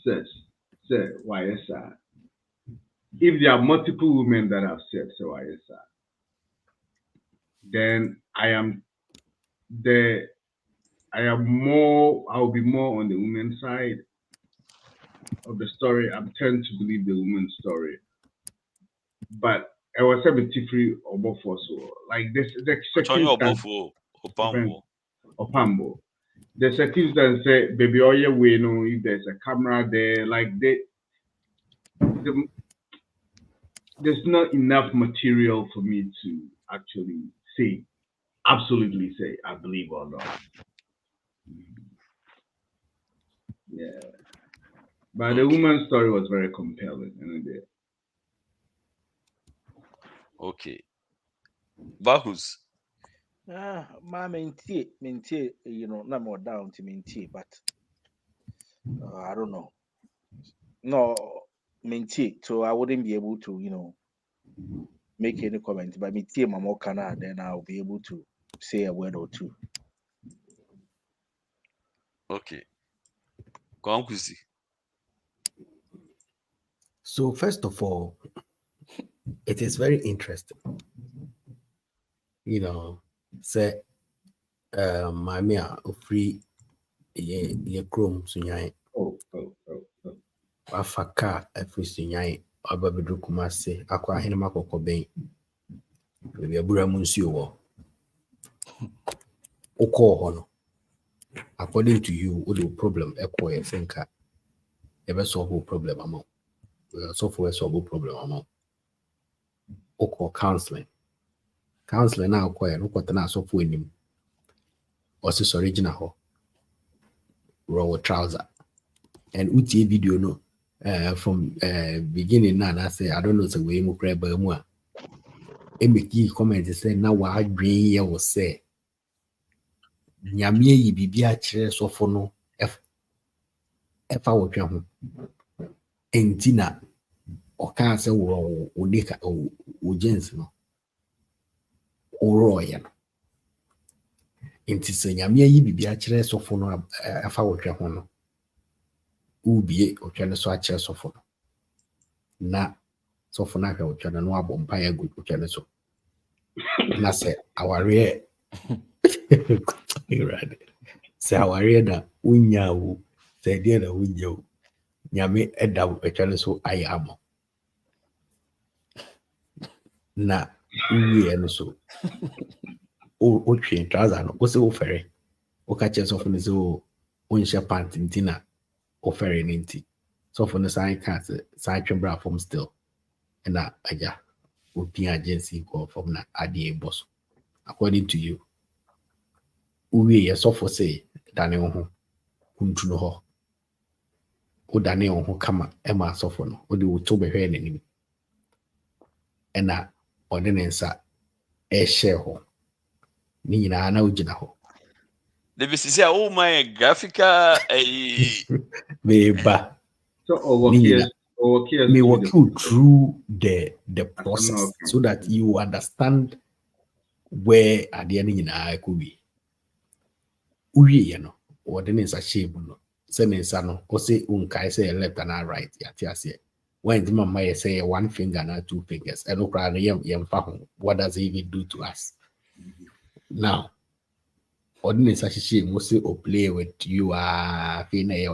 F: said, why is that? If there are multiple women that have said, so why is that? Then I'll be more on the women's side of the story. I tend to believe the women's story. But I was a bit free or both also. Like this the Opamabour. The seconds that say baby all your way, no, if there's a camera there, like there's not enough material for me to actually absolutely say I believe or not. Yeah. But the woman's story was very compelling.
C: Okay. Bahus.
G: Ma maintain, not more down to maintain, but I don't know. No, maintain. So I wouldn't be able to, make any comment. But maintain my more canal, then I'll be able to say a word or two.
C: Okay. Kwankusi.
J: So first of all, it is very interesting. Say Mamia free ye chrome sunyai. Afaka every sunyai Abeiku Kumah say akwa hinema kokoben. Maybe abura munsi wo. Oko hono. According to you, what the problem echo e thinka ebe solve problem amount. So for solve problem amount. Oko counseling now quiet no kwata so for him. Was original ho raw trouser and uti video no from beginning now I say I don't know the way mu cry ba mu a e make comment say na wa adwen ye wo say nyame yi bibia kire so for no efa wo twa ho entina o kan say wo nika o gens no o roya no inti se nyame yi bibia kire so for no efa wo twa ho no ubie o twa no so a kire so for no na so for na hwe o twa no abompa ya gu o twa no so na say aware say aware na unya wo say dia na unya wo nyame eda wo twa no so ayamo na uwie no so o twen trouser no o se o fere o ka che so for no so o nsha pant ntina o fere ninti so for no sign cat sign twembra from still and na aja o pin agency go from na ade boss according to you uwie ye so for say dane ho kuntu no ho o dane ho kama e ma so for no o de o to be hwe nanim and na ordinance e share ho ni nyina na ugina ho
C: The business oh my graphica
J: Beba.
F: So
J: may walk you through the process so that you understand where at the end I could be. Or the names are shape no. Sending son, or say unkai say left and right. Yatiasia. When the mama say 1 finger and 2 fingers, and what does it even do to us? Now, ordinary such shape must say or play with you are finna.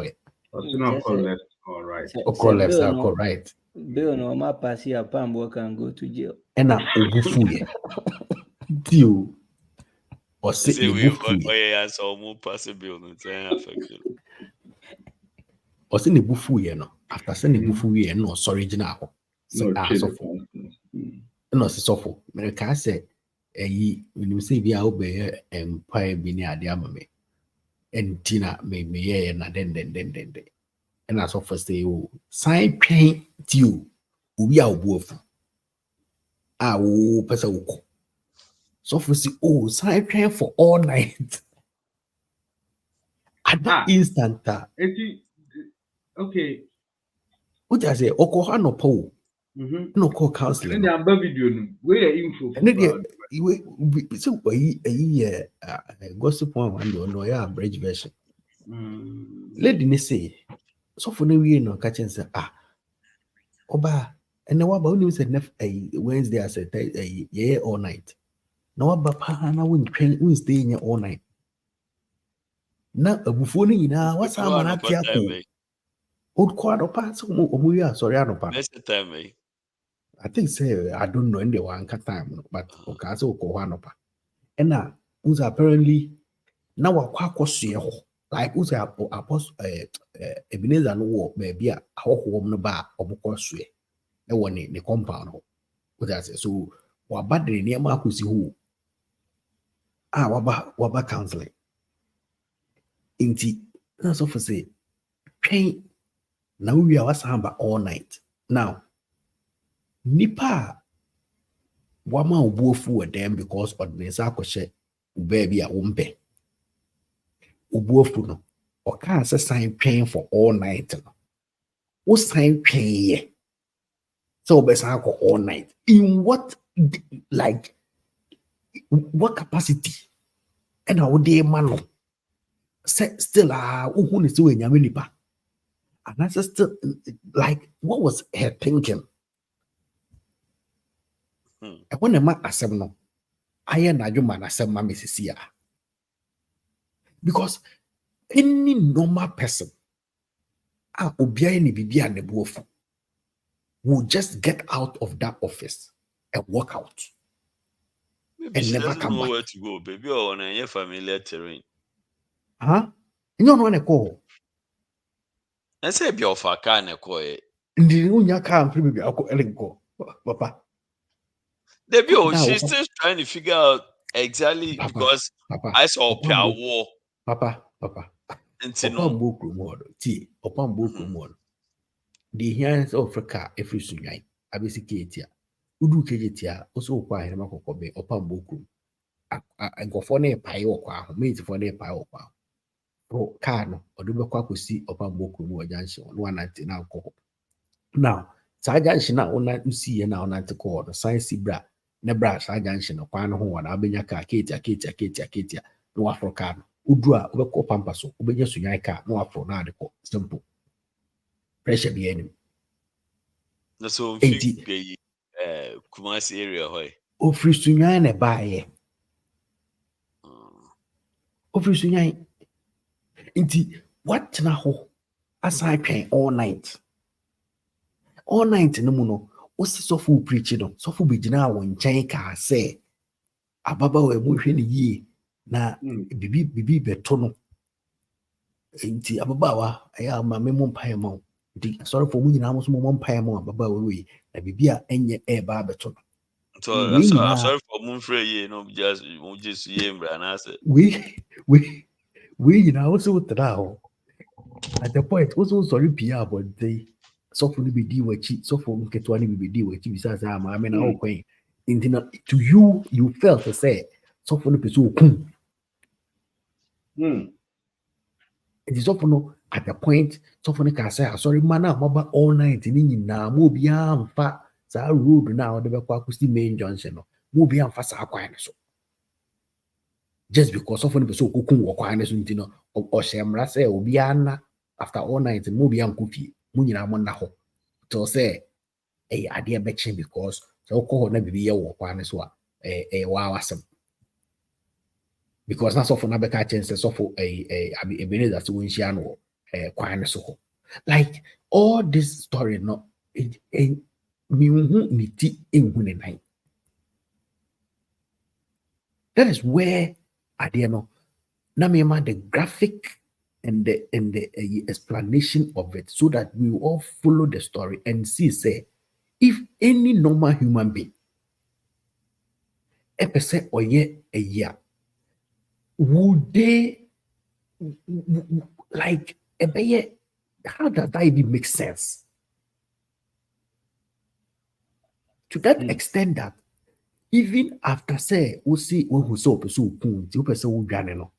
F: Left or right.
J: Call right.
E: Bill no ma pass here, Opamabour can go to jail.
J: And I obufuye. Deal. Or say
C: yeah, so more possible no affect.
J: Or say the bufuye no. After saying the bufuye no original. So no sofo. Me ka say when you say be a obey empire bi ni ade amame. And Dinah me ye na den. And as of first say sign pain you ubi a obuofu. Pesa uko. So for see sign pain for all night. At that instant
F: okay.
J: What I say okoha no po. No call counseling.
F: And I'm video. Where info?
J: So gossip one no yeah bridge version. Lady ne say so for no we no catch and say oba and now about you said Wednesday I said yeah all night. Now about pa na win stay in all night. Na abufo ni na what's am na tia ko. Old quad opa so mo ya sorry anopa.
C: Next time
J: I think say I don't know any one time but okay so ko anopa. And who's apparently now wakwa ho like who's apostle Ebenezer no wo baby a ho no ba obokọ sue e wo ne compound ho what I say so wabadre ne ma akosi ho waba counseling inti na so for say twen na we are wasamba all night now nipa wama obuofu with them because ordinance akọhye baby a wompe obuofu no or can't sign paying for all night. What sign paying? So best all night. In what like what capacity? And how day man still who is doing Yaminipa? And that's still like what was her thinking? And when a man assemble, I am a human assemble Mrs. Because any normal person will just get out of that office and walk out.
C: Maybe
J: and
C: she
J: never
C: doesn't
J: come
C: know
J: back.
C: where to go, baby, or on a familiar terrain.
J: Huh? You don't want to call.
C: I say be of a car and a coy.
J: And the unya can't maybe I'll go. Papa.
C: Debbie,
J: Now,
C: she's still trying to figure out exactly because I saw a war.
J: Papa. Upon book reward, tea, upon book reward. The hands of Africa, every sunny, Abeiku, Udu Kejitia, also quite a macobe, upon book room. I go for a pie or quack, made for a pie or quack. Pro carno, or do quack see upon book room or junction, 190 now. Now, Sergeant now on night to see and now not to call the science bra, Nebra, Sergeant, or Pan Horn, Abeiku, Katia, no African. Udua ubeko pampaso ubenye sunyaka no afro na adeko simple pressure be enemy
C: So be Kumah area hoy
J: ofri sunyan na baye ofri sunyan inti what na ho aside pay all night no mu no osi sofu preach no sofu begina won nchen ka say ababa we mu hwe ne yie na bibi beto no nti ababawa aya ma me mo mpae ma nti sorry for mu nyina mo so mo mpae ma ababawa we na bibia enye e ba beto no
C: so I'm sorry for Munfrey ye no just ye mbra na say
J: we nyina also tra ho at the point also sorry pia but they so for be di wachi so for nketo ani be di wachi bisa say ma me na o kwen nti na to you felt to say so for no person okun it is up no at the point so for can say sorry man maba all night ni nyina mo bia amfa sa road na o de be kwa kusti main junction no mo bia amfa sa kwan so just because of person okun wo kwan so ntino o shemra say obi ana after all night mo bia nkofi mo nyina mo na ho to say ade be chen because so ko na bibi ye wo kwan so a wa wasem because na so for na beka chance so for Ebenezer so winshia no kwan so like all this story no mi hu ni ti enhu ne nai. That is where no na me ma the graphic and the explanation of it so that we will all follow the story and see say if any normal human being a person or a year would they like how does that even make sense? To that extent that even after say we see who so pursue you person who done no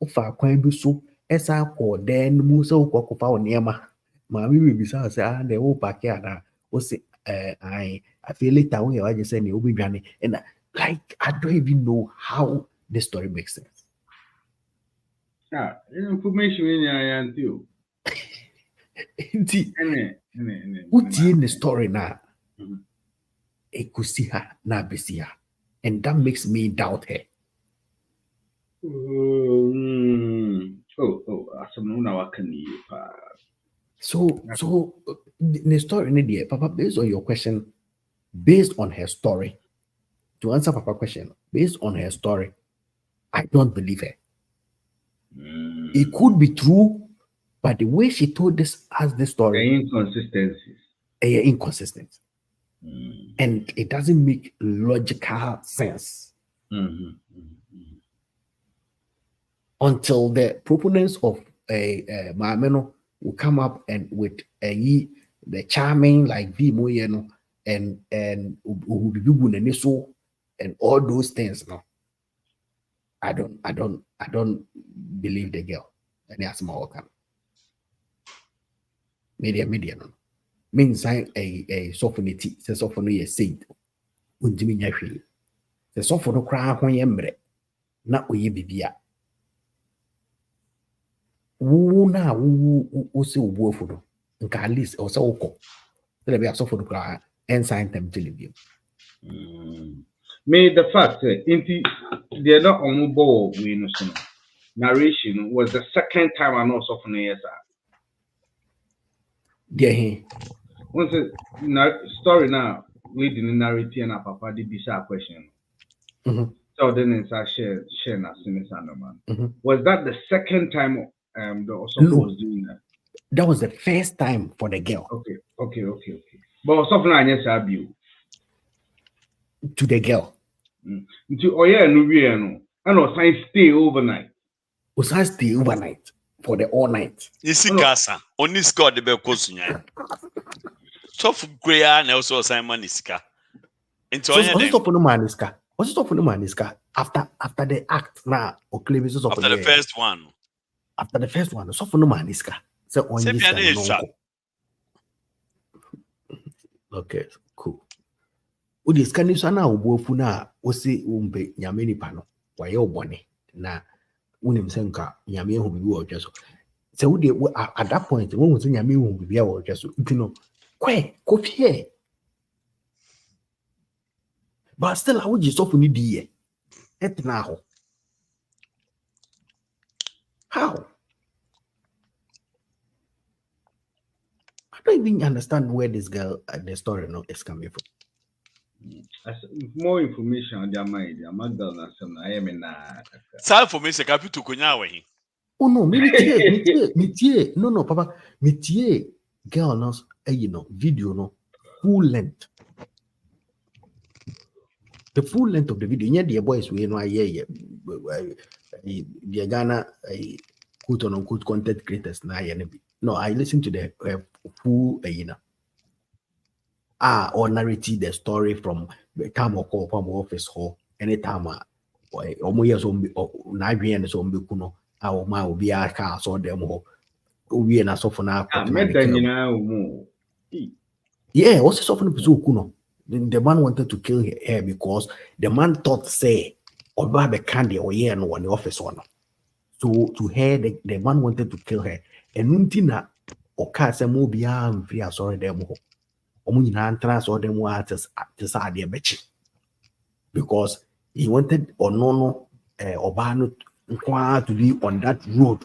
J: ofa kwan bi so esa ko den mu so ko fa onema ma mi bi say they will pack here na o say I feel later when I just say and like I don't even know how this story makes sense.
F: Information in your too.
J: What's in the story now? Ekusiha na besiha, and that makes me doubt her.
F: Asamoah can
J: So the story in the Papa, based on your question, based on her story, to answer Papa question, based on her story, I don't believe her. It could be true, but the way she told us the story, inconsistent, and it doesn't make logical sense. Until the proponents of Maameno will come up and with the charming like V Moyeno and all those things. No, I don't believe the girl. And Asamoah can. Media no. Means a sophonity, says sophony is said. Undimi nyashi. The sophono cry when yembre. Not we bibia. Wuna who say wofuno. Nka at least or so ko. There be a sophono cry and sign them to leave you.
F: May the fact that they're not on board narration was the second time I know so from the
J: Yeah.
F: Once the story now, we didn't narrate and a papa did this question. So then it's a share man. Was that the second time the Osofu was doing that?
J: That was the first time for the girl.
F: Okay. But Osofu na yes abu
J: to the girl.
F: To no, and was stay overnight.
J: Was I stay overnight for the all night?
C: Isi kasa only score the bell kosunya. So for Greya and also Simon Iska.
J: So what's up on the maniska? What's up on the maniska? After the act now, or clevises of
C: after the first one.
J: After the first one, so for the maniska. So on this. Okay, cool. Udi skani sana ubofu na osi umbe nyameni pano wa ye obone na unim senka nyame hu bibi wo dweso se udi at that point when we say nyame hu bibi wo dweso ntino kwe kofie but still how you suffer ni die etna ho how I don't even understand where this girl the story no is coming from.
F: More information on their mind. I'm not going to say I am in
C: some information capital kunyawe.
J: Oh no, me no, Papa, me girl knows video no full length. The full length of the video. Yeah, the boys we know the Ghana quote unquote content creators na no, I listen to the full or narrated the story from the time of Opamabour office hall anytime or years on Nigerian so kuno our ma will be a car so them ho we na so for now yeah also so for kuno the man wanted to kill her because the man thought say or be candy or yeah no one the office one so to her the man wanted to kill her and nuntina or car say mo be am free sorry them ho them because he wanted or no Obano to be on that road.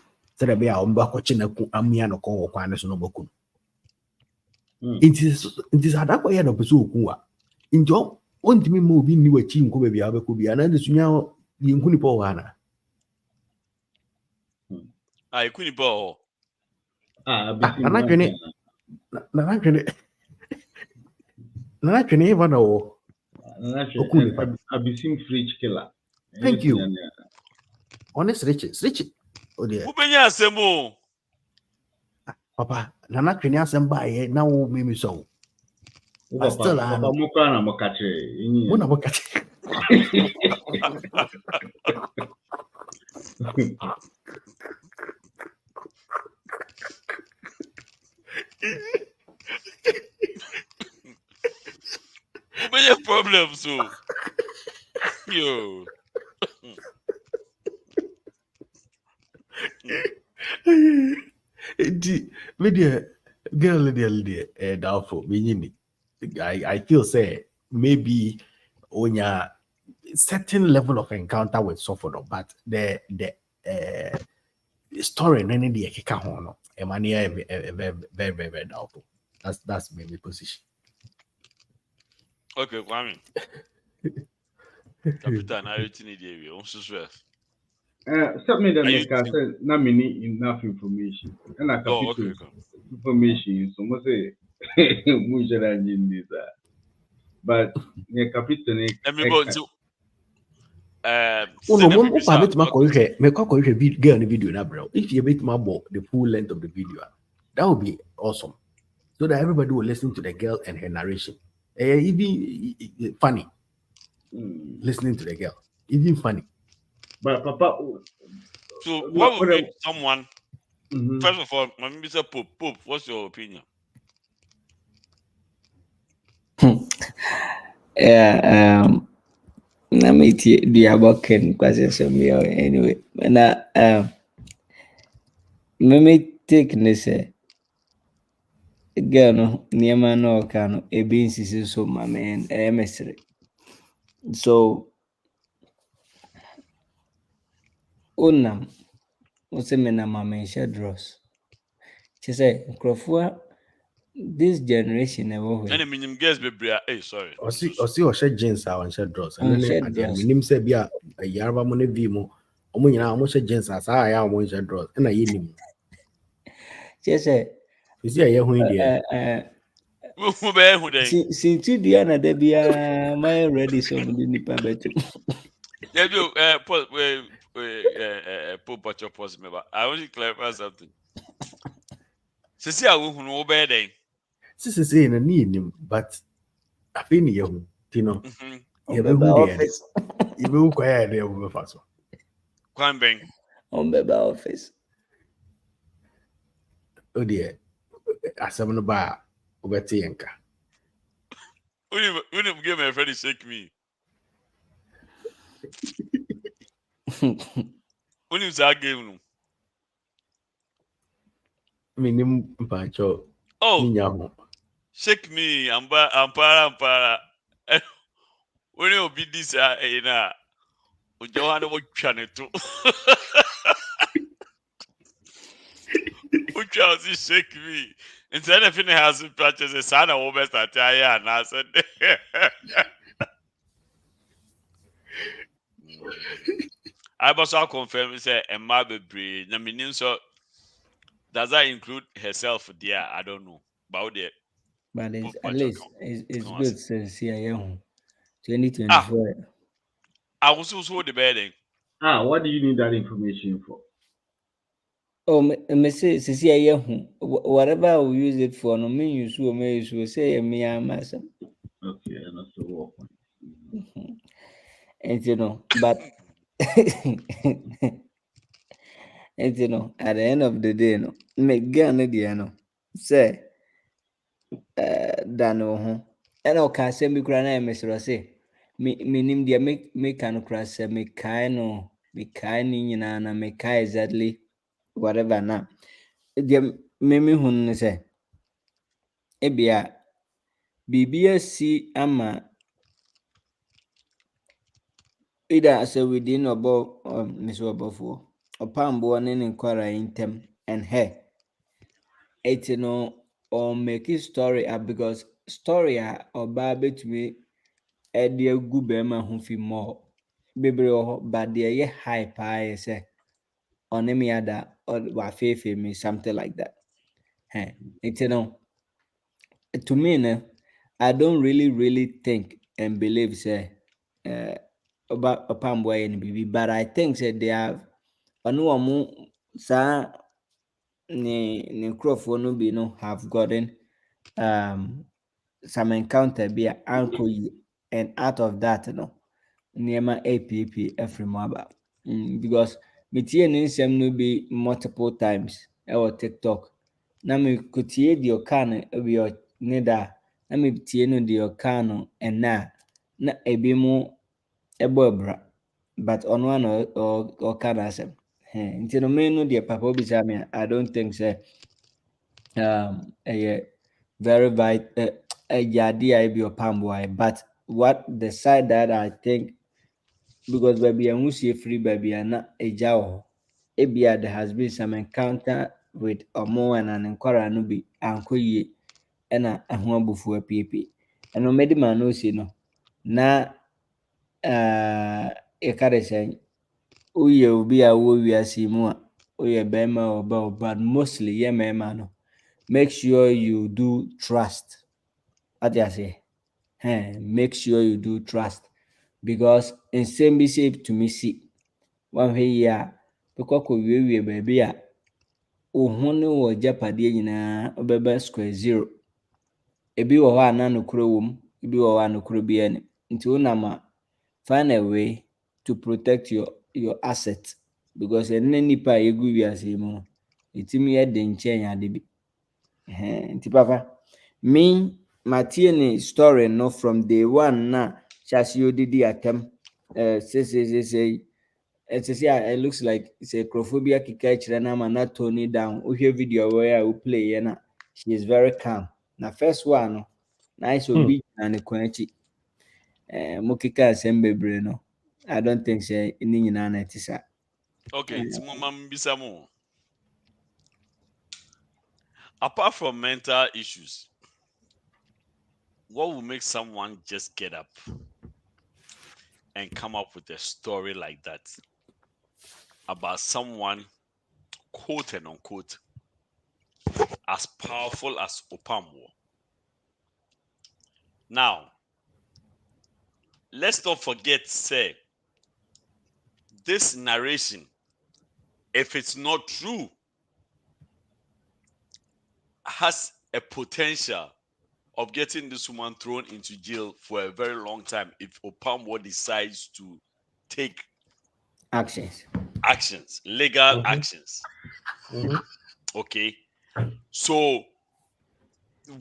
J: It is at that way of Pesukua. In job, on to me moving new team could be Abeiku and then Sunya in Kunipoana.
C: I couldn't ball.
J: I'm not going to. I can even know.
F: I've seen fridge killer.
J: Thank you. Honest Richard. Oh dear. Papa, Nana can answer by now, maybe so. I still am.
C: problem, so yo.
J: Video girl doubtful. I feel say maybe on your certain level of encounter with someone, but the story and any the keka hono very doubtful. That's maybe position.
C: Okay, Kwame. Captain, I read in the area. I'm so sure.
F: Something that make us say not many enough information. And I can
C: okay.
F: Information. So must say this. But the captain.
J: Girl in the video now, bro. If you make my the full length of the video, that would be awesome. So that everybody will listen to the girl and her narration. Even funny. Listening to the girl. Even funny.
F: But Papa,
C: so what would make someone? First of all, Mr. Pope, what's your opinion?
E: Yeah, let me the aboken because anyway. Now, let me take this. Girl, no, near man, no, can a beans is so my man, emissary. So, Unam, what's a man, my man, draws. She said, Crawford, this generation never.
C: And minimum guess be sorry.
J: Or see jeans are on shed draws. And then minim say be a yarba money vimo. Omunya almost jeans as I am on shed draws. And I eat him.
E: She said,
J: you see a year when
E: since you Diana, there be my ready somebody nipa better.
C: Yeah, do put your post me, but I want to clarify something. I will know better.
J: Sister saying a need him, but I think you know, you will quiet there over fast.
C: Climbing
E: on the office.
J: Oh dear, Asamoah bar over Tienka.
C: Wouldn't give me a friend shake me. When you say game,
J: minimum pancho.
C: Oh, shake me, I'm para. When you be this, Johanna would channel too. Which house is shake me? Instead of any house purchase a son of almost a tire and I said, I was all confirmed, say, and my baby, I mean, so does that include herself, dear? I don't know about it.
E: But at least it's good since here 2024.
C: I was also debating.
F: What do you need that information for?
E: Oh, me say whatever we use it for, no me use will say me and myself.
F: Okay, and also work.
E: And you know, but and you know, at the end of the day, no, make Ghana, say, Dano, and okay, say me cry, Mr. Say, me name dear make can cross, me kind, me kind in me kai exactly whatever now. Dear Mimi Hun say, Ebia, BBSC ama either as a within above Miss Wabafo. Opamabour and inquiry in them and her. It's or make it story because story or baby to me a dear good bema who feel more. Baby but dear high pie say on any other or wafe me something like that. It's to me I don't really think and believe say about Opamabour and BB, but I think that they have sa ne Crawford no be no have gotten some encounter be uncle and out of that near my APP every mobile because me tie no be multiple times or TikTok na me could tie the can be your nida na me tie no the can and na na ebi mu ebo ebra but on one or can asem nti no me no de papa obi say me I don't think say very vital idea be Opamabour, but what the side that I think, because baby and see free baby and not a jaw ebia there has been some encounter with Omo and an inquiry no be anko ye na ho abufu apiepie and no medi man no see no na e kare say uye obi a wo wiase mu a uye bema oba but mostly ye mema no make sure you do trust. What I say? Make sure you do trust because in same be safe to me see one way here because we baby a ohun wo japade nyina obeba square zero ebi wo ha na nokro wom ebi wo ha nokro bi ani nti wonama find a way to protect your asset because enne nipa egu wiase mu itimi ye de nchen ade bi nti papa me Martini story no from day one na chasio didi atem say it looks like it's a crophobia kika na mana Tony down uhwe video where we play na she is very calm na first one no nice obi na ne kwanchi mukika asem no I don't think say ni nyina na tisa
C: Okay, Timomam Bisamo. Apart from mental issues, what will make someone just get up and come up with a story like that about someone, quote and unquote, as powerful as Opamabour? Now, let's not forget, say, this narration, if it's not true, has a potential of getting this woman thrown into jail for a very long time if Opamabour decides to take actions, legal actions. Okay, so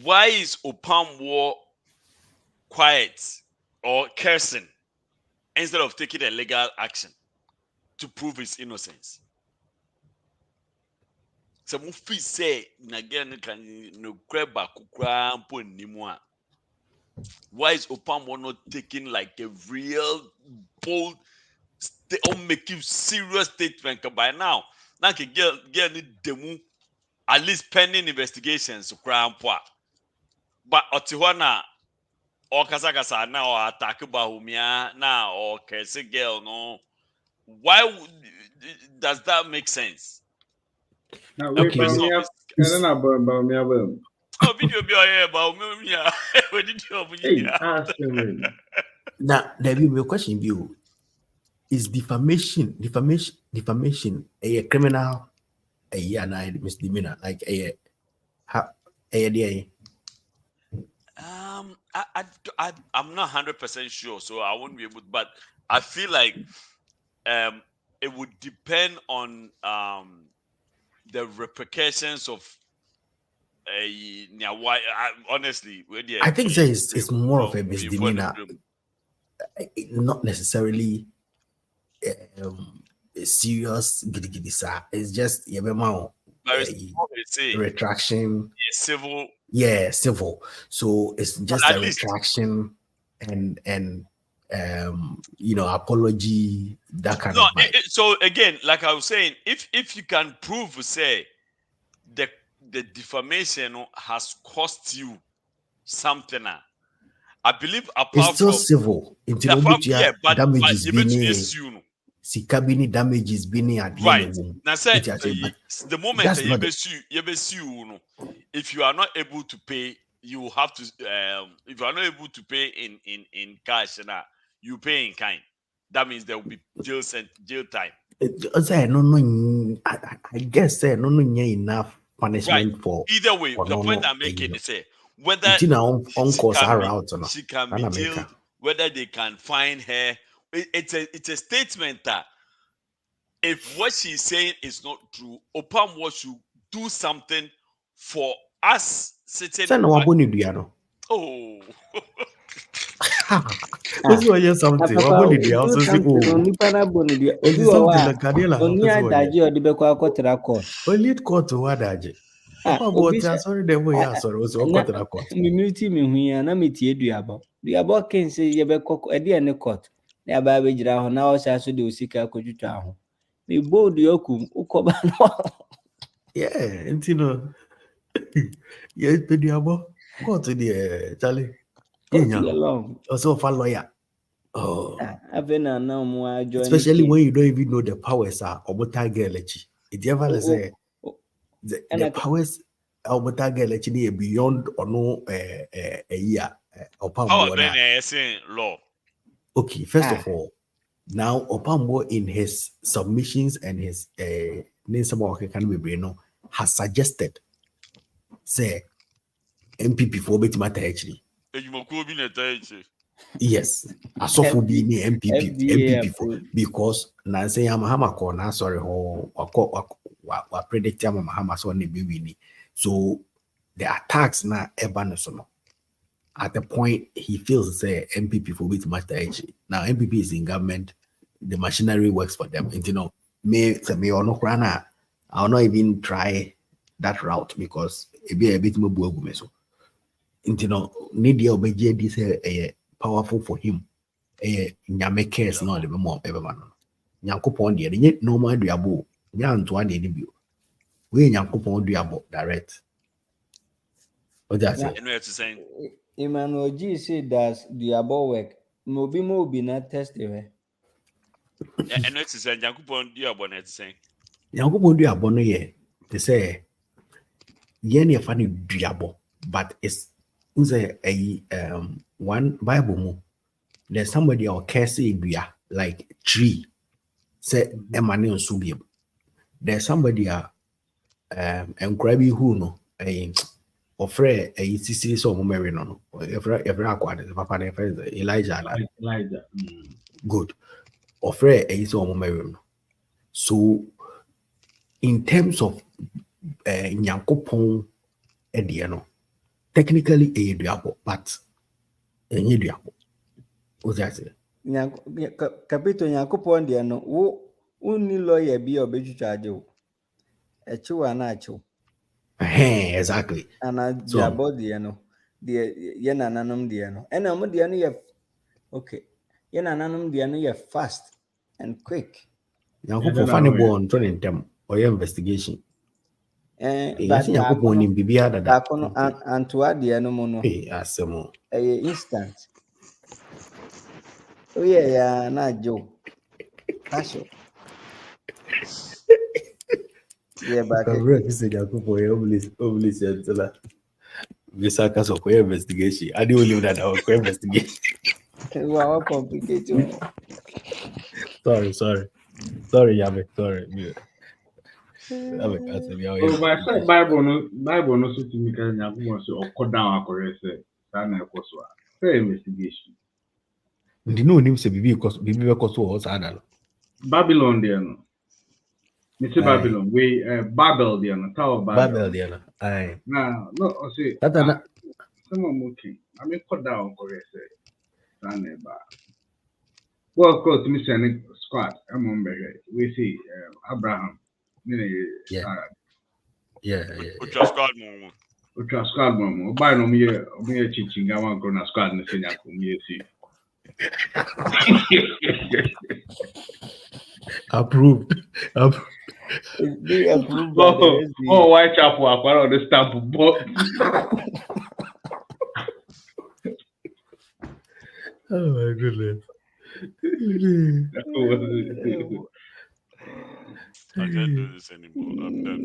C: why is Opamabour quiet or cursing instead of taking a legal action to prove his innocence? So Mufi say again can no grab back why is Opamabour not taking like a real bold making serious statement by now? Now can get demu at least pending investigations but Otiwana or Kasakasa now or attack Bahumia now or Kese girl no. Why does that make sense?
F: Now
C: wait,
F: I don't know about me.
C: Oh, video be here about me. Where did you
F: ask him?
J: Now, there will be a question. View is defamation a criminal a misdemeanor like a
C: I'm not 100% sure, so I won't be able to, but I feel like it would depend on the repercussions of honestly,
J: I think it's more of a misdemeanor, not necessarily a serious it's just retraction,
C: civil.
J: Yeah, civil. So it's just a retraction and apology, that kind of
C: so again, like I was saying, if you can prove, say, the defamation has cost you something, I believe apart
J: it's still
C: from
J: civil.
C: But
J: damages
C: being
J: Sikabini damages being at
C: right. Now say the moment if you are not able to pay, you have to if you are not able to pay in cash, you pay in kind. That means there will be jail time.
J: I guess no enough punishment for
C: either way. The point I'm making is whether she can be jailed, whether they can fine her. It's a statement that if what she's saying is not true, Opamabour should do something for us sitting.
J: Oh. What's why you something? What will the house say? Oh,
E: Nipa boni dia.
J: it is something like Kadela.
E: Oni adaji odi be kwa akotera court.
J: Only court to what adaji. Opamabour tell sorry dem we ya sorry was akotera court.
E: Mimiti me hu ya na metie duabo. Duabo ken say ye be koko ede ne court. Na ba be gira ho na o sha so de osika akotwitwa ho. Me bold yokum ukoba no.
J: Yeah, intino. Yes, the duabo. Court the Charlie. Also for lawyer. Oh, especially when you don't even know the powers are Obota Gelechi. If you ever say the powers Obota Gelechi beyond or no a year
C: Opamabour law.
J: Okay, first of all, now Opamabour in his submissions and his has suggested say MPP for Betimata actually. Yes, Asofo be ni MPP for because na say Mahama ko na sorry ho wa predict Mahama so ne be wini. So the attacks na eba no at the point he feels say MPP for bit matter actually. Now MPP is in government, the machinery works for them. And you know, me or no krana, I'll not even try that route because it be a bit more buogume so. And you know, need your budget this powerful for him. Nyame cares no the more everyone. Nyankopon de nye normal duabo. Nyantoa de bi. We Nyankopon duabo direct. What that say?
E: Emmanuel G say does duabo work. Mobi mo be na test we.
C: And it is Nyankopon duabo na say.
J: Nyankopon duabo no ye. They say ye ne fa ne duabo but it's one Bible mo. There's somebody or curse like tree. Say emane on. There's somebody engrabi who no ofre sisi so mo marry no every acquired papa ne friend Elijah. Good. Ofre so mo marry no. So in terms of Nyankopon no technically a duabo but any duabo. What's that say?
E: Capito Nyankopon de no wo uni lawyer bi obeju charge o. Echi wa na achi.
J: Exactly.
E: Ana duabo de no. De ye nananom de no. Ena mo de no ye okay. Ye nananom de no ye fast and quick.
J: Nyankopon fa ne born to them or your investigation.
E: But
J: Nyankopon ni bibia dada.
E: Akono antoa de no mo no.
J: Asamoah.
E: Instant. Oh yeah, na Joe. Passion. Yeah, but
J: I'm ready to say Nyankopon oblis yentela. Visaka so kwa investigation. I didn't believe that our investigation.
E: Wow, complicated.
J: Sorry, Yame. Sorry.
F: My Bible no so to me can Nyankopon so oko down akore say na ekoso a. Say investigation.
J: Ndi no nim se bibi because so was ada.
F: Babylon there no. Me say Babylon we Babel there no tower
J: Babel there no. Aye.
F: No, I say
J: that na
F: someone okay. I mean cut down correct say sana ba. Well, of course, me say squad. I'm on we see Abraham.
J: Yeah.
C: Ultra squad
F: mom. Buy no me chiching. I want to squad no say me see.
J: Approved.
F: Oh, white chapel on the stamp book.
J: Oh my goodness.
C: I can't do this anymore. I'm done.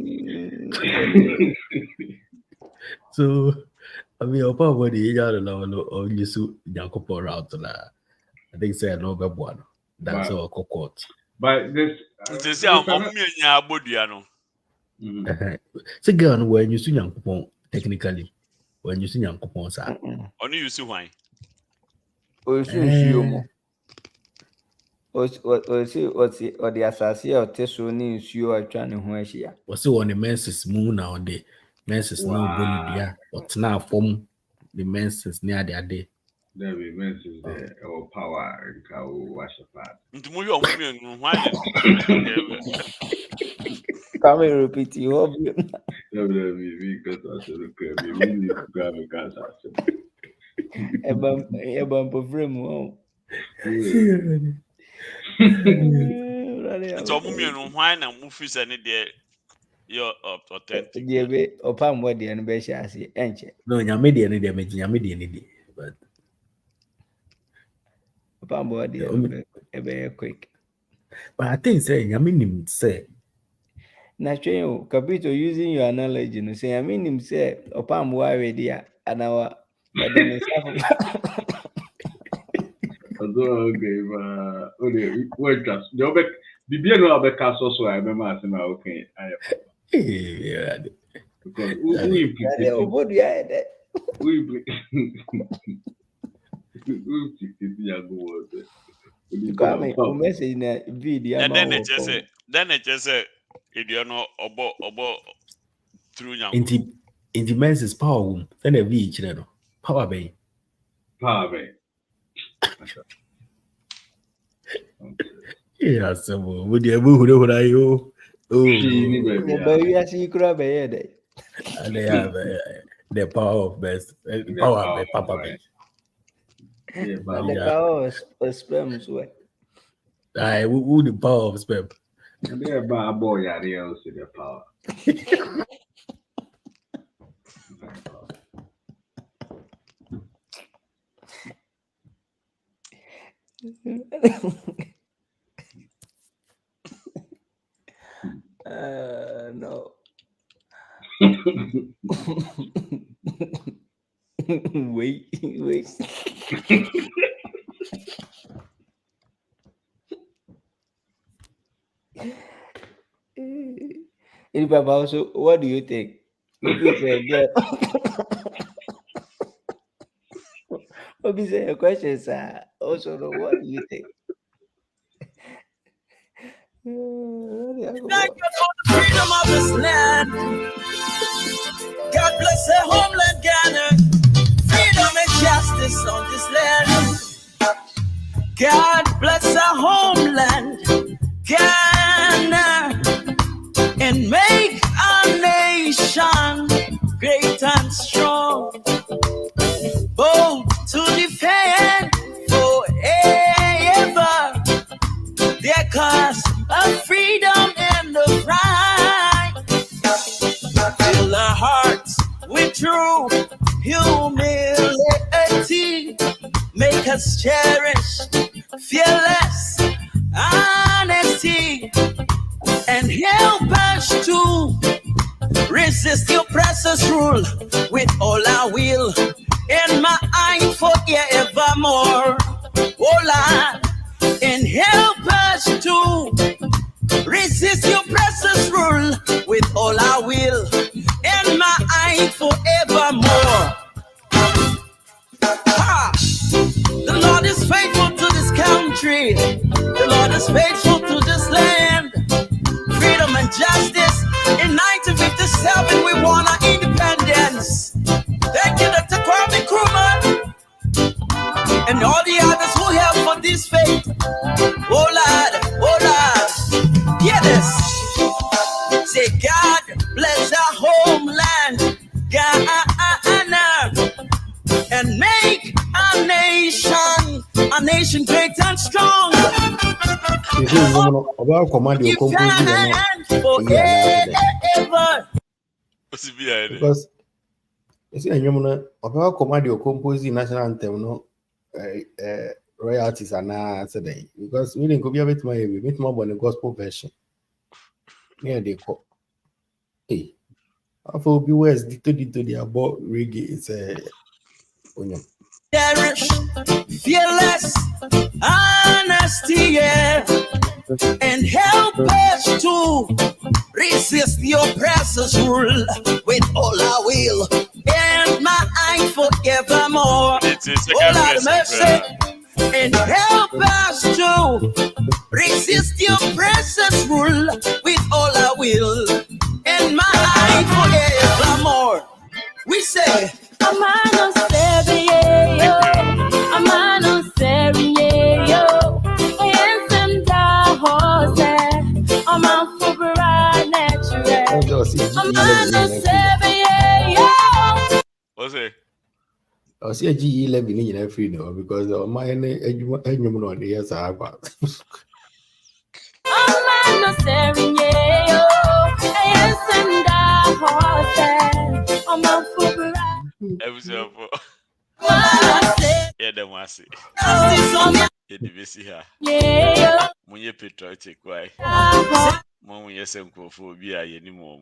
J: So, I mean, Opamabour the age or you su Nyankopon route na. I think say no be one. That's our court.
F: But this
C: say I'm nya abodua no.
J: So girl when you su Nyankopon technically when you su Nyankopon sa.
C: Only you see why.
E: O su mo. O the assassin or teso ni nsuo atwa ne ho ahia.
J: O se on the menses moon na on the menses no boni dia but na form the menses near the day.
F: There be mentions there or power and cow wash a part.
C: Into your woman, why?
E: Come and repeat you.
F: Because I said, okay, we need to grab a gas.
E: A bump of room.
C: It's a woman, why not movies any day? You're authentic.
E: Opam what the anniversary I see, ain't you?
J: No, Yamidi any damage, Yamidi any day. But
E: Opam what the very quick.
J: But I think say Yaminim say.
E: Naturally, Capito using your analogy, you say, I mean, him say, Opam worry dear, and our
F: Okay, wait, just the BBN will be cast also. I remember asking, okay, I
J: yeah,
F: because
E: message in a video.
C: And then it just say, if you're not about through young.
J: In the men's is power, then a V channel. Power bay. Yeah, so would you who are you? Oh,
E: baby, I see you grab a head.
J: And they have the power of best power of Papa Bay.
E: The power of sperm sweat.
J: I would the power of sperm.
F: And they're bad boy, yeah, they also the power.
E: No. Wait. Also, what do you think? What is your question, sir? Also, what do you think?
I: Thank you for the freedom of this land. God bless the homeland, Ghana. Freedom and justice on this land. God bless our homeland, Ghana, and make our nation great and strong. Bold to defend forever their cause of freedom and of right. Fill our hearts with true humility. Make us cherish fearless honesty and help us to resist the oppressor's rule with all our will and mind forevermore. Oh Lord, and help us to resist the oppressor's rule with all our will and mind forevermore. Ha! The Lord is faithful to this country. The Lord is faithful to this land. Freedom and justice. In 1957, we won our independence. Thank you, Dr. Kumah, and all the others who helped for this faith. Oh Lord, hear this. Say, God bless our homeland, Ghana, and make our nation great and strong.
J: About command your
I: forever.
J: Because you see, about command your composing national anthem, no royalties are not today. Because we didn't go be a bit more on the gospel version. Yeah, they call. Hey, I will be where's the about reggae is onion.
I: Cherish fearless honesty, yeah, and help us to resist the oppressor's rule with all our will and mind forevermore. Oh Lord mercy, and help us to resist the oppressor's rule with all our will and mind forevermore. We say, Amanos baby,
J: I see a GE level in every no because my human on the years I got.
C: Yeah, the was it. Yeah, the busy here. When you patriotic, why? Mom, yes, and cophobia, any more.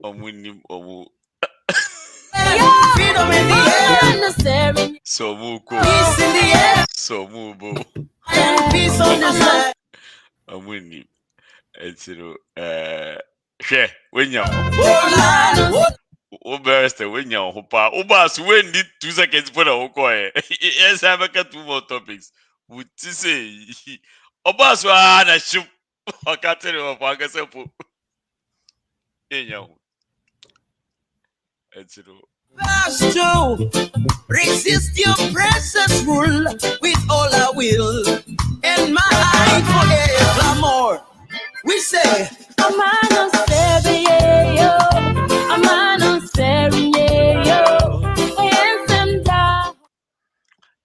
C: Winning or so move, so move, peace on the side. I'm winning. It's share when you're Oberster, when you're Hopa, Obas, when did 2 seconds for a coy? Yes, I have got 2 more topics. Would you say Obas were a shoot? I can't tell you of Agasapo. It's
I: That's true. Resist your precious rule with all I will. And my eye forevermore. We say, a man on Serio, a man on Serio.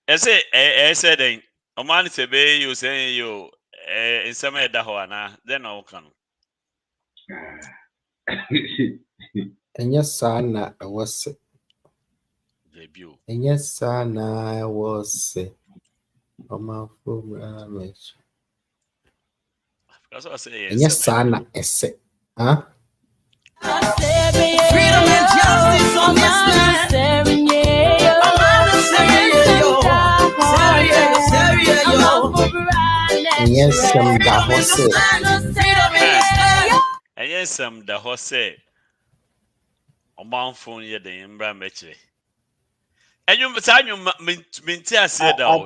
C: I said, a man is a bay, you say you in some of the Hoana, then I'll come.
J: And yes, son, I was
C: debut.
J: And yes, son, I was Opamabour.
C: That's what I say.
J: And yes, son, I said, huh?
I: Freedom and justice on this land.
J: And yes, some the
C: and yes, some the horse. A man phone ye the Imbra Metre. And you Mintia said,
E: I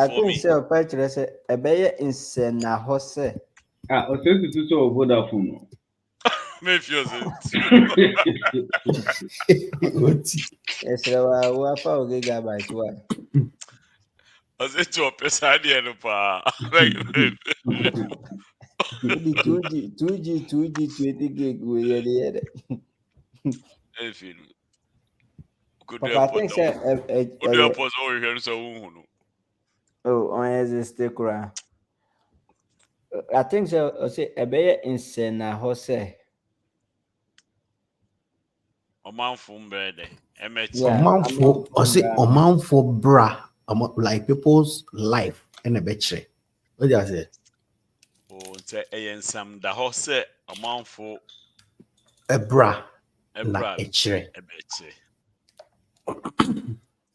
E: think so. Petra said, a bear in Sena Jose.
F: O sei se tu sou Vodafone.
C: Me feels it.
E: Yes, I found gigabyte one.
C: I said to a person, pa.
E: 2G, 20 gig. We are the
C: Could
E: I think so. Oh, on is stick around. I think so. I say a bear in Sena Jose.
C: A man from bed.
J: a man for bra, like people's life and a betray. What do I say?
C: Oh, say some the horse, a man for
J: a bra, like a tray.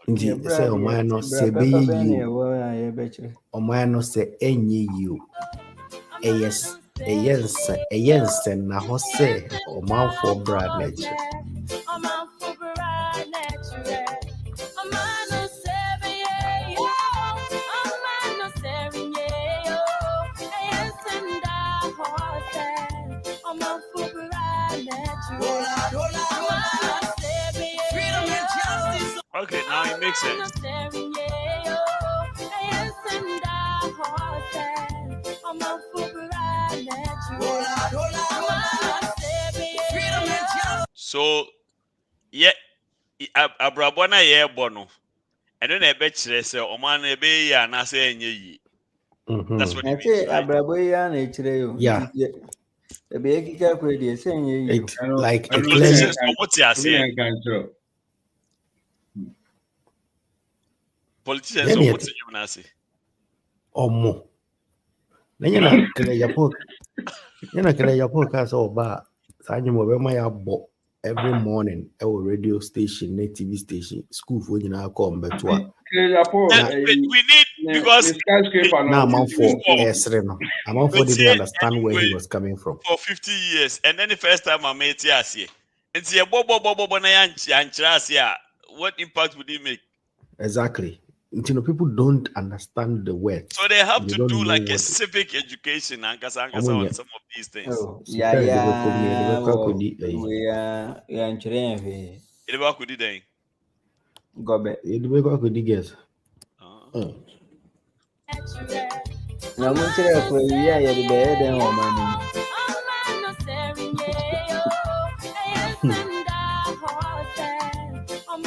J: Indeed, say, oh, my no say, be you, oh, my no say, any you. Yes, and now say, oh, man for bra, nature.
C: Okay, now it makes sense. So, yeah, Abrabona ye bono. And then a betchere say, O man, a bay, and I say, ye. That's what it means.
E: Abraboya nature.
J: Yeah.
E: The big credit saying
J: like a
C: clear. What's your say? Politicians, what's your say?
J: Or more. Then you're not clear your book. You're not clear your podcast or bar. Sign over my book every morning. Our radio station, TV station, school for you now come back to
C: we need because
J: now I'm on for I'm on for didn't understand where he was coming from
C: for 50 years, and then the first time I met Yasia, and see a bobo what impact would he make?
J: Exactly. You know, people don't understand the words.
C: So they have to do like a civic education and on some of these things.
E: Oh, yeah. We are in Chile.
J: Gobe. You go to the guess.
E: Now, I'm for you. Are the bed and woman.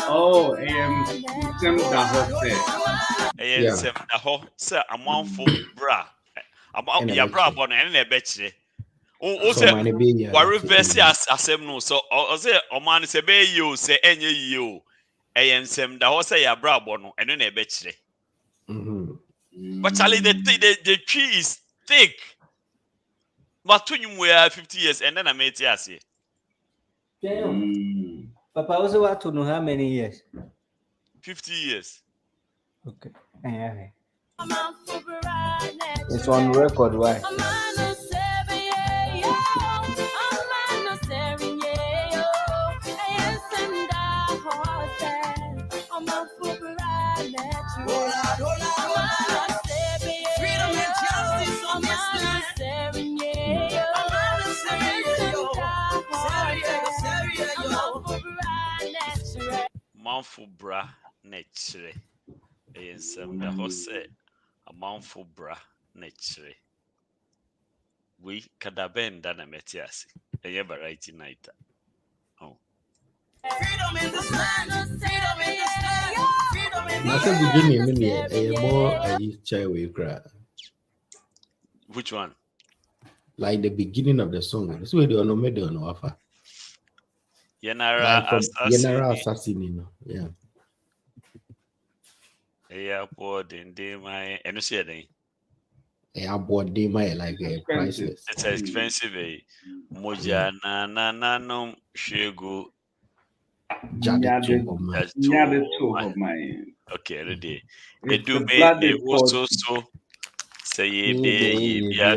F: Oh, Sam Dahote.
C: Sam Daho, sir, a month for bra. About your bra bonnet and a betchy. Oh, worry versi asem no so o say o man say be you say enye you ensem da ho say ya bra bono eno na ebe kire. But Charlie, the tree is thick. But when you were 50 years and then I made it.
E: Papa also want to know how many years?
C: 50 years.
E: Okay. It's on record, why?
C: Manful bra nature. Some the horse a manful bra nature. We cadaben than a metias. A ever right night. Oh. Which one?
J: Like the beginning of the song. This way they don't know me, they don't know offer.
C: General
J: assassin. Yeah.
C: Airport in my and you see it.
J: Airport day my like priceless.
C: It's expensive. Moja na no shegu. Okay, ready. They do me also so say ye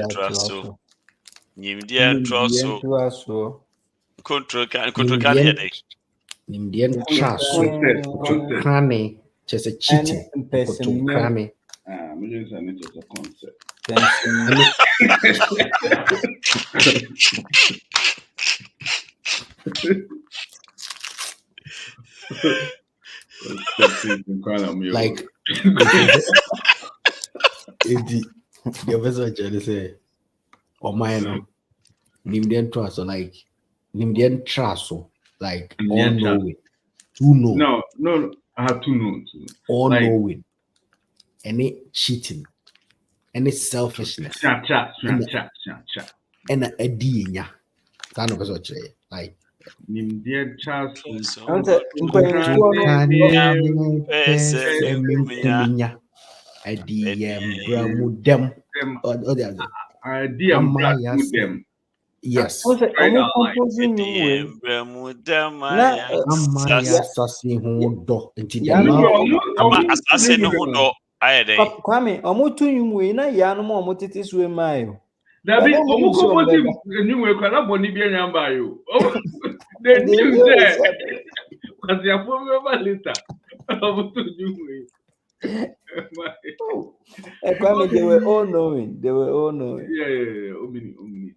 C: traso. Nimdia traso. Control can hear
J: Indian traso. Crane. Just a cheating. Crane.
F: I'm using it as a concept.
J: Like the vessel actually say or mine Indian trust or like Indian trust like all knowing.
F: No, I have two notes.
J: All knowing. Any cheating, any selfishness, and a dinya. Kind of a like
F: Nimdian Charles.
J: Yes.
E: Kwame, omutu yumwe na ya no mo motete suwe mayo.
F: Dabi omukomoti nyumwe kwa na boni bi anyamba yo. The news there. Kasi ya pombe ba later. Omutu yumwe.
E: Kwame, they were all knowing.
F: Yeah. Omni.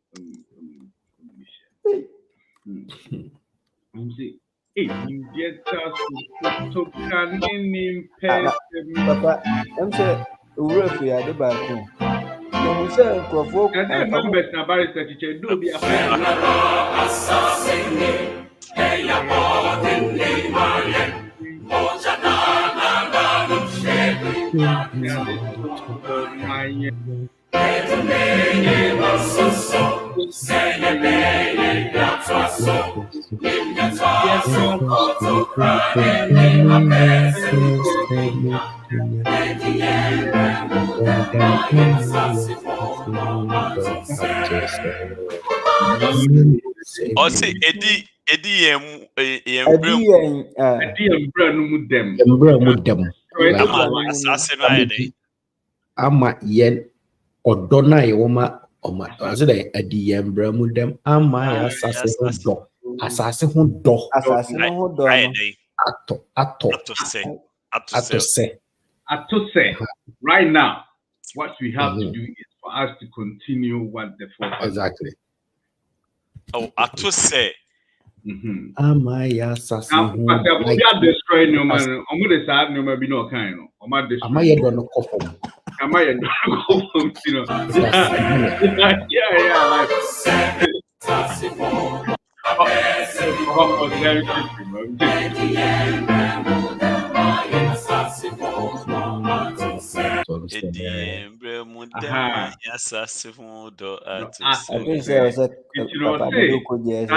E: Papa, I'm saying, we're free at the balcony. You say, provoke and
F: numbers na barrister teacher do be a
C: or say Eddie
J: Ama yen odona yoma oma azede adiyem bramudem ama ya asase ho do ato say
F: right now what we have to do is for us to continue what the forecast
J: exactly.
C: Oh, ato say
J: ama ya asase ho
F: like destroy no man omo de sad no man be no kind no omo destroy
J: ama ye do no kofom
F: ama ye do no kofom you know yeah like very
C: Mudema Yasasimudo
E: I think so. I said, Papa,
F: say,
E: yes,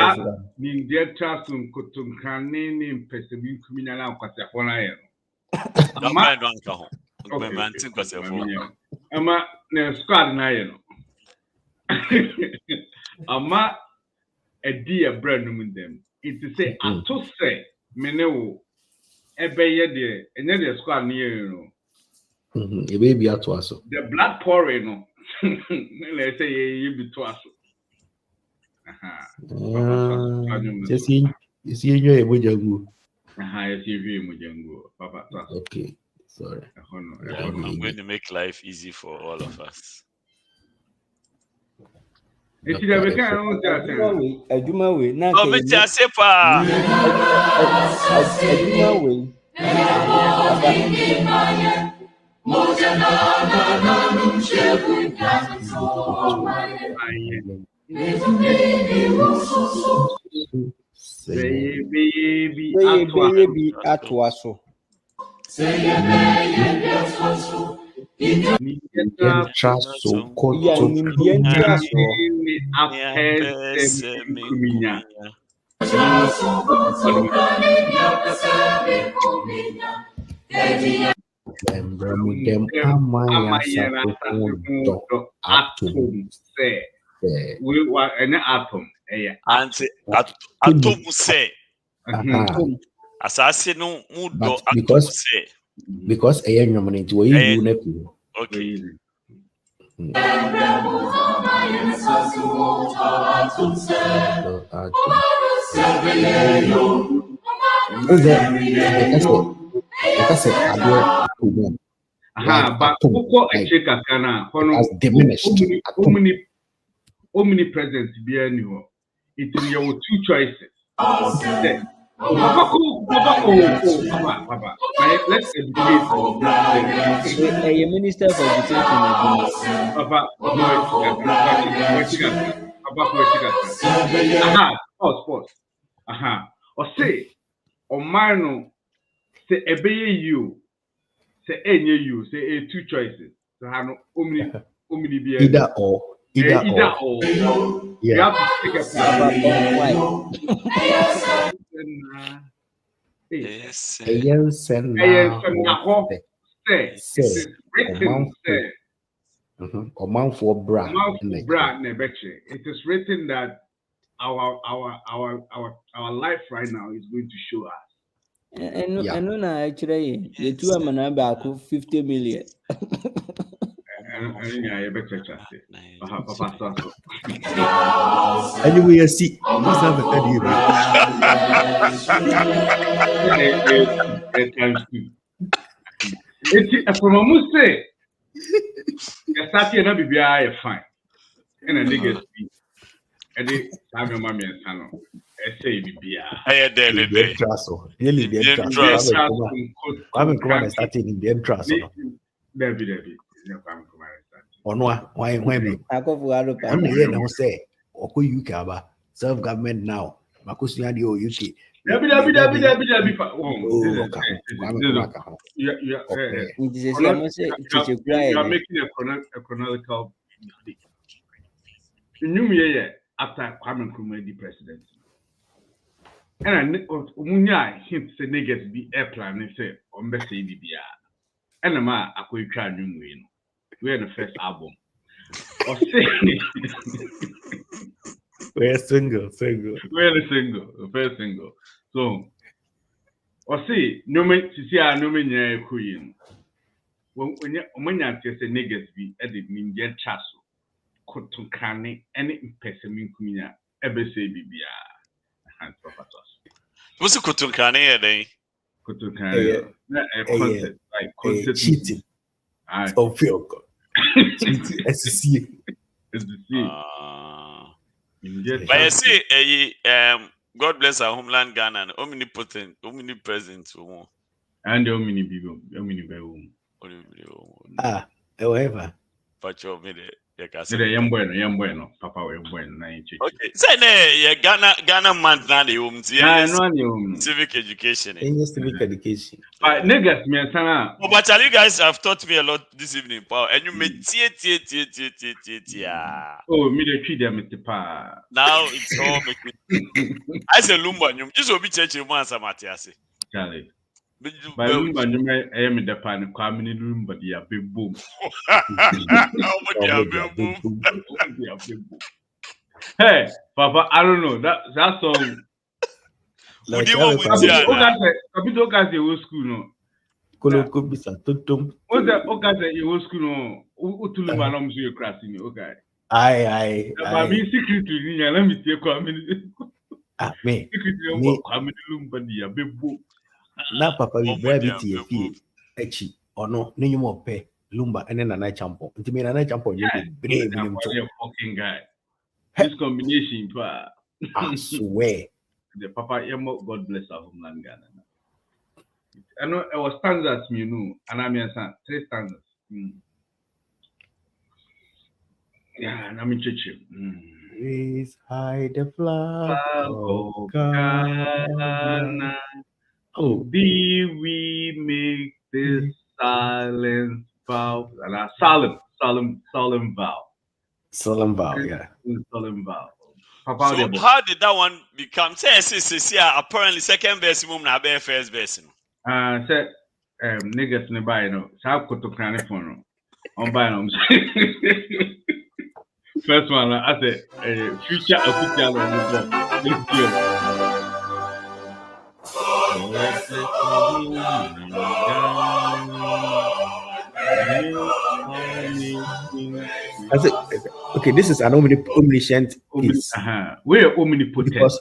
F: in their trasum Kutunkanini, Pesabin Kumina, Quatapona. Ama na squad na ye no. Ama edi e brand num dem. It is say ato say mene wo ebeye de enye de squad na ye no.
J: E baby ato aso.
F: The blood pouring no. Let's say you be to aso.
J: Just see you mojangu.
F: Yes, you mojangu. Papa.
J: Okay. Sorry.
C: Yeah, I'm going to make life easy for all of us.
F: It's the kind of
E: Ajuma we.
C: Oh, me Sepa.
E: Ajuma we. Baby atwaso.
F: we were an atom.
C: Atom say. Assassin no mudo atom say.
J: Because a young woman into you.
C: Okay.
F: But has
J: diminished.
F: Omnipresent be anywhere. It is your two choices. Papa. Let's educate.
E: A minister for education.
F: Papa, sports. Or say, or mine, say obey you. Say any you. Say two choices. So have omni be
J: either or.
F: Yeah. You have to pick a It is written that our life right now is going to show us.
E: And actually, the two are 50 million.
J: Anyway, I see. Must have a
F: from a Muse, you start here, be fine. And a nigga speak. And they have your mommy and son. I say, be
C: I had David
J: Trasso. Really, the trust. I'm starting in the trust.
F: David.
J: Or no, why me? I say, Oko Yukaba, self-government now. Makusiani or UK.
F: You are making a chronological mistake. New year after Kwame Nkrumah the president. And Munya hint say niggas be airplane say on best BBA. And a man I could try new win. We're the first album. Or say
J: we're single.
F: We're the first single. So or say no man to see no man queen. When you say niggas be at the Minjan Chasso, Kotukane, any impediment Kumina, ever say BBA. And properties.
C: What's a Kotukane day?
F: Kotukane, like
J: cheating. Oh, feel good.
C: But I say, God bless our homeland Ghana and omnipotent, omnipresent.
F: And omni
J: however.
C: But you made
F: Young bueno, Papa, young bueno.
C: Okay. Say ne Ghana month now the home. Civic education.
J: Civic education.
F: Niggas, me sana.
C: Oh, but you guys have taught me a lot this evening, Paul. And you made tia.
F: Oh, me the treat them with the pa.
C: Now it's all making. I say Lumba, you just will be churching once. Matiasi.
F: Charlie. By Lumba, I am in the pan. Coming room, but they are big boom. Hey, Papa, I don't know that song.
C: Would you want to
F: say? Okay, school no.
J: Koloko bisa tutum.
F: What's that? Okay, you school no. Utulu malom so crashing. Okay.
J: Aye.
F: But me secretly, let me take
J: me.
F: Secretly, coming room, but they are big boom.
J: Na papa we brave it here. Echi ono nenyu mo pe lumba ene na night champo. Nti me na night champo you be brave him
F: to. Fucking guy. This combination,
J: I swear.
F: The Papa Emo, God bless our homeland Ghana. I know it was standards, you know, and I mean 3 standards. Yeah, and I'm in church.
J: Raise high the flag of Ghana.
F: Oh, be we make this silent vow, solemn vow.
J: Solemn vow, yeah.
F: Solemn vow.
C: Papa, so how did that one become? Say, apparently second verse, na be first verse.
F: Say, niggas nearby, no. Sa ko to crane phone. On buy no. First one, I say, future official on the
J: I said, okay, this is an omniscient case.
F: We're omnipotent.
J: Because,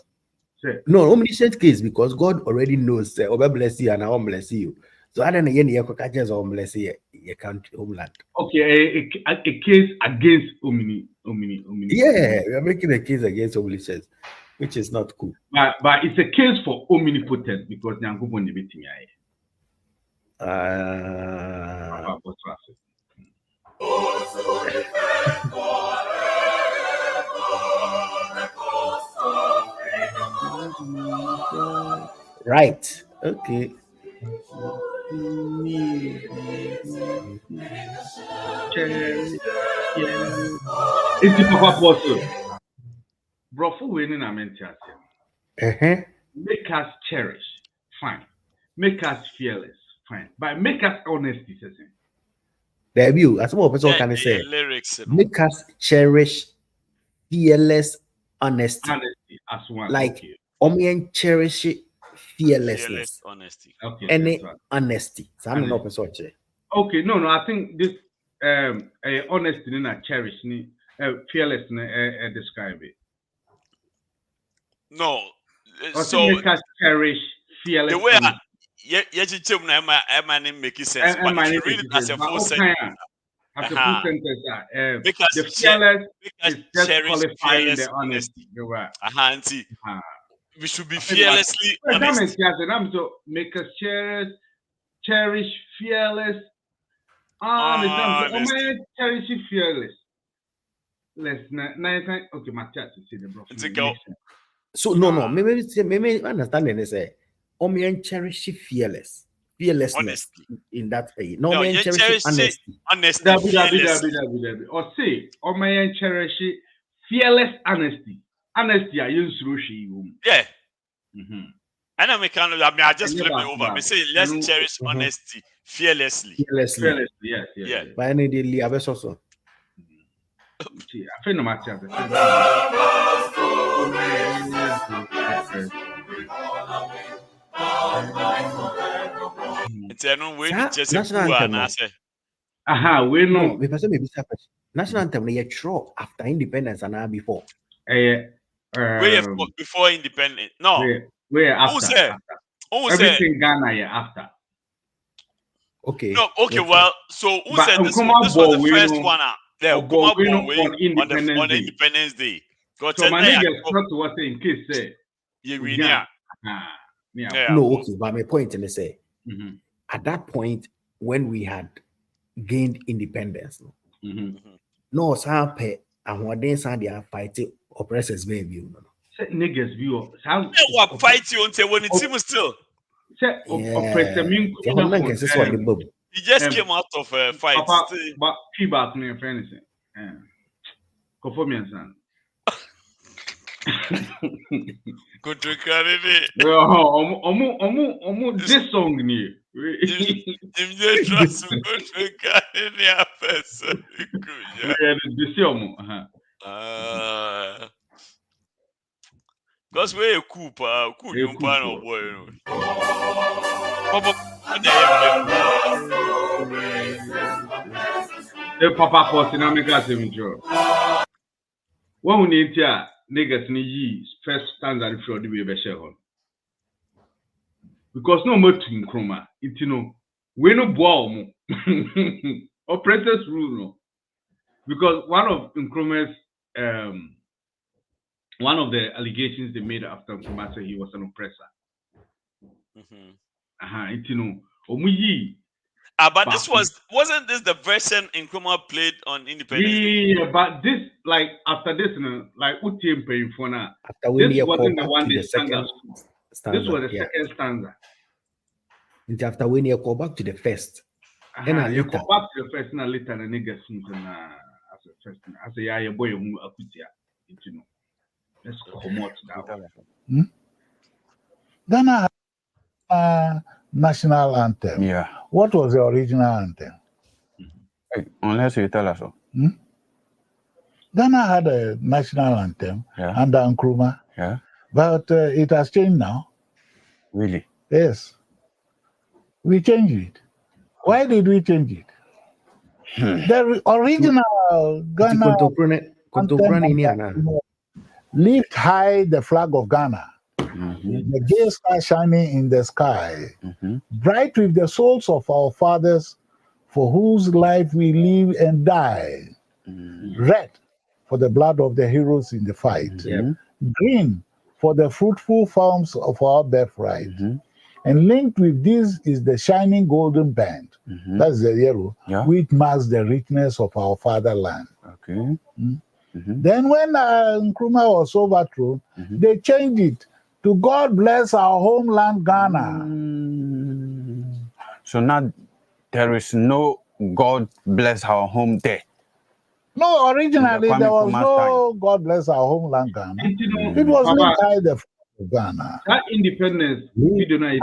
J: no, omniscient case because God already knows. Oba bless you and I won't bless you. So I don't know any catches or bless your country homeland.
F: Okay, a case against omni.
J: Yeah, we are making a case against omniscience, which is not cool.
F: But it's a case for omnipotent because Nyango won't be everything.
J: Right. Okay.
F: It's the Papa Apostle. Bro, for winning, I meant to make us cherish, fine. Make us fearless, fine. But make us honesty,
J: there you, as what person can say.
C: Lyrics,
J: make us cherish, fearless, honesty.
F: Honesty as one.
J: Like, omien cherish fearlessness.
C: Honesty.
F: Okay.
J: Any honesty. So I'm not person.
F: Okay, no, I think this honesty and cherish fearlessness describe it.
C: No.
F: So make us cherish fearless.
C: The way make sense. But if you read it as a full sentence.
F: As a full sentence, the fearless is just qualifying the honesty.
C: We should be fearlessly honest.
F: Make us cherish fearless. Cherish fearless. Okay, my chat is the bro.
J: So no, maybe understanding is omien cherish fearlessness
C: honesty.
J: In that way. No, omien cherish honesty.
F: Or say omien cherish fearless honesty. Honesty, I use Rushi.
C: Yeah. And I just flip it over. We say let's cherish honesty fearlessly.
F: Fearlessly, yes.
J: But any daily have also.
F: I feel no matter. We know.
J: National anthem they throw after independence and before.
C: Before independence. No.
F: We're after. Everything Ghana after.
J: Okay.
C: No, okay, well, so who said this was the first one out? There, Opamabour on Independence Day.
F: So my niggas not to what in case say.
J: No, okay, but my point in say at that point when we had gained independence, No, some pay and what they say they are fighting oppressors, baby.
F: Niggas view.
C: What fight you until when it's even still?
F: Oppressor mean
C: he just came out of a fight.
F: Papa, but feedback me friend is conformance.
C: Good to carry it.
F: This song ni.
C: If you trust me, good to carry the person. Because we're a Cooper, cool young pan of boy.
F: Papa for Sinamica Semitro. One we need here, niggas ni first standard for the baby share. Because no more to Kumah, it no, we no bow oppressors rule no. Because one of the allegations they made after Kumah said he was an oppressor. It no,
C: but this wasn't this the version Kumah played on Independence Day?
F: Yeah, but this like after this, like Utim paying for now. This wasn't the one they stanza. This was the second stanza.
J: And after when you go back to the first,
F: and you go back to the first, and later the niggas as a first, as a yeah boy who akutia, you know. Let's come out now.
K: Ghana national anthem.
M: Yeah.
K: What was the original anthem?
M: Unless you tell us so.
K: Ghana had a national anthem under Nkrumah.
M: Yeah.
K: But it has changed now.
M: Really?
K: Yes. We changed it. Why did we change it? The original Ghana anthem lift high the flag of Ghana. The day star shining in the sky, bright with the souls of our fathers, for whose life we live and die. Red for the blood of the heroes in the fight. Green for the fruitful farms of our birthright. And linked with this is the shining golden band. That's the yellow, which marks the richness of our fatherland. Then when Nkrumah was overthrown, they changed it to God bless our homeland, Ghana.
M: So now there is no God bless our home there.
K: No, originally there was no God bless our homeland, Ghana. It was linked by the flag of Ghana.
F: That independence, we don't know.
K: The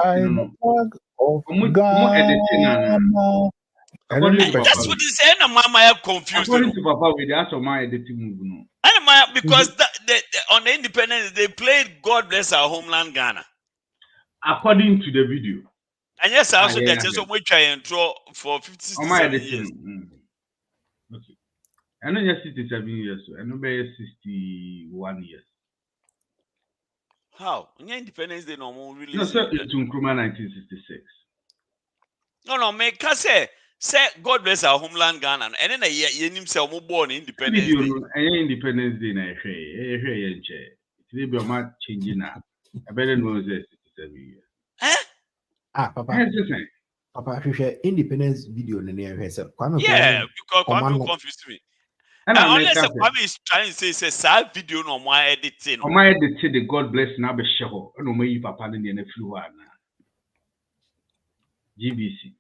K: flag of Ghana.
C: That's what he's saying. I'm confused.
F: According to Papa, we asked my editing move.
C: Because on the independence, they played God Bless Our Homeland, Ghana.
F: According to the video.
C: And yes, also that is what we try and throw for 57 years.
F: Okay. I know you're 67 years, so I know you're 61 years.
C: How? On your independence, they no more really.
F: No, sir, it's Nkrumah 1966.
C: No, make us say God bless our homeland Ghana, and then a year himself born Independence Day.
F: Independence Day, it's not changing now. I better know this 67 years.
J: Papa. Papa, if you independence video,
C: yeah, because Kwame confused me. And unless Kwame is trying to say sad video no more editing.
F: My editing the God bless now be show. No more you papa in the flu one. GBC.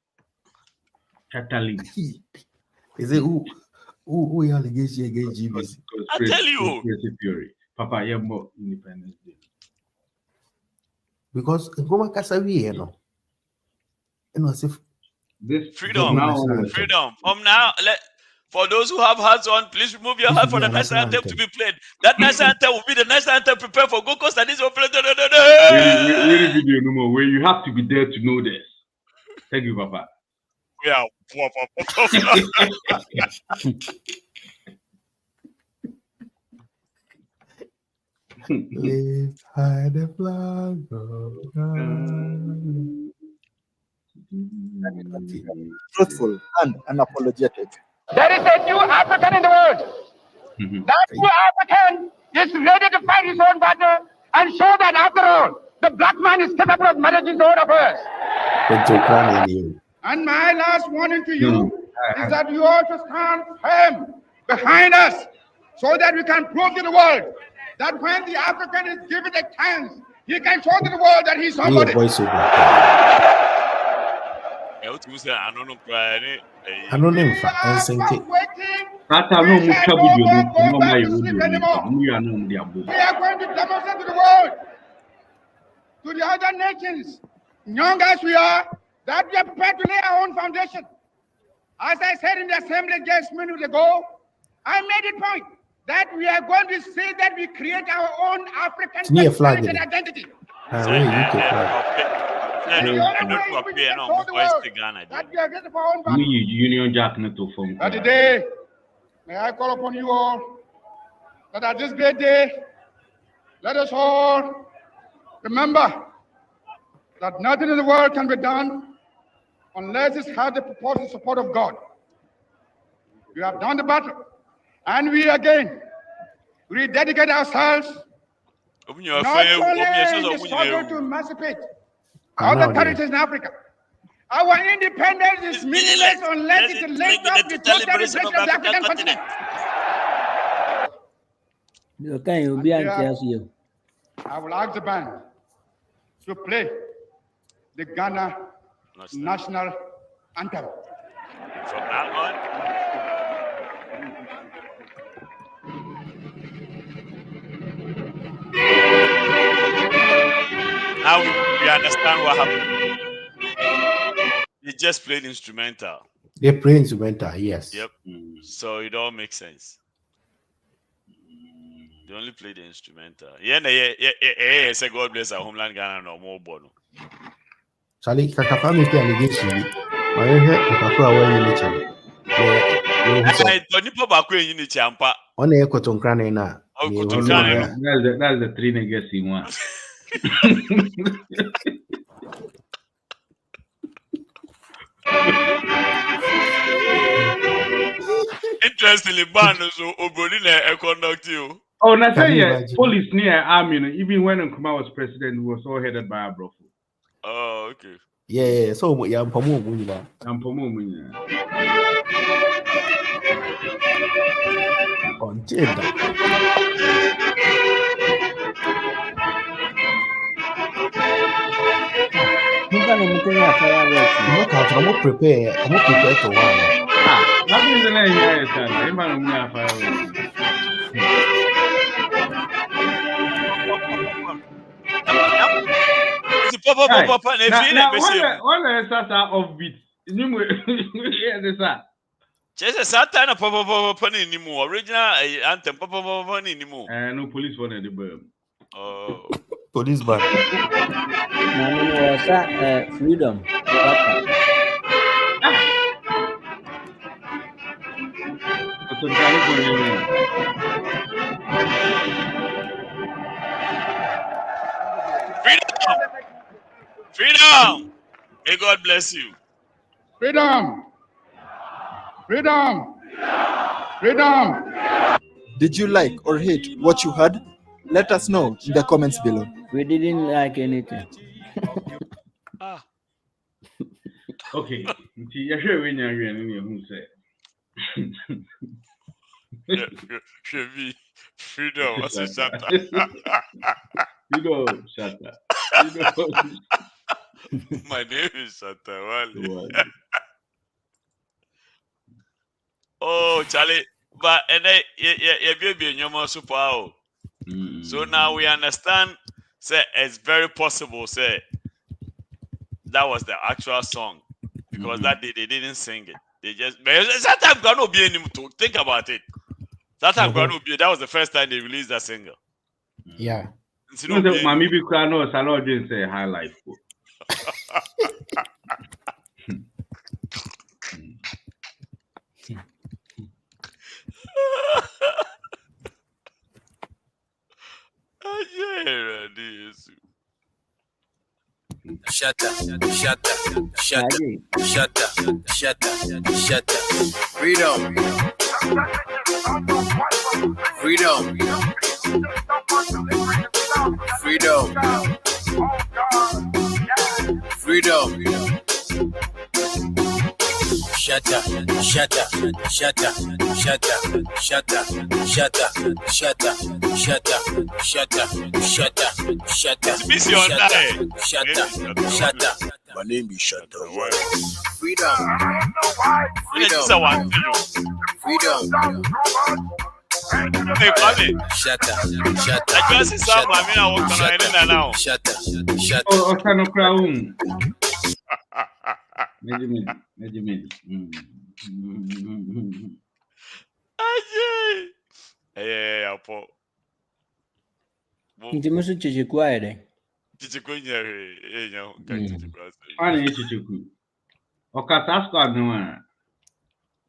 F: Catalina.
J: Is it who you allegation against GBC?
C: I tell you.
F: Papa, you're more Independence Day.
J: Because Nkrumah Kasawi, you know. You know,
F: this
C: freedom. From now, for those who have hats on, please remove your hat for the national anthem to be played. That national anthem will be the national anthem prepared for Gold Coast and this will play.
F: Wait video no more. Where you have to be there to know this. Thank you, Papa.
C: Yeah.
K: Lift high the flag of Ghana.
O: Truthful and unapologetic.
X: There is a new African in the world. That new African is ready to fight his own battle and show that after all, the black man is capable of managing his own affairs.
Q: And my last warning to you is that you ought to stand firm
X: behind us so that we can prove to the world that when the African is given a chance, he can show to the world that he's somebody.
F: We are going to
X: demonstrate to the world, to the other nations, young as we are, that we are prepared to lay our own foundation. As I said in the assembly just minutes ago, I made it point that we are going to say that we create our own African identity.
F: Union Jack to form.
X: That today, may I call upon you all that at this great day, let us all remember that nothing in the world can be done unless it has the purported support of God. We have done the battle, and we again rededicate ourselves not only in the struggle to emancipate other territories in Africa. Our independence is meaningless unless it is linked up with total liberation of the African continent. I will ask the band to play the Ghana national anthem.
C: From now on. Now we understand what happened. They just played instrumental.
J: They play instrumental, yes.
C: Yep. So it all makes sense. They only play the instrumental. Yeah. Say God bless our homeland Ghana no more bono.
J: Charlie, Kakafa made the allegation. I heard Kakafa away in the channel.
C: I don't need to back in the champa.
J: On the Cotton Crane now.
F: That's the three niggas in one.
C: Interestingly, ban so Obrolina conduct you.
F: Oh, now say police near army. Even when Kumah was president, he was all headed by Abeiku.
C: Oh, okay.
J: Yeah. So yeah, Opamabour. On Jeddah. I'm prepare to one.
F: Nothing is the name here, son.
C: Just a Satan of Papa anymore. Original anthem Papa anymore.
F: No police one at the bird.
C: Oh,
J: police band.
E: Freedom.
C: Freedom! May God bless you.
X: Freedom! Freedom! Freedom!
O: Did you like or hate what you heard? Let us know in the comments below.
E: We didn't like anything.
F: Okay. You're sure when you're who say?
C: Freedom was a shut up.
F: You know, shut up.
C: My name is Shatawale. Oh, Charlie, but and then you be in your most super. So now we understand. Say it's very possible. Say that was the actual song because that day they didn't sing it. They just. But that time gonna be anymore. To think about it. That time gonna be. That was the first time they released that single.
J: Yeah.
F: Mami be crying. No, Salon didn't say high life.
W: Shut up, shut up, shut up, shut up, shut up, shut up. Freedom. Freedom. Freedom. Freedom. Shut shut up, shut up, shut up, shut up, shut up, shut up, shut up, shut up, shut up, shut up, shut up, shut up, shut up.
N: My name is Shut Up.
W: Freedom. Freedom. Freedom.
C: Hey, Kwame.
W: Shut up. Shut up.
C: I just see some I walk on now.
W: Shut up. Shut up.
F: Oh, Okano Crown. Benjamin.
C: Hey, Apo.
E: Nti musu chichiku aere.
C: Chichiku nyere, chichiku.
F: Ani chichiku. Okata squad no one.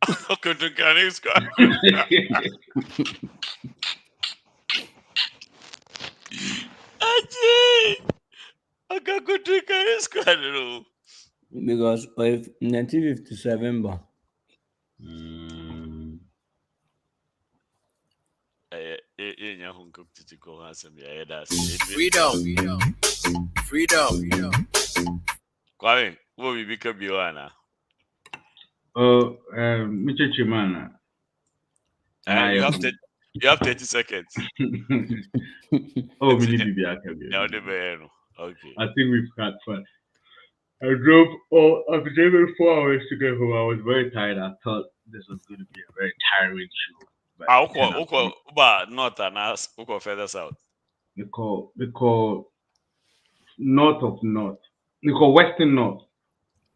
C: Okutunkane squad. Aje. Okutunkane squad no.
E: Because of 1957 born.
W: Freedom. Freedom.
C: Kwame, what will become Biwana?
F: Oh, Mr. Chimana.
C: You have 30 seconds.
F: Oh, okay.
C: Okay.
F: I think we've had fun. I drove after driving 4 hours to get home. I was very tired. I thought this was going to be a very tiring show.
C: But north and us, further south.
F: They call north of north. They call western north.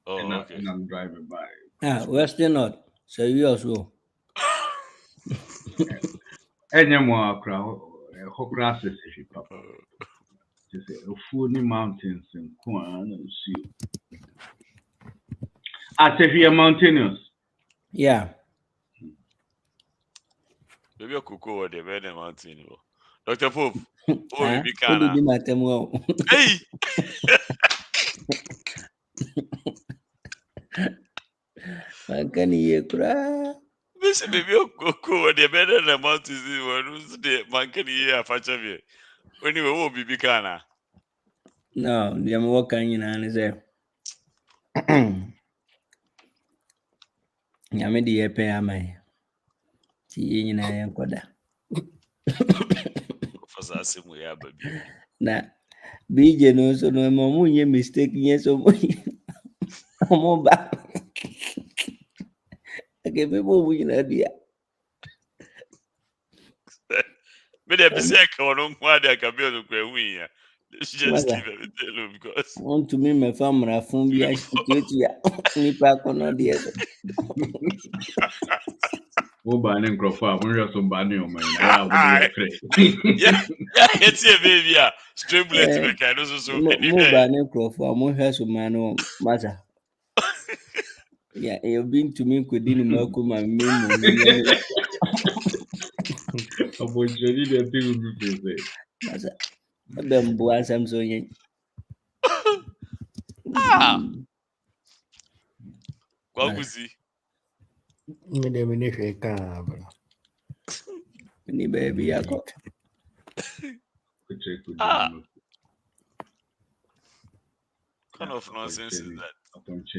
C: Oh,
F: okay. And I'm driving by.
E: Western north. So you also.
F: Any more crowd? Hokra says if papa. Just a fully mountains and Kumah and see. As if you are mountainous.
E: Yeah.
C: Maybe a cuckoo or the very mountain. Dr. Pope. Oh, you
E: Hey! I can hear cry.
C: This may be a cuckoo or the better than mountains. The man can hear a fatcher. When you will be Bicana.
E: No, the am walking in and say, Yammy, the pay am I. See, in I am Koda.
C: For us, we have baby.
E: Nah, be generous, no more mistake, yes, or more back. I gave me more in idea.
C: But I say, I can't why they can be able to win. Just keep everything alone because.
E: Want to me, my family, I found the me back on the other.
F: Oh, banning Crawford, when you're some banning on my
C: yeah, it's a baby. Straight blade to make I know so.
E: More banning Crawford, more has a man or matter. Yeah, you've been to me, could didn't know my memory.
F: About Jenny, the thing will be
E: said. Bamboa Samson.
C: Wizzy.
E: Any baby, I got.
C: Kind of nonsense is that?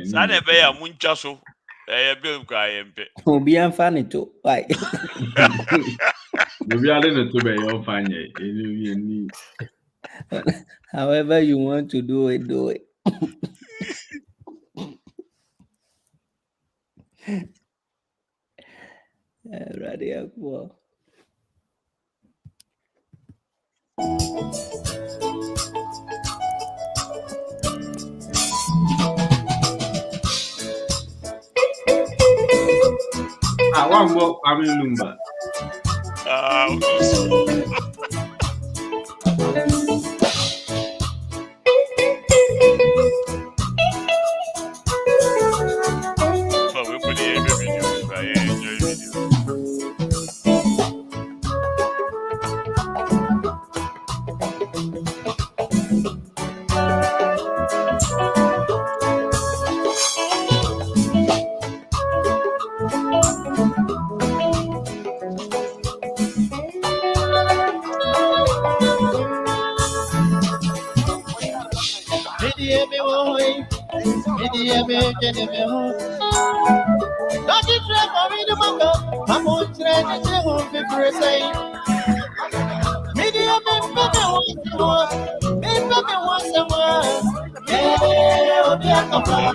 C: Sada Bay, Munchaso. I build cry.
E: Oh, be unfunny too. Why?
F: Maybe I didn't to be your funny.
E: However you want to do it, do it. Radio Aqua.
F: I want more family lumber.
I: Don't you try for me to mock up. I'm on train to do for saying. Media baby wants someone. Yeah, be a couple.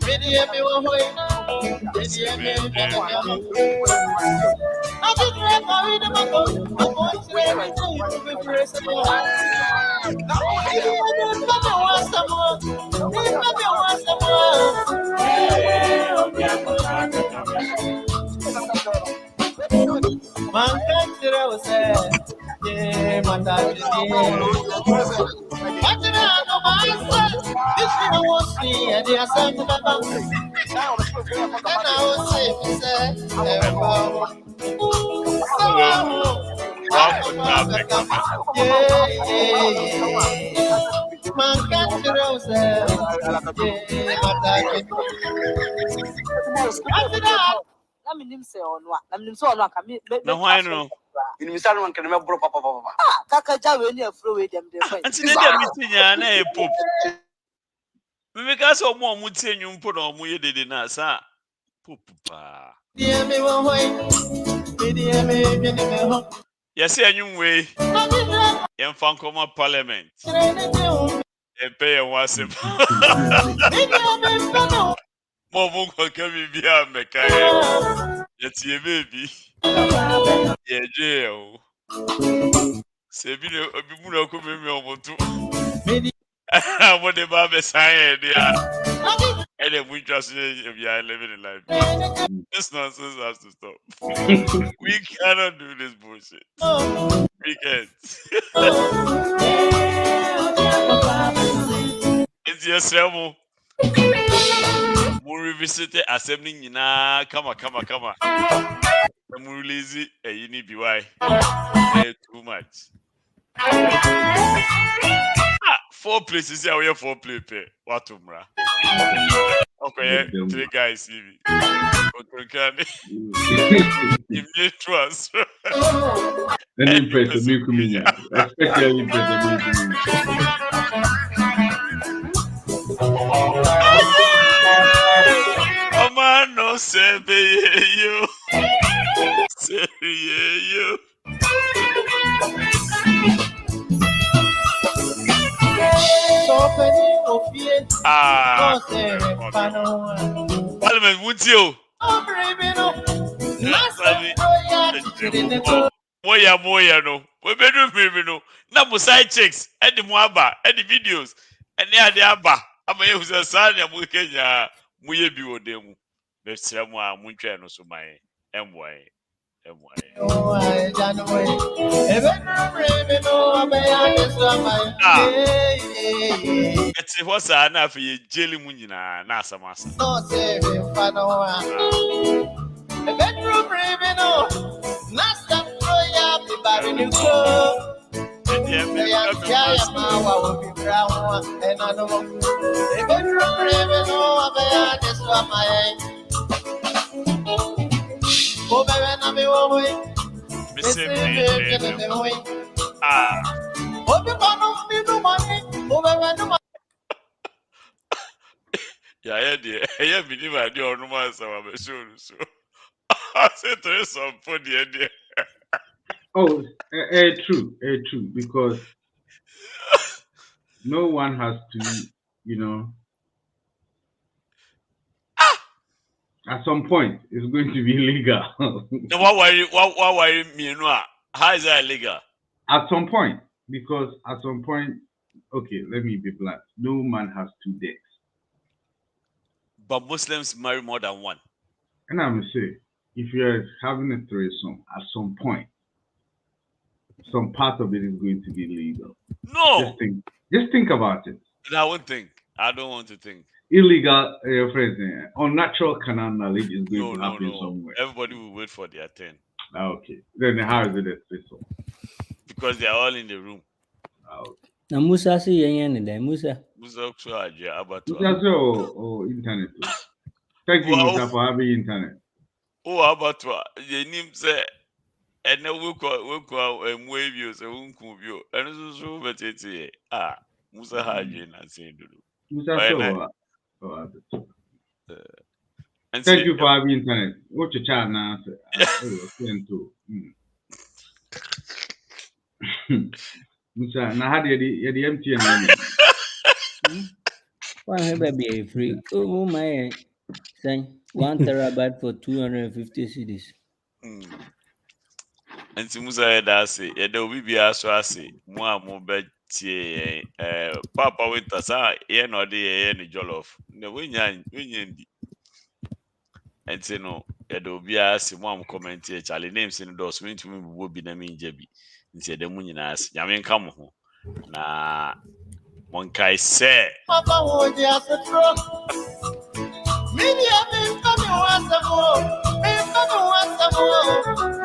I: Media me one way. Media me one way. I just read my read my book. I'm going to read my book. Man can't tell us, yeah, my dad is here. What did I know myself? This thing I was see, and they are saying to my mom. And I was saying, man can't tell us, yeah, my dad is here.
N: Na minim se ono a na minim se ono aka me
C: Na hwan no
N: minim se no nkan me bro papa ah kaka ja we ni afro we dem dem fine
C: anti ne dia mitinya na e pop me ka so mo mutie nwumpo na mo ye dede na sa pop pa
I: dia me wo hoy dia me bi ne me ho
C: yes anwumwe yem fan koma parliament e pay wasem mo mo ko kemi bia meka yet ye baby ye je o se bi le obi mu na ko me omotu what the baby say dia and then we just are living in life. This nonsense has to stop. We cannot do this bullshit. We can't. It's yourself. We revisit the assembly. Come on. I'm release it. You need BY. Too much. 4 places here. We have 4 play. What umra? Okay, 3 guys see me. Give me a trust.
F: Any person me kumina, especially person me
C: kumina. Man, no say you. Say you. Parliament, would you? Moya, no. We bedroom, no. Now, side checks, and the Moaba, and the videos, and the Abba. I'm a user, son, and we can, we be with them. There's someone, Muncha, no, so my MY. It's what's enough for you, jelly munina, Nasa Massa.
I: No, say, Panoa. A bedroom, no. Last time, I be barren you go. And I know a bedroom, no, just what my oh, baby, I'm away.
C: Yeah, I believe I do no more. So I said to some for the idea.
F: Oh, true, because no one has to, at some point, it's going to be illegal.
C: Now, why me? How is that illegal?
F: At some point, because at some point, okay, let me be blunt. No man has 2 dicks.
C: But Muslims marry more than one.
F: And I'm saying, if you're having a threesome, at some point, some part of it is going to be illegal.
C: No.
F: Just think about it.
C: I won't think. I don't want to think.
F: Illegal, your friends, unnatural canal knowledge is going to happen somewhere.
C: Everybody will wait for their turn.
F: Okay. Then how is it a threesome?
C: Because they are all in the room.
F: Okay.
E: Na Musa si yenye ne Musa.
C: Musa aja abato.
F: Musa internet. Thank you, Musa, for having internet.
C: Oh, abato. Ye nim say and now we call views and view and so betete. Musa haje na say do.
F: Musa so
C: And
F: thank you for having time. Watch your child now. Now how did the MTN?
E: One baby free. Oh my, saying 1 terabyte for 250 cedis.
C: And Musa Dasi, Edo Bibia Swasi, Mua Mobet, Papa Wintasa, Ian or the any jollof, the winyan, and say no, Edo Bias, one comment here, Charlie names in those went to me would be the mean Jebby, and said the Muninas, Yamin come home. Na one guy say, Papa, what you have to